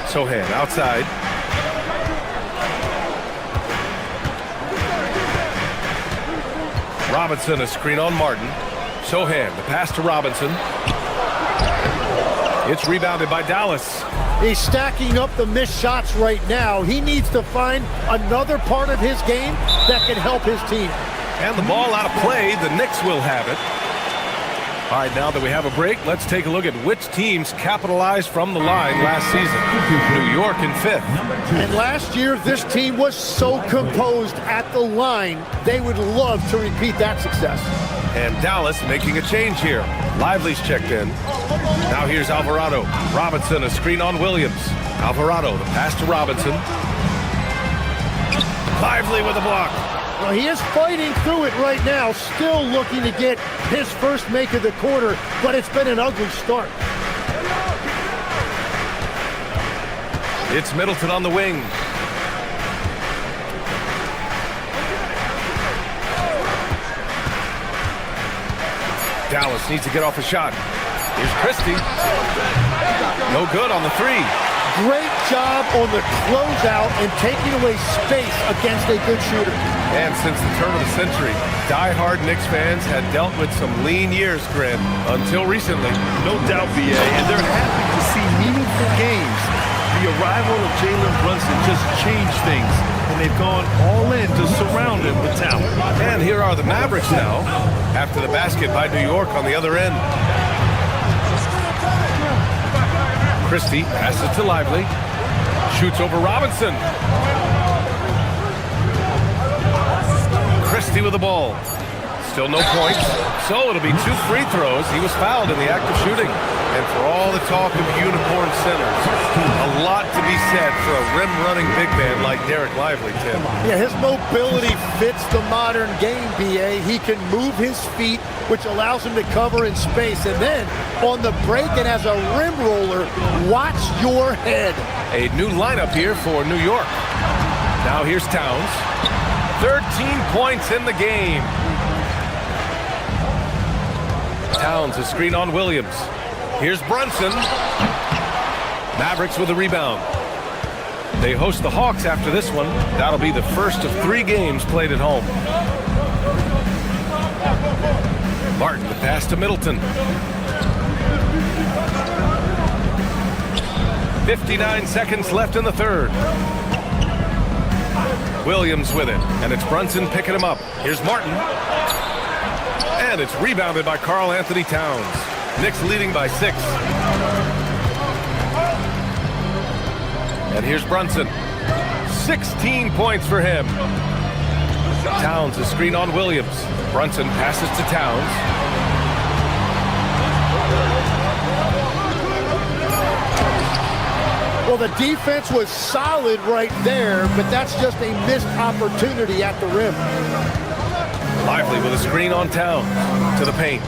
Sohan outside. Robinson, a screen on Martin. Sohan, the pass to Robinson. It's rebounded by Dallas. He's stacking up the missed shots right now. He needs to find another part of his game that can help his team. And the ball out of play. The Knicks will have it. All right, now that we have a break, let's take a look at which teams capitalized from the line last season. New York in 5th. And last year, this team was so composed at the line, they would love to repeat that success. And Dallas making a change here. Lively's checked in. Now here's Alvarado. Robinson, a screen on Williams. Alvarado, the pass to Robinson. Lively with a block. Well, he is fighting through it right now, still looking to get his first make of the quarter, but it's been an ugly start. It's Middleton on the wing. Dallas needs to get off a shot. Here's Christie. No good on the 3. Great job on the closeout and taking away space against a good shooter. And since the turn of the century, die-hard Knicks fans had dealt with some lean years, Grant, until recently. No doubt, BA, and they're happy to see meaningful games. The arrival of Jalen Brunson just changed things, and they've gone all in to surround him with talent. And here are the Mavericks now, after the basket by New York on the other end. Christie passes to Lively. Shoots over Robinson. Christie with the ball. Still no points. So it'll be 2 free throws. He was fouled in the act of shooting. And for all the talk of unicorn centers, a lot to be said for a rim-running big man like Derek Lively, Tim. Yeah, his mobility fits the modern game, BA. He can move his feet, which allows him to cover in space. And then on the break and as a rim roller, watch your head. A new lineup here for New York. Now here's Towns. 13 points in the game. Towns, a screen on Williams. Here's Brunson. Mavericks with a rebound. They host the Hawks after this one. That'll be the first of 3 games played at home. Martin, the pass to Middleton. 59 seconds left in the third. Williams with it, and it's Brunson picking him up. Here's Martin. And it's rebounded by Karl Anthony Towns. Knicks leading by 6. And here's Brunson. 16 points for him. Towns, a screen on Williams. Brunson passes to Towns. Well, the defense was solid right there, but that's just a missed opportunity at the rim. Lively with a screen on Towns. To the paint.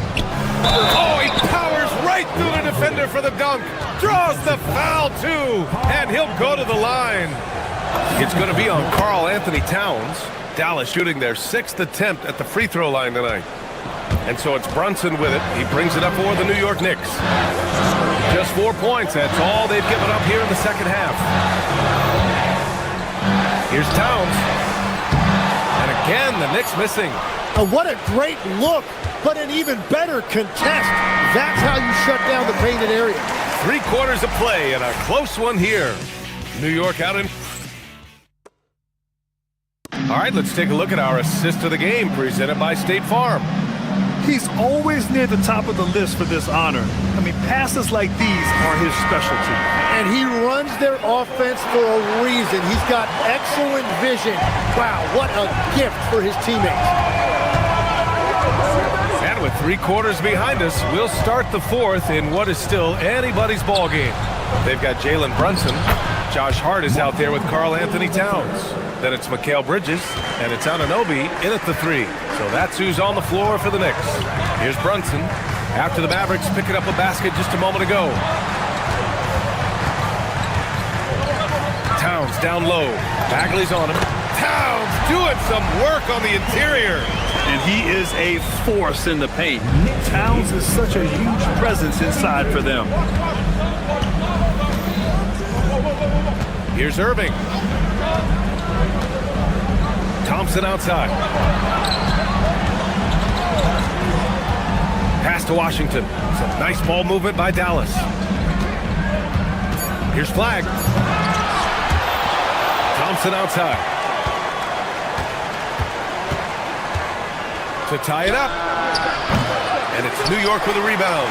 Oh, he powers right through the defender for the dunk. Draws the foul, too. And he'll go to the line. It's going to be on Karl Anthony Towns. Dallas shooting their 6th attempt at the free throw line tonight. And so it's Brunson with it. He brings it up for the New York Knicks. Just 4 points. That's all they've given up here in the second half. Here's Towns. And again, the Knicks missing. What a great look, but an even better contest. That's how you shut down the painted area. 3 quarters of play and a close one here. New York out in... All right, let's take a look at our assist of the game presented by State Farm. He's always near the top of the list for this honor. I mean, passes like these are his specialty. And he runs their offense for a reason. He's got excellent vision. Wow, what a gift for his teammates. And with 3 quarters behind us, we'll start the 4th in what is still anybody's ball game. They've got Jalen Brunson. Josh Hart is out there with Karl Anthony Towns. Then it's Mikal Bridges, and it's Anunoby in at the 3. So that's who's on the floor for the Knicks. Here's Brunson. After the Mavericks picking up a basket just a moment ago. Towns down low. Bagley's on him. Towns doing some work on the interior. And he is a force in the paint. Towns is such a huge presence inside for them. Here's Irving. Thompson outside. Pass to Washington. Some nice ball movement by Dallas. Here's Flagg. Thompson outside. To tie it up. And it's New York with a rebound.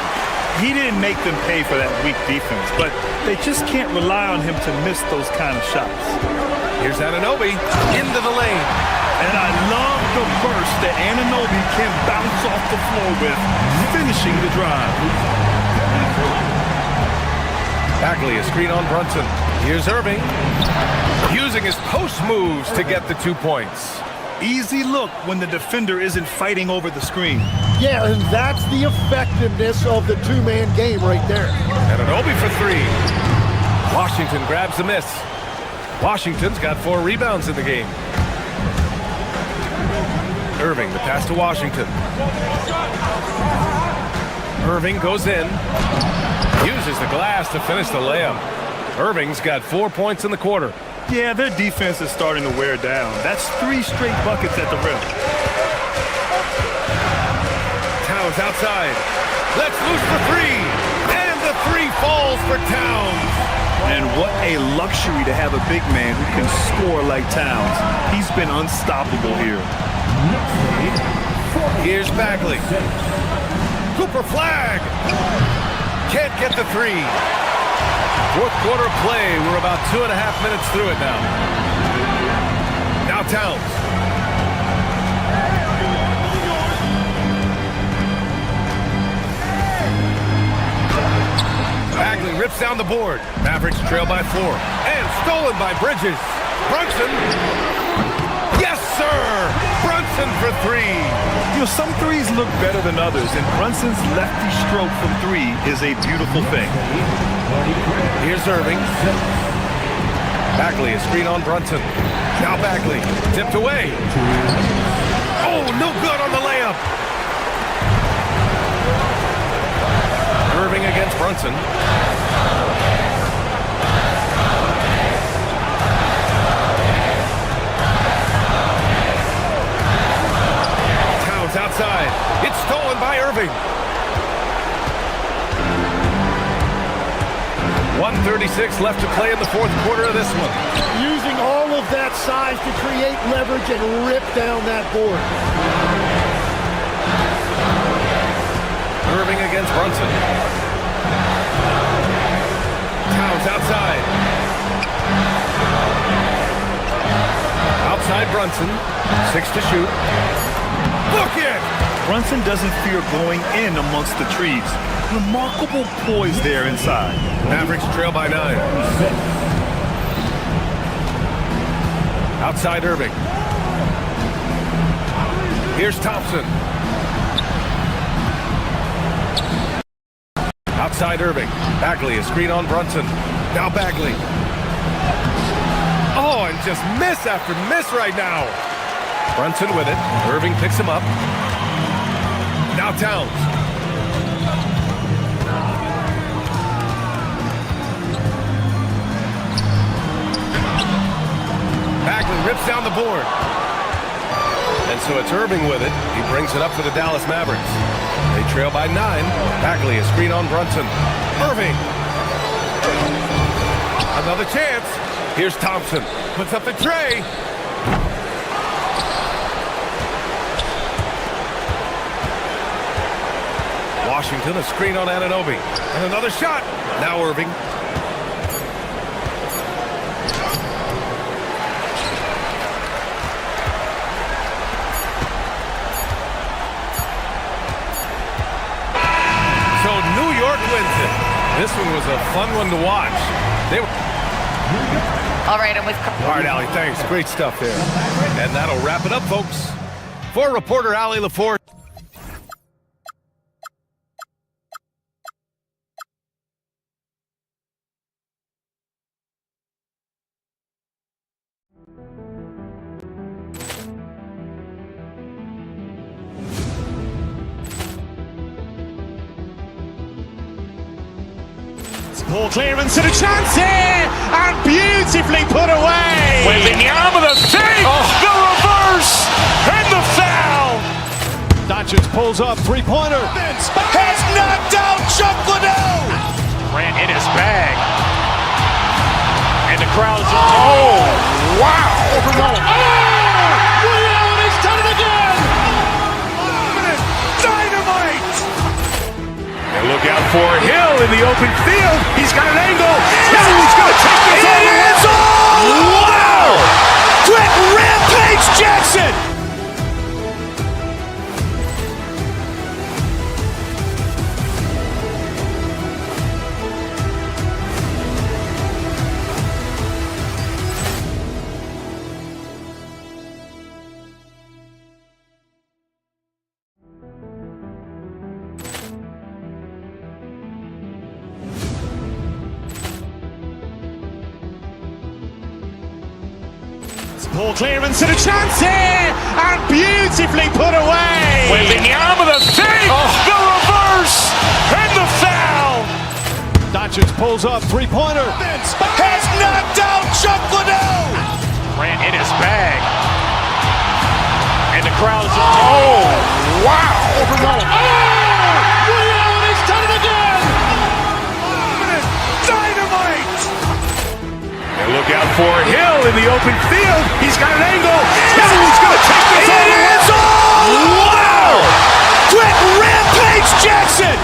He didn't make them pay for that weak defense, but they just can't rely on him to miss those kind of shots. Here's Anunoby into the lane. And I love the burst that Anunoby can bounce off the floor with, finishing the drive. Bagley, a screen on Brunson. Here's Irving. Using his post moves to get the 2 points. Easy look when the defender isn't fighting over the screen. Yeah, and that's the effectiveness of the 2-man game right there. Anunoby for 3. Washington grabs the miss. Washington's got 4 rebounds in the game. Irving, the pass to Washington. Irving goes in. Uses the glass to finish the layup. Irving's got 4 points in the quarter. Yeah, their defense is starting to wear down. That's 3 straight buckets at the rim. Towns outside. Let's loose for 3. And the 3 falls for Towns. And what a luxury to have a big man who can score like Towns. He's been unstoppable here. Here's Bagley. Cooper Flagg. Can't get the 3. 4th quarter of play. We're about 2.5 minutes through it now. Now Towns. Bagley rips down the board. Mavericks trail by 4. And stolen by Bridges. Brunson. Yes, sir! Brunson for 3. You know, some threes look better than others, and Brunson's lefty stroke from 3 is a beautiful thing. Here's Irving. Bagley, a screen on Brunson. Now Bagley, tipped away. Oh, no good on the layup. Brunson. Towns outside. It's stolen by Irving. 1:36 left to play in the fourth quarter of this one. Using all of that size to create leverage and rip down that board. Irving against Brunson. Towns outside. Outside Brunson. 6 to shoot. Look it! Brunson doesn't fear going in amongst the trees. Remarkable poise there inside. Mavericks trail by 9. Outside Irving. Here's Thompson. Outside Irving. Bagley, a screen on Brunson. Now Bagley. Oh, and just miss after miss right now. Brunson with it. Irving picks him up. Now Towns. Bagley rips down the board. And so it's Irving with it. He brings it up for the Dallas Mavericks. They trail by 9. Bagley, a screen on Brunson. Irving. Another chance. Here's Thompson. Puts up the tray. Washington, a screen on Anunoby. And another shot. Now Irving. So New York wins it. This one was a fun one to watch. They were... All right, I'm with... All right, Allie, thanks. Great stuff there. And that'll wrap it up, folks. For reporter Allie LaForce. Ball clearance and a chance here, and beautifully put away. Wembanyama the fake, the reverse, and the foul. Doncic pulls up, three-pointer. Has knocked out Chuck Liddell. Ran in his bag. And the crowd's oh, wow. He's done it again. Dynamite. And look out for Hill in the open field. He's got an angle. He's going to take this all the way. Wow! Quick Rampage Jackson. Ball clearance and a chance here, and beautifully put away. Wembanyama the fake, the reverse, and the foul. Doncic pulls up, three-pointer. Has knocked out Chuck Liddell. Ran in his bag. And the crowd's oh, wow. He's done it again. Dynamite. And look out for Hill in the open field. He's got an angle. He's going to take this all the way. Wow! Quick Rampage Jackson.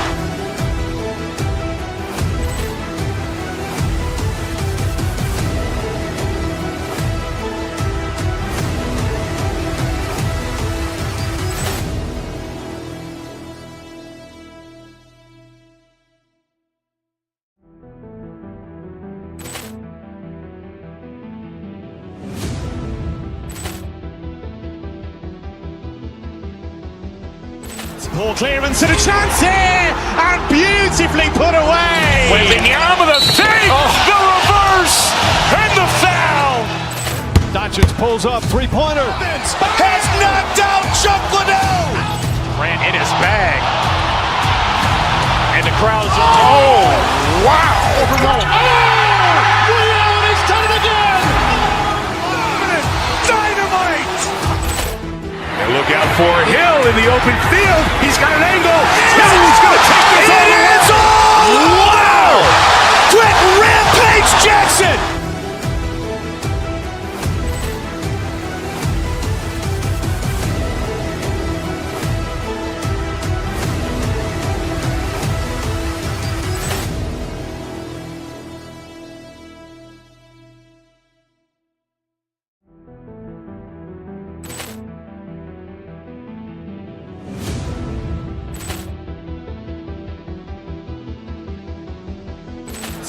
Ball clearance and a chance here, and beautifully put away. Wembanyama the fake, the reverse, and the foul. Doncic pulls up, three-pointer. Has knocked out Chuck Liddell. Ran in his bag. And the the crowd is... Oh, wow! Over Nolan. And he's done it again! Dynamite! And look out for Hill in the open field. He's got an angle. Hill is going to take this all the way. Wow! Quick Rampage Jackson!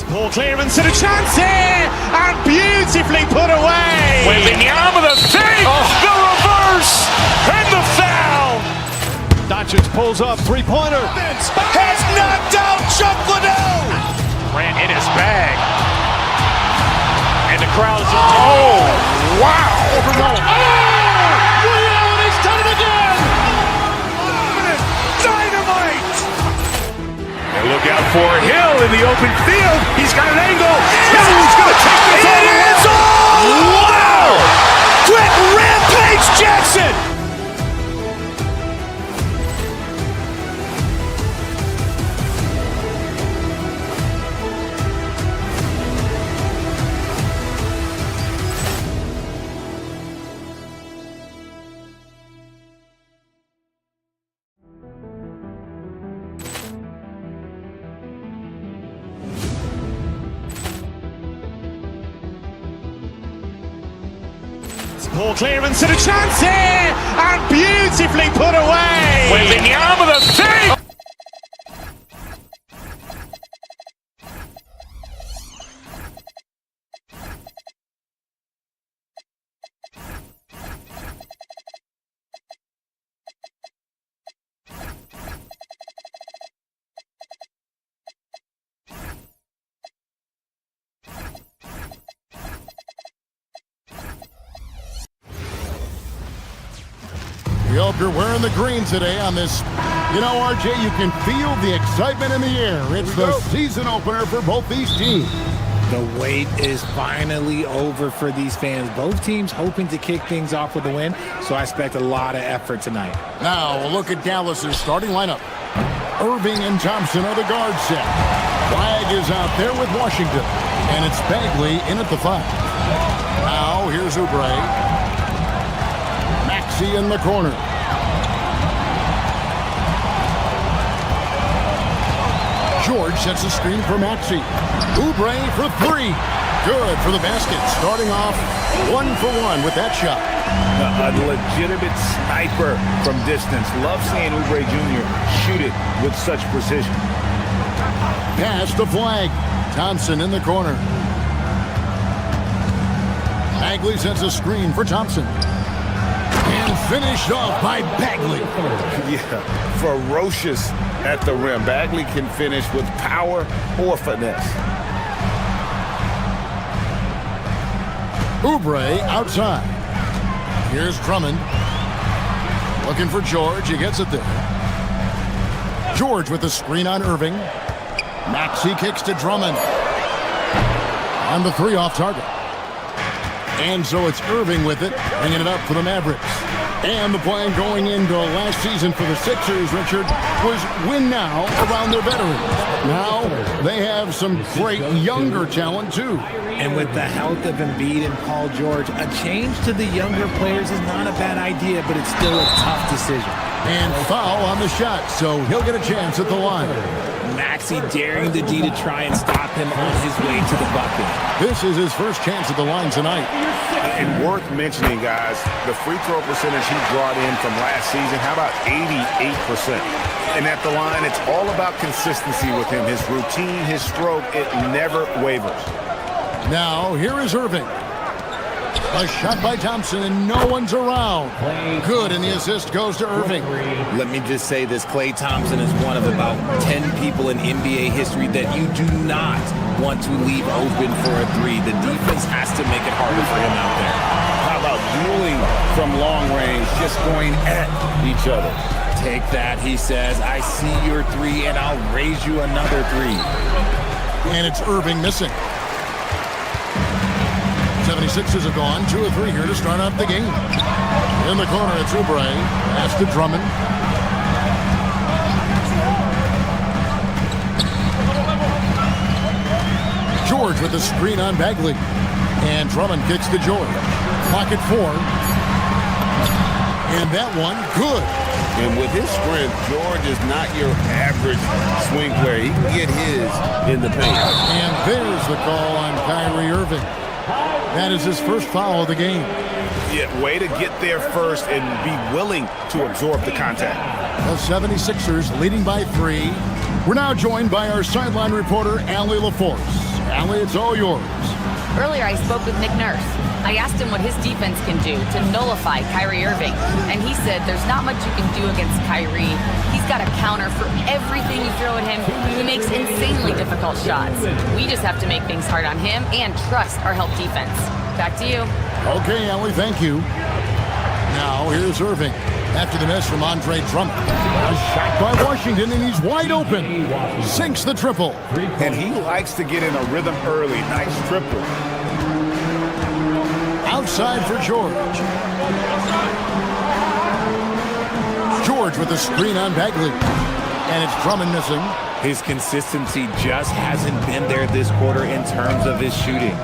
Ball clearance and a chance here, and beautifully put away. Wembanyama the fake, the reverse, and the foul. Doncic pulls up, three-pointer. Has knocked out Chuck Liddell. Ran in his bag. And the crowd is... Oh, wow. Over Nolan. And he's done it again. Dynamite. And look out for Hill in the open field. He's got an angle. Hill is going to take this all the way. Wow. Quick Rampage Jackson. Ball clearance and a chance here, and beautifully put away. Wembanyama the fake. We hope you're wearing the green today on this. You know, RJ, you can feel the excitement in the air. It's the season opener for both these teams. The wait is finally over for these fans. Both teams hoping to kick things off with a win, so I expect a lot of effort tonight. Now, a look at Dallas's starting lineup. Irving and Thompson are the guard set. Flag is out there with Washington, and it's Bagley in at the 5. Now, here's Oubre. Maxey in the corner. George sets a screen for Maxey. Oubre for 3. Good for the basket. Starting off 1-for-1 with that shot. A legitimate sniper from distance. Love seeing Oubre Jr. shoot it with such precision. Pass the flag. Thompson in the corner. Bagley sets a screen for Thompson. And finished off by Bagley. Yeah, ferocious at the rim. Bagley can finish with power or finesse. Oubre outside. Here's Drummond. Looking for George. He gets it there. George with the screen on Irving. Maxey kicks to Drummond. On the 3 off target. And so it's Irving with it, bringing it up for the Mavericks. And the plan going into last season for the Sixers, Richard, was win now around their veterans. Now they have some great younger talent, too. And with the health of Embiid and Paul George, a change to the younger players is not a bad idea, but it's still a tough decision. And foul on the shot, so he'll get a chance at the line. Maxey daring the D to try and stop him on his way to the bucket. This is his first chance at the line tonight. And worth mentioning, guys, the free throw percentage he brought in from last season, how about 88%? And at the line, it's all about consistency with him. His routine, his stroke, it never wavers. Now, here is Irving. A shot by Thompson, and no one's around. Good, and the assist goes to Irving. Let me just say this. Klay Thompson is one of about 10 people in NBA history that you do not want to leave open for a 3. The defense has to make it harder for him out there. How about dueling from long range, just going at each other? Take that, he says. I see your three, and I'll raise you another three. And it's Irving missing. 76ers have gone 2 of 3 here to start out the game. In the corner, it's Oubre. Pass to Drummond. George with the screen on Bagley. And Drummond kicks to George. Pocket 4. And that one, good. And with his strength, George is not your average swing player. He can get his in the paint. And there's the call on Kyrie Irving. That is his first foul of the game. Yeah, way to get there first and be willing to absorb the contact. The 76ers leading by 3. We're now joined by our sideline reporter, Allie LaForce. Allie, it's all yours. Earlier, I spoke with Nick Nurse. I asked him what his defense can do to nullify Kyrie Irving, and he said there's not much you can do against Kyrie. He's got a counter for everything you throw at him. He makes insanely difficult shots. We just have to make things hard on him and trust our help defense. Back to you. Okay, Allie, thank you. Now, here's Irving. After the miss from Andre Drummond. A shot by Washington, and he's wide open. Sinks the triple. And he likes to get in a rhythm early. Nice triple. Outside for George. George with the screen on Bagley. And it's Drummond missing. His consistency just hasn't been there this quarter in terms of his shooting.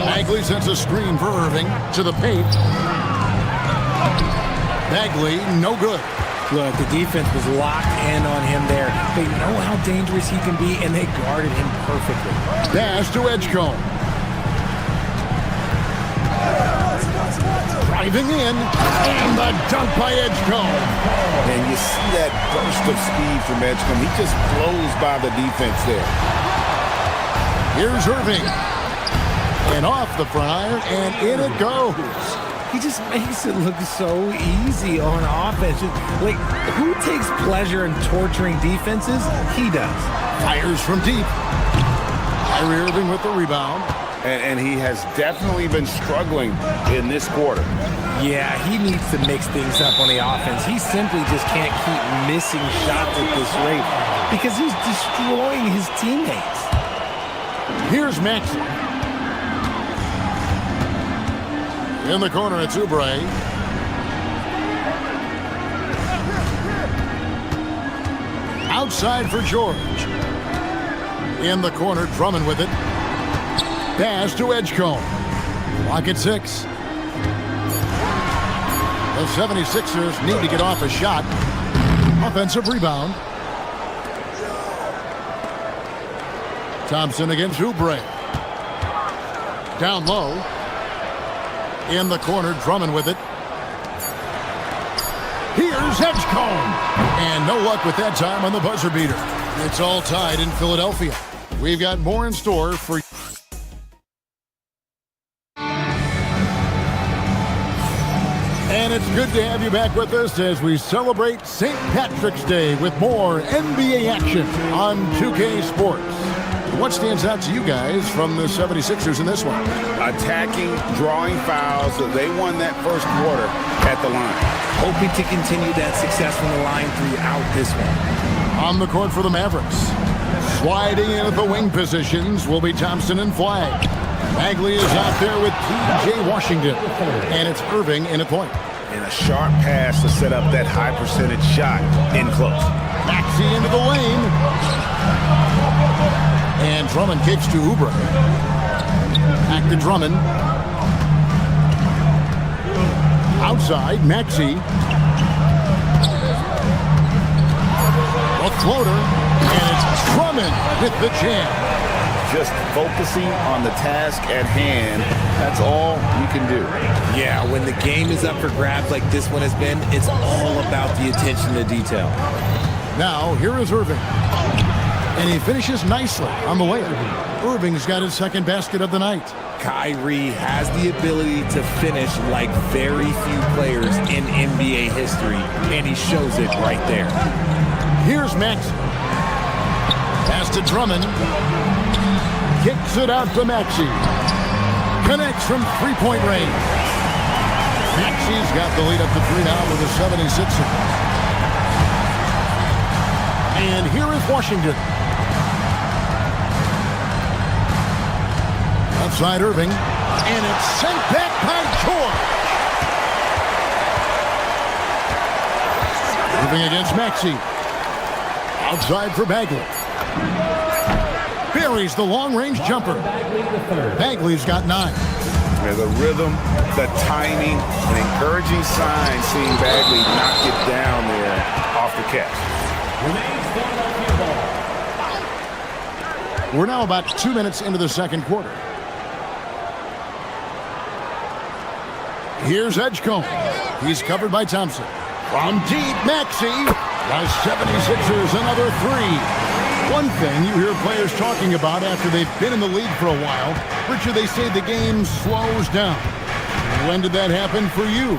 Bagley sends a screen for Irving to the paint. Bagley, no good. Look, the defense was locked in on him there. They know how dangerous he can be, and they guarded him perfectly. Pass to Edgecombe. Driving in, and the dunk by Edgecombe. And you see that burst of speed from Edgecombe. He just blows by the defense there. Here's Irving. And off the front iron, and in it goes. He just makes it look so easy on offense. Like, who takes pleasure in torturing defenses? He does. Fires from deep. Kyrie Irving with the rebound. And he has definitely been struggling in this quarter. Yeah, he needs to mix things up on the offense. He simply just can't keep missing shots at this rate because he's destroying his teammates. Here's Maxey. In the corner, it's Oubre. Outside for George. In the corner, Drummond with it. Pass to Edgecombe. Clock at 6. The 76ers need to get off a shot. Offensive rebound. Thompson against Oubre. Down low. In the corner, Drummond with it. Here's Edgecombe. And no luck with that time on the buzzer beater. It's all tied in Philadelphia. We've got more in store for you. And it's good to have you back with us as we celebrate St. Patrick's Day with more NBA action on 2K Sports. What stands out to you guys from the 76ers in this one? Attacking, drawing fouls. They won that first quarter at the line. Hoping to continue that success from the line throughout this one. On the court for the Mavericks. Sliding in at the wing positions will be Thompson and Flagg. Bagley is out there with P.J. Washington. And it's Irving in a point. And a sharp pass to set up that high percentage shot in close. Maxey into the lane. And Drummond kicks to Oubre. Back to Drummond. Outside, Maxey. A floater. And it's Drummond with the jam. Just focusing on the task at hand. That's all you can do. Yeah, when the game is up for grabs like this one has been, it's all about the attention to detail. Now, here is Irving. And he finishes nicely on the layup. Irving's got his second basket of the night. Kyrie has the ability to finish like very few players in NBA history, and he shows it right there. Here's Maxey. Pass to Drummond. Kicks it out to Maxey. Connects from three-point range. Maxey's got the lead up to 3 now with the 76ers. And here is Washington. Outside Irving. And it's sent back by George. Irving against Maxey. Outside for Bagley. Buries the long-range jumper. Bagley's got 9. And the rhythm, the timing, an encouraging sign seeing Bagley knock it down there off the catch. We're now about 2 minutes into the second quarter. Here's Edgecombe. He's covered by Thompson. From deep, Maxey. The 76ers another 3. One thing you hear players talking about after they've been in the league for a while, Richard, they say the game slows down. When did that happen for you?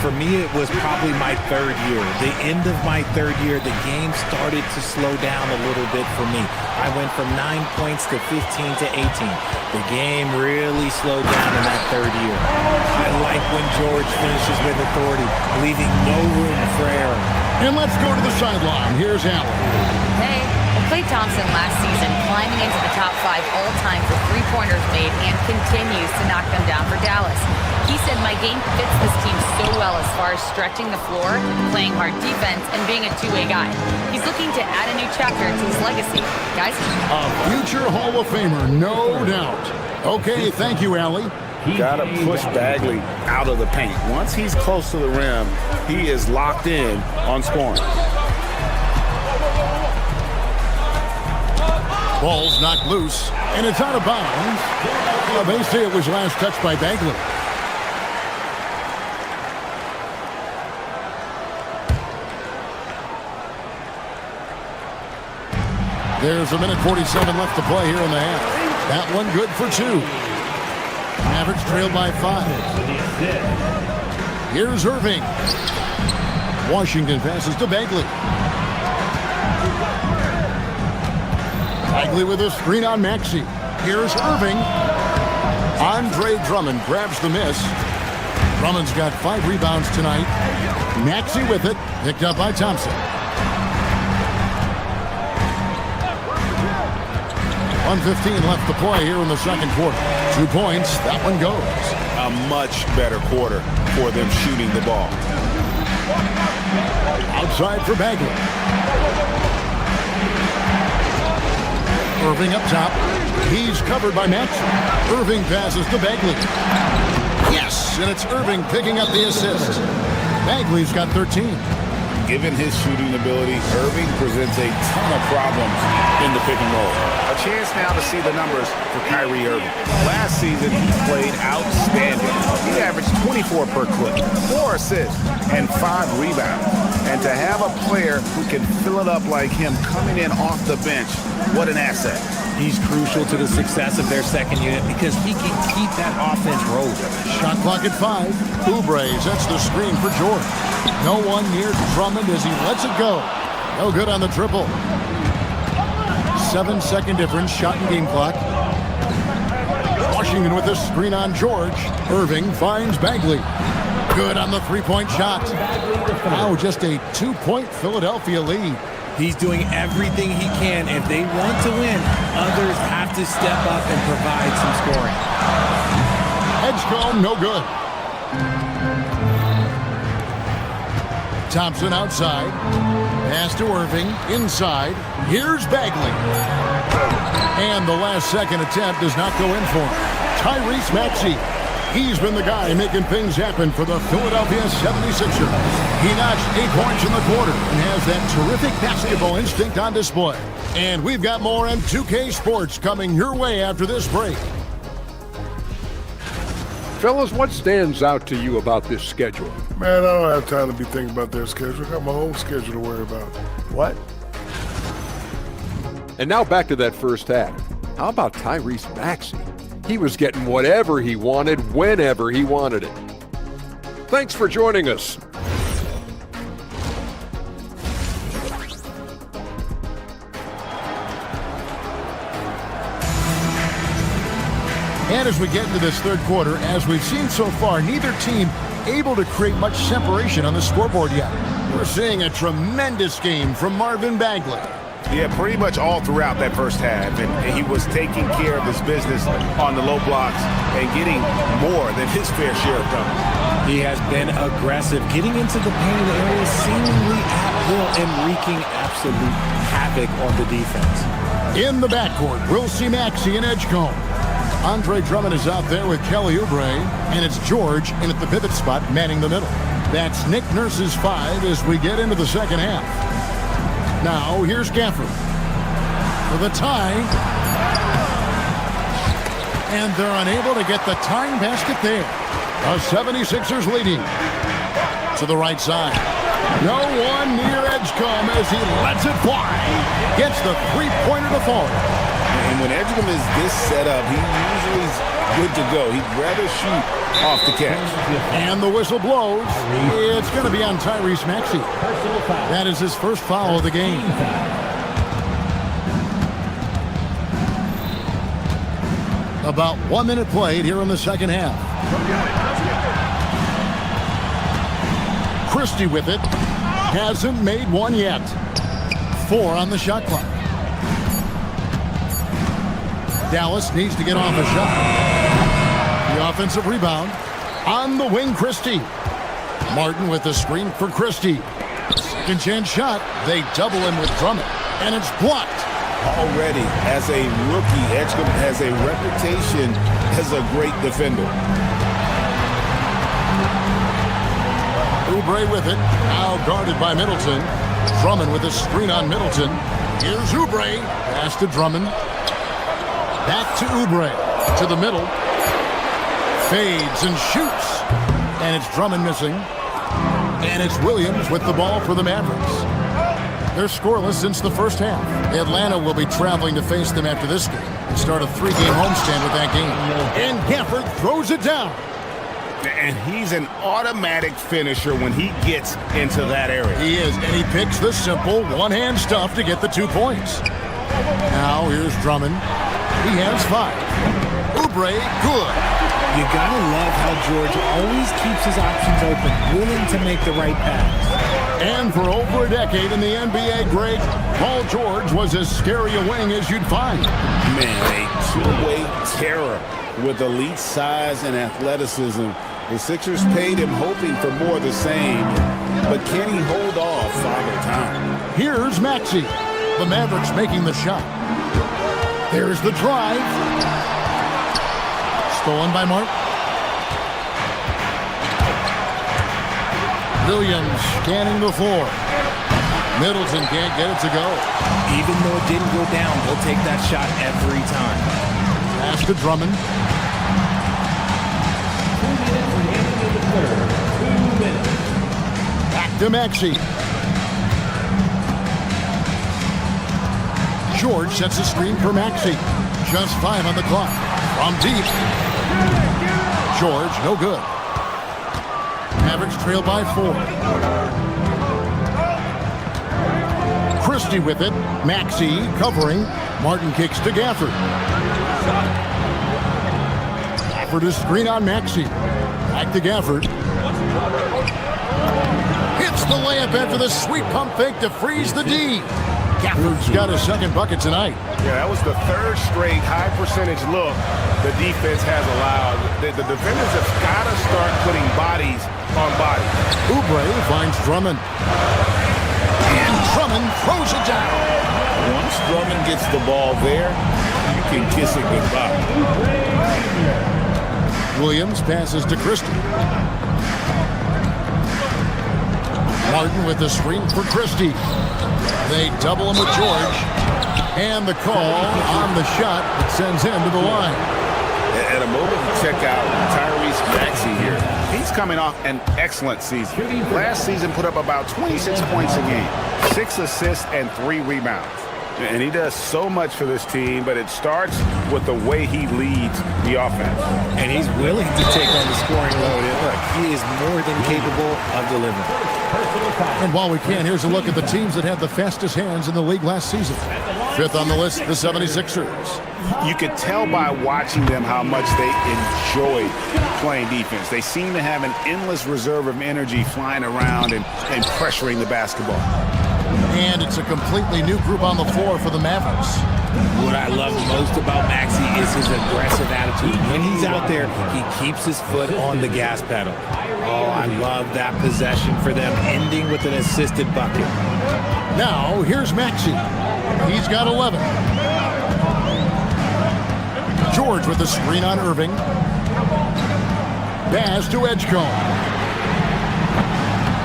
For me, it was probably my 3rd year. The end of my 3rd year, the game started to slow down a little bit for me. I went from 9 points to 15 to 18. The game really slowed down in that 3rd year. I like when George finishes with authority, leaving no room for error. And let's go to the sideline. Here's Allen. Hey, Klay Thompson last season climbing into the top 5 all-time for three-pointers made and continues to knock them down for Dallas. He said, my game fits this team so well as far as stretching the floor, playing hard defense, and being a two-way guy. He's looking to add a new chapter to his legacy. Guys? A future Hall of Famer, no doubt. Okay, thank you, Allie. Got to push Bagley out of the paint. Once he's close to the rim, he is locked in on scoring. Ball's knocked loose, and it's out of bounds. Well, they say it was last touched by Bagley. There's 1:47 left to play here in the half. That one good for 2. Mavericks trailed by 5. Here's Irving. Washington passes to Bagley. Bagley with a screen on Maxey. Here's Irving. Andre Drummond grabs the miss. Drummond's got 5 rebounds tonight. Maxey with it, picked up by Thompson. 1:15 left to play here in the second quarter. 2 points, that one goes. A much better quarter for them shooting the ball. Outside for Bagley. Irving up top. He's covered by Maxey. Irving passes to Bagley. Yes, and it's Irving picking up the assist. Bagley's got 13. Given his shooting ability, Irving presents a ton of problems in the pick and roll. A chance now to see the numbers for Kyrie Irving. Last season, he played outstanding. He averaged 24 per clip, 4 assists, and 5 rebounds. And to have a player who can fill it up like him coming in off the bench, what an asset. He's crucial to the success of their second unit because he can keep that offense rolling. Shot clock at 5. Oubre sets the screen for George. No one near Drummond as he lets it go. No good on the triple. 7-second difference, shot and game clock. Washington with the screen on George. Irving finds Bagley. Good on the three-point shot. Now just a 2-point Philadelphia lead. He's doing everything he can. If they want to win, others have to step up and provide some scoring. Edgecombe, no good. Thompson outside. Pass to Irving. Inside. Here's Bagley. And the last second attempt does not go in for him. Tyrese Maxey. He's been the guy making things happen for the Philadelphia 76ers. He notched 8 points in the quarter and has that terrific basketball instinct on display. And we've got more on 2K Sports coming your way after this break. Fellas, what stands out to you about this schedule? Man, I don't have time to be thinking about their schedule. I got my own schedule to worry about. What? And now back to that first half. How about Tyrese Maxey? He was getting whatever he wanted, whenever he wanted it. Thanks for joining us. And as we get into this third quarter, as we've seen so far, neither team able to create much separation on the scoreboard yet. We're seeing a tremendous game from Marvin Bagley. Yeah, pretty much all throughout that first half. And he was taking care of his business on the low blocks and getting more than his fair share of them. He has been aggressive, getting into the paint area seemingly at will and wreaking absolute havoc on the defense. In the backcourt, we'll see Maxey and Edgecombe. Andre Drummond is out there with Kelly Oubre, and it's George in at the pivot spot manning the middle. That's Nick Nurse's 5 as we get into the second half. Now, here's Gafford for the tie. And they're unable to get the tying basket there. The 76ers leading. To the right side. No one near Edgecombe as he lets it fly. Gets the three-pointer to fall. And when Edgecombe is this set up, he usually is good to go. He'd rather shoot off the catch. And the whistle blows. It's going to be on Tyrese Maxey. That is his first foul of the game. About 1 minute played here in the second half. Christie with it. Hasn't made one yet. 4 on the shot clock. Dallas needs to get off a shot. The offensive rebound. On the wing, Christie. Martin with the screen for Christie. Second chance shot. They double him with Drummond. And it's blocked. Already, as a rookie, Edgecombe has a reputation as a great defender. Oubre with it. Now guarded by Middleton. Drummond with a screen on Middleton. Here's Oubre. Pass to Drummond. Back to Oubre. To the middle. Fades and shoots. And it's Drummond missing. And it's Williams with the ball for the Mavericks. They're scoreless since the first half. Atlanta will be traveling to face them after this game and start a 3-game homestand with that game. And Gafford throws it down. And he's an automatic finisher when he gets into that area. He is, and he picks the simple one-hand stuff to get the 2 points. Now here's Drummond. He has 5. Oubre, good. You gotta love how George always keeps his options open, willing to make the right pass. And for over a decade in the NBA, Greg, Paul George was as scary a wing as you'd find. Man, a two-way terror with elite size and athleticism. The Sixers paid him hoping for more of the same, but can he hold off Father Time? Here's Maxey. The Mavericks making the shot. There's the drive. Stolen by Mark. Williams scanning the floor. Middleton can't get it to go. Even though it didn't go down, he'll take that shot every time. Pass to Drummond. 2 minutes remaining in the third. 2 minutes. Back to Maxey. George sets a screen for Maxey. Just 5 on the clock. From deep. George, no good. Mavericks trail by 4. Christie with it. Maxey covering. Martin kicks to Gafford. Gafford is screen on Maxey. Back to Gafford. Hits the layup after the sweet pump fake to freeze the D. Gafford's got his second bucket tonight. Yeah, that was the third straight high percentage look the defense has allowed. The defenders have got to start putting bodies on bodies. Oubre finds Drummond. And Drummond throws it down. Once Drummond gets the ball there, you can kiss it goodbye. Williams passes to Christie. Martin with the screen for Christie. They double him with George. And the call on the shot that sends him to the line. At a moment to check out Tyrese Maxey here. He's coming off an excellent season. Last season put up about 26 points a game, 6 assists and 3 rebounds. And he does so much for this team, but it starts with the way he leads the offense. And he's willing to take on the scoring load. And look, he is more than capable of delivering. And while we can, here's a look at the teams that had the fastest hands in the league last season. Fifth on the list, the 76ers. You could tell by watching them how much they enjoy playing defense. They seem to have an endless reserve of energy flying around and pressuring the basketball. And it's a completely new group on the floor for the Mavericks. What I love most about Maxey is his aggressive attitude. When he's out there, he keeps his foot on the gas pedal. Oh, I love that possession for them, ending with an assisted bucket. Now, here's Maxey. He's got 11. George with the screen on Irving. Pass to Edgecombe.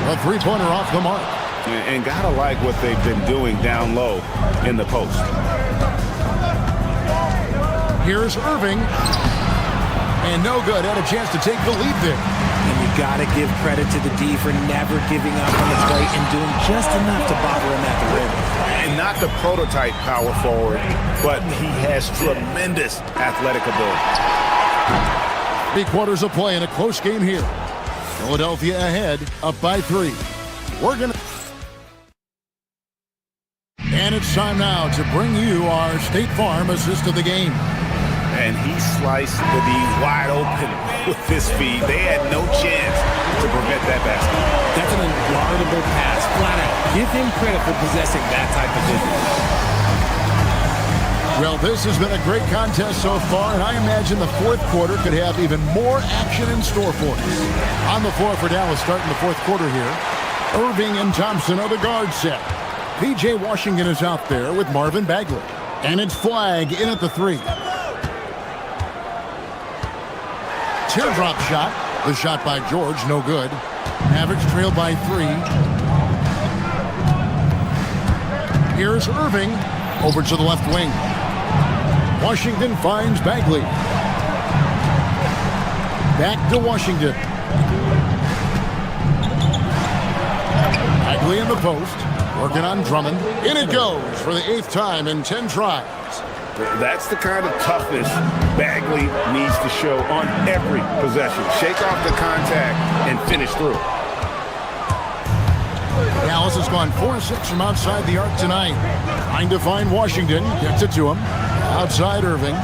A three-pointer off the mark. And gotta like what they've been doing down low in the post. Here's Irving. And no good. Had a chance to take the lead there. And you gotta give credit to the D for never giving up on the play and doing just enough to bother him at the rim. And not the prototype power forward, but he has tremendous athletic ability. 3 quarters of play in a close game here. Philadelphia ahead, up by 3. We're gonna... And it's time now to bring you our State Farm assist of the game. And he sliced the D wide open with his feet. They had no chance to prevent that basket. That's an unguardable pass, flat out. Give him credit for possessing that type of vision. Well, this has been a great contest so far, and I imagine the fourth quarter could have even more action in store for us. On the floor for Dallas starting the fourth quarter here. Irving and Thompson are the guard set. P.J. Washington is out there with Marvin Bagley. And it's Flag in at the 3. Teardrop shot. The shot by George, no good. Mavericks trail by 3. Here's Irving over to the left wing. Washington finds Bagley. Back to Washington. Bagley in the post. Working on Drummond. In it goes for the 8th time in 10 tries. That's the kind of toughness Bagley needs to show on every possession. Shake off the contact and finish through. Dallas has gone 4-6 from outside the arc tonight. Trying to find Washington. Gets it to him. Outside Irving.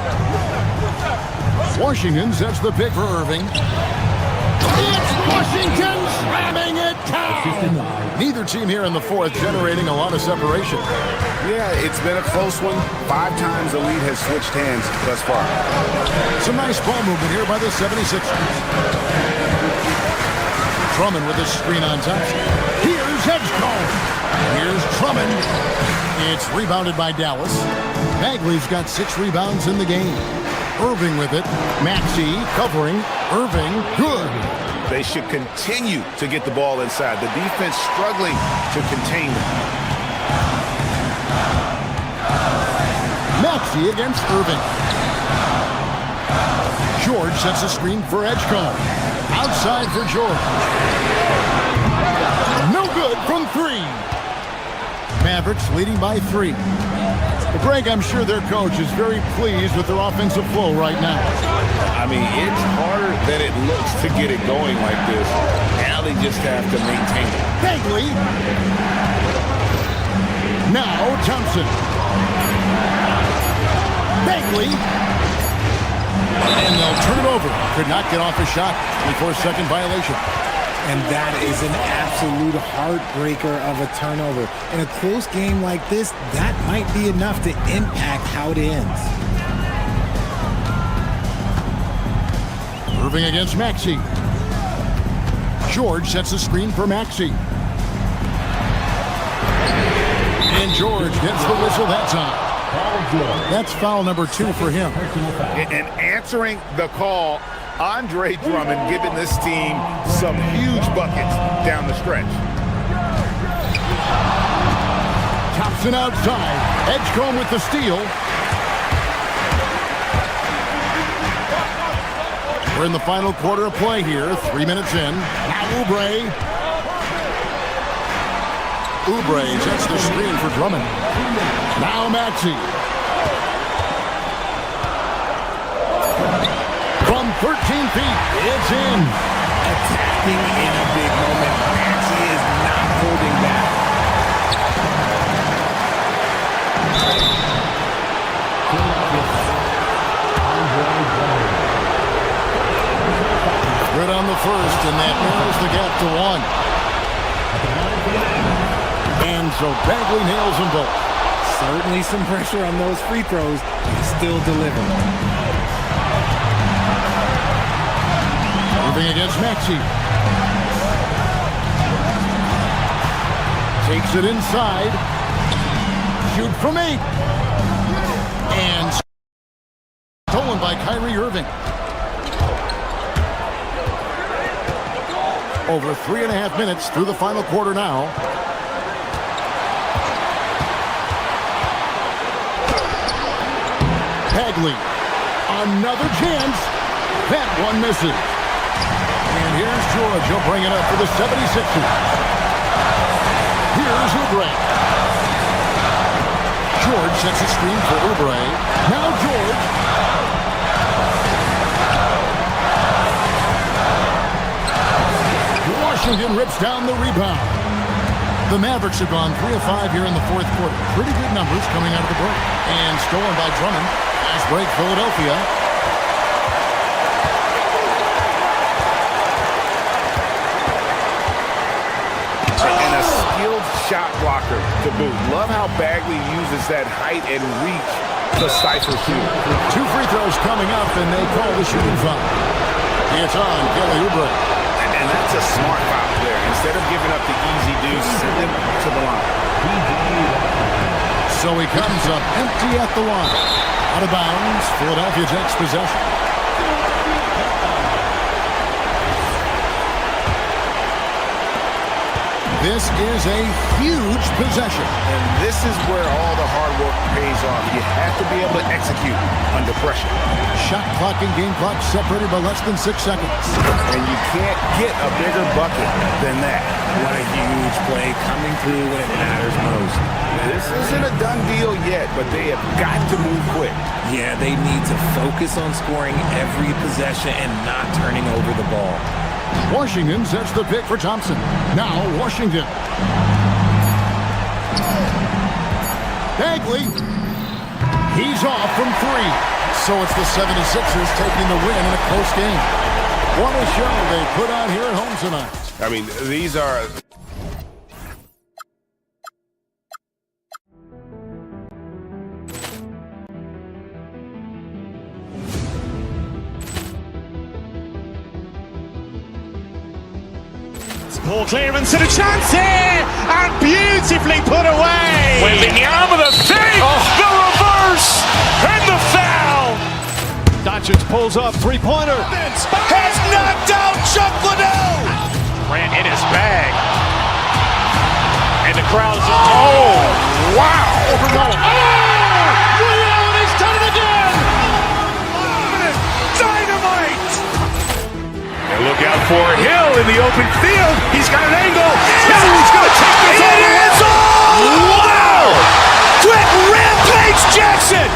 Washington sets the pick for Irving. It's Washington slamming it down. Neither team here in the fourth generating a lot of separation. Yeah, it's been a close one. 5 times the lead has switched hands thus far. Some nice ball movement here by the 76ers. Drummond with a screen on top. Here's Edgecombe. Here's Drummond. It's rebounded by Dallas. Bagley's got 6 rebounds in the game. Irving with it. Maxey covering. Irving, good. They should continue to get the ball inside. The defense struggling to contain them. Maxey against Irving. George sets a screen for Edgecombe. Outside for George. No good from 3. Mavericks leading by 3. But Greg, I'm sure their coach is very pleased with their offensive flow right now. I mean, it's harder than it looks to get it going like this. Now they just have to maintain it. Bagley. Now Thompson. Bagley. And they'll turn it over. Could not get off a shot. 24-second violation. And that is an absolute heartbreaker of a turnover. In a close game like this, that might be enough to impact how it ends. Irving against Maxey. George sets the screen for Maxey. And George gets the whistle that time. That's foul number 2 for him. And answering the call, Andre Drummond giving this team some huge buckets down the stretch. Thompson outside. Edgecombe with the steal. We're in the final quarter of play here. 3 minutes in. Now Oubre. Oubre sets the screen for Drummond. Now Maxey. From 13 feet, it's in. Attacking in a big moment. Maxey is not holding back. first, and that narrows the gap to 1. And so Bagley nails them both. Certainly some pressure on those free throws, but he still delivered. Moving against Maxey. Takes it inside. Shoot from 8. And stolen by Kyrie Irving. Over 3.5 minutes through the final quarter now. Bagley. Another chance. That one misses. And here's George. He'll bring it up for the 76ers. Here's Oubre. George sets a screen for Oubre. Now George. Washington rips down the rebound. The Mavericks have gone 3 of 5 here in the fourth quarter. Pretty good numbers coming out of the break. And stolen by Drummond. Fast break Philadelphia. And a skilled shot blocker to boot. Love how Bagley uses that height and reach to stifle shooting. 2 free throws coming up, and they call the shooting foul. It's on Kelly Oubre. And that's a smart foul there. Instead of giving up the easy deuce, send him to the line. So he comes up empty at the line. Out of bounds. Philadelphia takes possession. This is a huge possession. And this is where all the hard work pays off. You have to be able to execute under pressure. Shot clock and game clock separated by less than 6 seconds. And you can't get a bigger bucket than that. What a huge play coming through when it matters most. This isn't a done deal yet, but they have got to move quick. Yeah, they need to focus on scoring every possession and not turning over the ball. Washington sets the pick for Thompson. Now Washington. Bagley. He's off from 3. So it's the 76ers taking the win in a close game. What a show they put on here at home tonight. I mean, these are... Ball clearance and a chance here, and beautifully put away. Wembanyama the fake, the reverse, and the foul. Doncic pulls up, three-pointer. Has knocked out Chuck Liddell. Ran in his bag. And the crowd's, oh, wow. He's done it again. Dynamite. And look out for Hill in the open field. He's got an angle. He's going to take this all the way. Wow! Quick Rampage Jackson.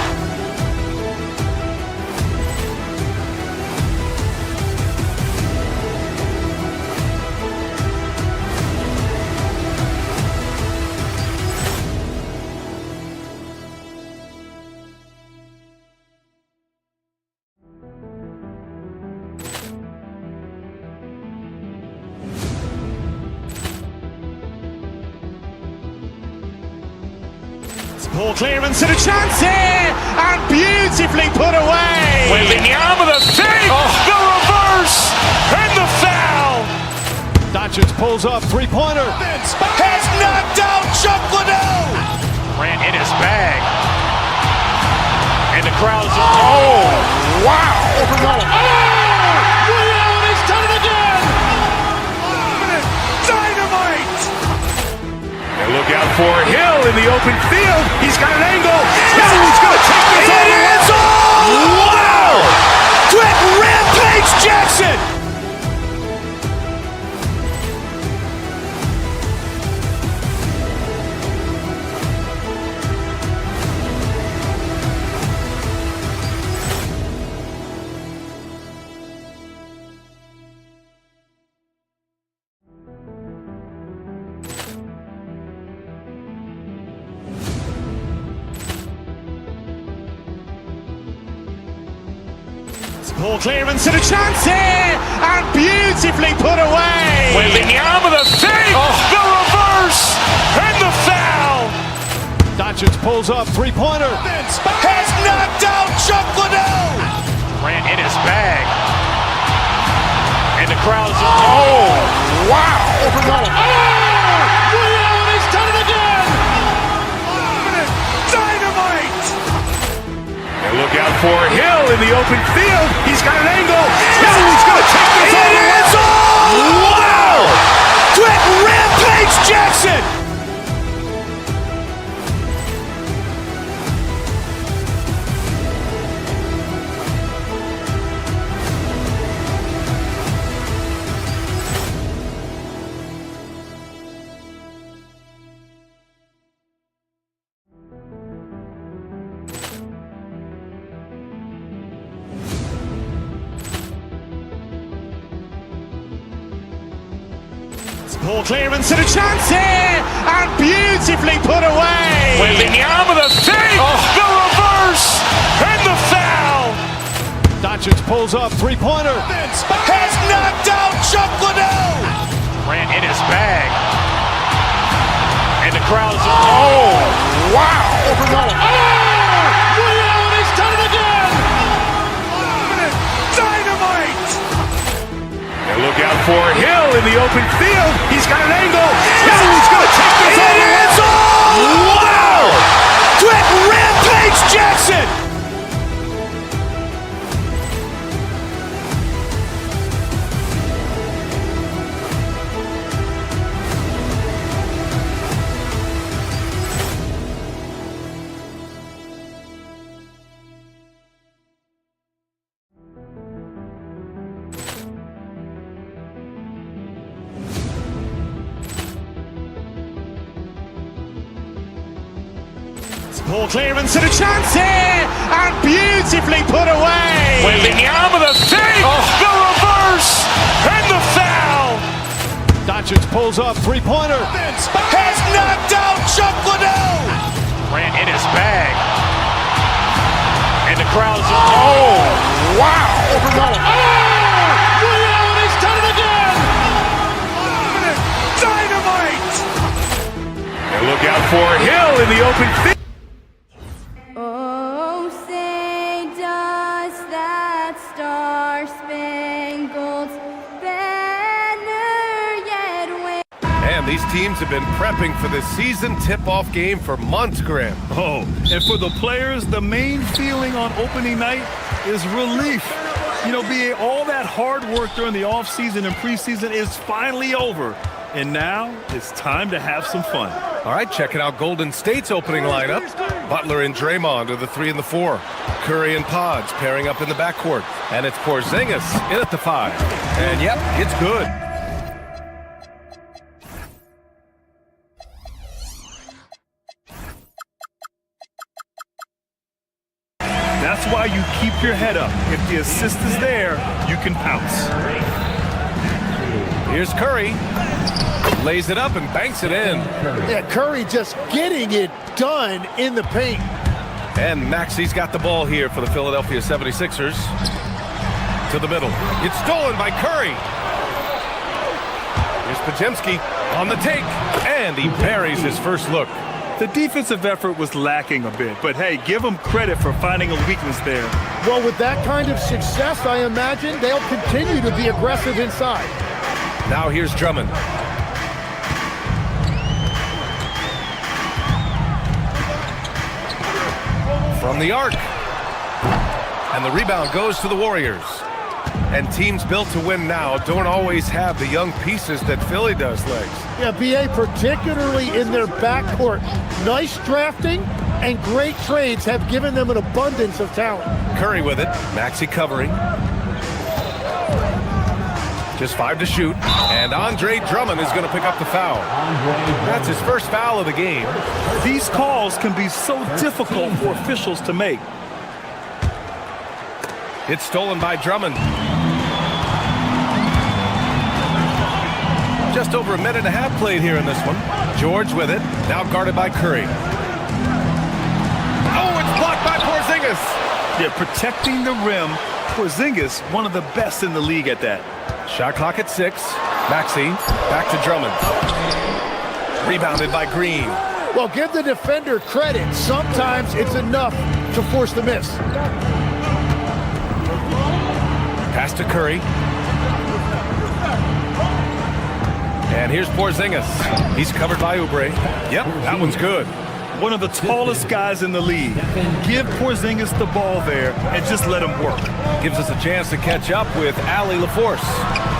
Ball clearance and a chance here, and beautifully put away. Wembanyama the fake, the reverse, and the foul. Doncic pulls up, three-pointer. Has knocked out Chuck Liddell. Ran in his bag. And the crowd's, oh, wow. He's done it again. Dynamite. And look out for Hill in the open field. He's got an angle. He's going to take this all the way. Wow! Quick Rampage Jackson. Ball clearance and a chance here, and beautifully put away. Wembanyama the fake, the reverse, and the foul. Doncic pulls up, three-pointer. Has knocked out Chuck Liddell. Grant in his bag. And the crowd is, oh, wow. Over goal. Allen has done it again. Dynamite. And look out for Hill in the open field. He's got an angle. Hill's going to take this all the way. Wow. Quick Rampage Jackson. Ball clearance and a chance here, and beautifully put away. Wembanyama the fake, the reverse, and the foul. Doncic pulls up, three-pointer. Has knocked out Chuck Liddell. Grant in his bag. And the crowd is, oh, wow. Over goal. Allen has done it again. Dynamite. And look out for Hill in the open field. He's got an angle. Hill's going to take this all the way. Wow. Quick Rampage Jackson. Ball clearance and a chance here, and beautifully put away. Wembanyama the fake, the reverse, and the foul. Doncic pulls up, three-pointer. Has knocked out Chuck Liddell. Grant in his bag. And the crowd is, oh, wow. Over goal. Allen has done it again. Dynamite. And look out for Hill in the open field. Oh, say does that star-spangled banner yet wave? And these teams have been prepping for the season tip-off game for months, Graham. Oh, and for the players, the main feeling on opening night is relief. You know, BA, all that hard work during the offseason and preseason is finally over. And now it's time to have some fun. All right, checking out Golden State's opening lineup. Butler and Draymond are the 3 and the 4. Curry and Pods pairing up in the backcourt. And it's Porzingis in at the 5. And yep, it's good. That's why you keep your head up. If the assist is there, you can pounce. Here's Curry. Lays it up and banks it in. Yeah, Curry just getting it done in the paint. And Maxi's got the ball here for the Philadelphia 76ers. To the middle. It's stolen by Curry. Here's Podziemski on the take. And he buries his first look. The defensive effort was lacking a bit, but hey, give them credit for finding a weakness there. Well, with that kind of success, I imagine they'll continue to be aggressive inside. Now here's Drummond. From the arc. And the rebound goes to the Warriors. And teams built to win now don't always have the young pieces that Philly does, Legs. Yeah, BA, particularly in their backcourt. Nice drafting and great trades have given them an abundance of talent. Curry with it. Maxey covering. Just 5 to shoot. And Andre Drummond is going to pick up the foul. That's his first foul of the game. These calls can be so difficult for officials to make. It's stolen by Drummond. Just over a minute and a half played here in this one. George with it. Now guarded by Curry. Oh, it's blocked by Porzingis. Yeah, protecting the rim Porzingis, one of the best in the league at that. Shot clock at 6. Maxey back to Drummond. Rebounded by Green. Well, give the defender credit. Sometimes it's enough to force the miss. Pass to Curry. And here's Porzingis. He's covered by Oubre. Yep, that one's good. One of the tallest guys in the league. Give Porzingis the ball there and just let him work. Gives us a chance to catch up with Allie LaForce.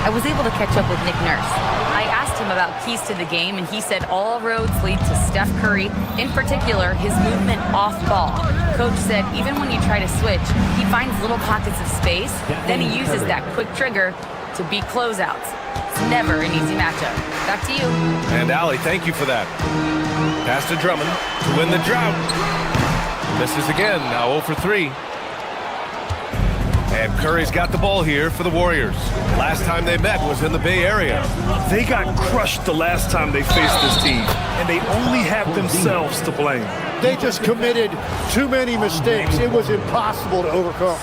I was able to catch up with Nick Nurse. I asked him about keys to the game, and he said all roads lead to Steph Curry, in particular, his movement off ball. Coach said even when you try to switch, he finds little pockets of space, then he uses that quick trigger to beat closeouts. It's never an easy matchup. Back to you. And Allie, thank you for that. Pass to Drummond to win the drought. Misses again, now 0 for 3. And Curry's got the ball here for the Warriors. Last time they met was in the Bay Area. They got crushed the last time they faced this team, and they only have themselves to blame. They just committed too many mistakes. It was impossible to overcome.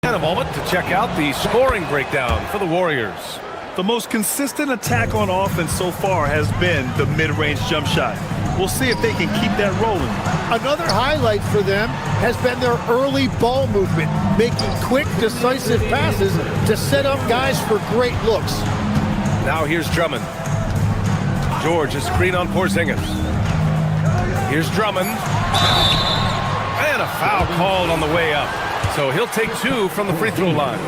And a moment to check out the scoring breakdown for the Warriors. The most consistent attack on offense so far has been the mid-range jump shot. We'll see if they can keep that rolling. Another highlight for them has been their early ball movement, making quick, decisive passes to set up guys for great looks. Now here's Drummond. George, a screen on Porzingis. Here's Drummond. And a foul called on the way up. So he'll take 2 from the free throw line.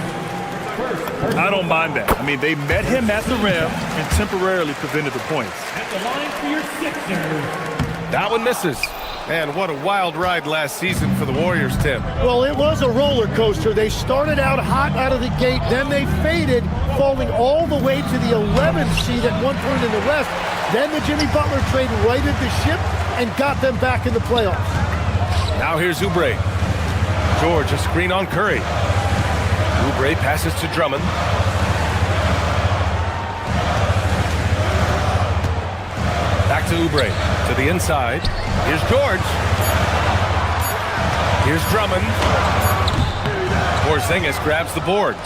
I don't mind that. I mean, they met him at the rim and temporarily prevented the points. At the line for your sixer. That one misses. And what a wild ride last season for the Warriors, Tim. Well, it was a roller coaster. They started out hot out of the gate, then they faded, falling all the way to the 11th seed at one point in the West. Then the Jimmy Butler trade righted the ship and got them back in the playoffs. Now here's Oubre. George, a screen on Curry. Oubre passes to Drummond. Back to Oubre, to the inside. Here's George. Here's Drummond. Porzingis grabs the board.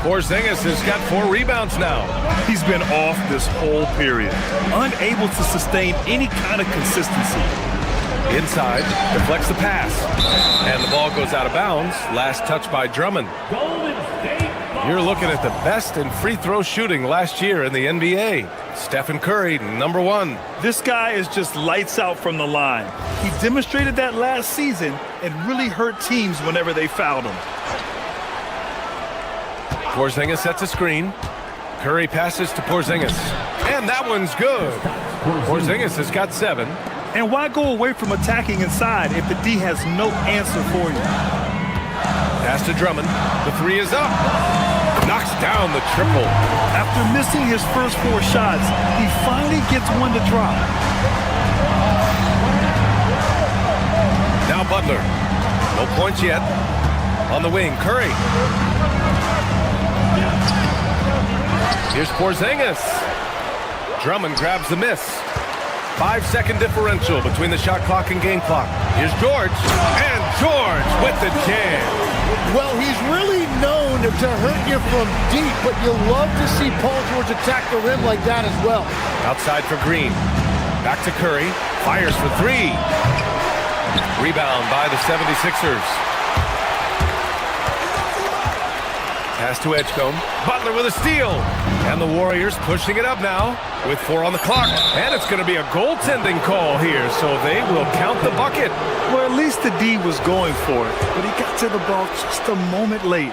Porzingis has got 4 rebounds now. He's been off this whole period, unable to sustain any kind of consistency. Inside, deflects the pass. And the ball goes out of bounds. Last touch by Drummond. You're looking at the best in free throw shooting last year in the NBA. Stephen Curry, number 1. This guy is just lights out from the line. He demonstrated that last season and really hurt teams whenever they fouled him. Porzingis sets a screen. Curry passes to Porzingis. And that one's good. Porzingis has got 7. And why go away from attacking inside if the D has no answer for you? Pass to Drummond. The 3 is up. Knocks down the triple. After missing his first 4 shots, he finally gets one to drop. Now Butler. No points yet. On the wing, Curry. Here's Porzingis. Drummond grabs the miss. 5-second differential between the shot clock and game clock. Here's George. And George with the jam. Well, he's really known to hurt you from deep, but you'll love to see Paul George attack the rim like that as well. Outside for Green. Back to Curry. Fires for 3. Rebound by the 76ers. Pass to Edgecombe. Butler with a steal. And the Warriors pushing it up now with 4 on the clock. And it's going to be a goaltending call here, so they will count the bucket. Well, at least the D was going for it, but he got to the ball just a moment late.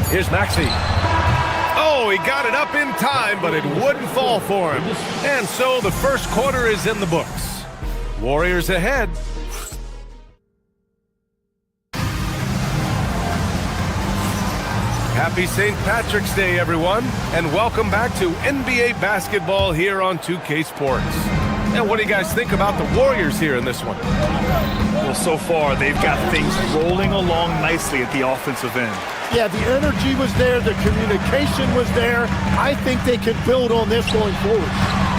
Here's Maxey. Oh, he got it up in time, but it wouldn't fall for him. And so the first quarter is in the books. Warriors ahead. Happy St. Patrick's Day, everyone, and welcome back to NBA basketball here on 2K Sports. And what do you guys think about the Warriors here in this one? Well, so far, they've got things rolling along nicely at the offensive end. Yeah, the energy was there, the communication was there. I think they can build on this going forward.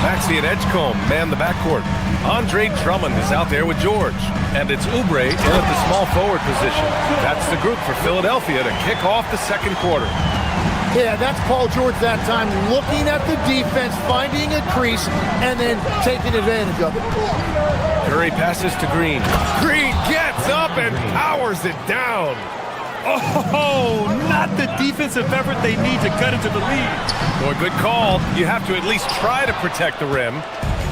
Maxey and Edgecombe man the backcourt. Andre Drummond is out there with George. And it's Oubre in at the small forward position. That's the group for Philadelphia to kick off the second quarter. Yeah, that's Paul George that time, looking at the defense, finding a crease, and then taking advantage of it. Curry passes to Green. Green gets up and powers it down. Oh, not the defensive effort they need to cut into the lead. Boy, good call. You have to at least try to protect the rim.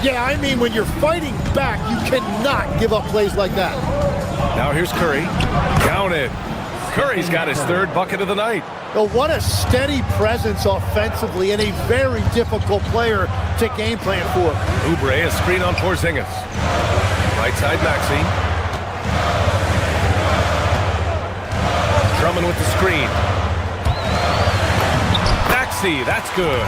Yeah, I mean, when you're fighting back, you cannot give up plays like that. Now here's Curry. Counted. Curry's got his third bucket of the night. Well, what a steady presence offensively and a very difficult player to game plan for. Oubre, a screen on Porzingis. Right side, Maxey. Drummond with the screen. Maxey, that's good.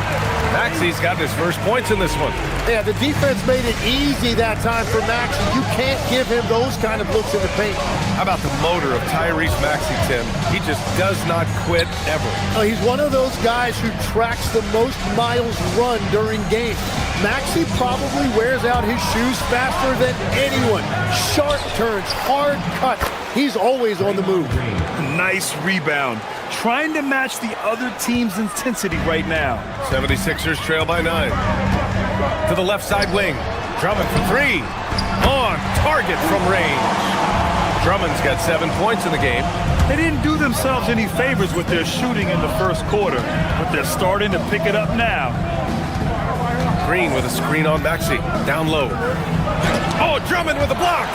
Maxey's got his first points in this one. Yeah, the defense made it easy that time for Maxey. You can't give him those kind of looks in the paint. How about the motor of Tyrese Maxey, Tim? He just does not quit ever. He's one of those guys who tracks the most miles run during games. Maxey probably wears out his shoes faster than anyone. Sharp turns, hard cuts. He's always on the move. Nice rebound. Trying to match the other team's intensity right now. 76ers trail by 9. To the left side wing. Drummond for 3. On target from range. Drummond's got 7 points in the game. They didn't do themselves any favors with their shooting in the first quarter, but they're starting to pick it up now. Green with a screen on Maxey. Down low. Oh, Drummond with a block.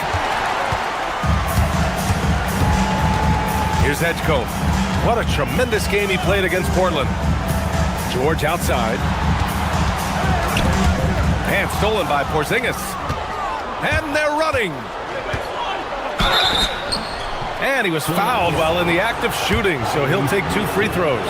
Here's Edgecombe. What a tremendous game he played against Portland. George outside. And stolen by Porzingis. And they're running. And he was fouled while in the act of shooting, so he'll take 2 free throws.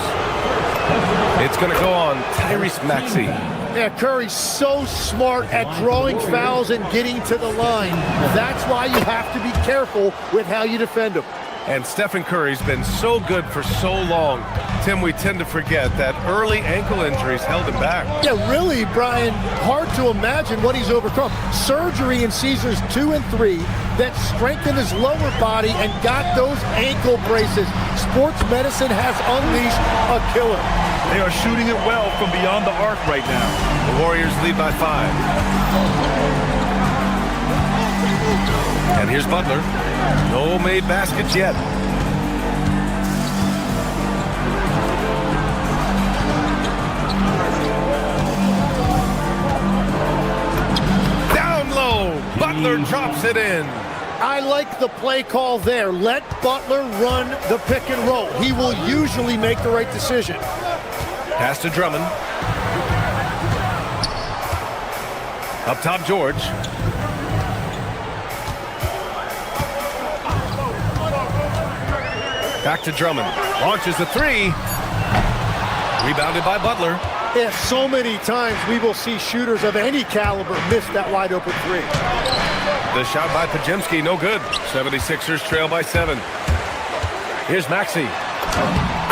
It's going to go on Tyrese Maxey. Yeah, Curry's so smart at drawing fouls and getting to the line. That's why you have to be careful with how you defend him. And Stephen Curry's been so good for so long. Tim, we tend to forget that early ankle injuries held him back. Yeah, really, Brian, hard to imagine what he's overcome. Surgery in seasons 2 and 3 that strengthened his lower body and got those ankle braces. Sports medicine has unleashed a killer. They are shooting it well from beyond the arc right now. The Warriors lead by 5. And here's Butler. No made baskets yet. Down low. Butler drops it in. I like the play call there. Let Butler run the pick and roll. He will usually make the right decision. Pass to Drummond. Up top, George. Back to Drummond. Launches a 3. Rebounded by Butler. Yeah, so many times we will see shooters of any caliber miss that wide open 3. The shot by Podziemski, no good. 76ers trail by 7. Here's Maxey.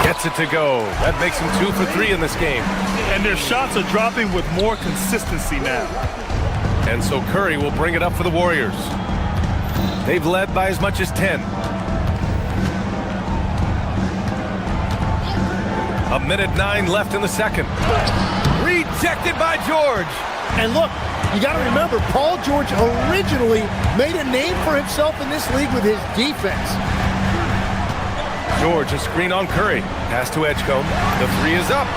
Gets it to go. That makes him 2 for 3 in this game. And their shots are dropping with more consistency now. And so Curry will bring it up for the Warriors. They've led by as much as 10. A minute 9 left in the second. Rejected by George. And look, you got to remember, Paul George originally made a name for himself in this league with his defense. George, a screen on Curry. Pass to Edgecombe. The 3 is up.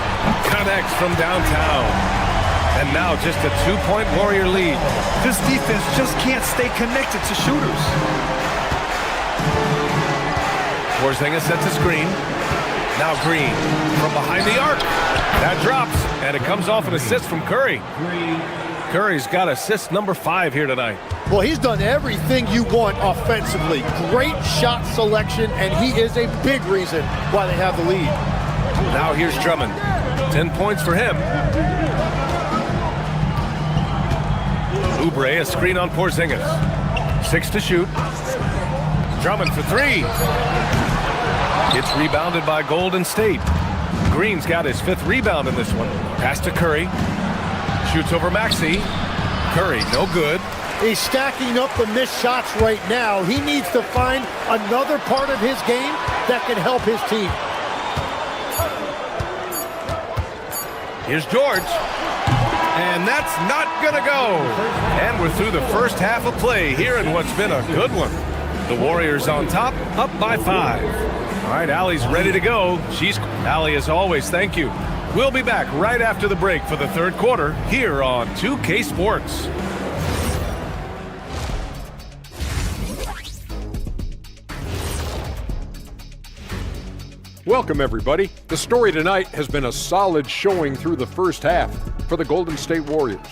Connects from downtown. And now just a 2-point Warrior lead. This defense just can't stay connected to shooters. Porzingis sets a screen. Now Green from behind the arc. That drops, and it comes off an assist from Curry. Curry's got assist number 5 here tonight. Well, he's done everything you want offensively. Great shot selection, and he is a big reason why they have the lead. Now here's Drummond. 10 points for him. Oubre, a screen on Porzingis. 6 to shoot. Drummond for 3. It's rebounded by Golden State. Green's got his 5th rebound in this one. Pass to Curry. shoots over Maxey. Curry, no good. He's stacking up the missed shots right now. He needs to find another part of his game that can help his team. Here's George. And that's not gonna go. And we're through the first half of play here in what's been a good one. The Warriors on top, up by 5. All right, Allie's ready to go. Allie, as always, thank you. We'll be back right after the break for the third quarter here on 2K Sports. Welcome, everybody. The story tonight has been a solid showing through the first half for the Golden State Warriors.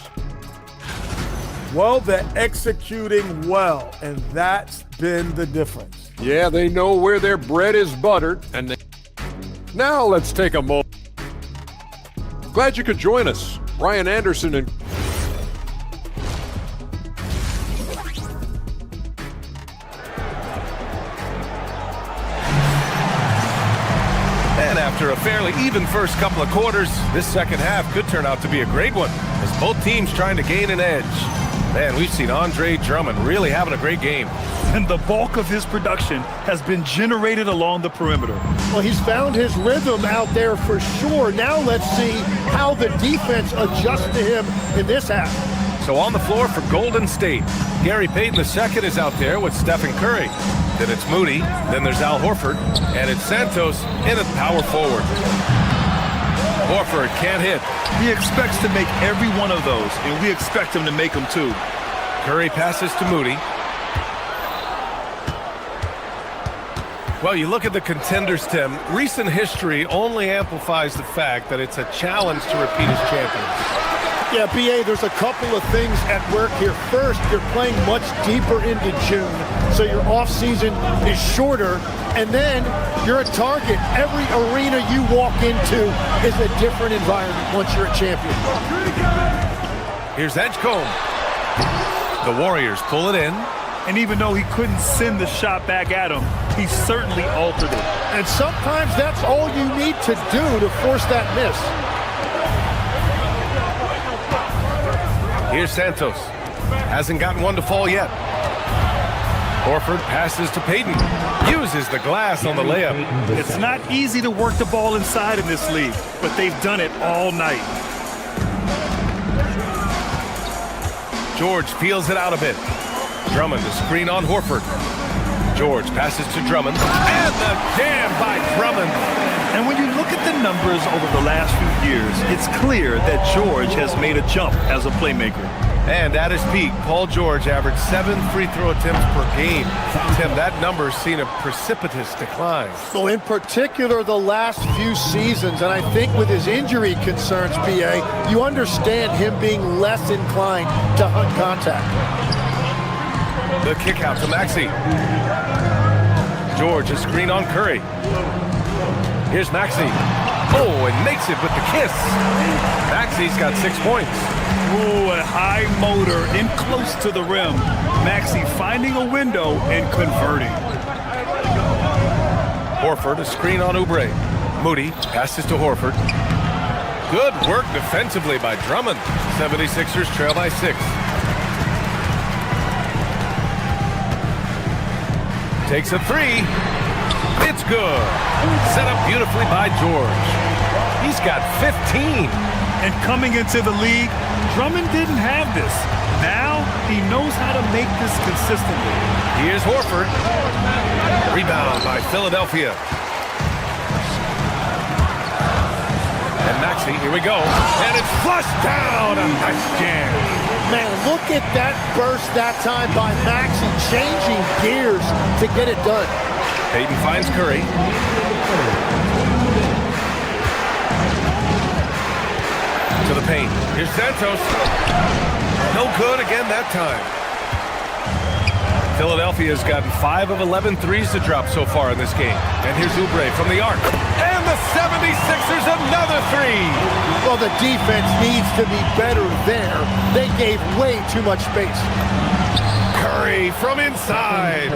Well, they're executing well, and that's been the difference. Yeah, they know where their bread is buttered, and now let's take a moment. Glad you could join us. Ryan Anderson and After a fairly even first couple of quarters, this second half could turn out to be a great one as both teams trying to gain an edge. Man, we've seen Andre Drummond really having a great game. And the bulk of his production has been generated along the perimeter. Well, he's found his rhythm out there for sure. Now let's see how the defense adjusts to him in this half. So on the floor for Golden State, Gary Payton II is out there with Stephen Curry. Then it's Moody, then there's Al Horford, and it's Santos in at power forward. Horford can't hit. He expects to make every one of those, and we expect him to make them too. Curry passes to Moody. Well, you look at the contenders, Tim. Recent history only amplifies the fact that it's a challenge to repeat as champions. Yeah, BA, there's a couple of things at work here. First, you're playing much deeper into June, so your offseason is shorter, and then you're a target. Every arena you walk into is a different environment once you're a champion. Here's Edgecombe. The Warriors pull it in. And even though he couldn't send the shot back at him, he certainly altered it. And sometimes that's all you need to do to force that miss. Here's Santos. Hasn't gotten one to fall yet. Horford passes to Payton. Uses the glass on the layup. It's not easy to work the ball inside in this league, but they've done it all night. George feels it out a bit. Drummond, the screen on Horford. George passes to Drummond. And the jam by Drummond. And when you look at the numbers over the last few years, it's clear that George has made a jump as a playmaker. And at his peak, Paul George averaged 7 free throw attempts per game. Tim, that number's seen a precipitous decline. So in particular, the last few seasons, and I think with his injury concerns, BA, you understand him being less inclined to hunt contact. The kick out to Maxey. George, a screen on Curry. Here's Maxey. Oh, and makes it with the kiss. Maxey's got 6 points. Ooh, a high motor in close to the rim. Maxey finding a window and converting. Horford, a screen on Oubre. Moody passes to Horford. Good work defensively by Drummond. 76ers trail by 6. Takes a 3. It's good. Set up beautifully by George. He's got 15. And coming into the league, Drummond didn't have this. Now he knows how to make this consistently. Here's Horford. Rebound by Philadelphia. And Maxey, here we go. And it's flushed down. A nice jam. Man, look at that burst that time by Maxey, changing gears to get it done. Payton finds Curry. To the paint. Here's Santos. No good again that time. Philadelphia's gotten 5 of 11 threes to drop so far in this game. And here's Oubre from the arc. And the 76ers another 3. Well, the defense needs to be better there. They gave way too much space. Curry from inside.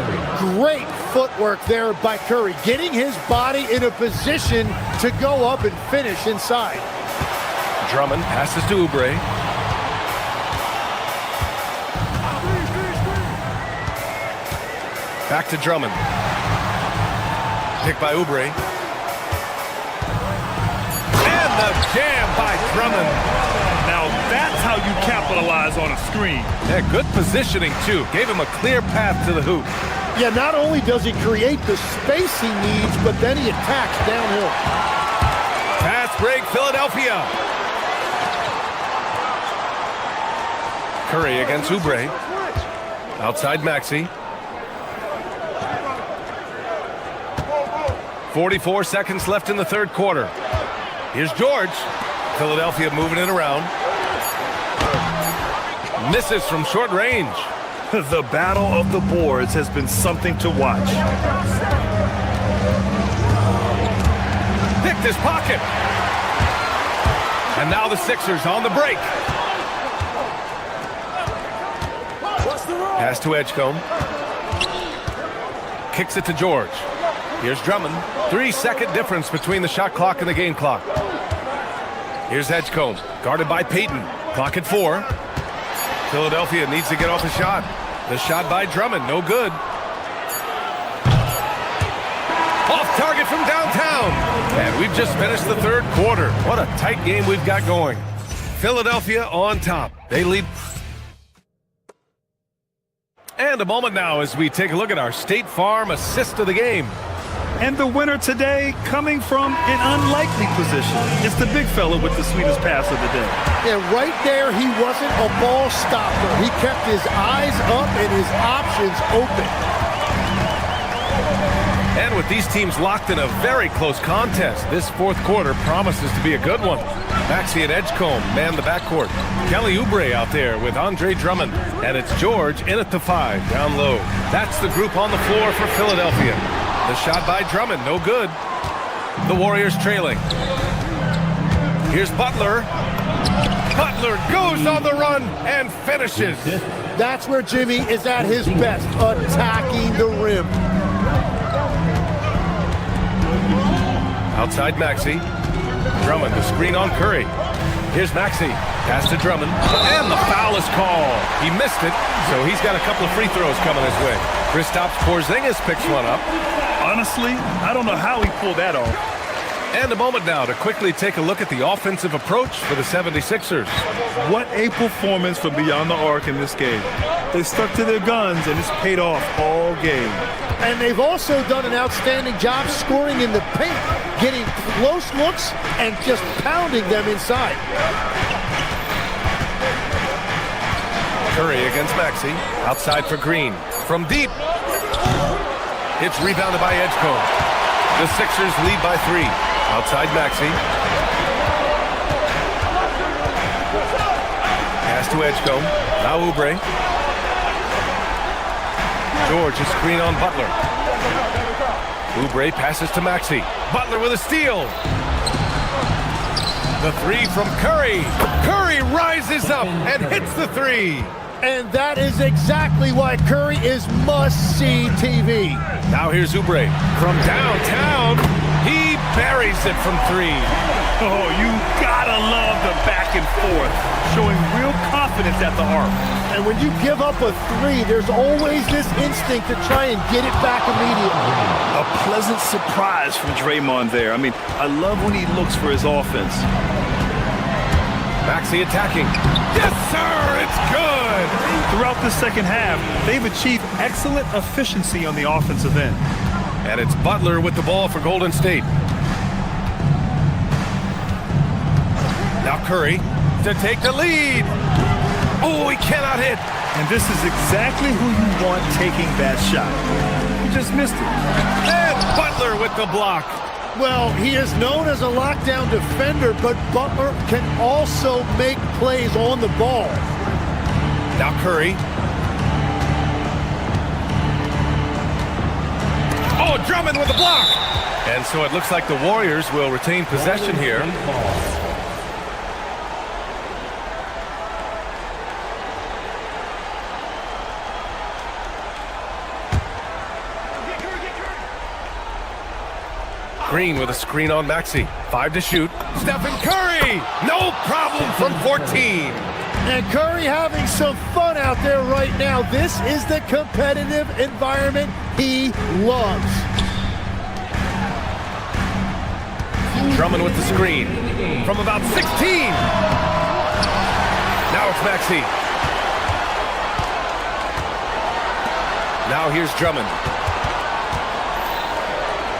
Great footwork there by Curry, getting his body in a position to go up and finish inside. Drummond passes to Oubre. Back to Drummond. Pick by Oubre. And the jam by Drummond. Now that's how you capitalize on a screen. Yeah, good positioning, too. Gave him a clear path to the hoop. Yeah, not only does he create the space he needs, but then he attacks downhill. Fast break, Philadelphia. Curry against Oubre. Outside Maxey. 44 seconds left in the third quarter. Here's George. Philadelphia moving it around. Misses from short range. The battle of the boards has been something to watch. Picked his pocket. And now the Sixers on the break. Pass to Edgecombe. Kicks it to George. Here's Drummond. 3-second difference between the shot clock and the game clock. Here's Edgecombe, guarded by Payton. Clock at 4. Philadelphia needs to get off a shot. The shot by Drummond, no good. Off target from downtown. And we've just finished the third quarter. What a tight game we've got going. Philadelphia on top. They lead. And a moment now as we take a look at our State Farm assist of the game. And the winner today coming from an unlikely position. It's the big fella with the sweetest pass of the day. And right there, he wasn't a ball stopper. He kept his eyes up and his options open. And with these teams locked in a very close contest, this fourth quarter promises to be a good one. Maxey and Edgecombe man the backcourt. Kelly Oubre out there with Andre Drummond. And it's George in at the 5, down low. That's the group on the floor for Philadelphia. The shot by Drummond, no good. The Warriors trailing. Here's Butler. Butler goes on the run and finishes. That's where Jimmy is at his best, attacking the rim. Outside Maxey. Drummond, the screen on Curry. Here's Maxey. Pass to Drummond. And the foul is called. He missed it, so he's got a couple of free throws coming his way. Kristaps Porzingis picks one up. Honestly, I don't know how he pulled that off. And a moment now to quickly take a look at the offensive approach for the 76ers. What a performance from beyond the arc in this game. They stuck to their guns, and it's paid off all game. And they've also done an outstanding job scoring in the paint, getting close looks and just pounding them inside. Curry against Maxey. Outside for Green. From deep. It's rebounded by Edgecombe. The Sixers lead by 3. Outside Maxey. Pass to Edgecombe. Now Oubre. George, a screen on Butler. Oubre passes to Maxey. Butler with a steal. The 3 from Curry. Curry rises up and hits the 3. And that is exactly why Curry is must-see TV. Now here's Oubre. From downtown, he buries it from 3. Oh, you gotta love the back and forth, showing real confidence at the arc. And when you give up a 3, there's always this instinct to try and get it back immediately. A pleasant surprise from Draymond there. I mean, I love when he looks for his offense. Maxey attacking. Yes, sir, it's good. Throughout the second half, they've achieved excellent efficiency on the offensive end. And it's Butler with the ball for Golden State. Now Curry to take the lead. Oh, he cannot hit. And this is exactly who you want taking that shot. He just missed it. And Butler with the block. Well, he is known as a lockdown defender, but Butler can also make plays on the ball. Now Curry. Oh, Drummond with the block. And so it looks like the Warriors will retain possession here. Green with a screen on Maxey. 5 to shoot. Stephen Curry! No problem from 14. And Curry having some fun out there right now. This is the competitive environment he loves. Drummond with the screen from about 16. Now it's Maxey. Now here's Drummond.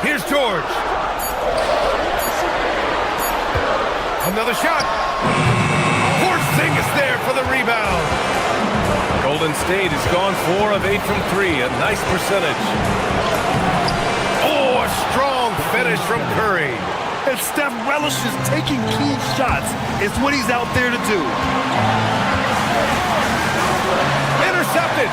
Here's George. Another shot. Porzingis there for the rebound. Golden State has gone 4 of 8 from 3. A nice percentage. Oh, a strong finish from Curry. And Steph relishes taking key shots. It's what he's out there to do. Intercepted.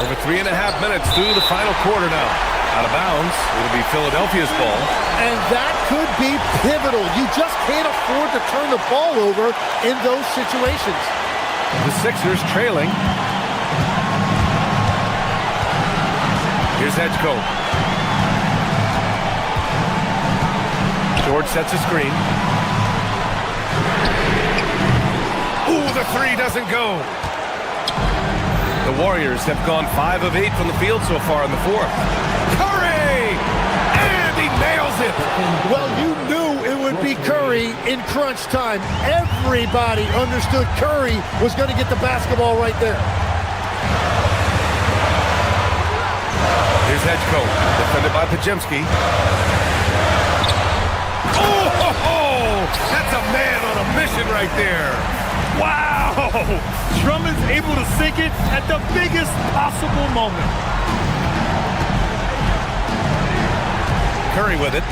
Over 3.5 minutes through the final quarter now. Out of bounds. It'll be Philadelphia's ball. And that could be pivotal. You just can't afford to turn the ball over in those situations. The Sixers trailing. Here's Hedgecoe. George sets a screen. Ooh, the three doesn't go. The Warriors have gone 5 of 8 from the field so far in the fourth. Curry! And he nails it! Well, you knew it would be Curry in crunch time. Everybody understood Curry was going to get the basketball right there. Here's Hedgecoe, defended by Podziemski. Oh, that's a man on a mission right there. Wow! Drummond's able to sink it at the biggest possible moment. Curry with it.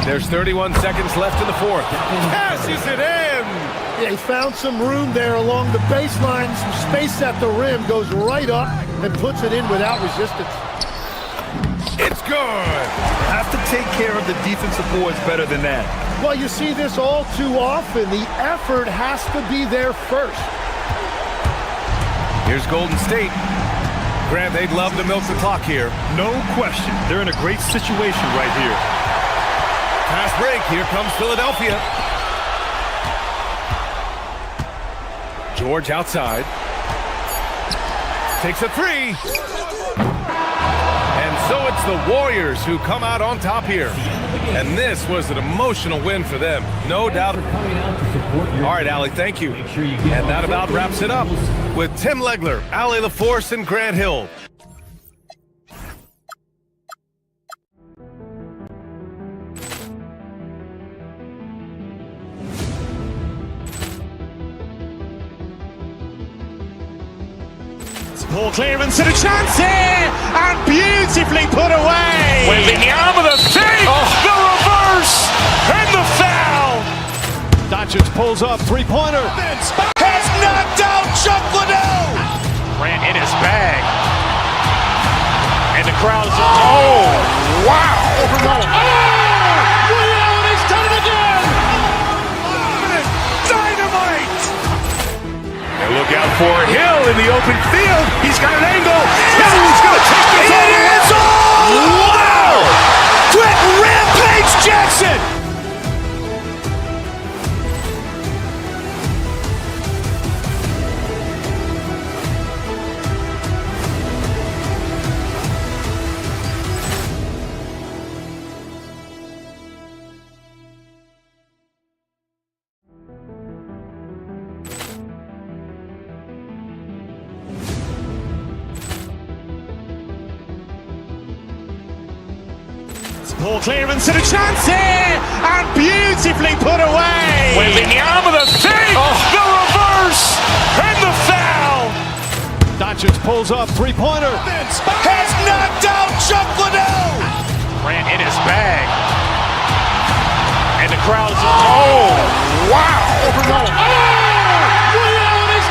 There's 31 seconds left in the fourth. Cashes it in! Yeah, he found some room there along the baseline. Some space at the rim, goes right up and puts it in without resistance. It's good! Have to take care of the defensive boards better than that. Well, you see this all too often. The effort has to be there first. Here's Golden State. Grant, they'd love to milk the clock here. No question. They're in a great situation right here. Fast break. Here comes Philadelphia. George outside. Takes a three. And so it's the Warriors who come out on top here. And this was an emotional win for them, no doubt. All right, Allie, thank you. And that about wraps it up with Tim Legler, Allie LaForce, and Grant Hill. Ball clearance and a chance here, and beautifully put away. Wembanyama the fake, the reverse, and the foul. Doncic pulls up, three-pointer. Has knocked out Chuck Liddell. Grant in his bag. And the crowd is, oh, wow. He's done it again. Dynamite. And look out for Hill in the open field. He's got an angle. He's going to take this all the way. Wow! Quick Rampage Jackson. Ball clearance and a chance here, and beautifully put away. Wembanyama the fake, the reverse, and the foul. Doncic pulls up, three-pointer. Has knocked out Chuck Liddell. Grant in his bag. And the crowd is, oh, wow. He's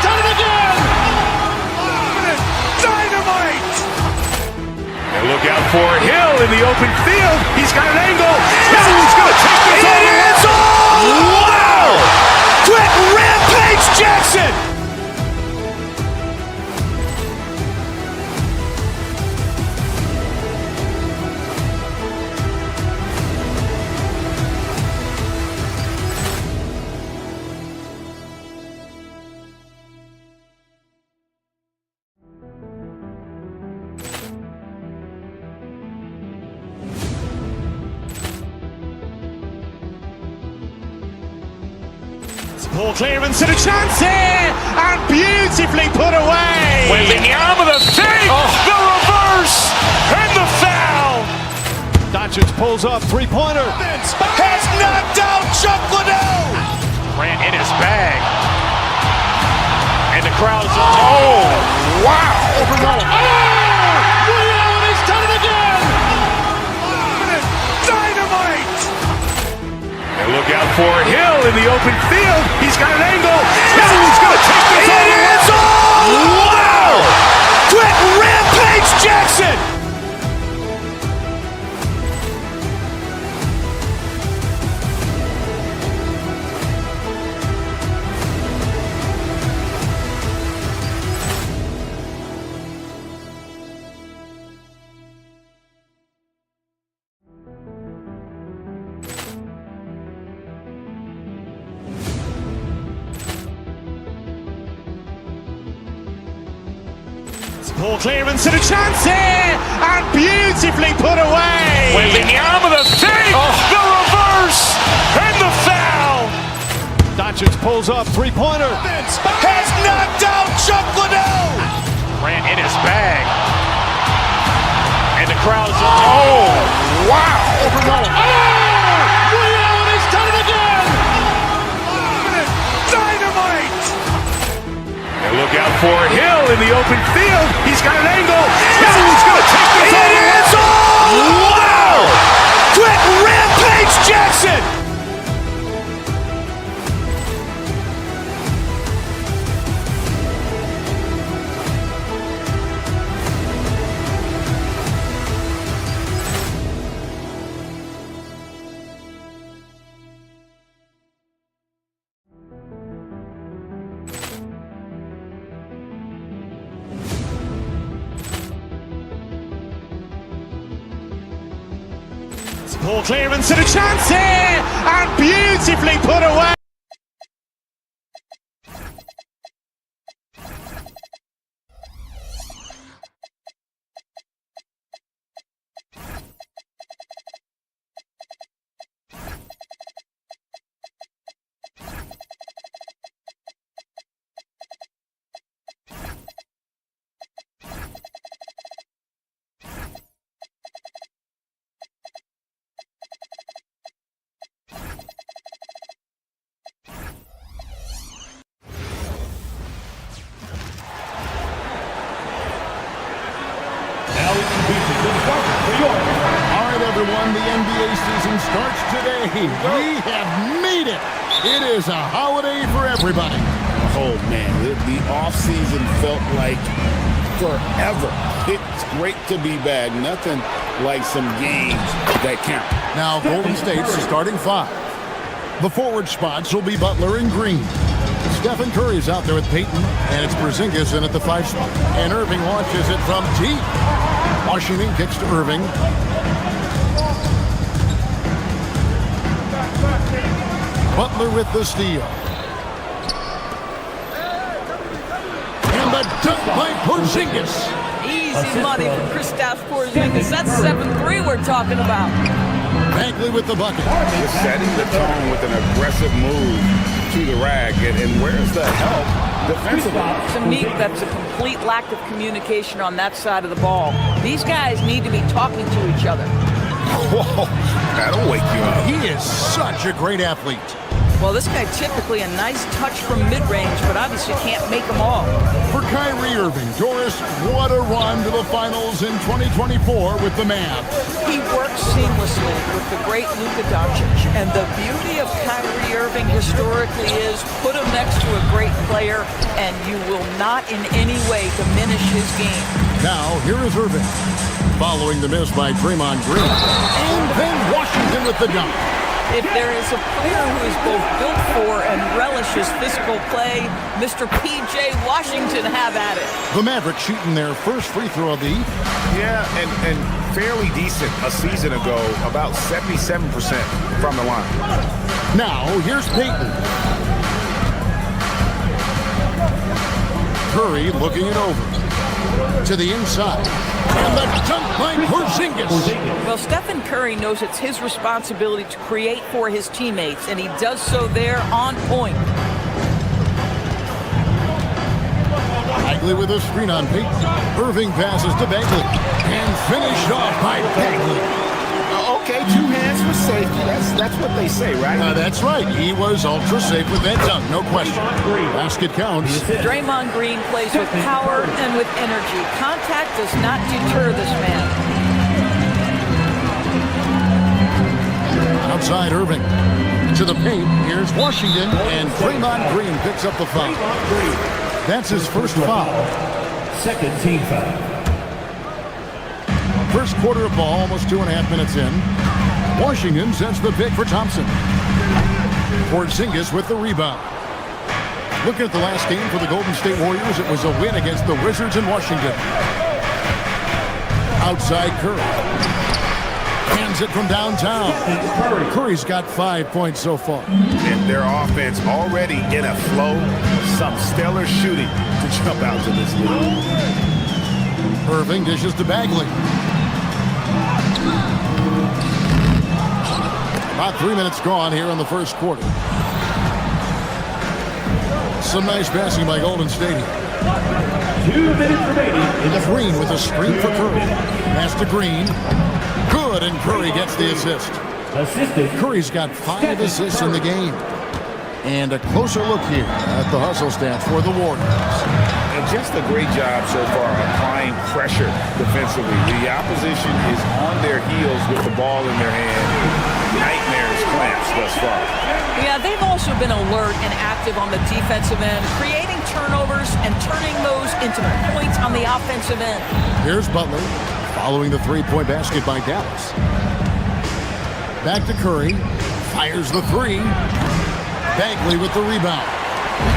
done it again. Dynamite. And look out for Hill in the open field. He's got an angle. He's going to take this all the way. Wow! Quick Rampage Jackson. Poor clearance and a chance here, and beautifully put away. Wembanyama the fake, the reverse, and the foul. Doncic pulls up, three-pointer. Has knocked out Chuck Liddell. Grant in his bag. And the crowd's oh, wow. He's done it again. Dynamite. And look out for Hill in the open field. He's got an angle. Hill's going to take this all the way. Wow! Quick Rampage Jackson. Poor clearance and a chance here, and beautifully put away. Wembanyama the fake, the reverse, and the foul. Doncic pulls up, three-pointer. Has knocked out Chuck Liddell. Grant in his bag. And the crowd's oh, wow. He's done it again. Dynamite. And look out for Hill in the open field. He's got an angle. Hill's going to take this all the way. Wow! Quick Rampage Jackson. Poor clearance and a chance here, and beautifully put away. All right, everyone, the NBA season starts today. We have made it. It is a holiday for everybody. Oh, man, the offseason felt like forever. It's great to be back. Nothing like some games that count. Now, Golden State's starting five. The forward spots will be Butler and Green. Stephen Curry's out there with Peyton, and it's Porzingis in at the 5 spot. And Irving launches it from deep. Washington kicks to Irving. Butler with the steal. And the dunk by Porzingis. Easy money for Kristaps Porzingis. That's 7-3 we're talking about. Bagley with the bucket. Just setting the tone with an aggressive move to the rack. And where's the help defensively? To me, that's a complete lack of communication on that side of the ball. These guys need to be talking to each other. Whoa, that'll wake you up. He is such a great athlete. Well, this guy typically a nice touch from mid-range, but obviously can't make them all. For Kyrie Irving, Doris, what a run to the finals in 2024 with the Mavs. He works seamlessly with the great Luka Doncic, and the beauty of Kyrie Irving historically is put him next to a great player, and you will not in any way diminish his game. Now, here is Irving, following the miss by Draymond Green, and then Washington with the dunk. If there is a player who is both built for and relishes physical play, Mr. P.J. Washington have at it. The Mavericks shooting their first free throw of the evening. Yeah, and fairly decent a season ago, about 77% from the line. Now, here's Peyton. Curry looking it over. To the inside. And the dunk by Porzingis. Well, Stephen Curry knows it's his responsibility to create for his teammates, and he does so there on point. Bagley with a screen on Peyton. Irving passes to Bagley. And finished off by Bagley. Okay, 2 hands for safety. That's what they say, right? That's right. He was ultra safe with that dunk, no question. Basket counts. Draymond Green plays with power and with energy. Contact does not deter this man. Outside Irving. To the paint. Here's Washington. And Draymond Green picks up the foul. That's his first foul. Second team foul. First quarter of ball, almost 2.5 minutes in. Washington sets the pick for Thompson. Porzingis with the rebound. Looking at the last game for the Golden State Warriors, it was a win against the Wizards in Washington. Outside Curry. Hands it from downtown. Curry's got 5 points so far. And their offense already in a flow. Some stellar shooting to jump out to this league. Irving dishes to Bagley. About 3 minutes gone here in the first quarter. Some nice passing by Golden State. 2 minutes remaining. Green with a screen for Curry. Pass to Green. Good, and Curry gets the assist. Curry's got 5 assists in the game. And a closer look here at the hustle stats for the Warriors. And just a great job so far applying pressure defensively. The opposition is on their heels with the ball in their hand. Nightmares clamps thus far. Yeah, they've also been alert and active on the defensive end, creating turnovers and turning those into points on the offensive end. Here's Butler following the three-point basket by Dallas. Back to Curry. Fires the three. Bagley with the rebound.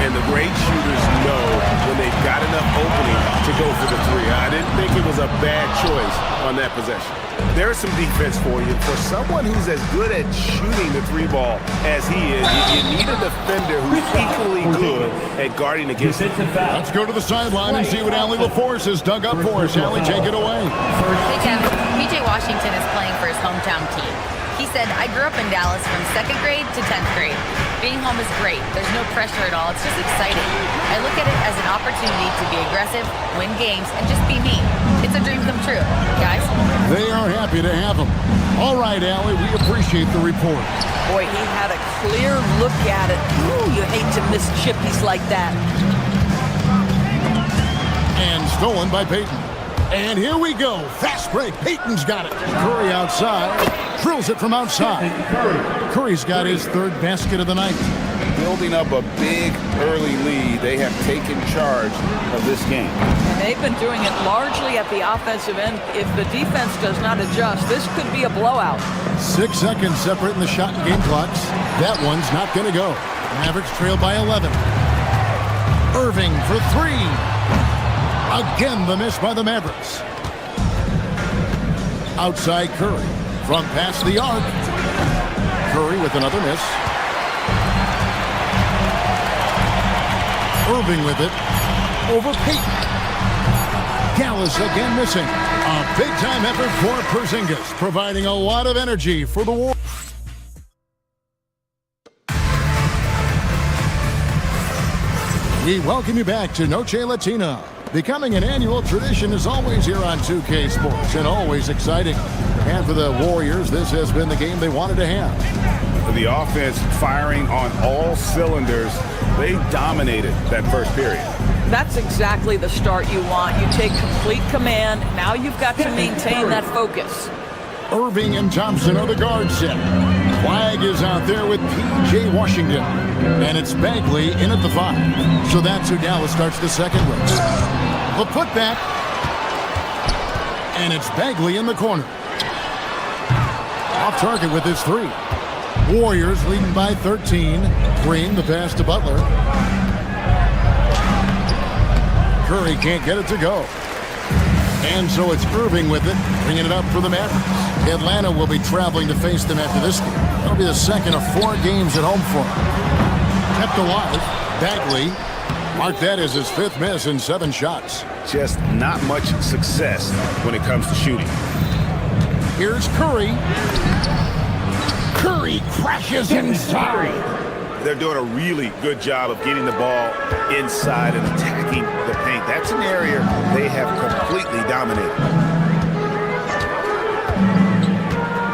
And the great shooters know when they've got enough opening to go for the three. I didn't think it was a bad choice on that possession. There's some defense for you. For someone who's as good at shooting the three ball as he is, you need a defender who's equally good at guarding against him. Let's go to the sideline and see what Allie LaForce has dug up for us. Allie, take it away. Hey, Kev. PJ Washington is playing for his hometown team. He said, I grew up in Dallas from 2nd grade to 10th grade. Being home is great. There's no pressure at all. It's just exciting. I look at it as an opportunity to be aggressive, win games, and just be me. It's a dream come true. Guys? They are happy to have him. All right, Allie, we appreciate the report. Boy, he had a clear look at it. Ooh, you hate to miss chippies like that. And stolen by Peyton. And here we go. Fast break. Peyton's got it. Curry outside. Drills it from outside. Curry's got his 3rd basket of the night. Building up a big early lead, they have taken charge of this game. And they've been doing it largely at the offensive end. If the defense does not adjust, this could be a blowout. 6 seconds separating the shot and game clocks. That one's not going to go. Mavericks trail by 11. Irving for 3. Again, the miss by the Mavericks. Outside Curry. From past the arc. Curry with another miss. Irving with it. Over Peyton. Dallas again missing. A big-time effort for Porzingis, providing a lot of energy for the Warriors. We welcome you back to Noche Latina. Becoming an annual tradition is always here on 2K Sports and always exciting. And for the Warriors, this has been the game they wanted to have. The offense firing on all cylinders. They dominated that first period. That's exactly the start you want. You take complete command. Now you've got to maintain that focus. Irving and Thompson are the guard set. Flag is out there with PJ Washington. And it's Bagley in at the 5. So that's who Dallas starts the second with. The putback. And it's Bagley in the corner. Off target with his 3. Warriors leading by 13. Green, the pass to Butler. Curry can't get it to go. And so it's Irving with it, bringing it up for the Mavericks. Atlanta will be traveling to face them after this game. That'll be the second of 4 games at home for him. Kept alive, Bagley. Mark that as his 5th miss in 7 shots. Just not much success when it comes to shooting. Here's Curry. Curry crashes inside. They're doing a really good job of getting the ball inside and attacking the paint. That's an area they have completely dominated.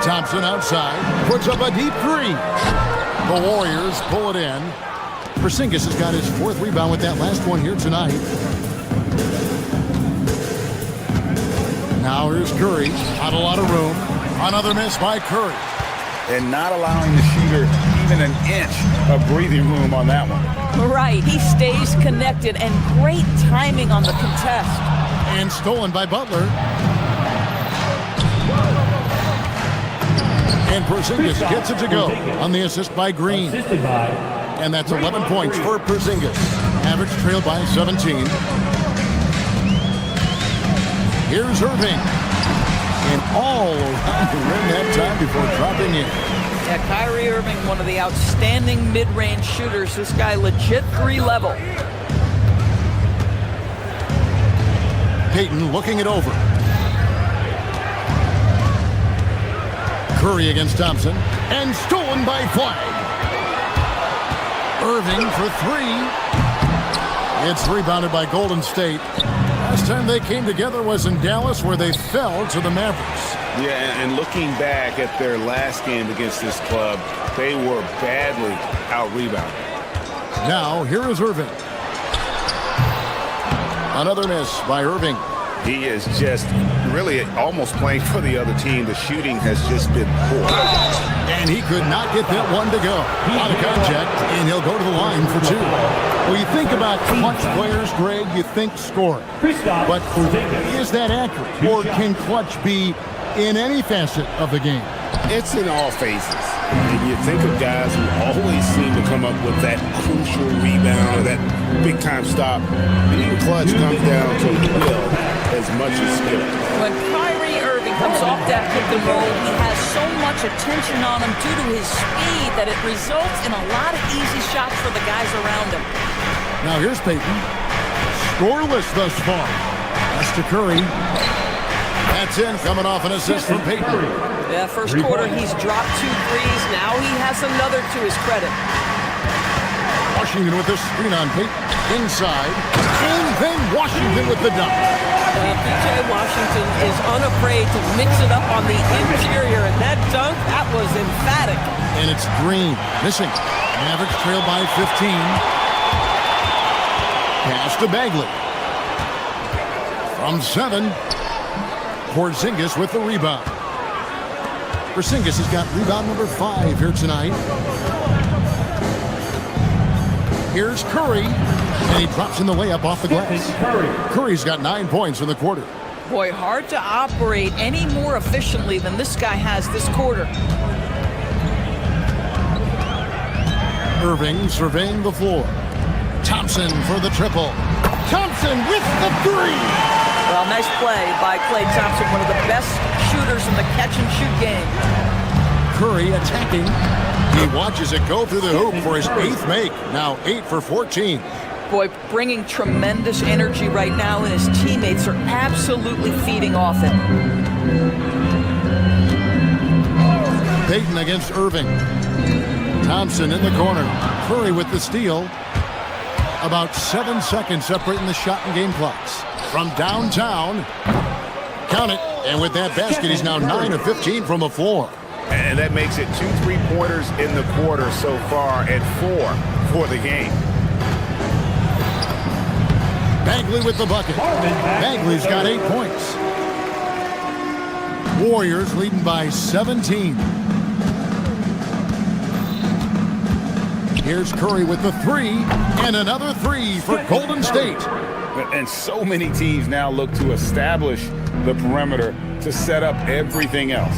Thompson outside, puts up a deep three. The Warriors pull it in. Porzingis has got his 4th rebound with that last one here tonight. Now here's Curry, not a lot of room. Another miss by Curry. And not allowing the shooter even an inch of breathing room on that one. Right, he stays connected, and great timing on the contest. And stolen by Butler. And Porzingis gets it to go on the assist by Green. And that's 11 points for Porzingis. Average trailed by 17. Here's Irving. And all around the rim that time before dropping in. Yeah, Kyrie Irving, one of the outstanding mid-range shooters. This guy legit 3-level. Payton looking it over. Curry against Thompson. And stolen by Flag. Irving for 3. It's rebounded by Golden State. Last time they came together was in Dallas, where they fell to the Mavericks. Yeah, and looking back at their last game against this club, they were badly out-rebounded. Now, here is Irving. Another miss by Irving. He is just really almost playing for the other team. The shooting has just been poor. And he could not get that one to go. Out of contact, and he'll go to the line for 2. Well, you think about clutch players, Greg, you think scoring. But is that accurate? Or can clutch be in any facet of the game? It's in all phases. And you think of guys who always seem to come up with that crucial rebound or that big-time stop. Being clutch comes down to will as much as skill. When Kyrie Irving comes off that pick and roll, he has so much attention on him due to his speed that it results in a lot of easy shots for the guys around him. Now here's Payton. Scoreless thus far. That's to Curry. That's in, coming off an assist from Payton. Yeah, first quarter he's dropped 2 threes. Now he has another to his credit. Washington with the screen on Payton. Inside. And then Washington with the dunk. PJ Washington is unafraid to mix it up on the interior, and that dunk, that was emphatic. And it's Green missing. Mavericks trail by 15. Pass to Bagley. From 7. Porzingis with the rebound. Porzingis has got rebound number 5 here tonight. Here's Curry, and he drops in the layup off the glass. Curry's got 9 points in the quarter. Boy, hard to operate any more efficiently than this guy has this quarter. Irving surveying the floor. Thompson for the triple. Thompson with the 3. Well, nice play by Klay Thompson, one of the best shooters in the catch-and-shoot game. Curry attacking. He watches it go through the hoop for his 8th make. Now 8 for 14. Boy, bringing tremendous energy right now, and his teammates are absolutely feeding off it. Payton against Irving. Thompson in the corner. Curry with the steal. About 7 seconds separating the shot and game clocks. From downtown, count it, and with that basket, he's now 9 of 15 from the floor. And that makes it 2 3-pointers in the quarter so far and 4 for the game. Bagley with the bucket. Bagley's got 8 points. Warriors leading by 17. Here's Curry with the 3, and another 3 for Golden State. And so many teams now look to establish the perimeter to set up everything else.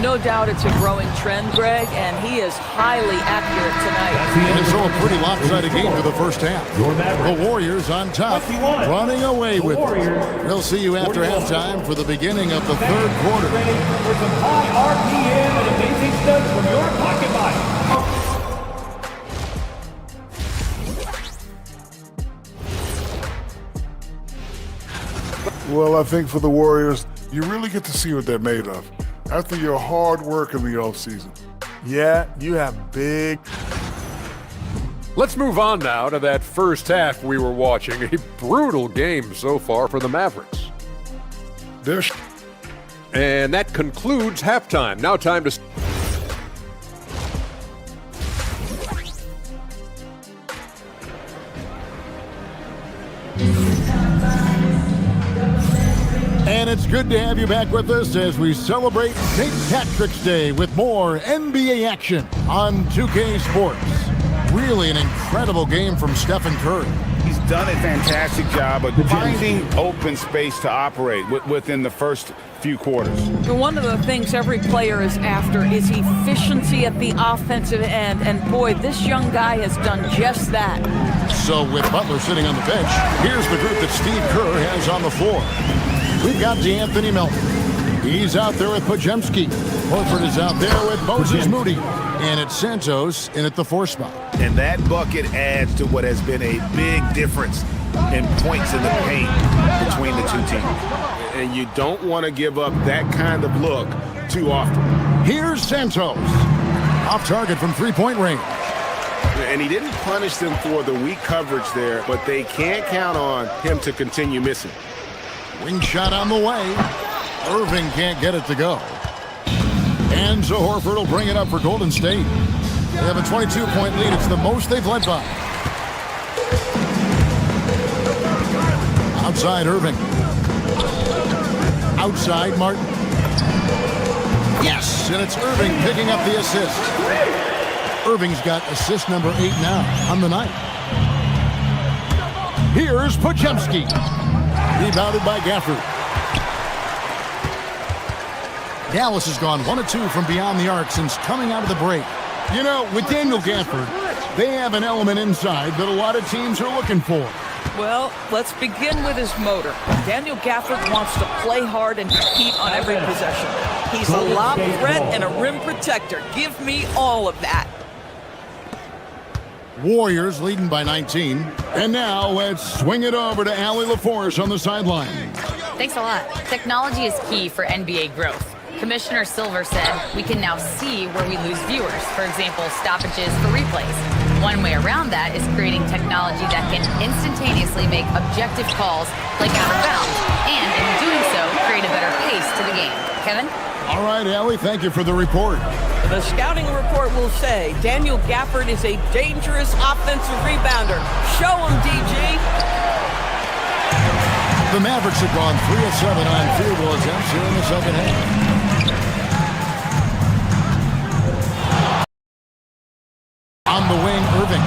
No doubt it's a growing trend, Greg, and he is highly accurate tonight. And so a pretty lopsided game for the first half. The Warriors on top, running away with it. We'll see you after halftime for the beginning of the 3rd quarter. For some high RPM and amazing stuff from your pocket body. Well, I think for the Warriors, you really get to see what they're made of after your hard work in the offseason. Yeah, you have big Let's move on now to that first half we were watching. A brutal game so far for the Mavericks. And that concludes halftime. Now time to... And it's good to have you back with us as we celebrate St. Patrick's Day with more NBA action on 2K Sports. Really an incredible game from Stephen Curry. He's done a fantastic job of finding open space to operate within the first few quarters. One of the things every player is after is efficiency at the offensive end, and boy, this young guy has done just that. So with Butler sitting on the bench, here's the group that Steve Kerr has on the floor. We've got DeAnthony Melton. He's out there with Podziemski. Horford is out there with Moses Moody. And it's Santos in at the 4 spot. And that bucket adds to what has been a big difference in points in the paint between the two teams. And you don't want to give up that kind of look too often. Here's Santos. Off target from three-point range. And he didn't punish them for the weak coverage there, but they can't count on him to continue missing. Wing shot on the way. Irving can't get it to go. And so Horford will bring it up for Golden State. They have a 22-point lead. It's the most they've led by. Outside Irving. Outside Martin. Yes, and it's Irving picking up the assist. Irving's got assist number 8 now on the night. Here's Podziemski. Rebounded by Gafford. Dallas has gone 1 of 2 from beyond the arc since coming out of the break. You know, with Daniel Gafford, they have an element inside that a lot of teams are looking for. Well, let's begin with his motor. Daniel Gafford wants to play hard and compete on every possession. He's a lob threat and a rim protector. Give me all of that. Warriors leading by 19. And now let's swing it over to Allie LaForce on the sideline. Thanks a lot. Technology is key for NBA growth. Commissioner Silver said we can now see where we lose viewers. For example, stoppages for replays. One way around that is creating technology that can instantaneously make objective calls like out of bounds, and in doing so, create a better pace to the game. Kevin? All right, Allie, thank you for the report. The scouting report will say Daniel Gafford is a dangerous offensive rebounder. Show him, DG. The Mavericks have gone 3 of 7 on field goal attempts here in the second half. On the wing, Irving.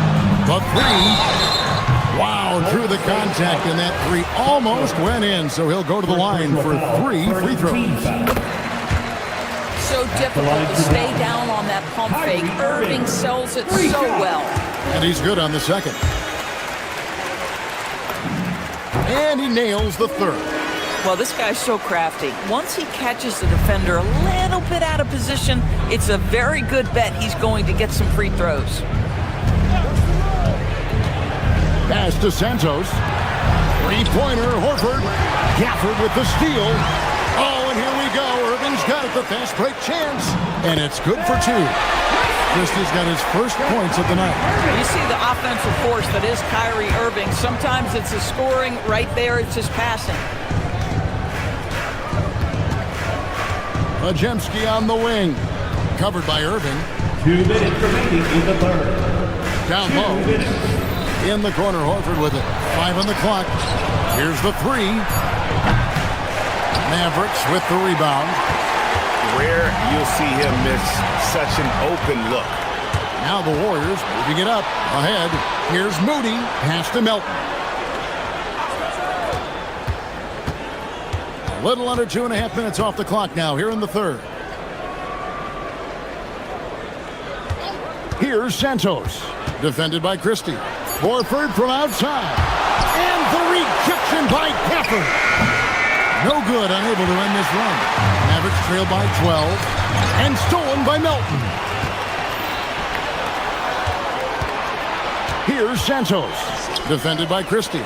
The 3. Wow, through the contact, and that 3 almost went in, so he'll go to the line for 3 free throws. So difficult to stay down on that pump fake. Irving sells it so well. And he's good on the second. And he nails the 3rd. Well, this guy's so crafty. Once he catches the defender a little bit out of position, it's a very good bet he's going to get some free throws. Pass to Santos. Three-pointer, Horford. Gafford with the steal. Oh, and here we go. Irving's got it, the fast break chance. And it's good for 2. Christie's got his first points of the night. You see the offensive force that is Kyrie Irving. Sometimes it's the scoring. Right there, it's just passing. Podziemski on the wing. Covered by Irving. 2 minutes remaining in the third. Down low. In the corner, Horford with it. 5 on the clock. Here's the 3. Mavericks with the rebound. Rare you'll see him miss such an open look. Now the Warriors moving it up. Ahead. Here's Moody. Pass to Melton. A little under 2.5 minutes off the clock now here in the third. Here's Santos. Defended by Christie. Horford from outside. And the rejection by Gafford. No good, unable to end this run. Mavericks trail by 12. And stolen by Melton. Here's Santos. Defended by Christie.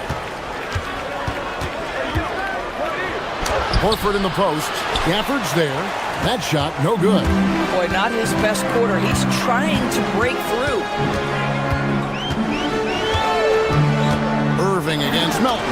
Horford in the post. Gafford's there. That shot, no good. Boy, not his best quarter. He's trying to break through. Melton.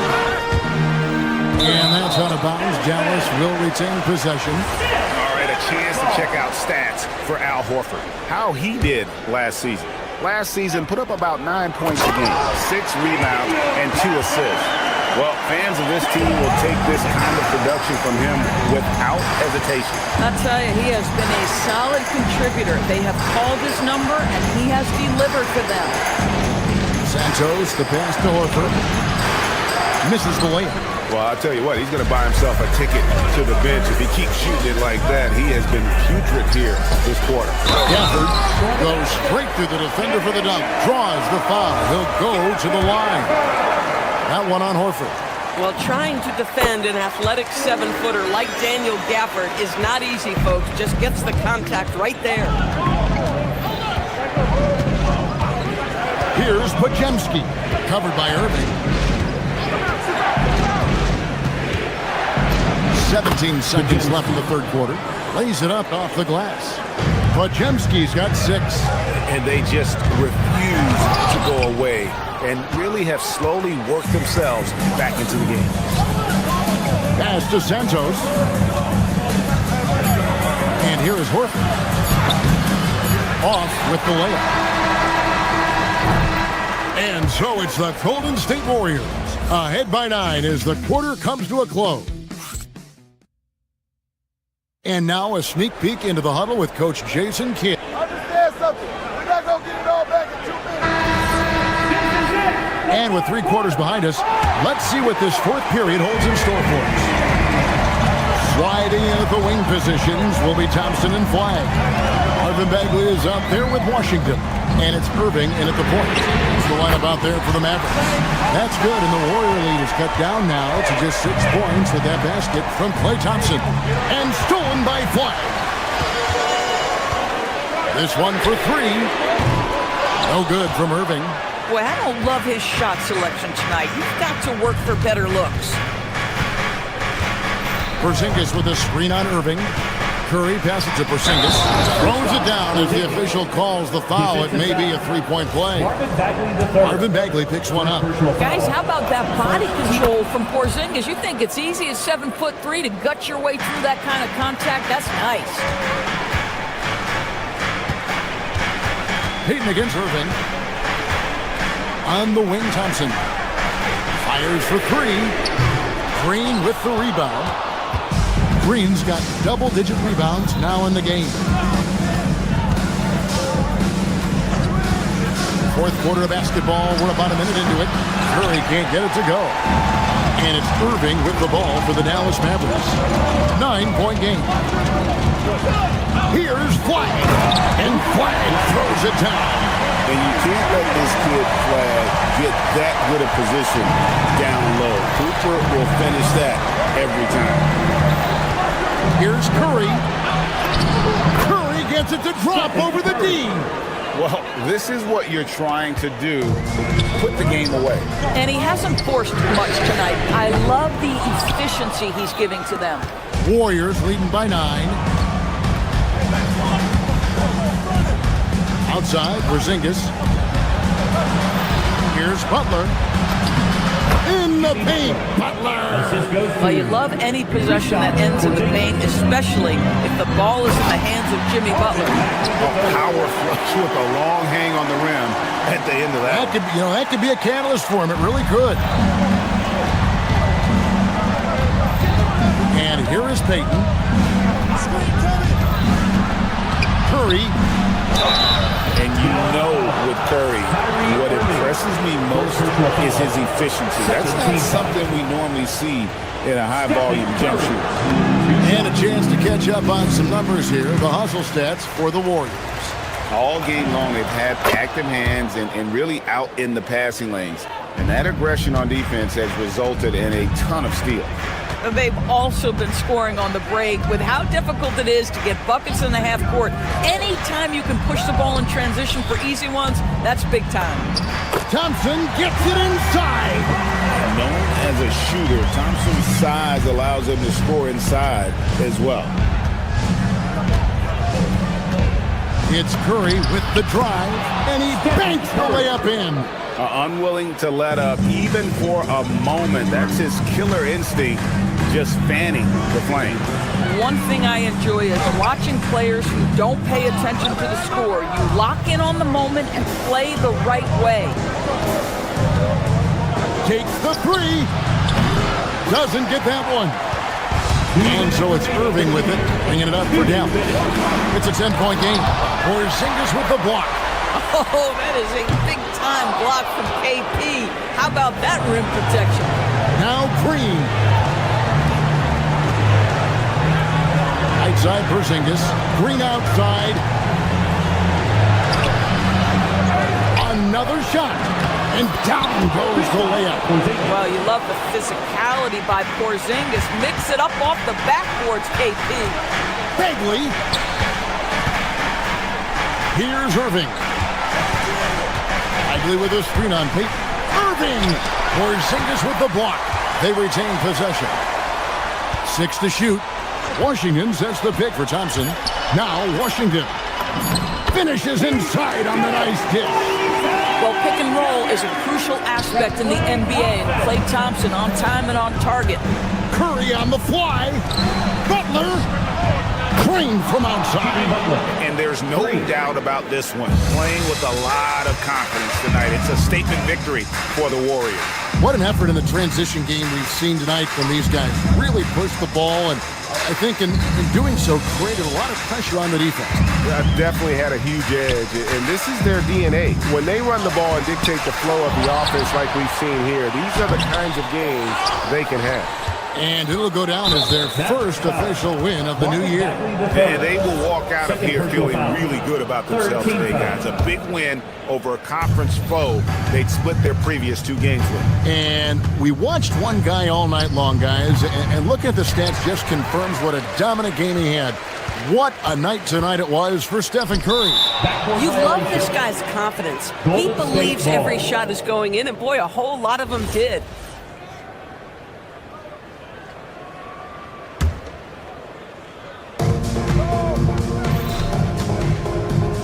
And that's out of bounds. Dallas will retain possession. All right, a chance to check out stats for Al Horford. How he did last season. Last season, put up about 9 points a game, 6 rebounds, and 2 assists. Well, fans of this team will take this kind of production from him without hesitation. I'll tell you, he has been a solid contributor. They have called his number, and he has delivered for them. Santos, the pass to Horford. Misses the layup. Well, I'll tell you what, he's going to buy himself a ticket to the bench. If he keeps shooting it like that, he has been putrid here this quarter. Gafford goes straight through the defender for the dunk. Draws the foul. He'll go to the line. That one on Horford. Well, trying to defend an athletic 7-footer like Daniel Gafford is not easy, folks. Just gets the contact right there. Here's Podziemski. Covered by Irving. 17 seconds left in the third quarter. Lays it up off the glass. Podziemski's got 6. And they just refuse to go away and really have slowly worked themselves back into the game. Pass to Santos. And here is Horford. Off with the layup. And so it's the Golden State Warriors ahead by 9 as the quarter comes to a close. And now a sneak peek into the huddle with Coach Jason Kidd. Understand something. We're not going to get it all back in 2 minutes. And with 3 quarters behind us, let's see what this fourth period holds in store for us. Sliding in at the wing positions will be Thompson and Flagg. Marvin Bagley is up there with Washington. And it's Irving in at the point. It's the lineup out there for the Mavericks. That's good, and the Warrior lead is cut down now to just 6 points with that basket from Klay Thompson. And stolen by Flagg. This one for 3. No good from Irving. Boy, I don't love his shot selection tonight. You've got to work for better looks. Porzingis with a screen on Irving. Curry passes to Porzingis. Throws it down as the official calls the foul. It may be a 3-point play. Marvin Bagley picks one up. Guys, how about that body control from Porzingis? You think it's easy as 7'3" to gut your way through that kind of contact? That's nice. Payton against Irving. On the wing, Thompson. Fires for 3. Green with the rebound. Green's got double-digit rebounds now in the game. Fourth quarter of basketball. We're about a minute into it. Curry can't get it to go. And it's Irving with the ball for the Dallas Mavericks. 9-point game. Here's Flagg. And Flagg throws it down. And you can't let this kid Flagg get that good a position down low. Cooper will finish that every time. Here's Curry. Curry gets it to drop over the D. Well, this is what you're trying to do. Put the game away. And he hasn't forced much tonight. I love the efficiency he's giving to them. Warriors leading by 9. Outside, Porzingis. Here's Butler. In the paint, Butler. Well, you love any possession that ends in the paint, especially if the ball is in the hands of Jimmy Butler. A power flush with a long hang on the rim at the end of that. That could be a catalyst for him. It really could. And here is Payton. Curry. And you know with Curry, what impresses me most is his efficiency. That's not something we normally see in a high-volume jump shooter. And a chance to catch up on some numbers here. The hustle stats for the Warriors. All game long, they've had active hands and really out in the passing lanes. And that aggression on defense has resulted in a ton of steals. They've also been scoring on the break. With how difficult it is to get buckets in the half court, anytime you can push the ball in transition for easy ones, that's big time. Thompson gets it inside. Known as a shooter, Thompson's size allows him to score inside as well. It's Curry with the drive, and he banks the layup in. Unwilling to let up even for a moment. That's his killer instinct, just fanning the flame. One thing I enjoy is watching players who don't pay attention to the score. You lock in on the moment and play the right way. Takes the three. Doesn't get that one. And so it's Irving with it, bringing it up for Dallas. It's a 10-point game. Porzingis with the block. Oh, that is a big-time block from KP. How about that rim protection? Now Green. Outside Porzingis. Green outside. Another shot. And down goes the layup. Well, you love the physicality by Porzingis. Mix it up off the backboards, KP. Bagley. Here's Irving. Bagley with a screen on Pete. Irving. Porzingis with the block. They retain possession. 6 to shoot. Washington sets the pick for Thompson. Now Washington finishes inside on the nice dish. Well, pick and roll is a crucial aspect in the NBA, and Klay Thompson on time and on target. Curry on the fly. Butler. Crane from outside. And there's no doubt about this one. Playing with a lot of confidence tonight. It's a statement victory for the Warriors. What an effort in the transition game we've seen tonight from these guys. Really pushed the ball, and I think in doing so created a lot of pressure on the defense. Yeah, definitely had a huge edge, and this is their DNA. When they run the ball and dictate the flow of the offense like we've seen here, these are the kinds of games they can have. And it'll go down as their first official win of the new year. Yeah, they will walk out of here feeling really good about themselves today, guys. A big win over a conference foe they'd split their previous 2 games with. And we watched one guy all night long, guys, and look at the stats just confirms what a dominant game he had. What a night tonight it was for Stephen Curry. You love this guy's confidence. He believes every shot is going in, and boy, a whole lot of them did.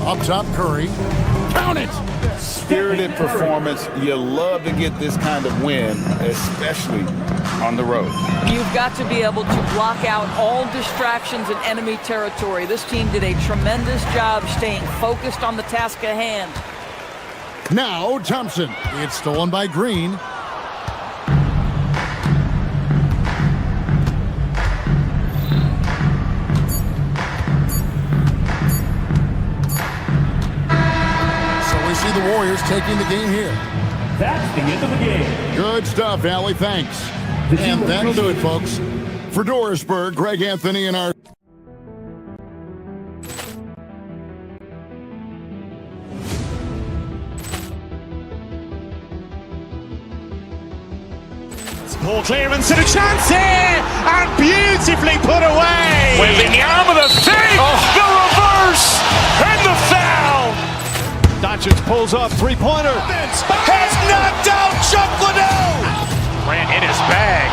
Up top, Curry. Count it! Spirited performance. You love to get this kind of win, especially on the road. You've got to be able to block out all distractions in enemy territory. This team did a tremendous job staying focused on the task at hand. Now Thompson. It's stolen by Green. The Warriors taking the game here. That's the end of the game. Good stuff, Allie. Thanks. And that'll do it, folks. For Dorisburg, Greg Anthony and our... Ball clearance and a chance here, and beautifully put away. Wembanyama the save, the reverse, and the foul. Doncic pulls up, three-pointer. Has knocked out Chuck Liddell. Ran in his bag.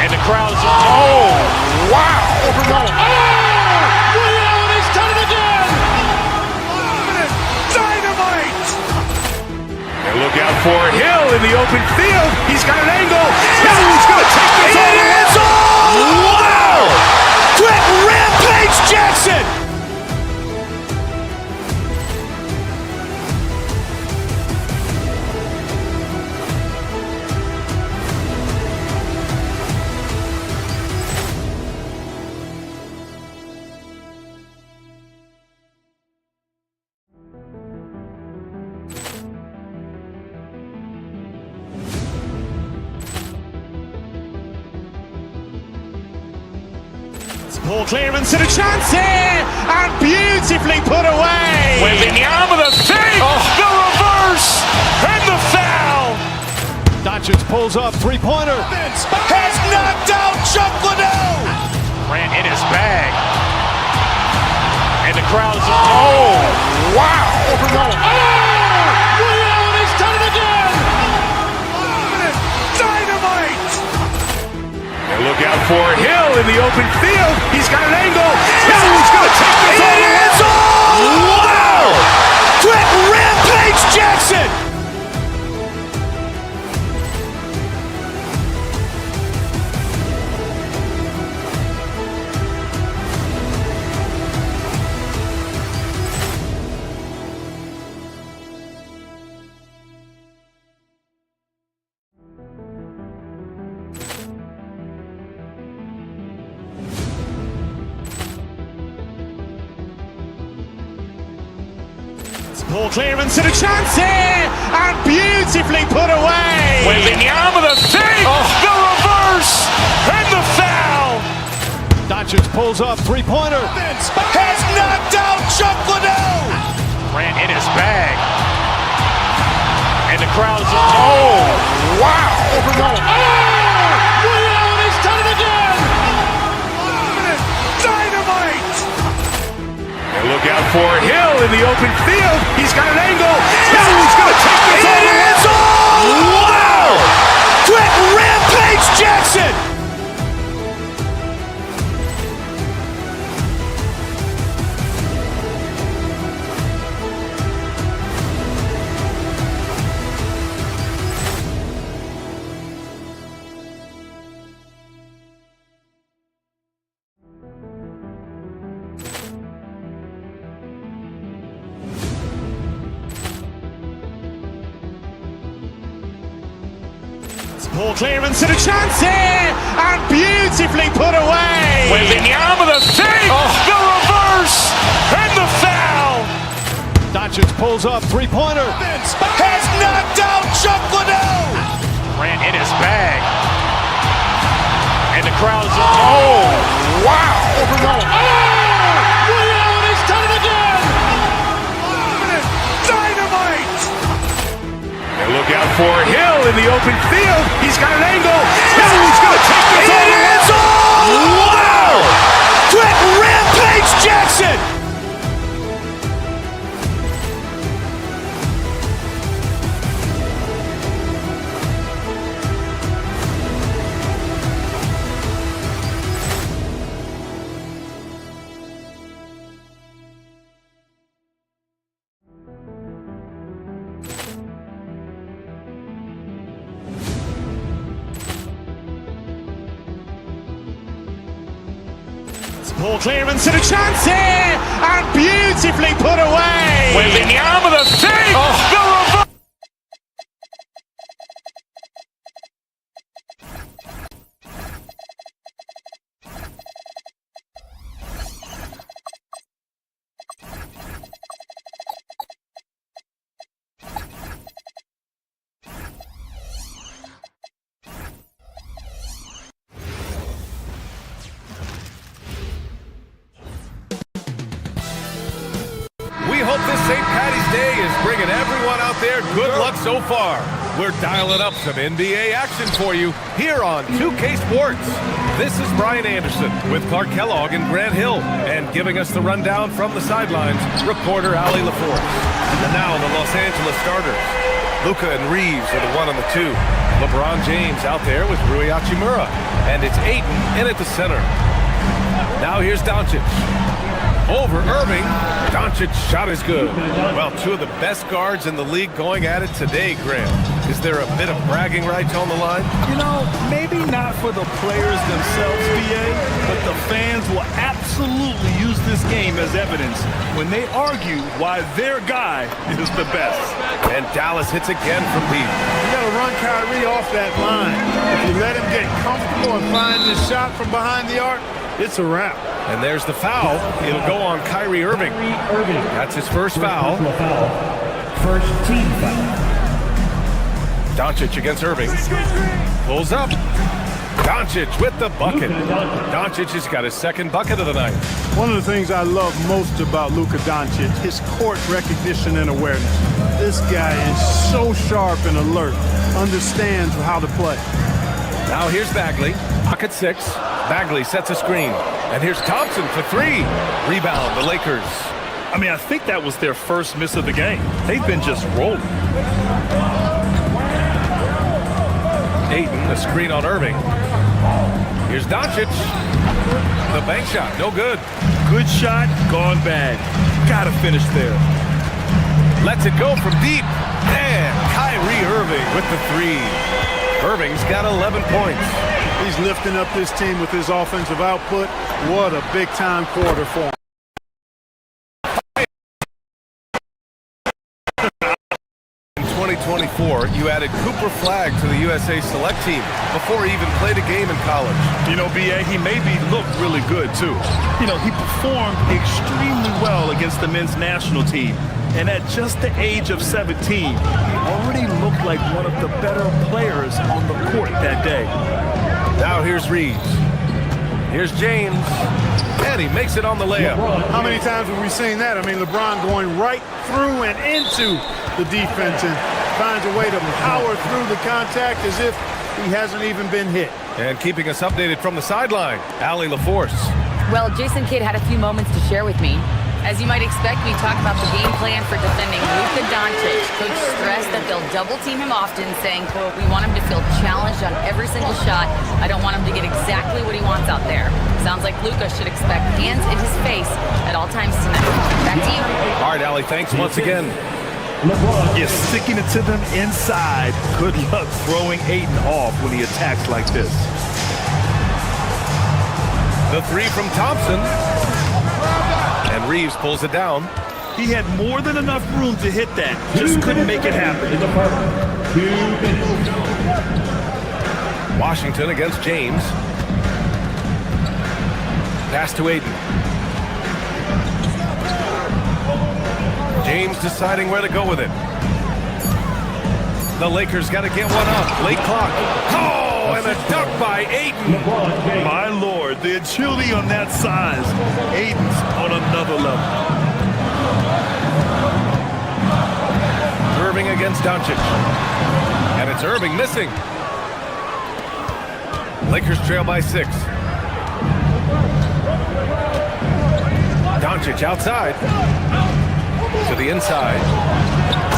And the crowd's... Oh, wow. He's done it again. Dynamite. And look out for Hill in the open field. He's got an angle. Hill's going to take this all the way. Wow. Quick rampage Jackson. Ball clearance and a chance here, and beautifully put away. Wembanyama the save, the reverse, and the foul. Doncic pulls up, three-pointer. Has knocked out Chuck Liddell. Ran in his bag. And the crowd's... Oh, wow. He's done it again. Dynamite. And look out for Hill in the open field. He's got an angle. Hill's going to take this all the way. Ball clearance and a chance here, and beautifully put away. Wembanyama the save, the reverse, and the foul. Doncic pulls up, three-pointer. Has knocked out Chuck Liddell. Grant in his bag. And the crowd is, oh, wow. Leon has done it again. Dynamite. And look out for Hill in the open field. He's got an angle. Hill is going to take this all the way. Wow. Quick rampage Jackson. Ball clearance and a chance here, and beautifully put away. Wembanyama the save, the reverse, and the foul. Doncic pulls up, three-pointer. Has knocked out Chuck Liddell. Grant in his bag. And the crowd is, oh, wow. Leon has done it again. Dynamite. And look out for Hill in the open field. He's got an angle. Hill is going to take this all the way. Wow. Quick rampage Jackson. Ball clearance and a chance here, and beautifully put away. Wembanyama the save, the reverse. We hope this St. Patty's Day is bringing everyone out there good luck so far. We're dialing up some NBA action for you here on 2K Sports. This is Brian Anderson with Clark Kellogg and Grant Hill, and giving us the rundown from the sidelines, reporter Allie LaForce. And now the Los Angeles starters. Luka and Reeves are the 1 and the 2. LeBron James out there with Rui Hachimura. And it's Ayton in at the center. Now here's Doncic. Over Irving. Doncic's shot is good. Well, two of the best guards in the league going at it today, Graham. Is there a bit of bragging rights on the line? You know, maybe not for the players themselves, BA, but the fans will absolutely use this game as evidence when they argue why their guy is the best. And Dallas hits again from deep. You got to run Kyrie off that line. If you let him get comfortable and find this shot from behind the arc, it's a wrap. And there's the foul. It'll go on Kyrie Irving. That's his first foul. First team foul. Doncic against Irving. Pulls up. Doncic with the bucket. Doncic has got his second bucket of the night. One of the things I love most about Luka Doncic, his court recognition and awareness. This guy is so sharp and alert, understands how to play. Now here's Bagley. Pocket 6. Bagley sets a screen. And here's Thompson for 3. Rebound, the Lakers. I mean, I think that was their first miss of the game. They've been just rolling. Ayton, the screen on Irving. Here's Doncic. The bank shot, no good. Good shot, gone bad. Gotta finish there. Lets it go from deep. And Kyrie Irving with the 3. Irving's got 11 points. He's lifting up this team with his offensive output. What a big-time quarter for him. In 2024, you added Cooper Flagg to the USA Select team before he even played a game in college. You know, BA, he maybe looked really good, too. You know, he performed extremely well against the men's national team. And at just the age of 17, he already looked like one of the better players on the court that day. Now here's Reeves. Here's James. And he makes it on the layup. How many times have we seen that? I mean, LeBron going right through and into the defense and finds a way to power through the contact as if he hasn't even been hit. And keeping us updated from the sideline, Allie LaForce. Well, Jason Kidd had a few moments to share with me. As you might expect, we talk about the game plan for defending Luka Doncic. Coach stressed that they'll double team him often, saying, quote, "We want him to feel challenged on every single shot. I don't want him to get exactly what he wants out there." Sounds like Luka should expect hands in his face at all times tonight. Back to you. All right, Allie, thanks once again. You're sticking it to them inside. Good luck throwing Ayton off when he attacks like this. The three from Thompson. And Reeves pulls it down. He had more than enough room to hit that. Just couldn't make it happen. Washington against James. Pass to Ayton. James deciding where to go with it. The Lakers got to get one up. Late clock. Oh, and a dunk by Ayton. My Lord, the agility on that size. Ayton's on another level. Irving against Doncic. And it's Irving missing. Lakers trail by 6. Doncic outside. To the inside.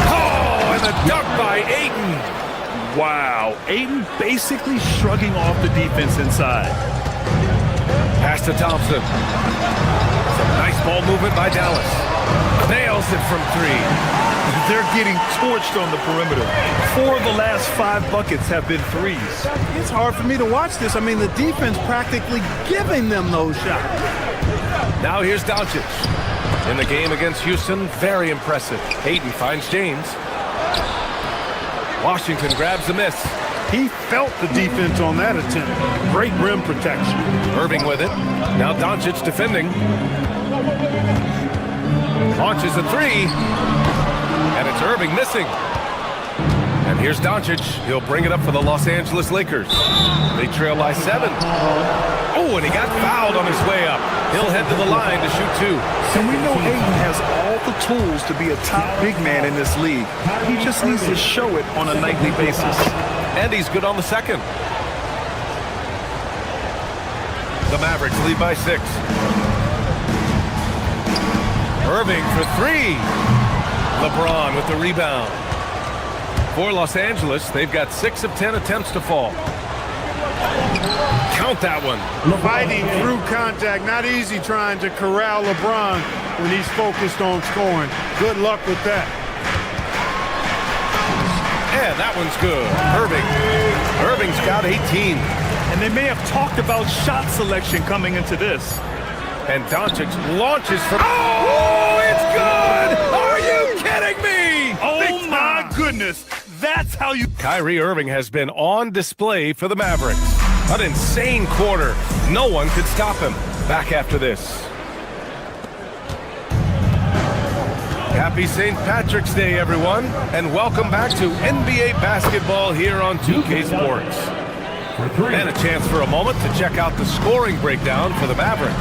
Oh, and a dunk by Ayton. Wow, Ayton basically shrugging off the defense inside. Pass to Thompson. Some nice ball movement by Dallas. Nails it from 3. They're getting torched on the perimeter. 4 of the last 5 buckets have been threes. It's hard for me to watch this. I mean, the defense practically giving them those shots. Now here's Doncic. In the game against Houston, very impressive. Ayton finds James. Washington grabs the miss. He felt the defense on that attempt. Great rim protection. Irving with it. Now Doncic defending. Launches a 3. And it's Irving missing. And here's Doncic. He'll bring it up for the Los Angeles Lakers. They trail by 7. Oh, and he got fouled on his way up. He'll head to the line to shoot 2. And we know Ayton has all the tools to be a top big man in this league. He just needs to show it on a nightly basis. And he's good on the second. The Mavericks lead by 6. Irving for 3. LeBron with the rebound. For Los Angeles, they've got 6 of 10 attempts to fall. Count that one. Fighting through contact. Not easy trying to corral LeBron when he's focused on scoring. Good luck with that. And that one's good. Irving's got 18. And they may have talked about shot selection coming into this. And Doncic launches from... Oh, it's good! Are you kidding me? Oh, my goodness. That's how you... Kyrie Irving has been on display for the Mavericks. An insane quarter. No one could stop him. Back after this. Happy St. Patrick's Day, everyone, and welcome back to NBA basketball here on 2K Sports. And a chance for a moment to check out the scoring breakdown for the Mavericks.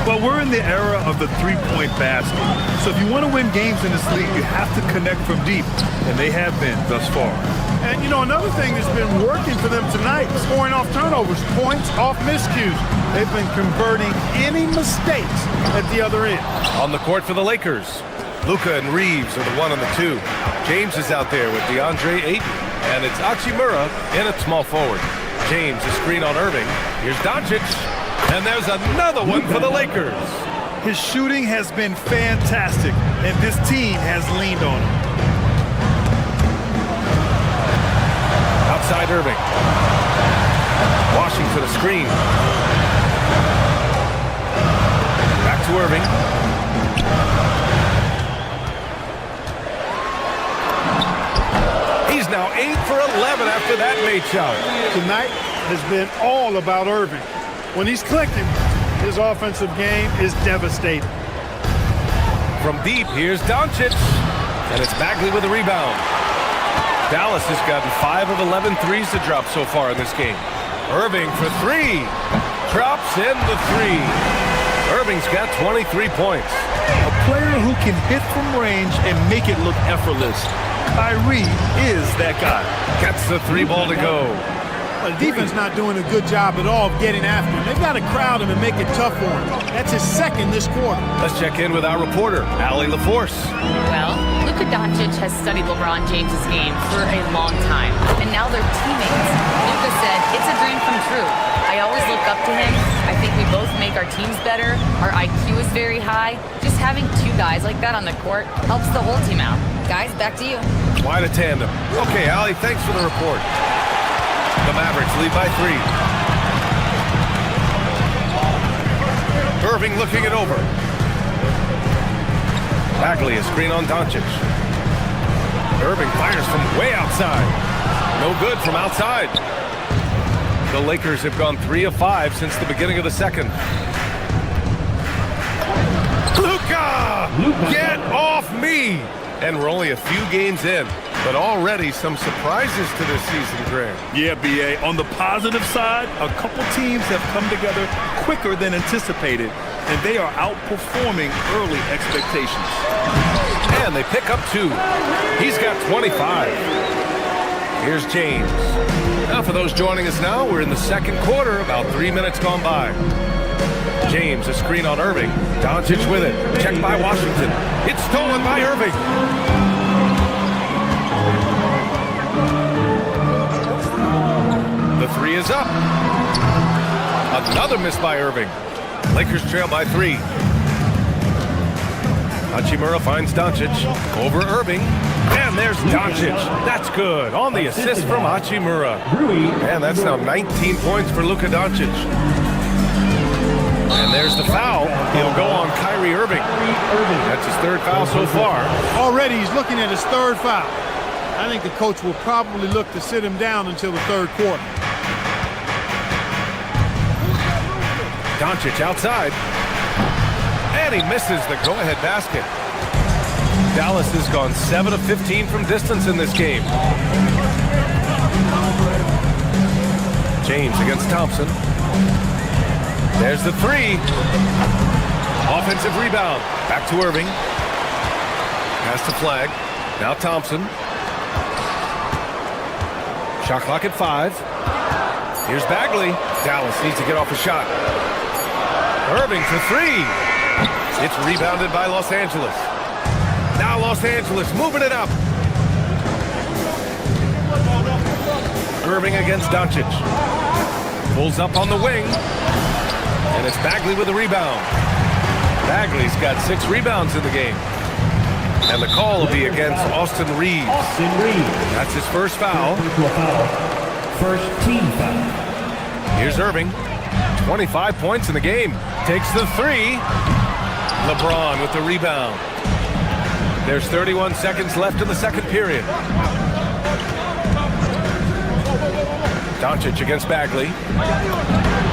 Well, we're in the era of the three-point basket. So if you want to win games in this league, you have to connect from deep, and they have been thus far. And, you know, another thing that's been working for them tonight, scoring off turnovers, points off miscues. They've been converting any mistakes at the other end. On the court for the Lakers, Luka and Reeves are the 1 and the 2. James is out there with DeAndre Ayton, and it's Hachimura in at small forward. James, a screen on Irving. Here's Doncic, and there's another one for the Lakers. His shooting has been fantastic, and this team has leaned on him. Outside Irving. Washington a screen. Back to Irving. He's now 8 for 11 after that made shot. Tonight has been all about Irving. When he's clicking, his offensive game is devastating. From deep, here's Doncic. And it's Bagley with the rebound. Dallas has gotten 5 of 11 threes to drop so far in this game. Irving for 3. Drops in the 3. Irving's got 23 points. A player who can hit from range and make it look effortless. Kyrie is that guy. Gets the 3 ball to go. The defense not doing a good job at all of getting after him. They've got to crowd him and make it tough for him. That's his second this quarter. Let's check in with our reporter, Allie LaForce. Well, Luka Doncic has studied LeBron James' game for a long time, and now they're teammates. Luka said, "It's a dream come true. I always look up to him. I think we both make our teams better. Our IQ is very high. Just having 2 guys like that on the court helps the whole team out." Guys, back to you. Quite a tandem. Okay, Allie, thanks for the report. The Mavericks lead by 3. Irving looking it over. Bagley, a screen on Doncic. Irving fires from way outside. No good from outside. The Lakers have gone 3 of 5 since the beginning of the second. Luka! Get off me! And we're only a few games in, but already some surprises to this season, Graham. Yeah, B.A. On the positive side, a couple teams have come together quicker than anticipated, and they are outperforming early expectations. And they pick up 2. He's got 25. Here's James. Now for those joining us now, we're in the second quarter, about 3 minutes gone by. James, a screen on Irving. Doncic with it. Checked by Washington. It's stolen by Irving. The 3 is up. Another miss by Irving. Lakers trail by 3. Hachimura finds Doncic. Over Irving. And there's Doncic. That's good. On the assist from Hachimura. And that's now 19 points for Luka Doncic. And there's the foul. He'll go on Kyrie Irving. That's his 3rd foul so far. Already he's looking at his 3rd foul. I think the coach will probably look to sit him down until the 3rd quarter. Doncic outside. And he misses the go-ahead basket. Dallas has gone 7 of 15 from distance in this game. James against Thompson. There's the 3. Offensive rebound. Back to Irving. Pass to Flag. Now Thompson. Shot clock at 5. Here's Bagley. Dallas needs to get off a shot. Irving for 3. It's rebounded by Los Angeles. Now Los Angeles moving it up. Irving against Doncic. Pulls up on the wing. And it's Bagley with the rebound. Bagley's got 6 rebounds in the game. And the call will be against Austin Reeves. That's his 1st foul. First team foul. Here's Irving. 25 points in the game. Takes the 3. LeBron with the rebound. There's 31 seconds left in the second period. Doncic against Bagley.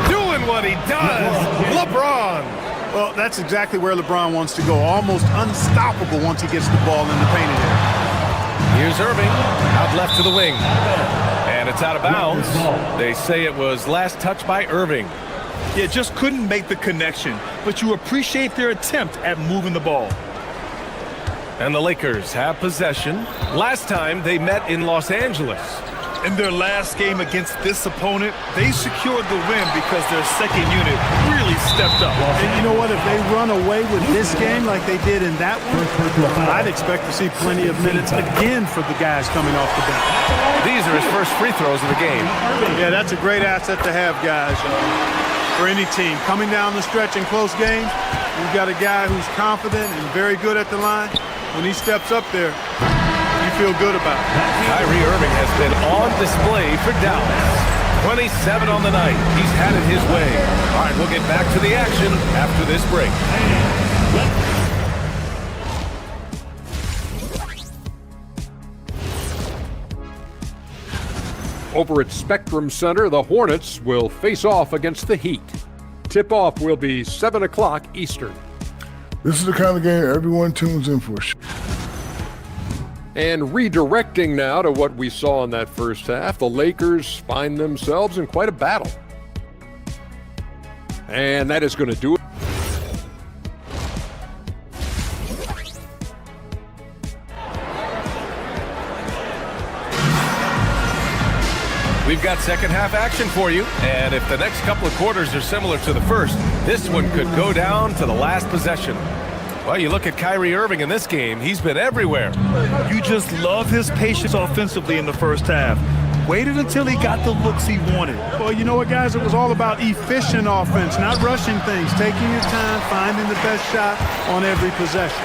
Doing what he does. LeBron. Well, that's exactly where LeBron wants to go. Almost unstoppable once he gets the ball in the painted area. Here's Irving. Out left to the wing. And it's out of bounds. They say it was last touched by Irving. Yeah, just couldn't make the connection, but you appreciate their attempt at moving the ball. And the Lakers have possession. Last time they met in Los Angeles. In their last game against this opponent, they secured the win because their second unit really stepped up. And you know what? If they run away with this game like they did in that one, I'd expect to see plenty of minutes again for the guys coming off the bench. These are his first free throws of the game. Yeah, that's a great asset to have, guys. For any team. Coming down the stretch in close games, you've got a guy who's confident and very good at the line. When he steps up there, you feel good about it. Kyrie Irving has been on display for Dallas. 27 on the night. He's had it his way. All right, we'll get back to the action after this break. Over at Spectrum Center, the Hornets will face off against the Heat. Tip-off will be 7 o'clock Eastern. This is the kind of game everyone tunes in for. And redirecting now to what we saw in that first half, the Lakers find themselves in quite a battle. And that is going to do it. We've got second half action for you, and if the next couple of quarters are similar to the first, this one could go down to the last possession. Well, you look at Kyrie Irving in this game, he's been everywhere. You just love his patience offensively in the first half. Waited until he got the looks he wanted. Well, you know what, guys? It was all about efficient offense, not rushing things, taking your time, finding the best shot on every possession.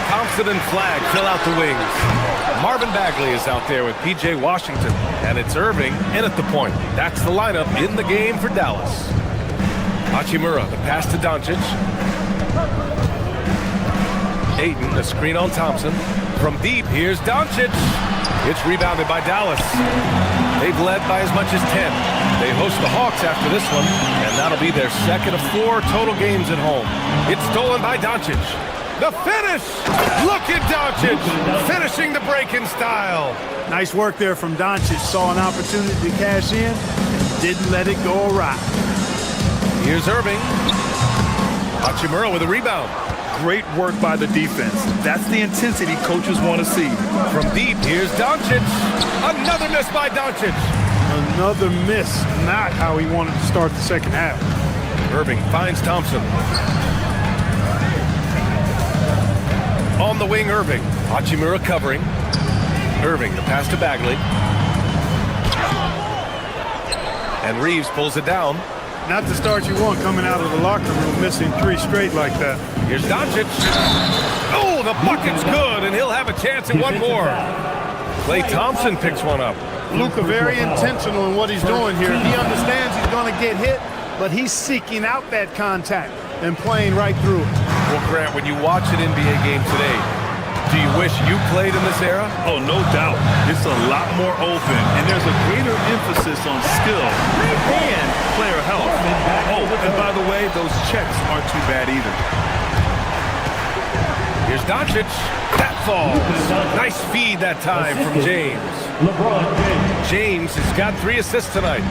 Thompson and Flagg fill out the wings. Marvin Bagley is out there with P.J. Washington, and it's Irving in at the point. That's the lineup in the game for Dallas. Hachimura, the pass to Doncic. Ayton, a screen on Thompson. From deep, here's Doncic. It's rebounded by Dallas. They've led by as much as 10. They host the Hawks after this one, and that'll be their second of 4 total games at home. It's stolen by Doncic. The finish! Look at Doncic finishing the break in style. Nice work there from Doncic. Saw an opportunity to cash in and didn't let it go awry. Here's Irving. Hachimura with a rebound. Great work by the defense. That's the intensity coaches want to see. From deep, here's Doncic. Another miss by Doncic. Another miss. Not how he wanted to start the second half. Irving finds Thompson. On the wing, Irving. Hachimura covering. Irving, the pass to Bagley. And Reeves pulls it down. Not the start you want coming out of the locker room, missing 3 straight like that. Here's Doncic. Oh, the bucket's good, and he'll have a chance at one more. Klay Thompson picks one up. Luka very intentional in what he's doing here. He understands he's going to get hit, but he's seeking out that contact and playing right through it. Well, Grant, when you watch an NBA game today, do you wish you played in this era? Oh, no doubt. It's a lot more open, and there's a greater emphasis on skill and player health. Oh, and by the way, those checks aren't too bad either. Here's Doncic. That falls. Nice feed that time from James. James has got 3 assists tonight.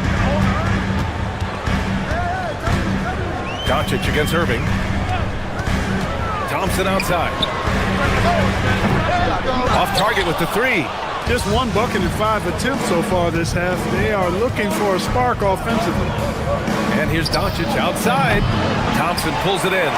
Doncic against Irving. Thompson outside. Off target with the 3. Just 1 bucket and 5 attempts so far this half. They are looking for a spark offensively. And here's Doncic outside. Thompson pulls it in.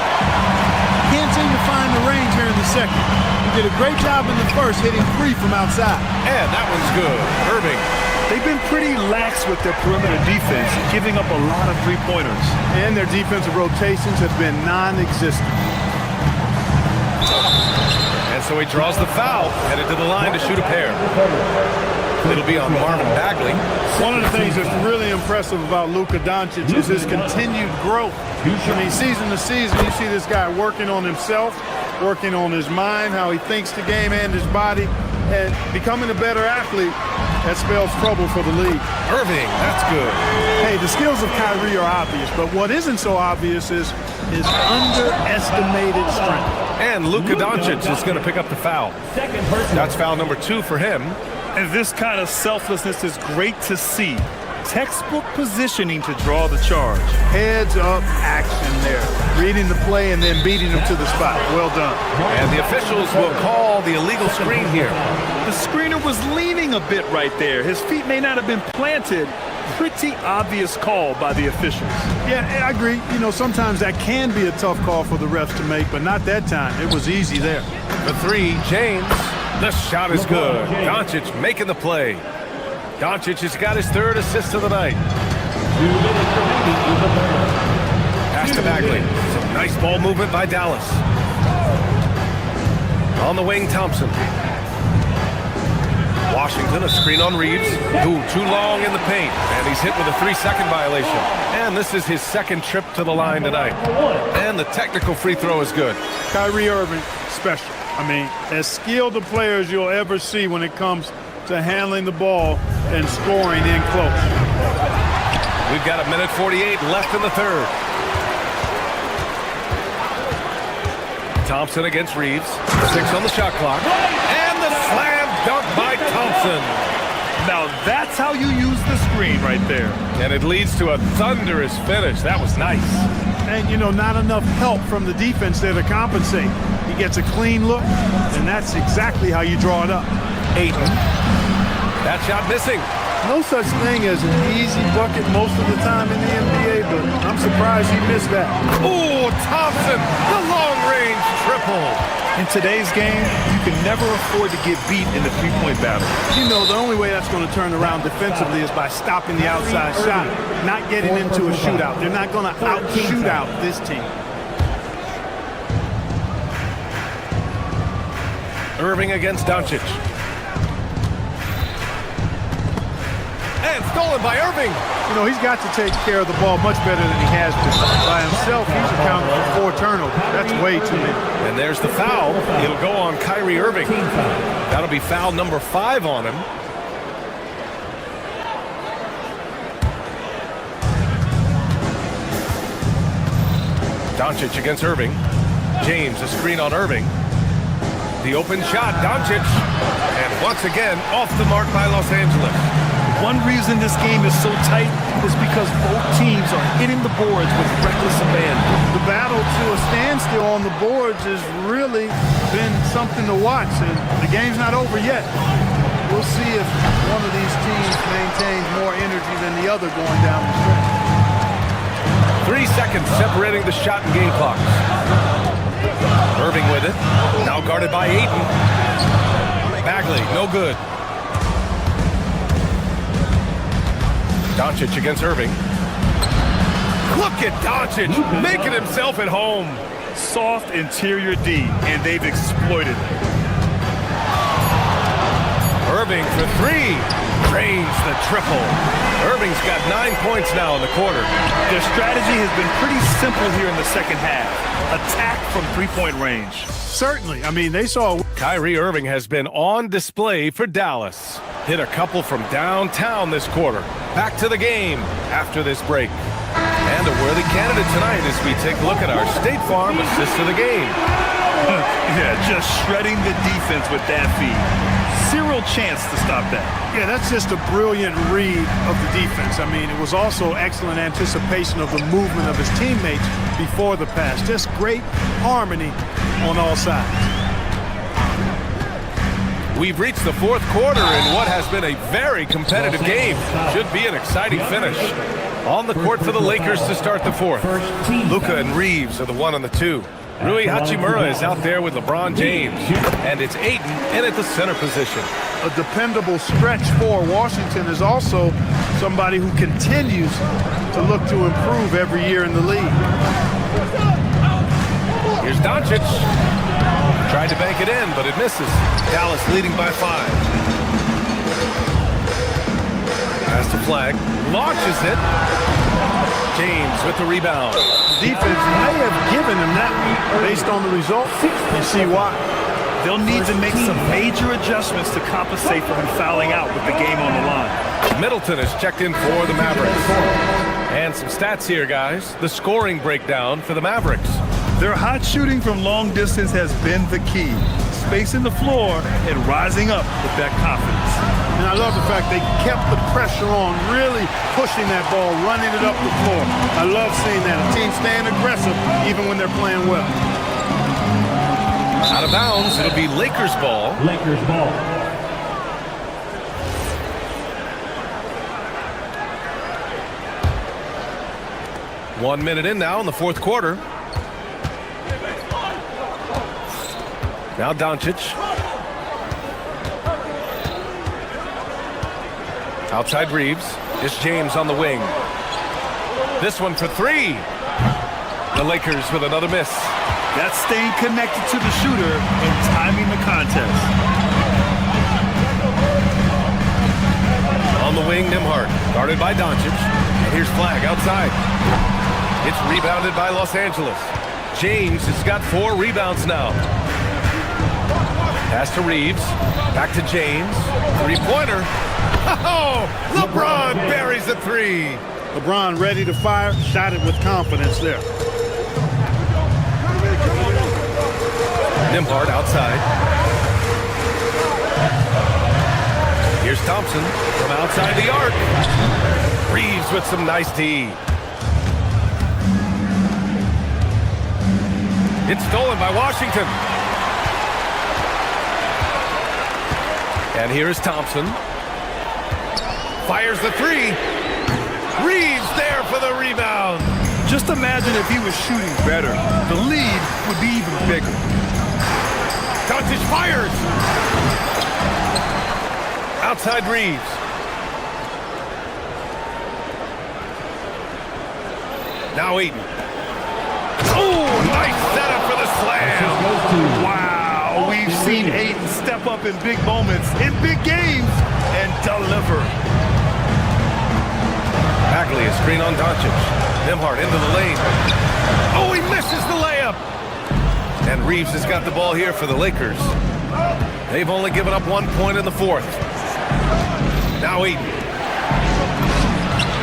Can't seem to find the range here in the second. He did a great job in the first, hitting 3 from outside. And that one's good. Irving. They've been pretty lax with their perimeter defense, giving up a lot of 3-pointers. And their defensive rotations have been non-existent. And so he draws the foul, headed to the line to shoot a pair. It'll be on Marvin Bagley. One of the things that's really impressive about Luka Doncic is his continued growth. I mean, season to season, you see this guy working on himself, working on his mind, how he thinks the game and his body, and becoming a better athlete. That spells trouble for the league. Irving, that's good. Hey, the skills of Kyrie are obvious, but what isn't so obvious is his underestimated strength. And Luka Doncic is going to pick up the foul. That's foul number 2 for him. And this kind of selflessness is great to see. Textbook positioning to draw the charge. Heads up action there. Reading the play and then beating him to the spot. Well done. And the officials will call the illegal screen here. The screener was leaning a bit right there. His feet may not have been planted. Pretty obvious call by the officials. Yeah, I agree. You know, sometimes that can be a tough call for the refs to make, but not that time. It was easy there. The 3, James. The shot is good. Doncic making the play. Doncic has got his 3rd assist of the night. Pass to Bagley. Some nice ball movement by Dallas. On the wing, Thompson. Washington, a screen on Reeves. Ooh, too long in the paint. And he's hit with a 3-second violation. And this is his 2nd trip to the line tonight. And the technical free throw is good. Kyrie Irving, special. I mean, as skilled a player as you'll ever see when it comes to handling the ball and scoring in close. We've got 1:48 left in the 3rd. Thompson against Reeves. 6 on the shot clock. And the slam dunk by Thompson. Now that's how you use the screen right there. And it leads to a thunderous finish. That was nice. And, you know, not enough help from the defense there to compensate. He gets a clean look, and that's exactly how you draw it up. Ayton. That shot missing. No such thing as an easy bucket most of the time in the NBA, but I'm surprised he missed that. Oh, Thompson, the long-range triple. In today's game, you can never afford to get beat in the three-point battle. You know, the only way that's going to turn around defensively is by stopping the outside shot, not getting into a shootout. They're not going to out-shoot out this team. Irving against Doncic. And stolen by Irving. You know, he's got to take care of the ball much better than he has been. By himself, he's accounted for 4 turnovers. That's way too many. And there's the foul. It'll go on Kyrie Irving. That'll be foul number 5 on him. Doncic against Irving. James, a screen on Irving. The open shot, Doncic. And once again, off the mark by Los Angeles. One reason this game is so tight is because both teams are hitting the boards with reckless abandon. The battle to a standstill on the boards has really been something to watch, and the game's not over yet. We'll see if one of these teams maintains more energy than the other going down the stretch. 3 seconds separating the shot and game clock. Irving with it. Now guarded by Ayton. Bagley, no good. Doncic against Irving. Look at Doncic making himself at home. Soft interior D, and they've exploited it. Irving for 3. Drains the triple. Irving's got 9 points now in the quarter. Their strategy has been pretty simple here in the second half. Attack from three-point range. Certainly. I mean, they saw... Kyrie Irving has been on display for Dallas. Hit a couple from downtown this quarter. Back to the game after this break. And a worthy candidate tonight as we take a look at our State Farm assist of the game. Yeah, just shredding the defense with that feed. Zero chance to stop that. Yeah, that's just a brilliant read of the defense. I mean, it was also excellent anticipation of the movement of his teammates before the pass. Just great harmony on all sides. We've reached the 4th quarter in what has been a very competitive game. Should be an exciting finish. On the court for the Lakers to start the 4th. Luka and Reeves are the 1 and the 2. Rui Hachimura is out there with LeBron James. And it's Ayton in at the center position. A dependable stretch for Washington is also somebody who continues to look to improve every year in the league. Here's Doncic. Tried to bank it in, but it misses. Dallas leading by 5. Pass to Flag. Launches it. James with the rebound. Defense may have given him that based on the result. You see why. They'll need to make some major adjustments to compensate for him fouling out with the game on the line. Middleton is checked in for the Mavericks. And some stats here, guys. The scoring breakdown for the Mavericks. Their hot shooting from long distance has been the key. Spacing the floor and rising up with that confidence. And I love the fact they kept the pressure on, really pushing that ball, running it up the floor. I love seeing that. A team staying aggressive even when they're playing well. Out of bounds, it'll be Lakers ball. Lakers ball. One minute in now in the 4th quarter. Now Doncic. Outside Reeves. It's James on the wing. This one for 3. The Lakers with another miss. That's staying connected to the shooter and timing the contest. On the wing, Nembhard. Guarded by Doncic. And here's Flag outside. It's rebounded by Los Angeles. James has got 4 rebounds now. Pass to Reeves. Back to James. 3-pointer. Oh! LeBron buries the 3. LeBron ready to fire. Shot it with confidence there. Nembhard outside. Here's Thompson from outside the arc. Reeves with some nice D. It's stolen by Washington. And here's Thompson. Fires the three. Reeves there for the rebound. Just imagine if he was shooting better. The lead would be even bigger. Doncic fires. Outside Reeves. Now Ayton. Oh, nice setup for the slam. Wow, we've seen Ayton step up in big moments, in big games, and deliver. Bagley, a screen on Doncic. Nembhard into the lane. Oh, he misses the layup. And Reeves has got the ball here for the Lakers. They've only given up 1 point in the fourth. Now Ayton.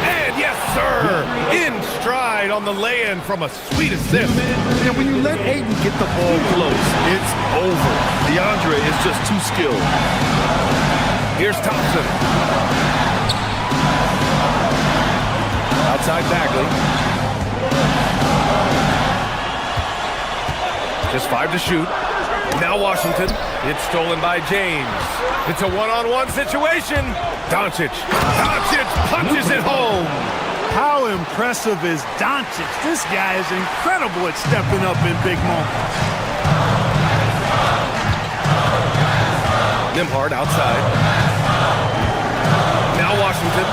And yes, sir! In stride on the lay-in from a sweet assist. And when you let Ayton get the ball close, it's over. DeAndre is just too skilled. Here's Thompson. Outside Bagley. Just 5 to shoot. Now Washington. It's stolen by James. It's a one-on-one situation. Doncic punches it home. How impressive is Doncic? This guy is incredible at stepping up in big moments. Nembhard outside. Now Washington.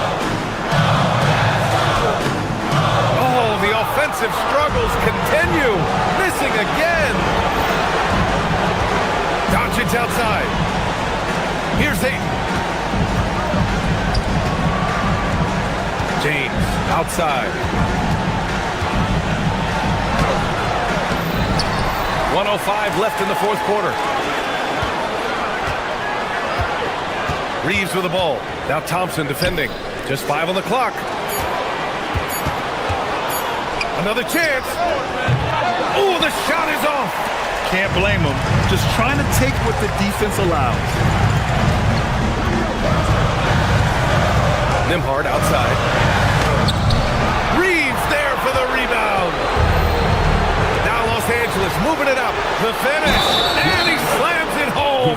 Oh, the offensive struggles continue. Missing again. Doncic outside. Here's Ayton. James outside. 1:05 left in the fourth quarter. Reeves with the ball. Now Thompson defending. Just 5 on the clock. Another chance. Oh, the shot is off. Can't blame him. Just trying to take what the defense allows. Nembhard outside. Reeves there for the rebound. Now Los Angeles moving it up. The finish. And he slams it home.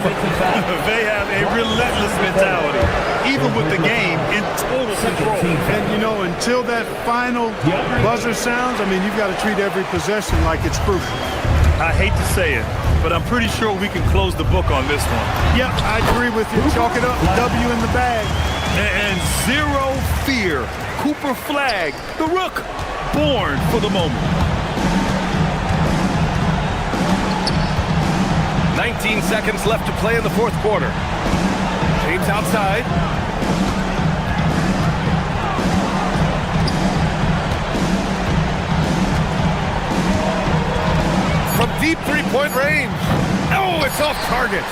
They have a relentless mentality, even with the game in total control. And, you know, until that final buzzer sounds, I mean, you've got to treat every possession like it's crucial. I hate to say it, but I'm pretty sure we can close the book on this one. Yep, I agree with you. Chalk it up. W in the bag. And zero fear. Cooper Flag, the Rook, born for the moment. 19 seconds left to play in the fourth quarter. James outside. From deep three-point range. Oh, it's off target.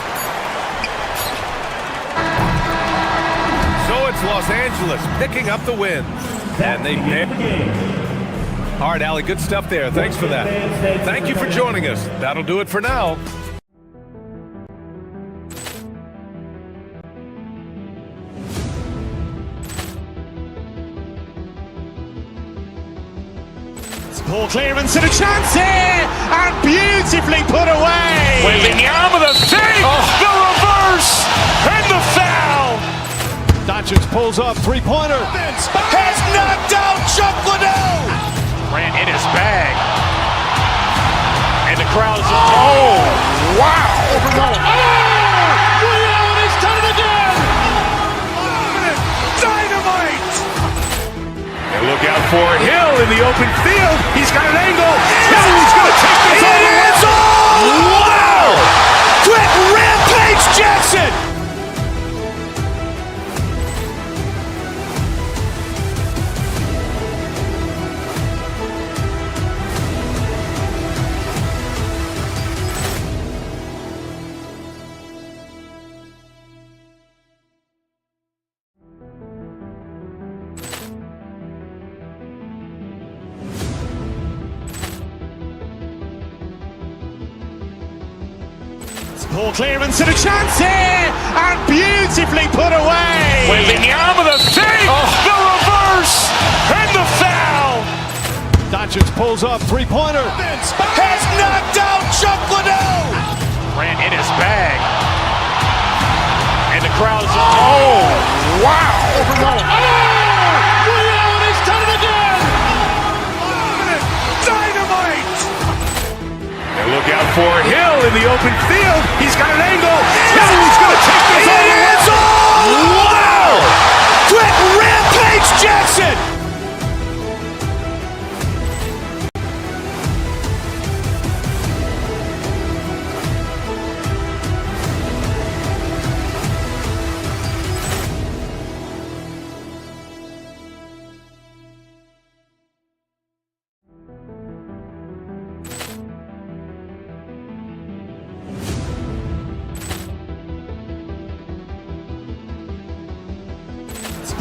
So it's Los Angeles picking up the win. And they all right, Allie, good stuff there. Thanks for that. Thank you for joining us. That'll do it for now. Ball clearance and a chance here, and beautifully put away. Wembanyama the save, the reverse, and the foul. Doncic pulls up, three-pointer. Has knocked out Chuck Liddell. Ran in his bag. And the crowd is, oh, wow. He's done it again. Dynamite. And look out for Hill in the open field. He's got an angle. Hill's going to take this all the way. Wow. Quick rampage Jackson. Poor clearance and a chance here, and beautifully put away. Wembanyama the fake, the reverse, and the foul. Doncic pulls up, three-pointer. Has knocked out Chuck Liddell. Ran in his bag. And the crowd is... Oh, wow. He's done it again. Dynamite. And look out for Hill in the open field. He's got an angle. Hill's going to take this all the way. Wow. Quick rampage Jackson.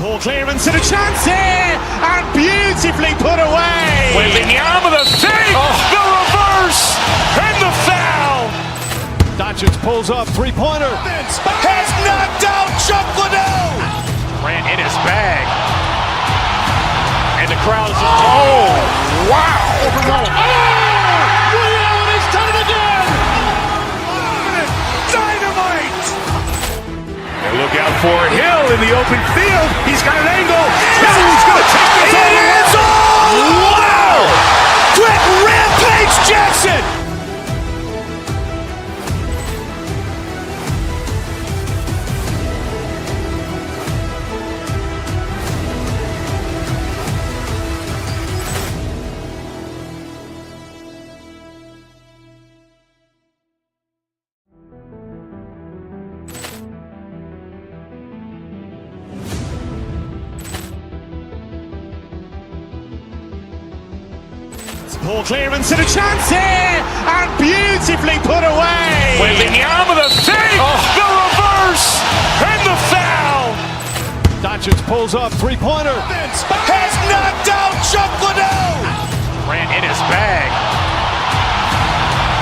Poor clearance and a chance here, and beautifully put away. Wembanyama the fake, the reverse, and the foul. Doncic pulls up, three-pointer. Has knocked out Chuck Liddell. Ran in his bag. And the crowd is... Oh, wow. He's done it again. Dynamite. And look out for Hill in the open field. He's got an angle. Hill's going to take this all the way. Wow. Quick rampage Jackson. Poor clearance and a chance here, and beautifully put away. Wembanyama the fake, the reverse, and the foul. Doncic pulls up, three-pointer. Has knocked out Chuck Liddell. Ran in his bag.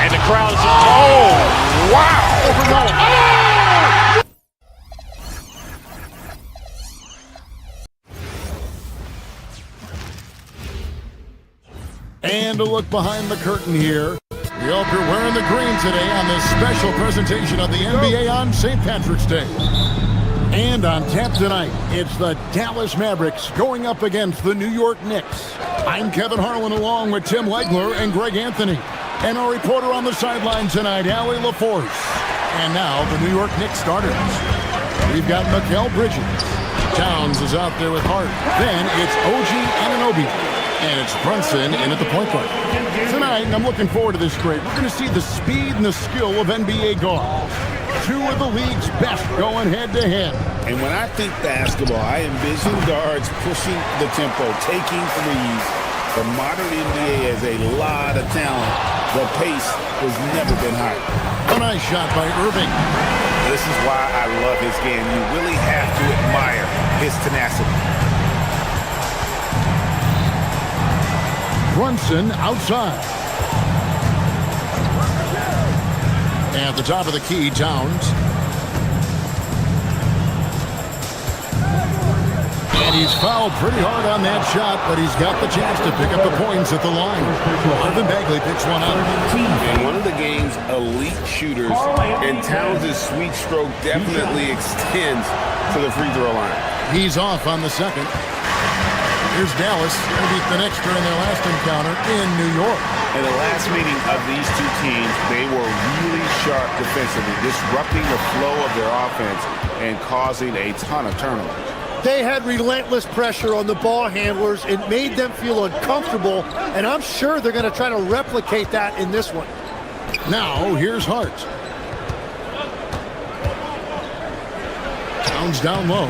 And the crowd is... Oh, wow. And a look behind the curtain here. We hope you're wearing the green today on this special presentation of the NBA on St. Patrick's Day. And on tap tonight, it's the Dallas Mavericks going up against the New York Knicks. I'm Kevin Harlan along with Tim Legler and Greg Anthony. And our reporter on the sideline tonight, Allie LaForce. And now the New York Knicks starters. We've got Mikal Bridges. Towns is out there with Hart. Then it's OG Anunoby. And it's Brunson in at the point guard. Tonight, and I'm looking forward to this great, we're going to see the speed and the skill of NBA guards. Two of the league's best going head-to-head. And when I think basketball, I envision guards pushing the tempo, taking threes. The modern NBA has a lot of talent. The pace has never been higher. A nice shot by Irving. This is why I love his game. You really have to admire his tenacity. Brunson outside. At the top of the key, Towns. And he's fouled pretty hard on that shot, but he's got the chance to pick up the points at the line. Marvin Bagley picks one up. And one of the game's elite shooters, and Towns' sweet stroke definitely extends to the free throw line. He's off on the second. Here's Dallas. Going to beat the Knicks during their last encounter in New York. In the last meeting of these two teams, they were really sharp defensively, disrupting the flow of their offense and causing a ton of turnovers. They had relentless pressure on the ball handlers. It made them feel uncomfortable, and I'm sure they're going to try to replicate that in this one. Now, here's Hart. Towns down low.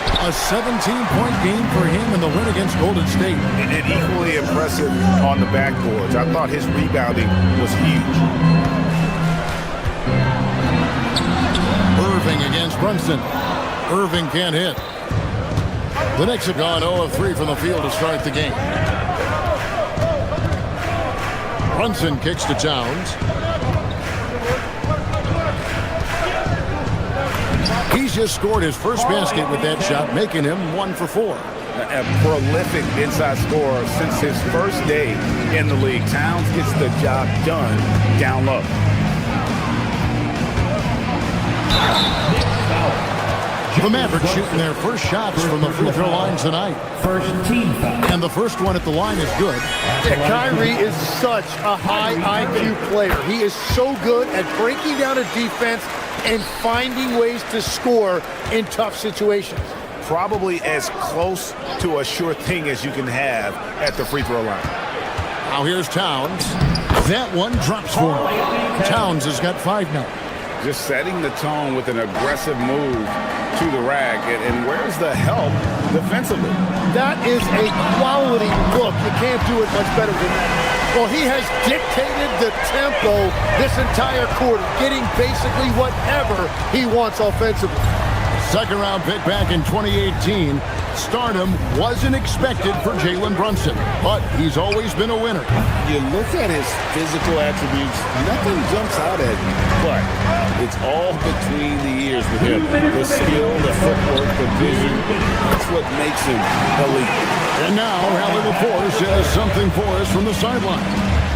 A 17-point game for him in the win against Golden State. And equally impressive on the backboards. I thought his rebounding was huge. Irving against Brunson. Irving can't hit. The Knicks have gone 0 of 3 from the field to start the game. Brunson kicks to Towns. He's just scored his first basket with that shot, making him 1 for 4. A prolific inside scorer since his first day in the league. Towns gets the job done down low. The Mavericks shooting their first shots from the free throw line tonight. First team foul. And the first one at the line is good. Yeah, Kyrie is such a high IQ player. He is so good at breaking down a defense and finding ways to score in tough situations. Probably as close to a sure thing as you can have at the free throw line. Now here's Towns. That one drops for him. Towns has got 5 now. Just setting the tone with an aggressive move to the rack. And where's the help defensively? That is a quality look. You can't do it much better than that. Well, he has dictated the tempo this entire quarter, getting basically whatever he wants offensively. Second round pick back in 2018. Stardom wasn't expected for Jalen Brunson, but he's always been a winner. You look at his physical attributes, nothing jumps out at you, but it's all between the ears with him. The skill, the footwork, the vision, that's what makes him elite. And now, Rally LaForce has something for us from the sideline.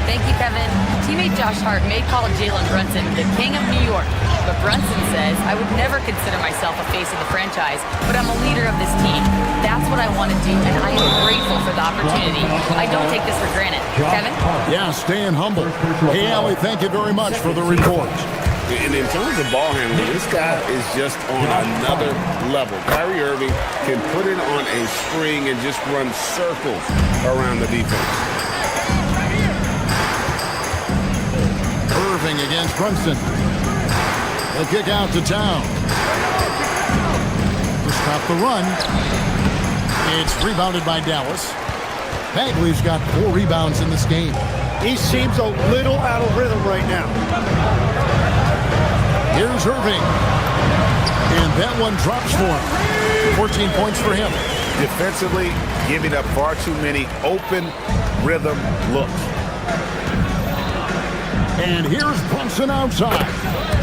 Thank you, Kevin. Teammate Josh Hart may call Jalen Brunson the king of New York, but Brunson says, I would never consider myself a face of the franchise, but I'm a leader of this team. That's what I want to do, and I am grateful for the opportunity. I don't take this for granted. Kevin? Yeah, staying humble. Hey, Allie, thank you very much for the report. And in terms of ball handling, this guy is just on another level. Kyrie Irving can put it on a string and just run circles around the defense. Irving against Brunson. They kick out to Town. To stop the run. It's rebounded by Dallas. Bagley's got 4 rebounds in this game. He seems a little out of rhythm right now. Here's Irving. And that one drops for him. 14 points for him. Defensively, giving up far too many open rhythm looks. And here's Brunson outside.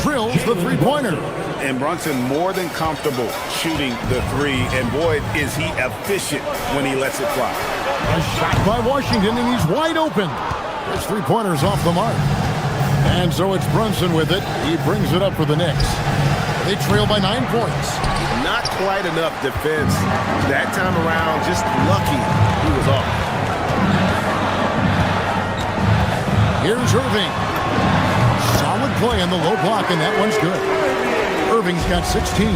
Drills the three-pointer. And Brunson more than comfortable shooting the 3. And boy, is he efficient when he lets it fly. A shot by Washington, and he's wide open. His three-pointer's off the mark. And so it's Brunson with it. He brings it up for the Knicks. They trail by 9 points. Not quite enough defense. That time around, just lucky he was off. Here's Irving. Solid play on the low block, and that one's good. Irving's got 16.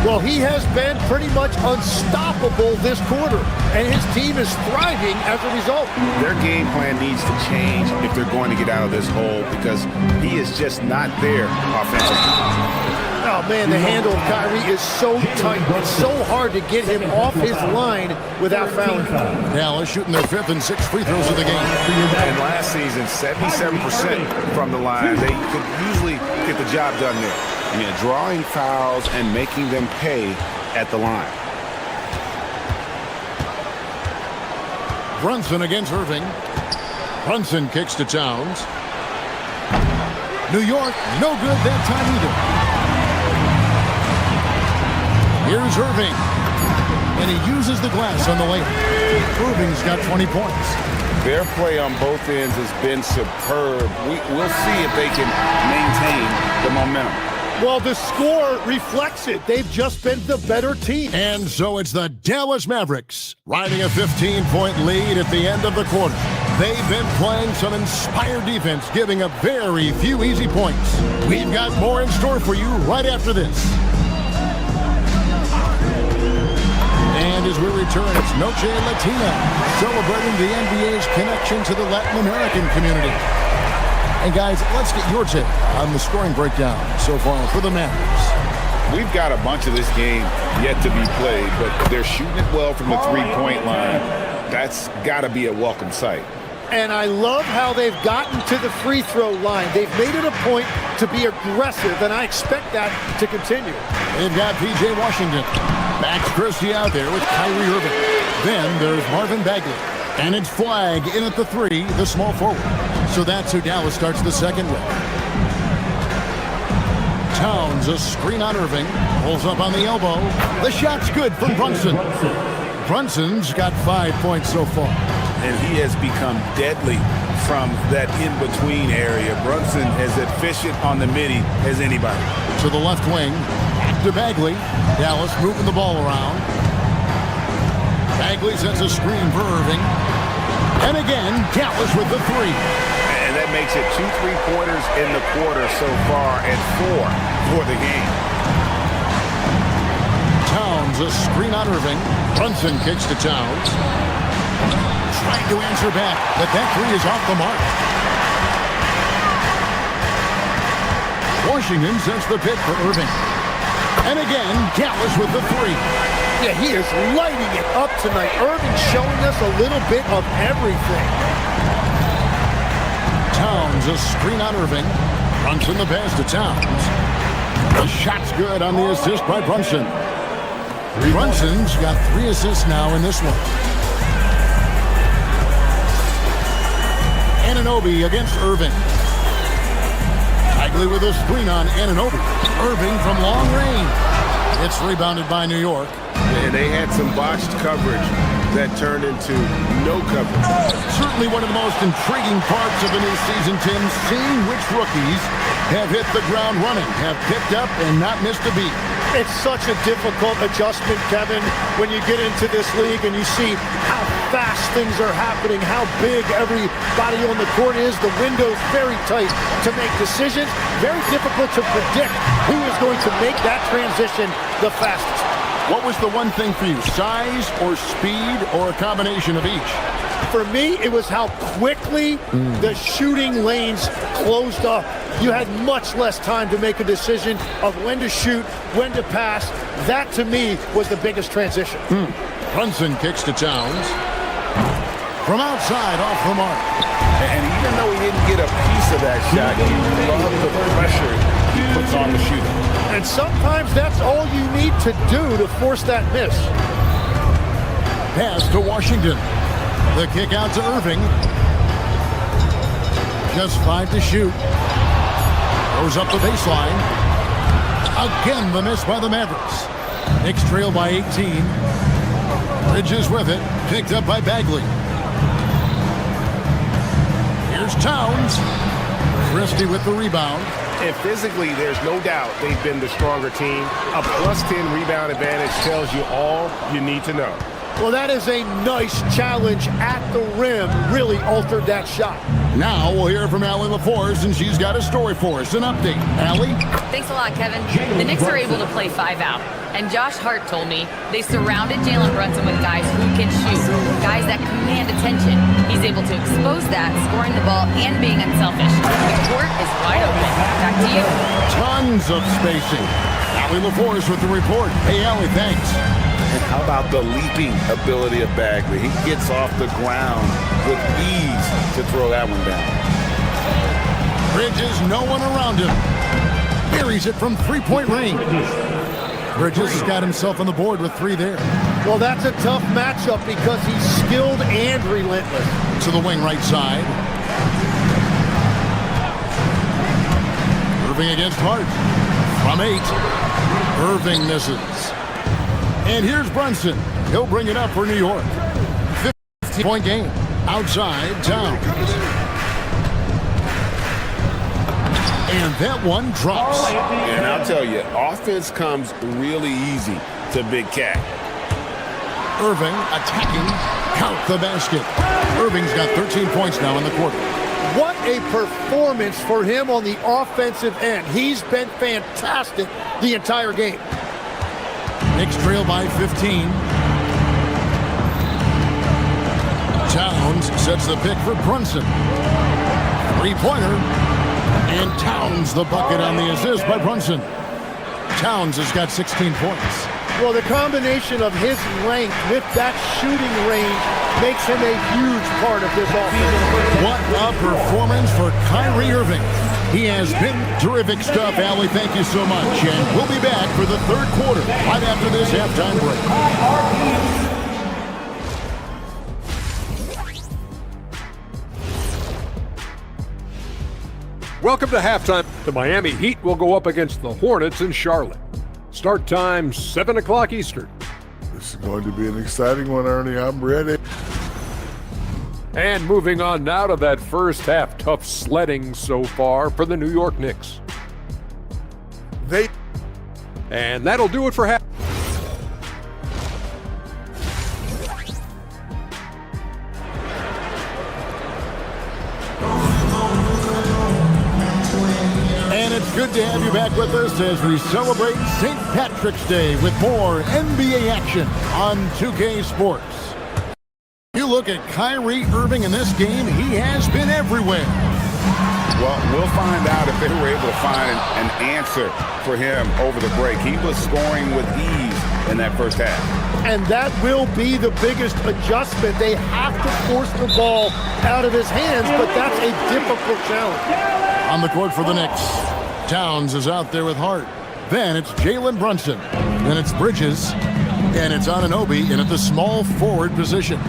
Well, he has been pretty much unstoppable this quarter, and his team is thriving as a result. Their game plan needs to change if they're going to get out of this hole because he is just not there offensively. Oh, man, the handle of Kyrie is so tight. It's so hard to get him off his line without fouling. Dallas shooting their 5th and 6th free throws of the game. And last season, 77% from the line. They could usually get the job done there. I mean, drawing fouls and making them pay at the line. Brunson against Irving. Brunson kicks to Towns. New York, no good that time either. Here's Irving. And he uses the glass on the layup. Irving's got 20 points. Their play on both ends has been superb. We'll see if they can maintain the momentum. Well, the score reflects it. They've just been the better team. And so it's the Dallas Mavericks riding a 15-point lead at the end of the quarter. They've been playing some inspired defense, giving up very few easy points. We've got more in store for you right after this. And as we return, it's Noche Latina, celebrating the NBA's connection to the Latin American community. And guys, let's get your take on the scoring breakdown so far for the Mavericks. We've got a bunch of this game yet to be played, but they're shooting it well from the three-point line. That's got to be a welcome sight. And I love how they've gotten to the free throw line. They've made it a point to be aggressive, and I expect that to continue. They've got P.J. Washington. Max Christie out there with Kyrie Irving. Then there's Marvin Bagley. And it's Flag in at the 3, the small forward. So that's who Dallas starts the second with. Towns, a screen on Irving. Pulls up on the elbow. The shot's good from Brunson. Brunson's got 5 points so far. And he has become deadly from that in-between area. Brunson is efficient on the midi as anybody. To the left wing. To Bagley. Dallas moving the ball around. Bagley sets a screen for Irving. And again, Dallas with the three. And that makes it 2 3-pointers in the quarter so far and 4 for the game. Towns, a screen on Irving. Brunson kicks to Towns. Trying to answer back, but that three is off the mark. Washington sets the pick for Irving. And again, Dallas with the three. Yeah, he is lighting it up tonight. Irving showing us a little bit of everything. Towns, a screen on Irving. Brunson the pass to Towns. The shot's good on the assist by Brunson. Brunson's got 3 assists now in this one. Anunoby against Irving. Bagley with a screen on Anunoby. Irving from long range. It's rebounded by New York. And they had some botched coverage that turned into no coverage. Certainly one of the most intriguing parts of the new season, Tim, seeing which rookies have hit the ground running, have picked up and not missed a beat. It's such a difficult adjustment, Kevin, when you get into this league and you see how fast things are happening, how big everybody on the court is. The window's very tight to make decisions. Very difficult to predict who is going to make that transition the fastest. What was the one thing for you? Size or speed or a combination of each? For me, it was how quickly the shooting lanes closed up. You had much less time to make a decision of when to shoot, when to pass. That, to me, was the biggest transition. Brunson kicks to Towns. From outside, off the mark. And even though he didn't get a piece of that shot, he loved the pressure he puts on the shooter. And sometimes that's all you need to do to force that miss. Pass to Washington. The kick out to Irving. Just 5 to shoot. Goes up the baseline. Again, the miss by the Mavericks. Knicks trail by 18. Bridges with it. Picked up by Bagley. Here's Towns. Christie with the rebound. And physically, there's no doubt they've been the stronger team. A +10 rebound advantage tells you all you need to know. Well, that is a nice challenge at the rim. Really altered that shot. Now we'll hear from Allie LaForce, and she's got a story for us. An update. Allie? Thanks a lot, Kevin. The Knicks are able to play 5 out. And Josh Hart told me they surrounded Jalen Brunson with guys who can shoot, guys that command attention. He's able to expose that, scoring the ball and being unselfish. The court is wide open. Back to you. Tons of spacing. Allie LaForce with the report. Hey, Allie, thanks. And how about the leaping ability of Bagley? He gets off the ground with ease to throw that one down. Bridges, no one around him. Buries it from 3-point range. Bridges has got himself on the board with 3 there. Well, that's a tough matchup because he's skilled and relentless. To the wing right side. Irving against Hart. From 8. Irving misses. And here's Brunson. He'll bring it up for New York. 15-point game. Outside, Towns. And that one drops. And I'll tell you, offense comes really easy to Big Cat. Irving attacking. Count the basket. Irving's got 13 points now in the quarter. What a performance for him on the offensive end. He's been fantastic the entire game. Knicks trail by 15. Towns sets the pick for Brunson. 3-pointer. And Towns the bucket on the assist by Brunson. Towns has got 16 points. Well, the combination of his length with that shooting range makes him a huge part of this offense. What a performance for Kyrie Irving. He has been terrific stuff, Allie. Thank you so much. And we'll be back for the third quarter right after this halftime break. Welcome to halftime. The Miami Heat will go up against the Hornets in Charlotte. Start time 7 o'clock Eastern. This is going to be an exciting one, Ernie. I'm ready. And moving on now to that first half, tough sledding so far for the New York Knicks. And that'll do it for half. And it's good to have you back with us as we celebrate St. Patrick's Day with more NBA action on 2K Sports. You look at Kyrie Irving in this game, he has been everywhere. Well, we'll find out if they were able to find an answer for him over the break. He was scoring with ease in that first half. And that will be the biggest adjustment. They have to force the ball out of his hands, but that's a difficult challenge. On the court for the Knicks, Towns is out there with Hart. Then it's Jalen Brunson. Then it's Bridges. And it's Anunoby in at the small forward position.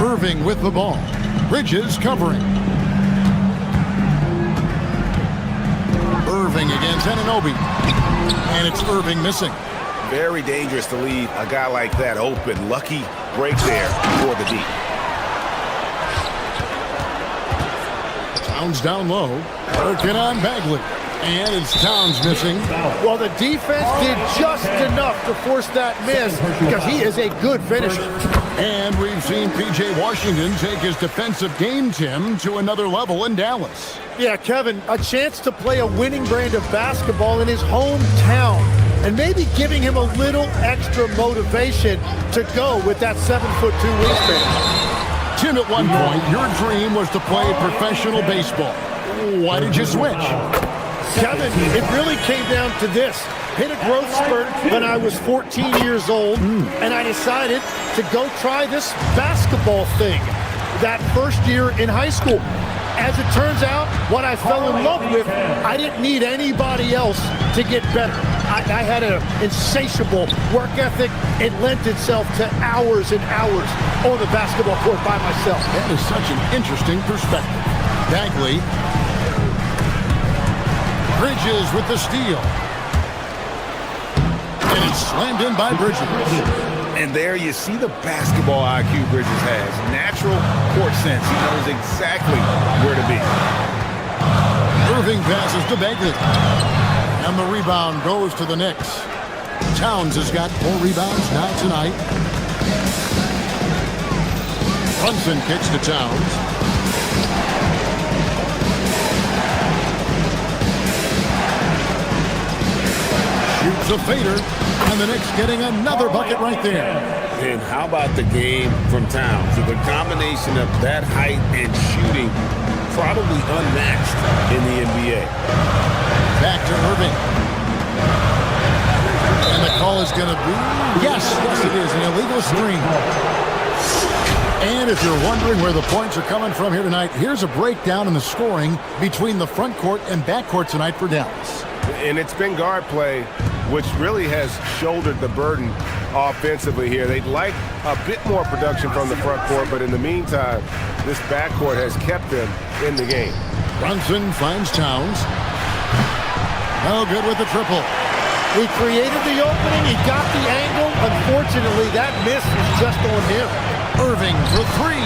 Irving with the ball. Bridges covering. Irving against Anunoby. And it's Irving missing. Very dangerous to leave a guy like that open. Lucky break there for the deep. Towns down low. Working on Bagley. And it's Towns missing. Well, the defense did just enough to force that miss because he is a good finisher. And we've seen P.J. Washington take his defensive game, Tim, to another level in Dallas. Yeah, Kevin, a chance to play a winning brand of basketball in his hometown and maybe giving him a little extra motivation to go with that 7'2" wingspan. Tim, at one point, your dream was to play professional baseball. Why did you switch? Kevin, it really came down to this. Hit a growth spurt when I was 14 years old, and I decided to go try this basketball thing that first year in high school. As it turns out, what I fell in love with, I didn't need anybody else to get better. I had an insatiable work ethic. It lent itself to hours and hours on the basketball court by myself. That is such an interesting perspective. Bagley. Bridges with the steal. And it's slammed in by Bridges. And there you see the basketball IQ Bridges has. Natural court sense. He knows exactly where to be. Irving passes to Bagley. And the rebound goes to the Knicks. Towns has got 4 rebounds now tonight. Brunson kicks to Towns. Shoots a fader, and the Knicks getting another bucket right there. And how about the game from Towns? So the combination of that height and shooting, probably unmatched in the NBA. Back to Irving. And the call is going to be, yes, it is, an illegal screen. And if you're wondering where the points are coming from here tonight, here's a breakdown in the scoring between the front court and back court tonight for Dallas. And it's been guard play, which really has shouldered the burden offensively here. They'd like a bit more production from the front court, but in the meantime, this backcourt has kept them in the game. Brunson finds Towns. No good with the triple. He created the opening. He got the angle. Unfortunately, that miss was just on him. Irving for 3.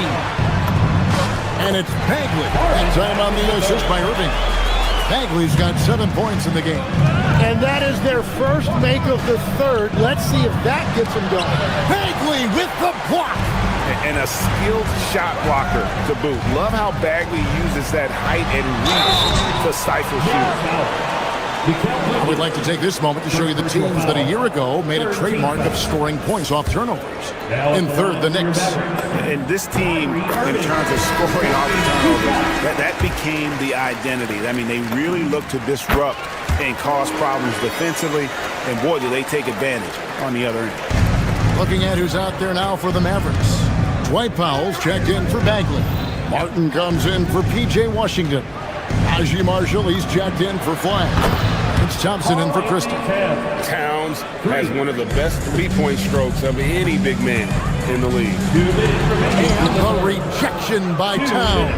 And it's Bagley. And time on the assist by Irving. Bagley's got 7 points in the game. And that is their first make of the third. Let's see if that gets them going. Bagley with the block. And a skilled shot blocker to boot. Love how Bagley uses that height and reach to stifle shooters. I would like to take this moment to show you the teams that a year ago made a trademark of scoring points off turnovers. In third, the Knicks. And this team, in terms of scoring off the turnovers, that became the identity. I mean, they really look to disrupt and cause problems defensively. And boy, do they take advantage on the other end. Looking at who's out there now for the Mavericks. Dwight Powell's checked in for Bagley. Martin comes in for P.J. Washington. Najee Marshall, he's checked in for Flash. It's Thompson in for Christie. Towns has one of the best three-point strokes of any big man in the league. And a rejection by Towns.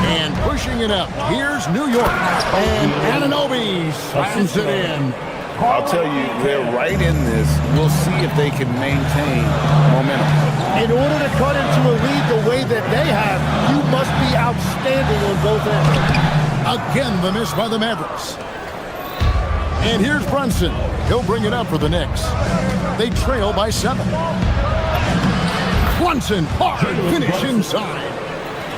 And pushing it up, here's New York. And Anunoby slams it in. I'll tell you, they're right in this. We'll see if they can maintain momentum. In order to cut into a lead the way that they have, you must be outstanding on both ends. Again, the miss by the Mavericks. And here's Brunson. He'll bring it up for the Knicks. They trail by 7. Brunson, hard finish inside.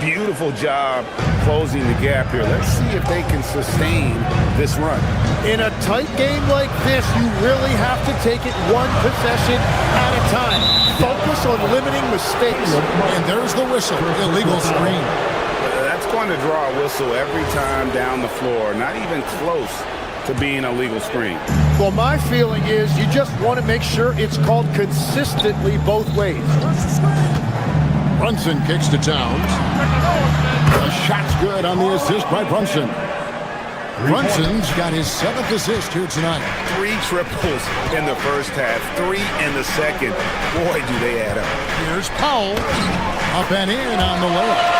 Beautiful job closing the gap here. Let's see if they can sustain this run. In a tight game like this, you really have to take it one possession at a time. Focus on limiting mistakes. And there's the whistle, illegal screen. That's going to draw a whistle every time down the floor. Not even close to being a legal screen. Well, my feeling is you just want to make sure it's called consistently both ways. Brunson kicks to Towns. The shot's good on the assist by Brunson. Brunson's got his 7th assist here tonight. 3 triples in the first half, 3 in the second. Boy, do they add up. Here's Powell. Up and in on the layup.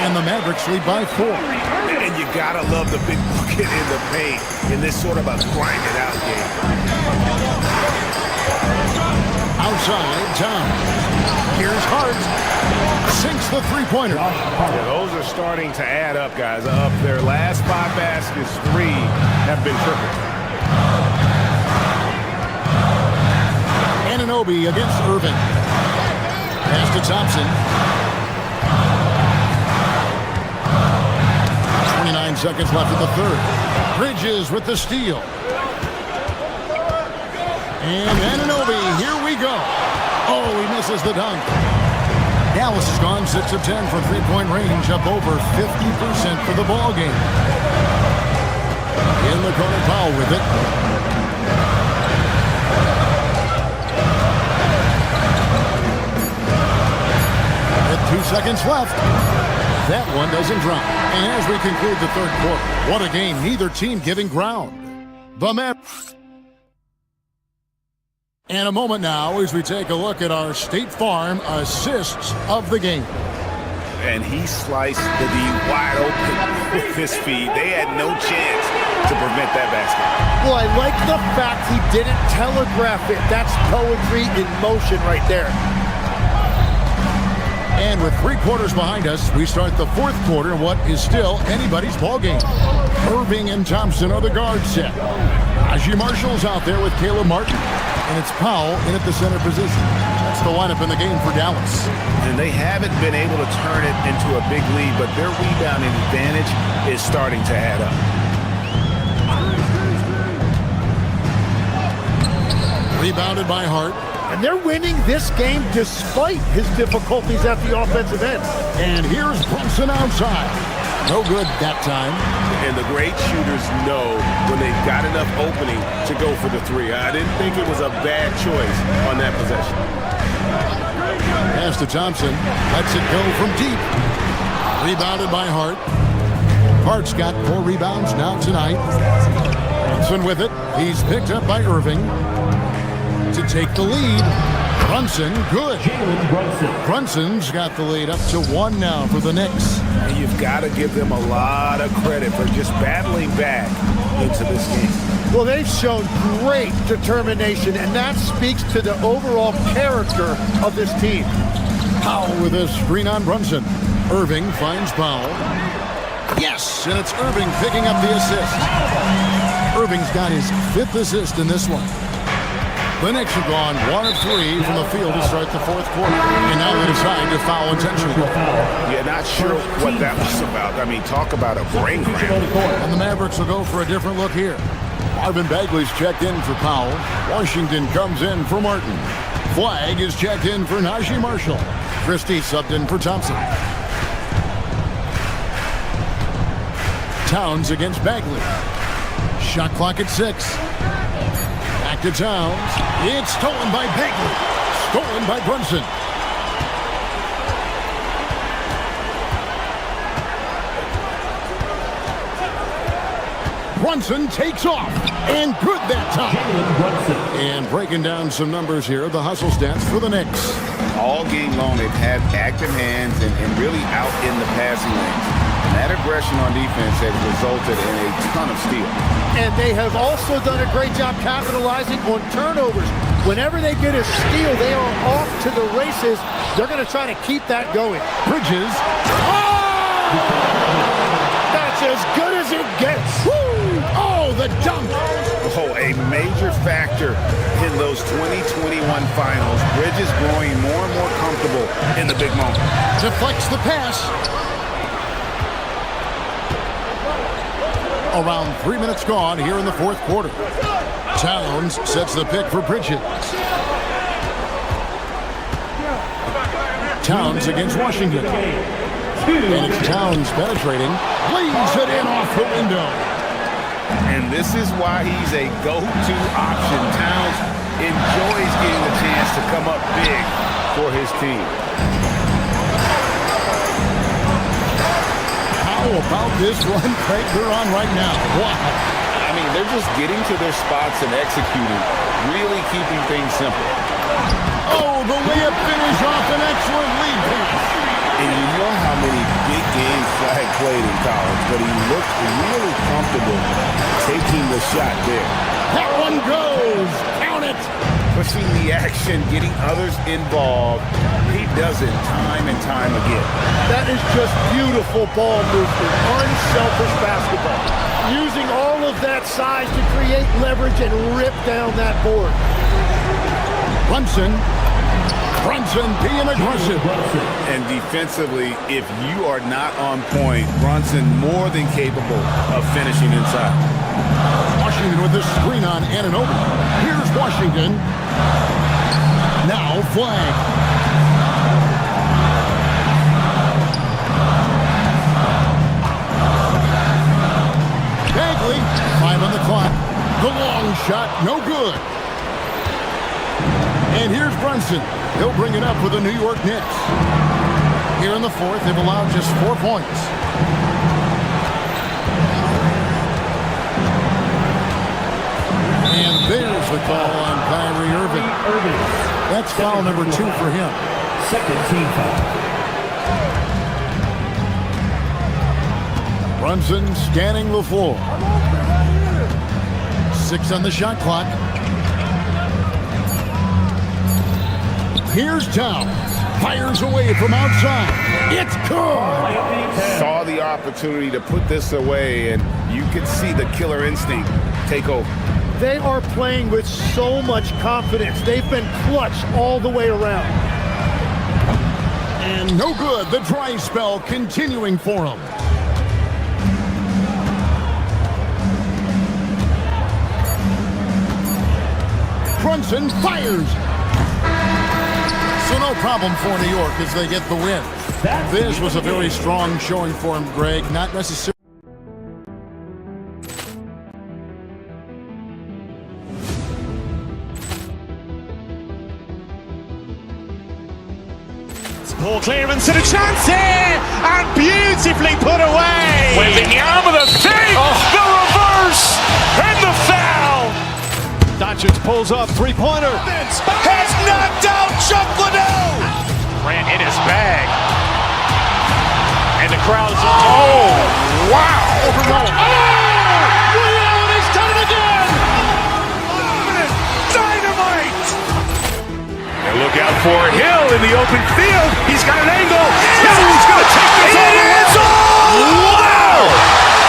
And the Mavericks lead by 4. And you gotta love the big bucket in the paint in this sort of a grinded out game. Outside, Towns. Here's Hart. Sinks the three-pointer. Yeah, those are starting to add up, guys. Up their last 5 baskets, 3 have been tripled. Anunoby against Irving. Pass to Thompson. 29 seconds left in the third. Bridges with the steal. And Anunoby, here we go. Oh, he misses the dunk. Dallas has gone 6 of 10 from three-point range, up over 50% for the ball game. In the corner, Powell with it. With 2 seconds left, that one doesn't drop. And as we conclude the third quarter, what a game, neither team giving ground. The Mavericks. And a moment now as we take a look at our State Farm assists of the game. And he sliced the D wide open with his feet. They had no chance to prevent that basket. Well, I like the fact he didn't telegraph it. That's poetry in motion right there. And with 3 quarters behind us, we start the fourth quarter in what is still anybody's ball game. Irving and Thompson are the guard set. Najee Marshall's out there with Caleb Martin. And it's Powell in at the center position. That's the lineup in the game for Dallas. And they haven't been able to turn it into a big lead, but their rebounding advantage is starting to add up. Rebounded by Hart. And they're winning this game despite his difficulties at the offensive end. And here's Brunson outside. No good that time. And the great shooters know when they've got enough opening to go for the 3. I didn't think it was a bad choice on that possession. Pass to Thompson. Lets it go from deep. Rebounded by Hart. Hart's got 4 rebounds now tonight. Brunson with it. He's picked up by Irving to take the lead. Brunson, good. Brunson's got the lead up to 1 now for the Knicks. And you've got to give them a lot of credit for just battling back into this game. Well, they've shown great determination, and that speaks to the overall character of this team. Powell with a screen on Brunson. Irving finds Powell. Yes, and it's Irving picking up the assist. Irving's got his 5th assist in this one. The Knicks have gone 1 of 3 from the field to start the fourth quarter. And now they decide to foul intentionally. Yeah, not sure what that was about. I mean, talk about a brain cramp. And the Mavericks will go for a different look here. Marvin Bagley's checked in for Powell. Washington comes in for Martin. Flag is checked in for Najee Marshall. Christie subbed in for Thompson. Towns against Bagley. Shot clock at 6. Back to Towns. It's stolen by Bagley. Stolen by Brunson. Brunson takes off. And good that time. And breaking down some numbers here, the hustle stats for the Knicks. All game long, they've had active hands and really out in the passing lanes. That aggression on defense has resulted in a ton of steals. And they have also done a great job capitalizing on turnovers. Whenever they get a steal, they are off to the races. They're going to try to keep that going. Bridges. That's as good as it gets. Woo! Oh, the dunk. Oh, a major factor in those 2021 finals. Bridges growing more and more comfortable in the big moment. Deflects the pass. Around 3 minutes gone here in the fourth quarter. Towns sets the pick for Bridges. Towns against Washington. And it's Towns penetrating. Leaves it in off the window. And this is why he's a go-to option. Towns enjoys getting the chance to come up big for his team. How about this run, Craig, they're on right now? Wow. I mean, they're just getting to their spots and executing, really keeping things simple. Oh, the layup finish off an excellent lead pass. And you know how many big games Flag played in college, but he looked really comfortable taking the shot there. That one goes. Count it. Pushing the action, getting others involved. He does it time and time again. That is just beautiful ball movement, unselfish basketball. Using all of that size to create leverage and rip down that board. Brunson being aggressive. And defensively, if you are not on point, Brunson more than capable of finishing inside. Washington with this screen on Anunoby. Here's Washington. Now Flag. Bagley, 5 on the clock. The long shot, no good. And here's Brunson. He'll bring it up for the New York Knicks. Here in the fourth, they've allowed just 4 points. And there's the call on Kyrie Irving. That's foul number 2 for him. Second team foul. Brunson scanning the floor. 6 on the shot clock. Here's Towns. Fires away from outside. It's good. Saw the opportunity to put this away, and you could see the killer instinct take over. They are playing with so much confidence. They've been clutch all the way around. And no good. The dry spell continuing for them. Brunson fires. So no problem for New York as they get the win. This was a very strong showing for him, Greg. Not necessarily. Ball clearance and a chance here, and beautifully put away. Wembanyama the fake, the reverse, and the foul. Doncic pulls up, three-pointer. Has knocked out Chuck Liddell. Ran in his bag. And the crowd is, oh, wow. Overrun. He's done it again. Dynamite. And look out for Hill in the open field. He's got an angle. Hill's going to take this all the way. Wow.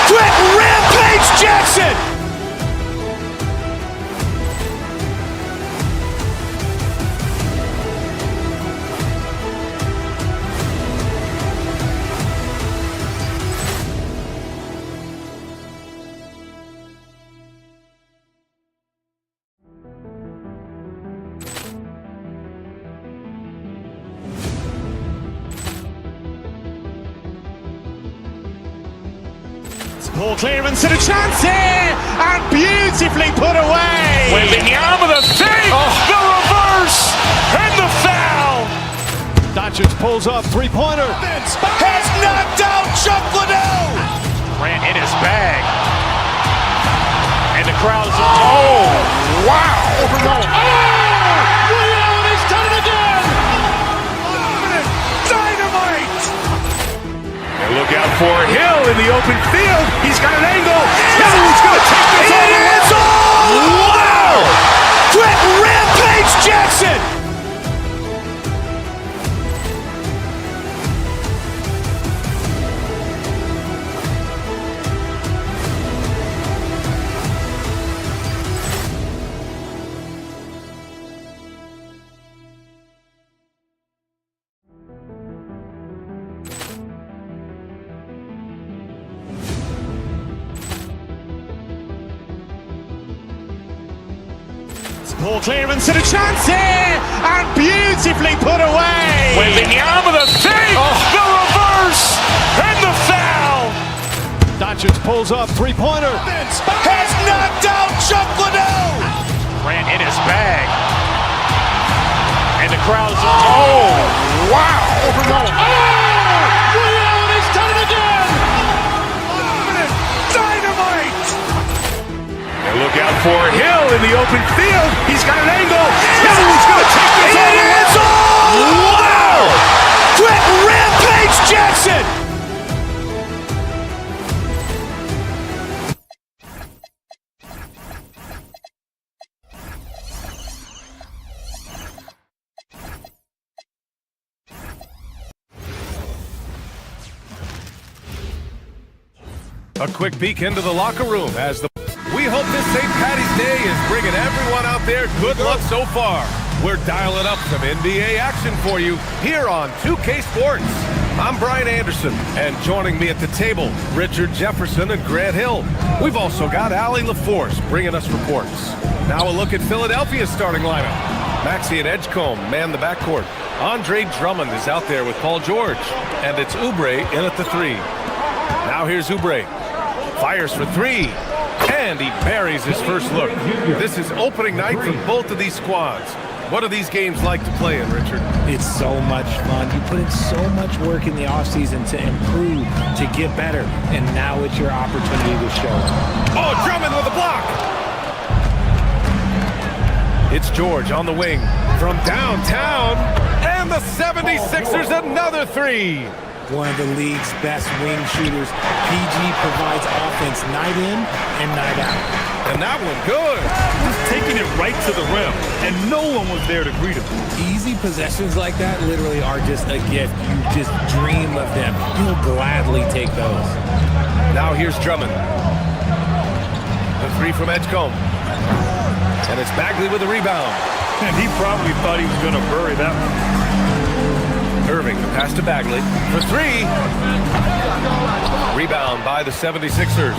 Quick Rampage Jackson. Ball clearance and a chance here, and beautifully put away. Wembanyama the fake, the reverse, and the foul. Doncic pulls up, three-pointer. Has knocked out Chuck Liddell. Ran in his bag. And the crowd is, oh, wow. Overrun. He's done it again. Dynamite. And look out for Hill in the open field. He's got an angle. He's going to take this all the way. Wow! Quick Rampage Jackson! Ball clearance and a chance here, and beautifully put away. With the arm of the fake, the reverse, and the foul. Doncic pulls up, three-pointer. Has knocked out Chuck Liddell. Ran in his bag. And the crowd's, oh, wow. Over Nolan. Allen has done it again. Dynamite. And look out for Hill in the open field. He's got an angle. Hill's going to take this all the way. Wow! Quick Rampage Jackson. A quick peek into the locker room as we hope this St. Patty's Day is bringing everyone out there good luck so far. We're dialing up some NBA action for you here on 2K Sports. I'm Brian Anderson, and joining me at the table, Richard Jefferson and Grant Hill. We've also got Allie LaForce bringing us reports. Now a look at Philadelphia's starting lineup. Maxey and Edgecombe man the backcourt. Andre Drummond is out there with Paul George, and it's Oubre in at the 3. Now here's Oubre. Fires for 3, and he buries his first look. This is opening night for both of these squads. What do these games like to play in, Richard? It's so much fun. You put in so much work in the offseason to improve, to get better, and now it's your opportunity to show it. Oh, Drummond with a block! It's George on the wing from downtown, and the 76ers another 3. One of the league's best wing shooters. PG provides offense night in and night out. And that one good. Just taking it right to the rim, and no one was there to greet him. Easy possessions like that literally are just a gift. You just dream of them. You'll gladly take those. Now here's Drummond. The 3 from Edgecombe. And it's Bagley with the rebound. And he probably thought he was going to bury that one. Irving, the pass to Bagley for 3. Rebound by the 76ers.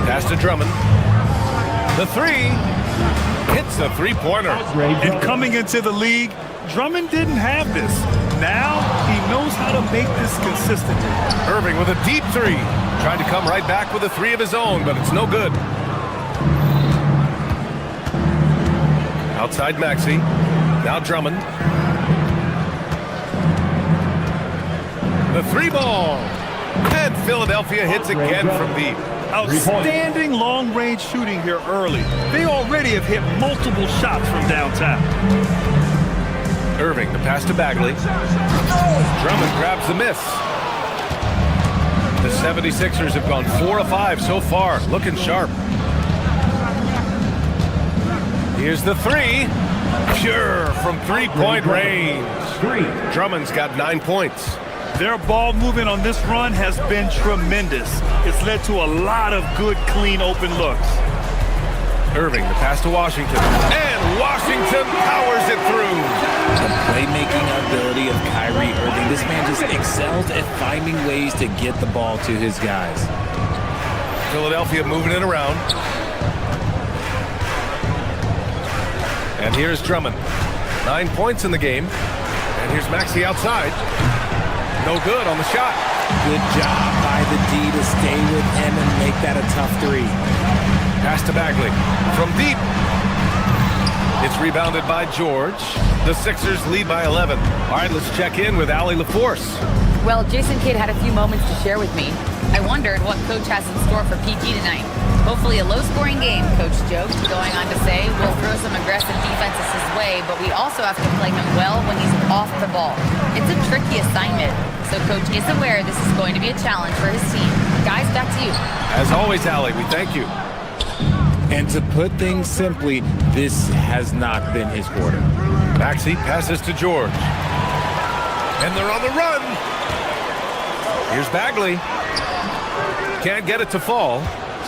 Pass to Drummond. The 3 hits a three-pointer. And coming into the league, Drummond didn't have this. Now he knows how to make this consistently. Irving with a deep 3. Trying to come right back with a 3 of his own, but it's no good. Outside Maxey. Now Drummond. The 3 ball. And Philadelphia hits again from deep. Outstanding long-range shooting here early. They already have hit multiple shots from downtown. Irving, the pass to Bagley. Drummond grabs the miss. The 76ers have gone 4 of 5 so far, looking sharp. Here's the 3. Pure from three-point range. Drummond's got 9 points. Their ball movement on this run has been tremendous. It's led to a lot of good, clean, open looks. Irving, the pass to Washington. And Washington powers it through. The playmaking ability of Kyrie Irving. This man just excels at finding ways to get the ball to his guys. Philadelphia moving it around. And here's Drummond. 9 points in the game. And here's Maxey outside. No good on the shot. Good job by the D to stay with him and make that a tough 3. Pass to Bagley. From deep. It's rebounded by George. The Sixers lead by 11. All right, let's check in with Allie LaForce. Well, Jason Kidd had a few moments to share with me. I wondered what Coach has in store for PG tonight. Hopefully a low-scoring game, Coach joked, going on to say, we'll throw some aggressive defenses his way, but we also have to play him well when he's off the ball. It's a tricky assignment, so Coach is aware this is going to be a challenge for his team. Guys, back to you. As always, Allie, we thank you. And to put things simply, this has not been his quarter. Maxey passes to George. And they're on the run. Here's Bagley. Can't get it to fall.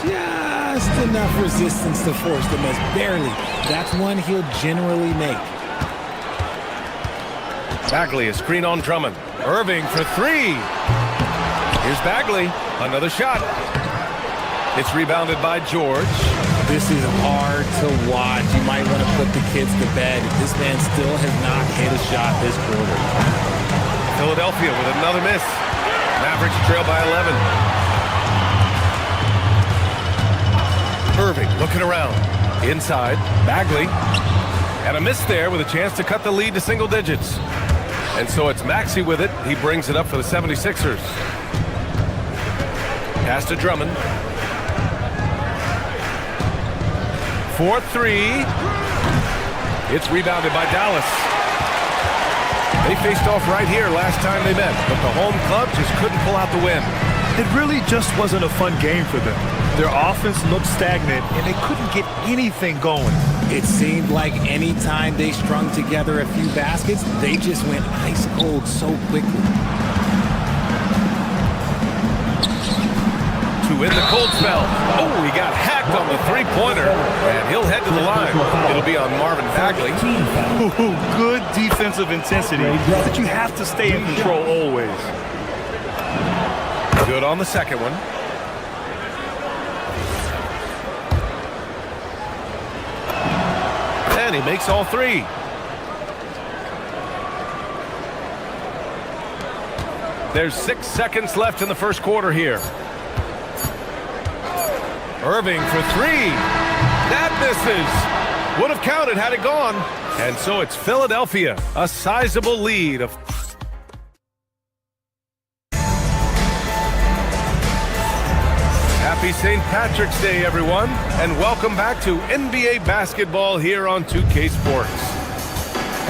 Just enough resistance to force the miss. Barely. That's one he'll generally make. Bagley, a screen on Drummond. Irving for three. Here's Bagley. Another shot. It's rebounded by George. This is hard to watch. You might want to put the kids to bed. This man still has not hit a shot this quarter. Philadelphia with another miss. Mavericks trail by 11. Irving looking around. Inside, Bagley. And a miss there with a chance to cut the lead to single digits. And so it's Maxey with it. He brings it up for the 76ers. Pass to Drummond. 4-3. It's rebounded by Dallas. They faced off right here last time they met, but the home club just couldn't pull out the win. It really just wasn't a fun game for them. Their offense looked stagnant, and they couldn't get anything going. It seemed like any time they strung together a few baskets, they just went ice cold so quickly. To win the cold spell. Oh, he got hacked on the three-pointer, and he'll head to the line. It'll be on Marvin Bagley. Ooh, good defensive intensity, but you have to stay in control always. Good on the second one. And he makes all three. There's 6 seconds left in the first quarter here. Irving for three. That misses. Would have counted had it gone. And so it's Philadelphia, a sizable lead of... Happy St. Patrick's Day, everyone, and welcome back to NBA basketball here on 2K Sports.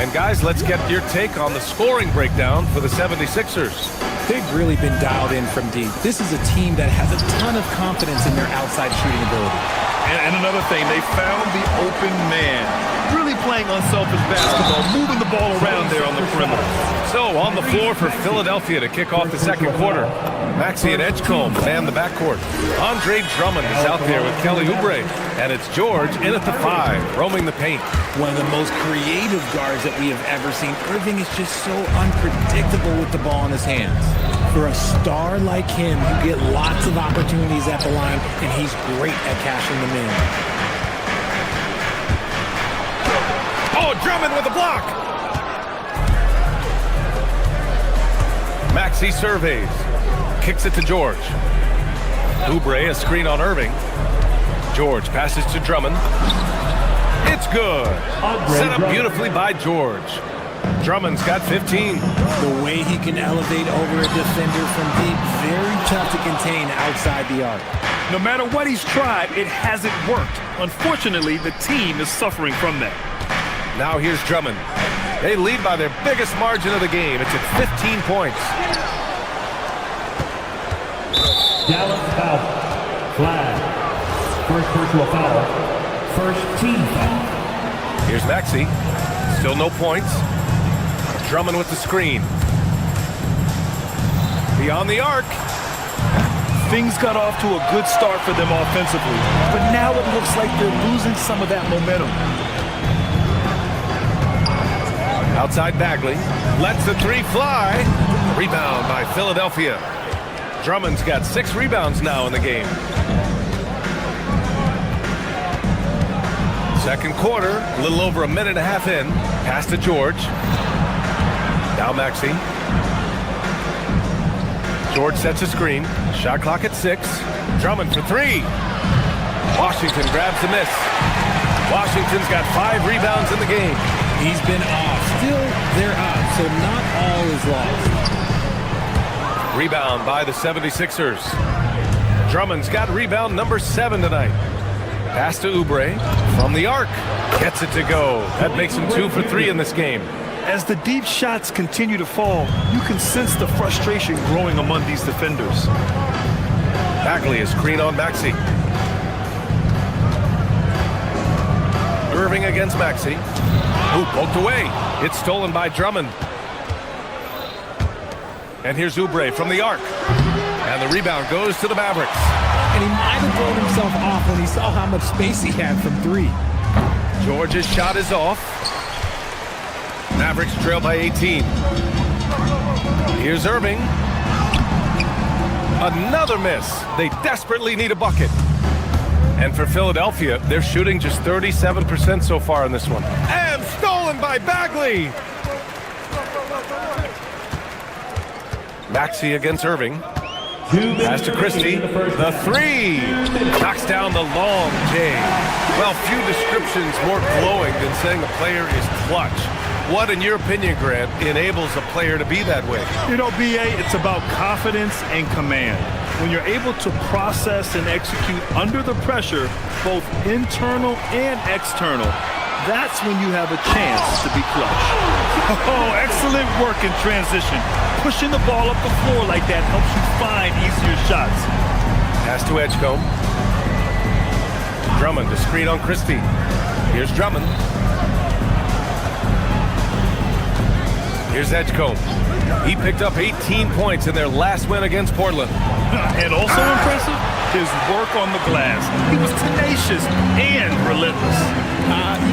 And guys, let's get your take on the scoring breakdown for the 76ers. They've really been dialed in from deep. This is a team that has a ton of confidence in their outside shooting ability. And another thing, they found the open man. Really playing unselfish basketball, moving the ball around there on the perimeter. So on the floor for Philadelphia to kick off the second quarter. Maxey and Edgecombe man the backcourt. Andre Drummond is out there with Kelly Oubre. And it's George in at the 5, roaming the paint. One of the most creative guards that we have ever seen. Irving is just so unpredictable with the ball in his hands. For a star like him, you get lots of opportunities at the line, and he's great at cashing them in. Oh, Drummond with a block! Maxey surveys. Kicks it to George. Oubre, a screen on Irving. George passes to Drummond. It's good. Set up beautifully by George. Drummond's got 15. The way he can elevate over a defender from deep, very tough to contain outside the arc. No matter what he's tried, it hasn't worked. Unfortunately, the team is suffering from that. Now here's Drummond. They lead by their biggest margin of the game. It's at 15 points. Dallas foul. Flag. First personal foul. First team foul. Here's Maxey. Still no points. Drummond with the screen. Beyond the arc. Things got off to a good start for them offensively, but now it looks like they're losing some of that momentum. Outside Bagley. Lets the three fly. Rebound by Philadelphia. Drummond's got 6 rebounds now in the game. Second quarter, a little over a minute and a half in. Pass to George. Now Maxey. George sets a screen. Shot clock at 6. Drummond for 3. Washington grabs the miss. Washington's got 5 rebounds in the game. He's been off. Still, they're up, so not all is lost. Rebound by the 76ers. Drummond's got rebound number 7 tonight. Pass to Oubre from the arc. Gets it to go. That makes him 2 for 3 in this game. As the deep shots continue to fall, you can sense the frustration growing among these defenders. Bagley is screen on Maxey. Irving against Maxey. Ooh, poked away. It's stolen by Drummond. And here's Oubre from the arc. And the rebound goes to the Mavericks. And he might have thrown himself off when he saw how much space he had from 3. George's shot is off. Mavericks trail by 18. Here's Irving. Another miss. They desperately need a bucket. And for Philadelphia, they're shooting just 37% so far in this one. And stolen by Bagley. Maxey against Irving. Pass to Christie. The 3. Knocks down the long J. Well, few descriptions more glowing than saying a player is clutch. What, in your opinion, Grant, enables a player to be that way? You know, BA, it's about confidence and command. When you're able to process and execute under the pressure, both internal and external, that's when you have a chance to be clutch. Oh, excellent work in transition. Pushing the ball up the floor like that helps you find easier shots. Pass to Edgecombe. Drummond to screen on Christie. Here's Drummond. Here's Edgecombe. He picked up 18 points in their last win against Portland. And also impressive, his work on the glass. He was tenacious and relentless.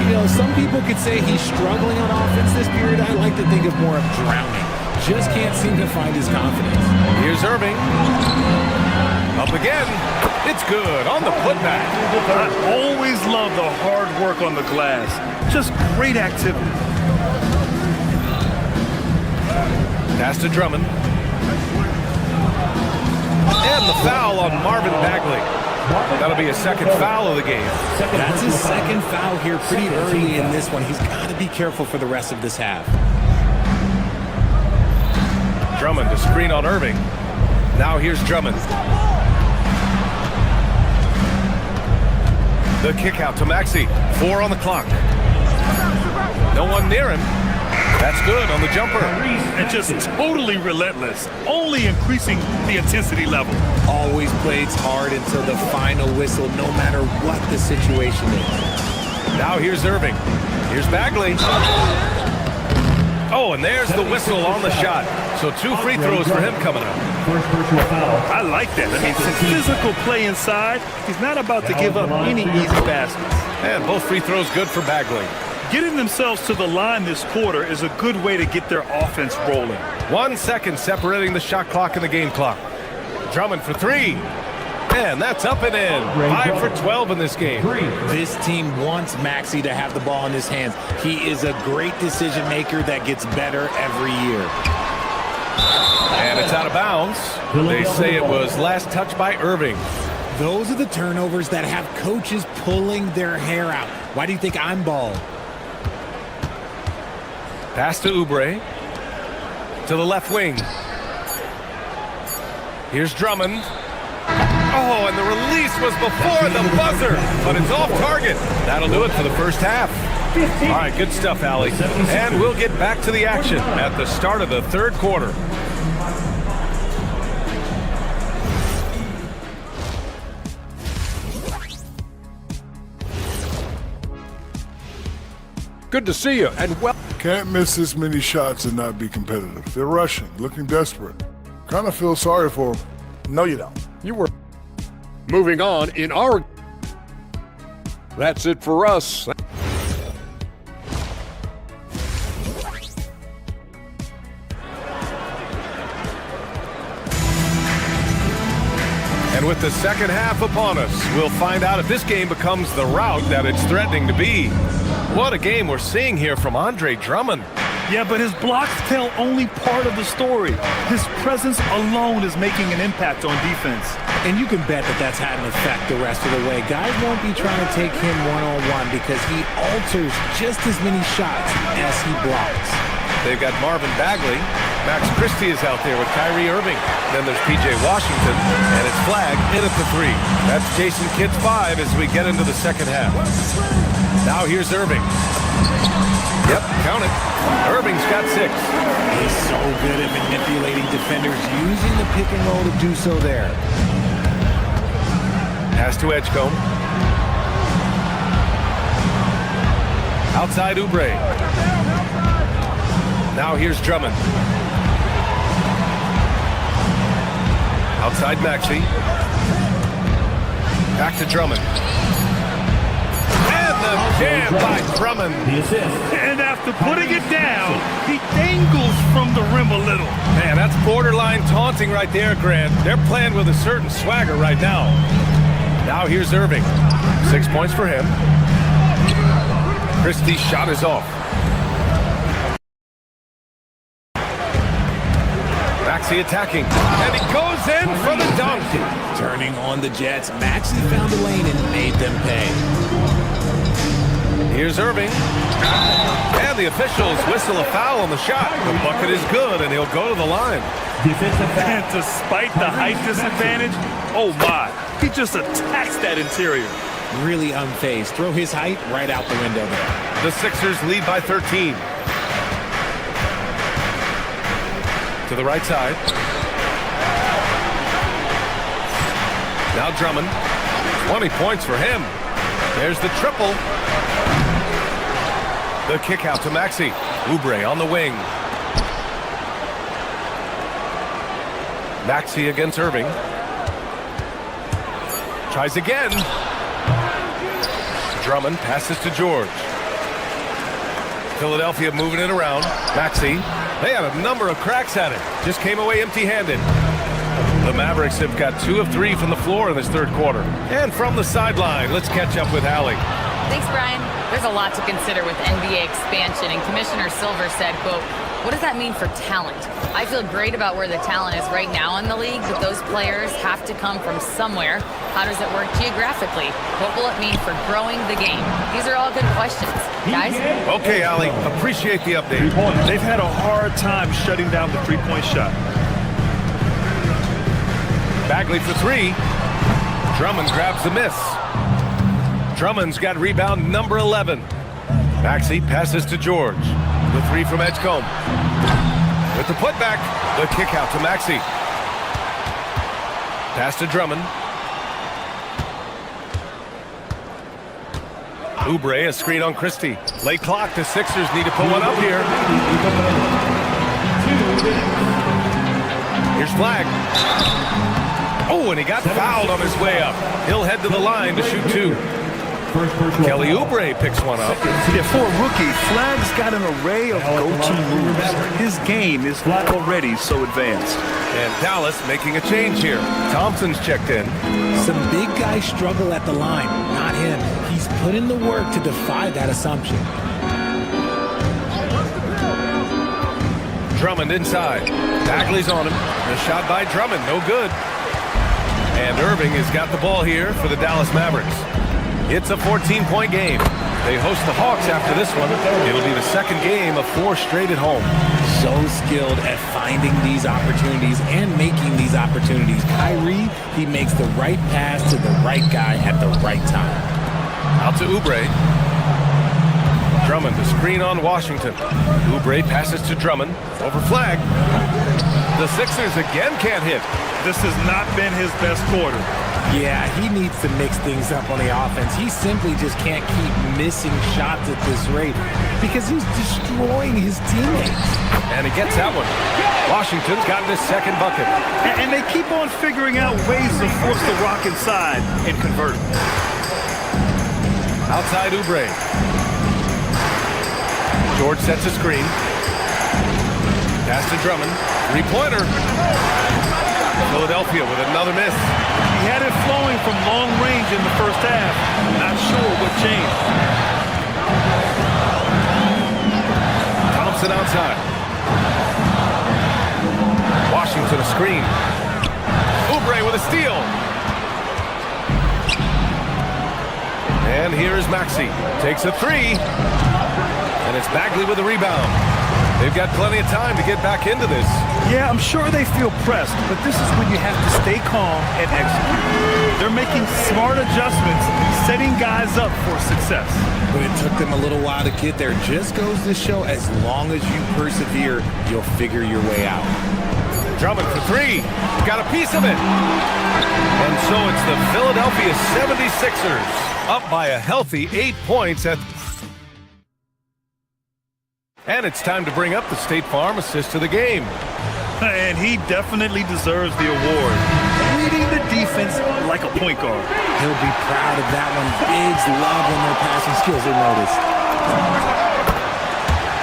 You know, some people could say he's struggling on offense this period. I like to think of more of drowning. Just can't seem to find his confidence. Here's Irving. Up again. It's good on the putback. I always love the hard work on the glass. Just great activity. Pass to Drummond. And the foul on Marvin Bagley. That'll be a second foul of the game. That's his second foul here pretty early in this one. He's got to be careful for the rest of this half. Drummond to screen on Irving. Now here's Drummond. The kick out to Maxey. 4 on the clock. No one near him. That's good on the jumper. And just totally relentless, only increasing the intensity level. Always plays hard until the final whistle, no matter what the situation is. Now here's Irving. Here's Bagley. Oh, and there's the whistle on the shot. So 2 free throws for him coming up. I like that. I mean, some physical play inside. He's not about to give up any easy baskets. And both free throws good for Bagley. Getting themselves to the line this quarter is a good way to get their offense rolling. 1 second separating the shot clock and the game clock. Drummond for 3. And that's up and in. 5 for 12 in this game. This team wants Maxey to have the ball in his hands. He is a great decision maker that gets better every year. And it's out of bounds. They say it was last touched by Irving. Those are the turnovers that have coaches pulling their hair out. Why do you think I'm bald? Pass to Oubre. To the left wing. Here's Drummond. Oh, and the release was before the buzzer, but it's off target. That'll do it for the first half. All right, good stuff, Allie. And we'll get back to the action at the start of the third quarter. Good to see you, and well. Can't miss this many shots and not be competitive. They're rushing, looking desperate. Kind of feel sorry for them. No, you don't. You were moving on in our. That's it for us. And with the second half upon us, we'll find out if this game becomes the rout that it's threatening to be. What a game we're seeing here from Andre Drummond. Yeah, but his blocks tell only part of the story. His presence alone is making an impact on defense. And you can bet that that's had an effect the rest of the way. Guys won't be trying to take him one-on-one because he alters just as many shots as he blocks. They've got Marvin Bagley. Max Christie is out there with Kyrie Irving. Then there's P.J. Washington, and it's Flag in at the 3. That's Jason Kidd's 5 as we get into the second half. Now here's Irving. Yep, count it. Irving's got 6. He's so good at manipulating defenders, using the pick and roll to do so there. Pass to Edgecombe. Outside Oubre. Now here's Drummond. Outside Maxey. Back to Drummond. And the jam by Drummond. And after putting it down, he dangles from the rim a little. Man, that's borderline taunting right there, Grant. They're playing with a certain swagger right now. Now here's Irving. 6 points for him. Christie's shot is off. Maxey attacking, and he goes in for the dunk. Turning on the Jets, Maxey found the lane and made them pay. Here's Irving. And the officials whistle a foul on the shot. The bucket is good, and he'll go to the line. And despite the height disadvantage, oh my, he just attacks that interior. Really unfazed. Throw his height right out the window there. The Sixers lead by 13. To the right side. Now Drummond. 20 points for him. There's the triple. The kick out to Maxey. Oubre on the wing. Maxey against Irving. Tries again. Drummond passes to George. Philadelphia moving it around. Maxey. They had a number of cracks at it. Just came away empty-handed. The Mavericks have got 2 of 3 from the floor in this third quarter. And from the sideline, let's catch up with Allie. Thanks, Brian. There's a lot to consider with NBA expansion, and Commissioner Silver said, quote, "What does that mean for talent? I feel great about where the talent is right now in the league, but those players have to come from somewhere. How does it work geographically? What will it mean for growing the game?" These are all good questions. Guys? Okay, Allie. Appreciate the update. They've had a hard time shutting down the three-point shot. Bagley for 3. Drummond grabs the miss. Drummond's got rebound number 11. Maxey passes to George. The 3 from Edgecombe. With the putback, the kick out to Maxey. Pass to Drummond. Oubre, a screen on Christie. Late clock, the Sixers need to put one up here. Here's Flag. Oh, and he got fouled on his way up. He'll head to the line to shoot 2. Kelly Oubre picks one up. Yeah, for a rookie, Flag's got an array of go-to moves. His game is already so advanced. And Dallas making a change here. Thompson's checked in. Some big guys struggle at the line, not him. He's put in the work to defy that assumption. Drummond inside. Bagley's on him. The shot by Drummond, no good. And Irving has got the ball here for the Dallas Mavericks. It's a 14-point game. They host the Hawks after this one. It'll be the second game of 4 straight at home. So skilled at finding these opportunities and making these opportunities. Kyrie, he makes the right pass to the right guy at the right time. Out to Oubre. Drummond, the screen on Washington. Oubre passes to Drummond. Over Flag. The Sixers again can't hit. This has not been his best quarter. Yeah, he needs to mix things up on the offense. He simply just can't keep missing shots at this rate because he's destroying his teammates. And he gets that one. Washington's got his second bucket. And they keep on figuring out ways to force the rock inside and convert. Outside Oubre. George sets a screen. Pass to Drummond. 3-pointer. Philadelphia with another miss. He had it flowing from long range in the first half. Not sure what changed. Thompson outside. Washington a screen. Oubre with a steal. And here is Maxey. Takes a 3. And it's Bagley with a rebound. They've got plenty of time to get back into this. Yeah, I'm sure they feel pressed, but this is when you have to stay calm and execute. They're making smart adjustments, setting guys up for success. But it took them a little while to get there. Just goes to show, as long as you persevere, you'll figure your way out. Drummond for three. Got a piece of it. And so it's the Philadelphia 76ers up by a healthy 8 points at... And it's time to bring up the State Farm assist of the game. And he definitely deserves the award. Leading the defense like a point guard. He'll be proud of that one. Bigs love when their passing skills are noticed.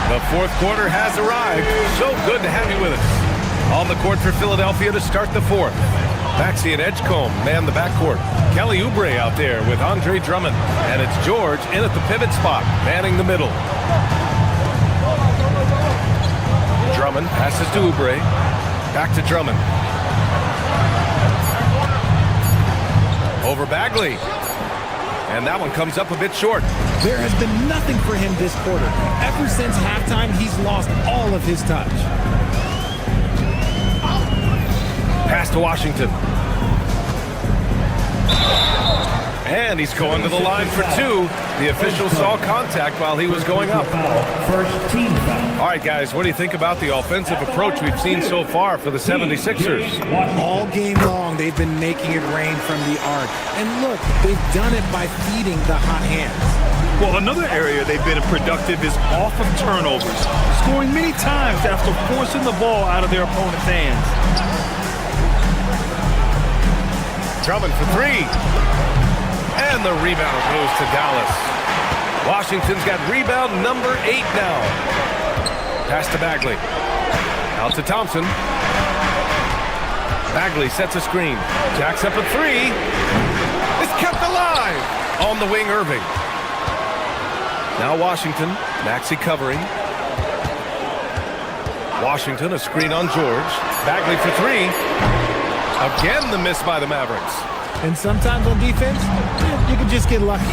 The fourth quarter has arrived. So good to have you with us. On the court for Philadelphia to start the fourth. Maxey and Edgecombe man the backcourt. Kelly Oubre out there with Andre Drummond. And it's George in at the pivot spot, manning the middle. Drummond passes to Oubre. Back to Drummond. Over Bagley. And that one comes up a bit short. There has been nothing for him this quarter. Ever since halftime, he's lost all of his touch. Pass to Washington. And he's going to the line for two. The official saw contact while he was going up. First team foul. All right, guys, what do you think about the offensive approach we've seen so far for the 76ers? All game long, they've been making it rain from the arc. And look, they've done it by feeding the hot hands. Well, another area they've been productive is off of turnovers, scoring many times after forcing the ball out of their opponent's hands. Drummond for three. And the rebound goes to Dallas. Washington's got rebound number 8 now. Pass to Bagley. Out to Thompson. Bagley sets a screen. Jacks up a three. It's kept alive. On the wing, Irving. Now Washington. Maxey covering. Washington, a screen on George. Bagley for three. Again, the miss by the Mavericks. And sometimes on defense, you can just get lucky.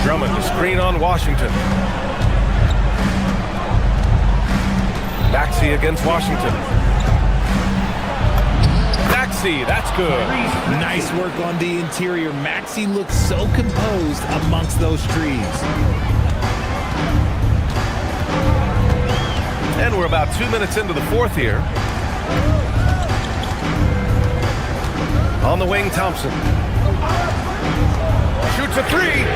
Drummond, a screen on Washington. Maxey against Washington. Maxey, that's good. Nice work on the interior. Maxey looks so composed amongst those trees. And we're about 2 minutes into the fourth here. On the wing, Thompson. Shoots a three.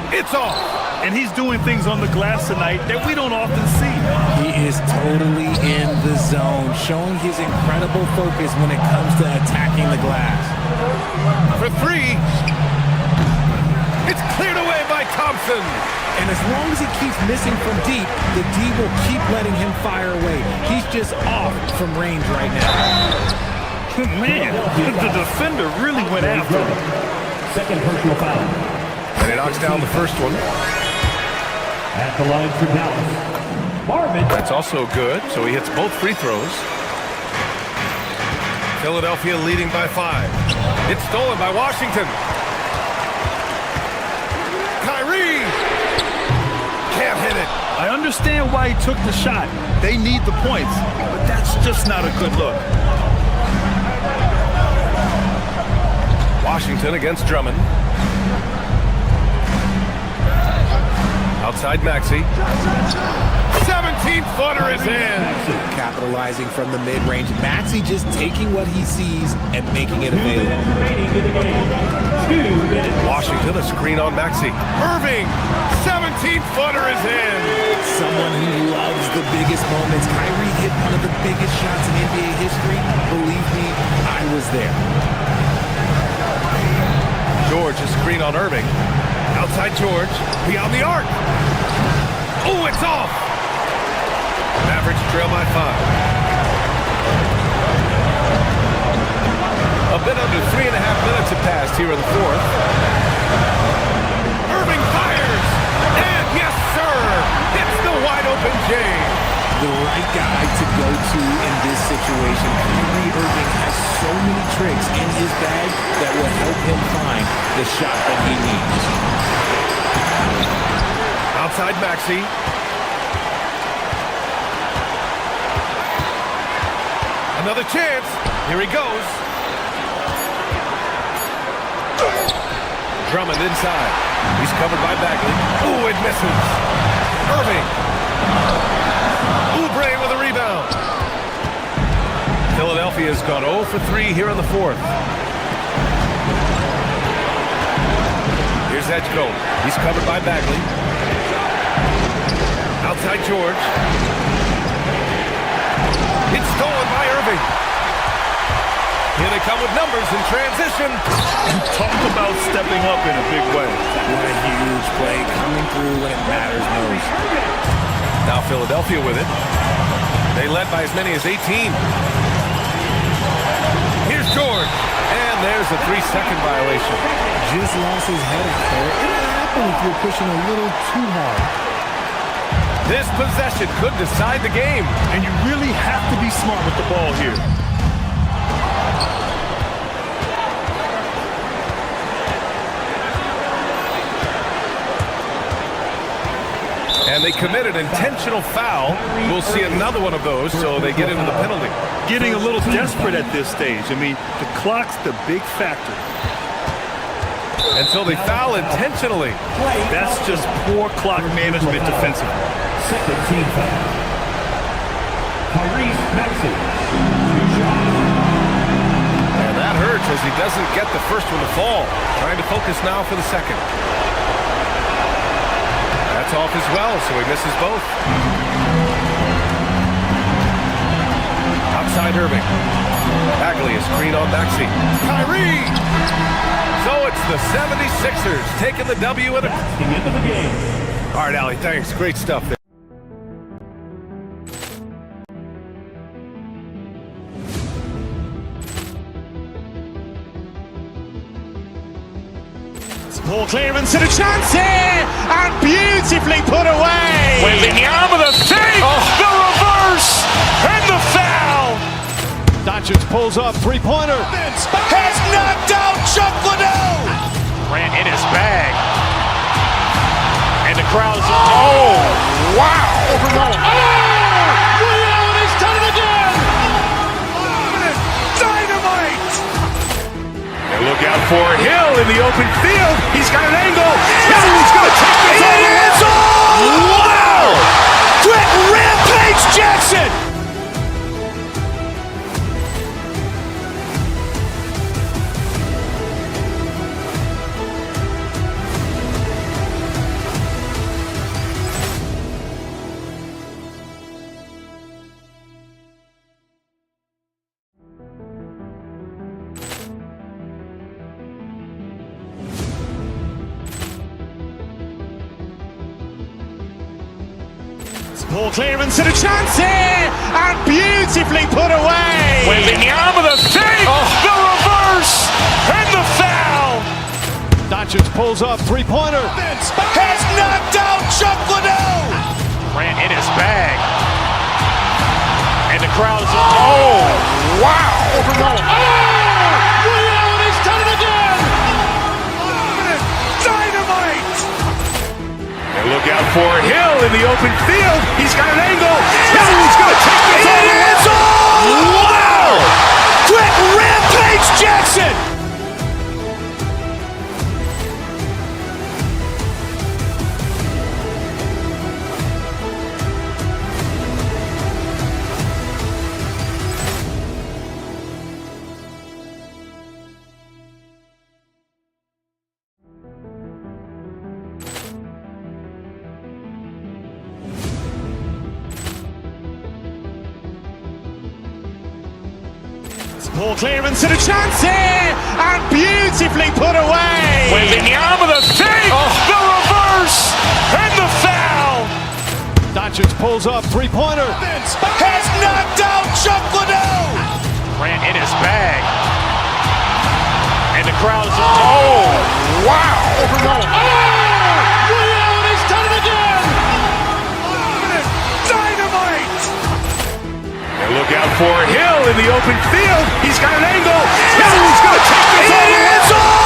It's off. And he's doing things on the glass tonight that we don't often see. He is totally in the zone, showing his incredible focus when it comes to attacking the glass. For three. It's cleared away by Thompson. And as long as he keeps missing from deep, the D will keep letting him fire away. He's just off from range right now. Man, the defender really went after him. Second personal foul. And he knocks down the first one. At the line for Dallas, Marvin. That's also good, so he hits both free throws. Philadelphia leading by 5. It's stolen by Washington. Kyrie can't hit it. I understand why he took the shot. They need the points, but that's just not a good look. Washington against Drummond. Outside Maxey. 17-footer is in. Capitalizing from the mid-range. Maxey just taking what he sees and making it available. Washington, a screen on Maxey. Irving, 17-footer is in. Someone who loves the biggest moments. Kyrie hit one of the biggest shots in NBA history. Believe me, I was there. George, a screen on Irving. Outside George, beyond the arc. Oh, it's off. Mavericks trail by 5. A bit under 3.5 minutes have passed here in the fourth. Irving fires. And yes, sir. It's the wide open J. The right guy to go to in this situation. Kyrie Irving has so many tricks in his bag that will help him find the shot that he needs. Outside Maxey. Another chance. Here he goes. Drummond inside. He's covered by Bagley. Ooh, it misses. Irving. Oubre with a rebound. Philadelphia's gone 0 for 3 here in the fourth. Here's Edgecombe. He's covered by Bagley. Outside George. It's stolen by Irving. Here they come with numbers in transition. And talk about stepping up in a big way. What a huge play, coming through when it matters most. Now Philadelphia with it. They led by as many as 18. Here's George. And there's a 3-second violation. Just lost his head out there. It'll happen if you're pushing a little too hard. This possession could decide the game. And you really have to be smart with the ball here. And they committed intentional foul. We'll see another one of those, so they get into the penalty. Getting a little desperate at this stage. I mean, the clock's the big factor. And so they foul intentionally. That's just poor clock management defensively. Second team foul. Maxey. And that hurts as he doesn't get the first one to fall. Trying to focus now for the second. That's off as well, so he misses both. Outside Irving. Bagley is screen on Maxey. Kyrie! So it's the 76ers taking the W at the end of the game. All right, Allie, thanks. Great stuff there. Ball clearance and a chance here, and beautifully put away. Wembanyama the save, the reverse, and the foul. Doncic pulls up, three-pointer. Has knocked out Chuck Liddell. Ran in his bag. And the crowd's, oh, wow. Allen has done it again. Dynamite. And look out for Hill in the open field. He's got an angle. He's going to take this all the way. Wow. Quick Rampage Jackson. Ball clearance and a chance here, and beautifully put away. Wembanyama the save, the reverse, and the foul. Doncic pulls up, three-pointer. Has knocked out Chuck Liddell. Ran in his bag. And the crowd's, oh, wow. Allen has done it again. Dynamite. And look out for Hill in the open field. He's got an angle. He's going to take this all the way. Wow. Quick Rampage Jackson. Ball clearance and a chance here, and beautifully put away. Wembanyama the save, the reverse, and the foul. Doncic pulls up, three-pointer. Has knocked out Chuck Liddell. Ran in his bag. And the crowd's, oh, wow. Allen has done it again. Dynamite. And look out for Hill in the open field. He's got an angle. He's going to take this all the way.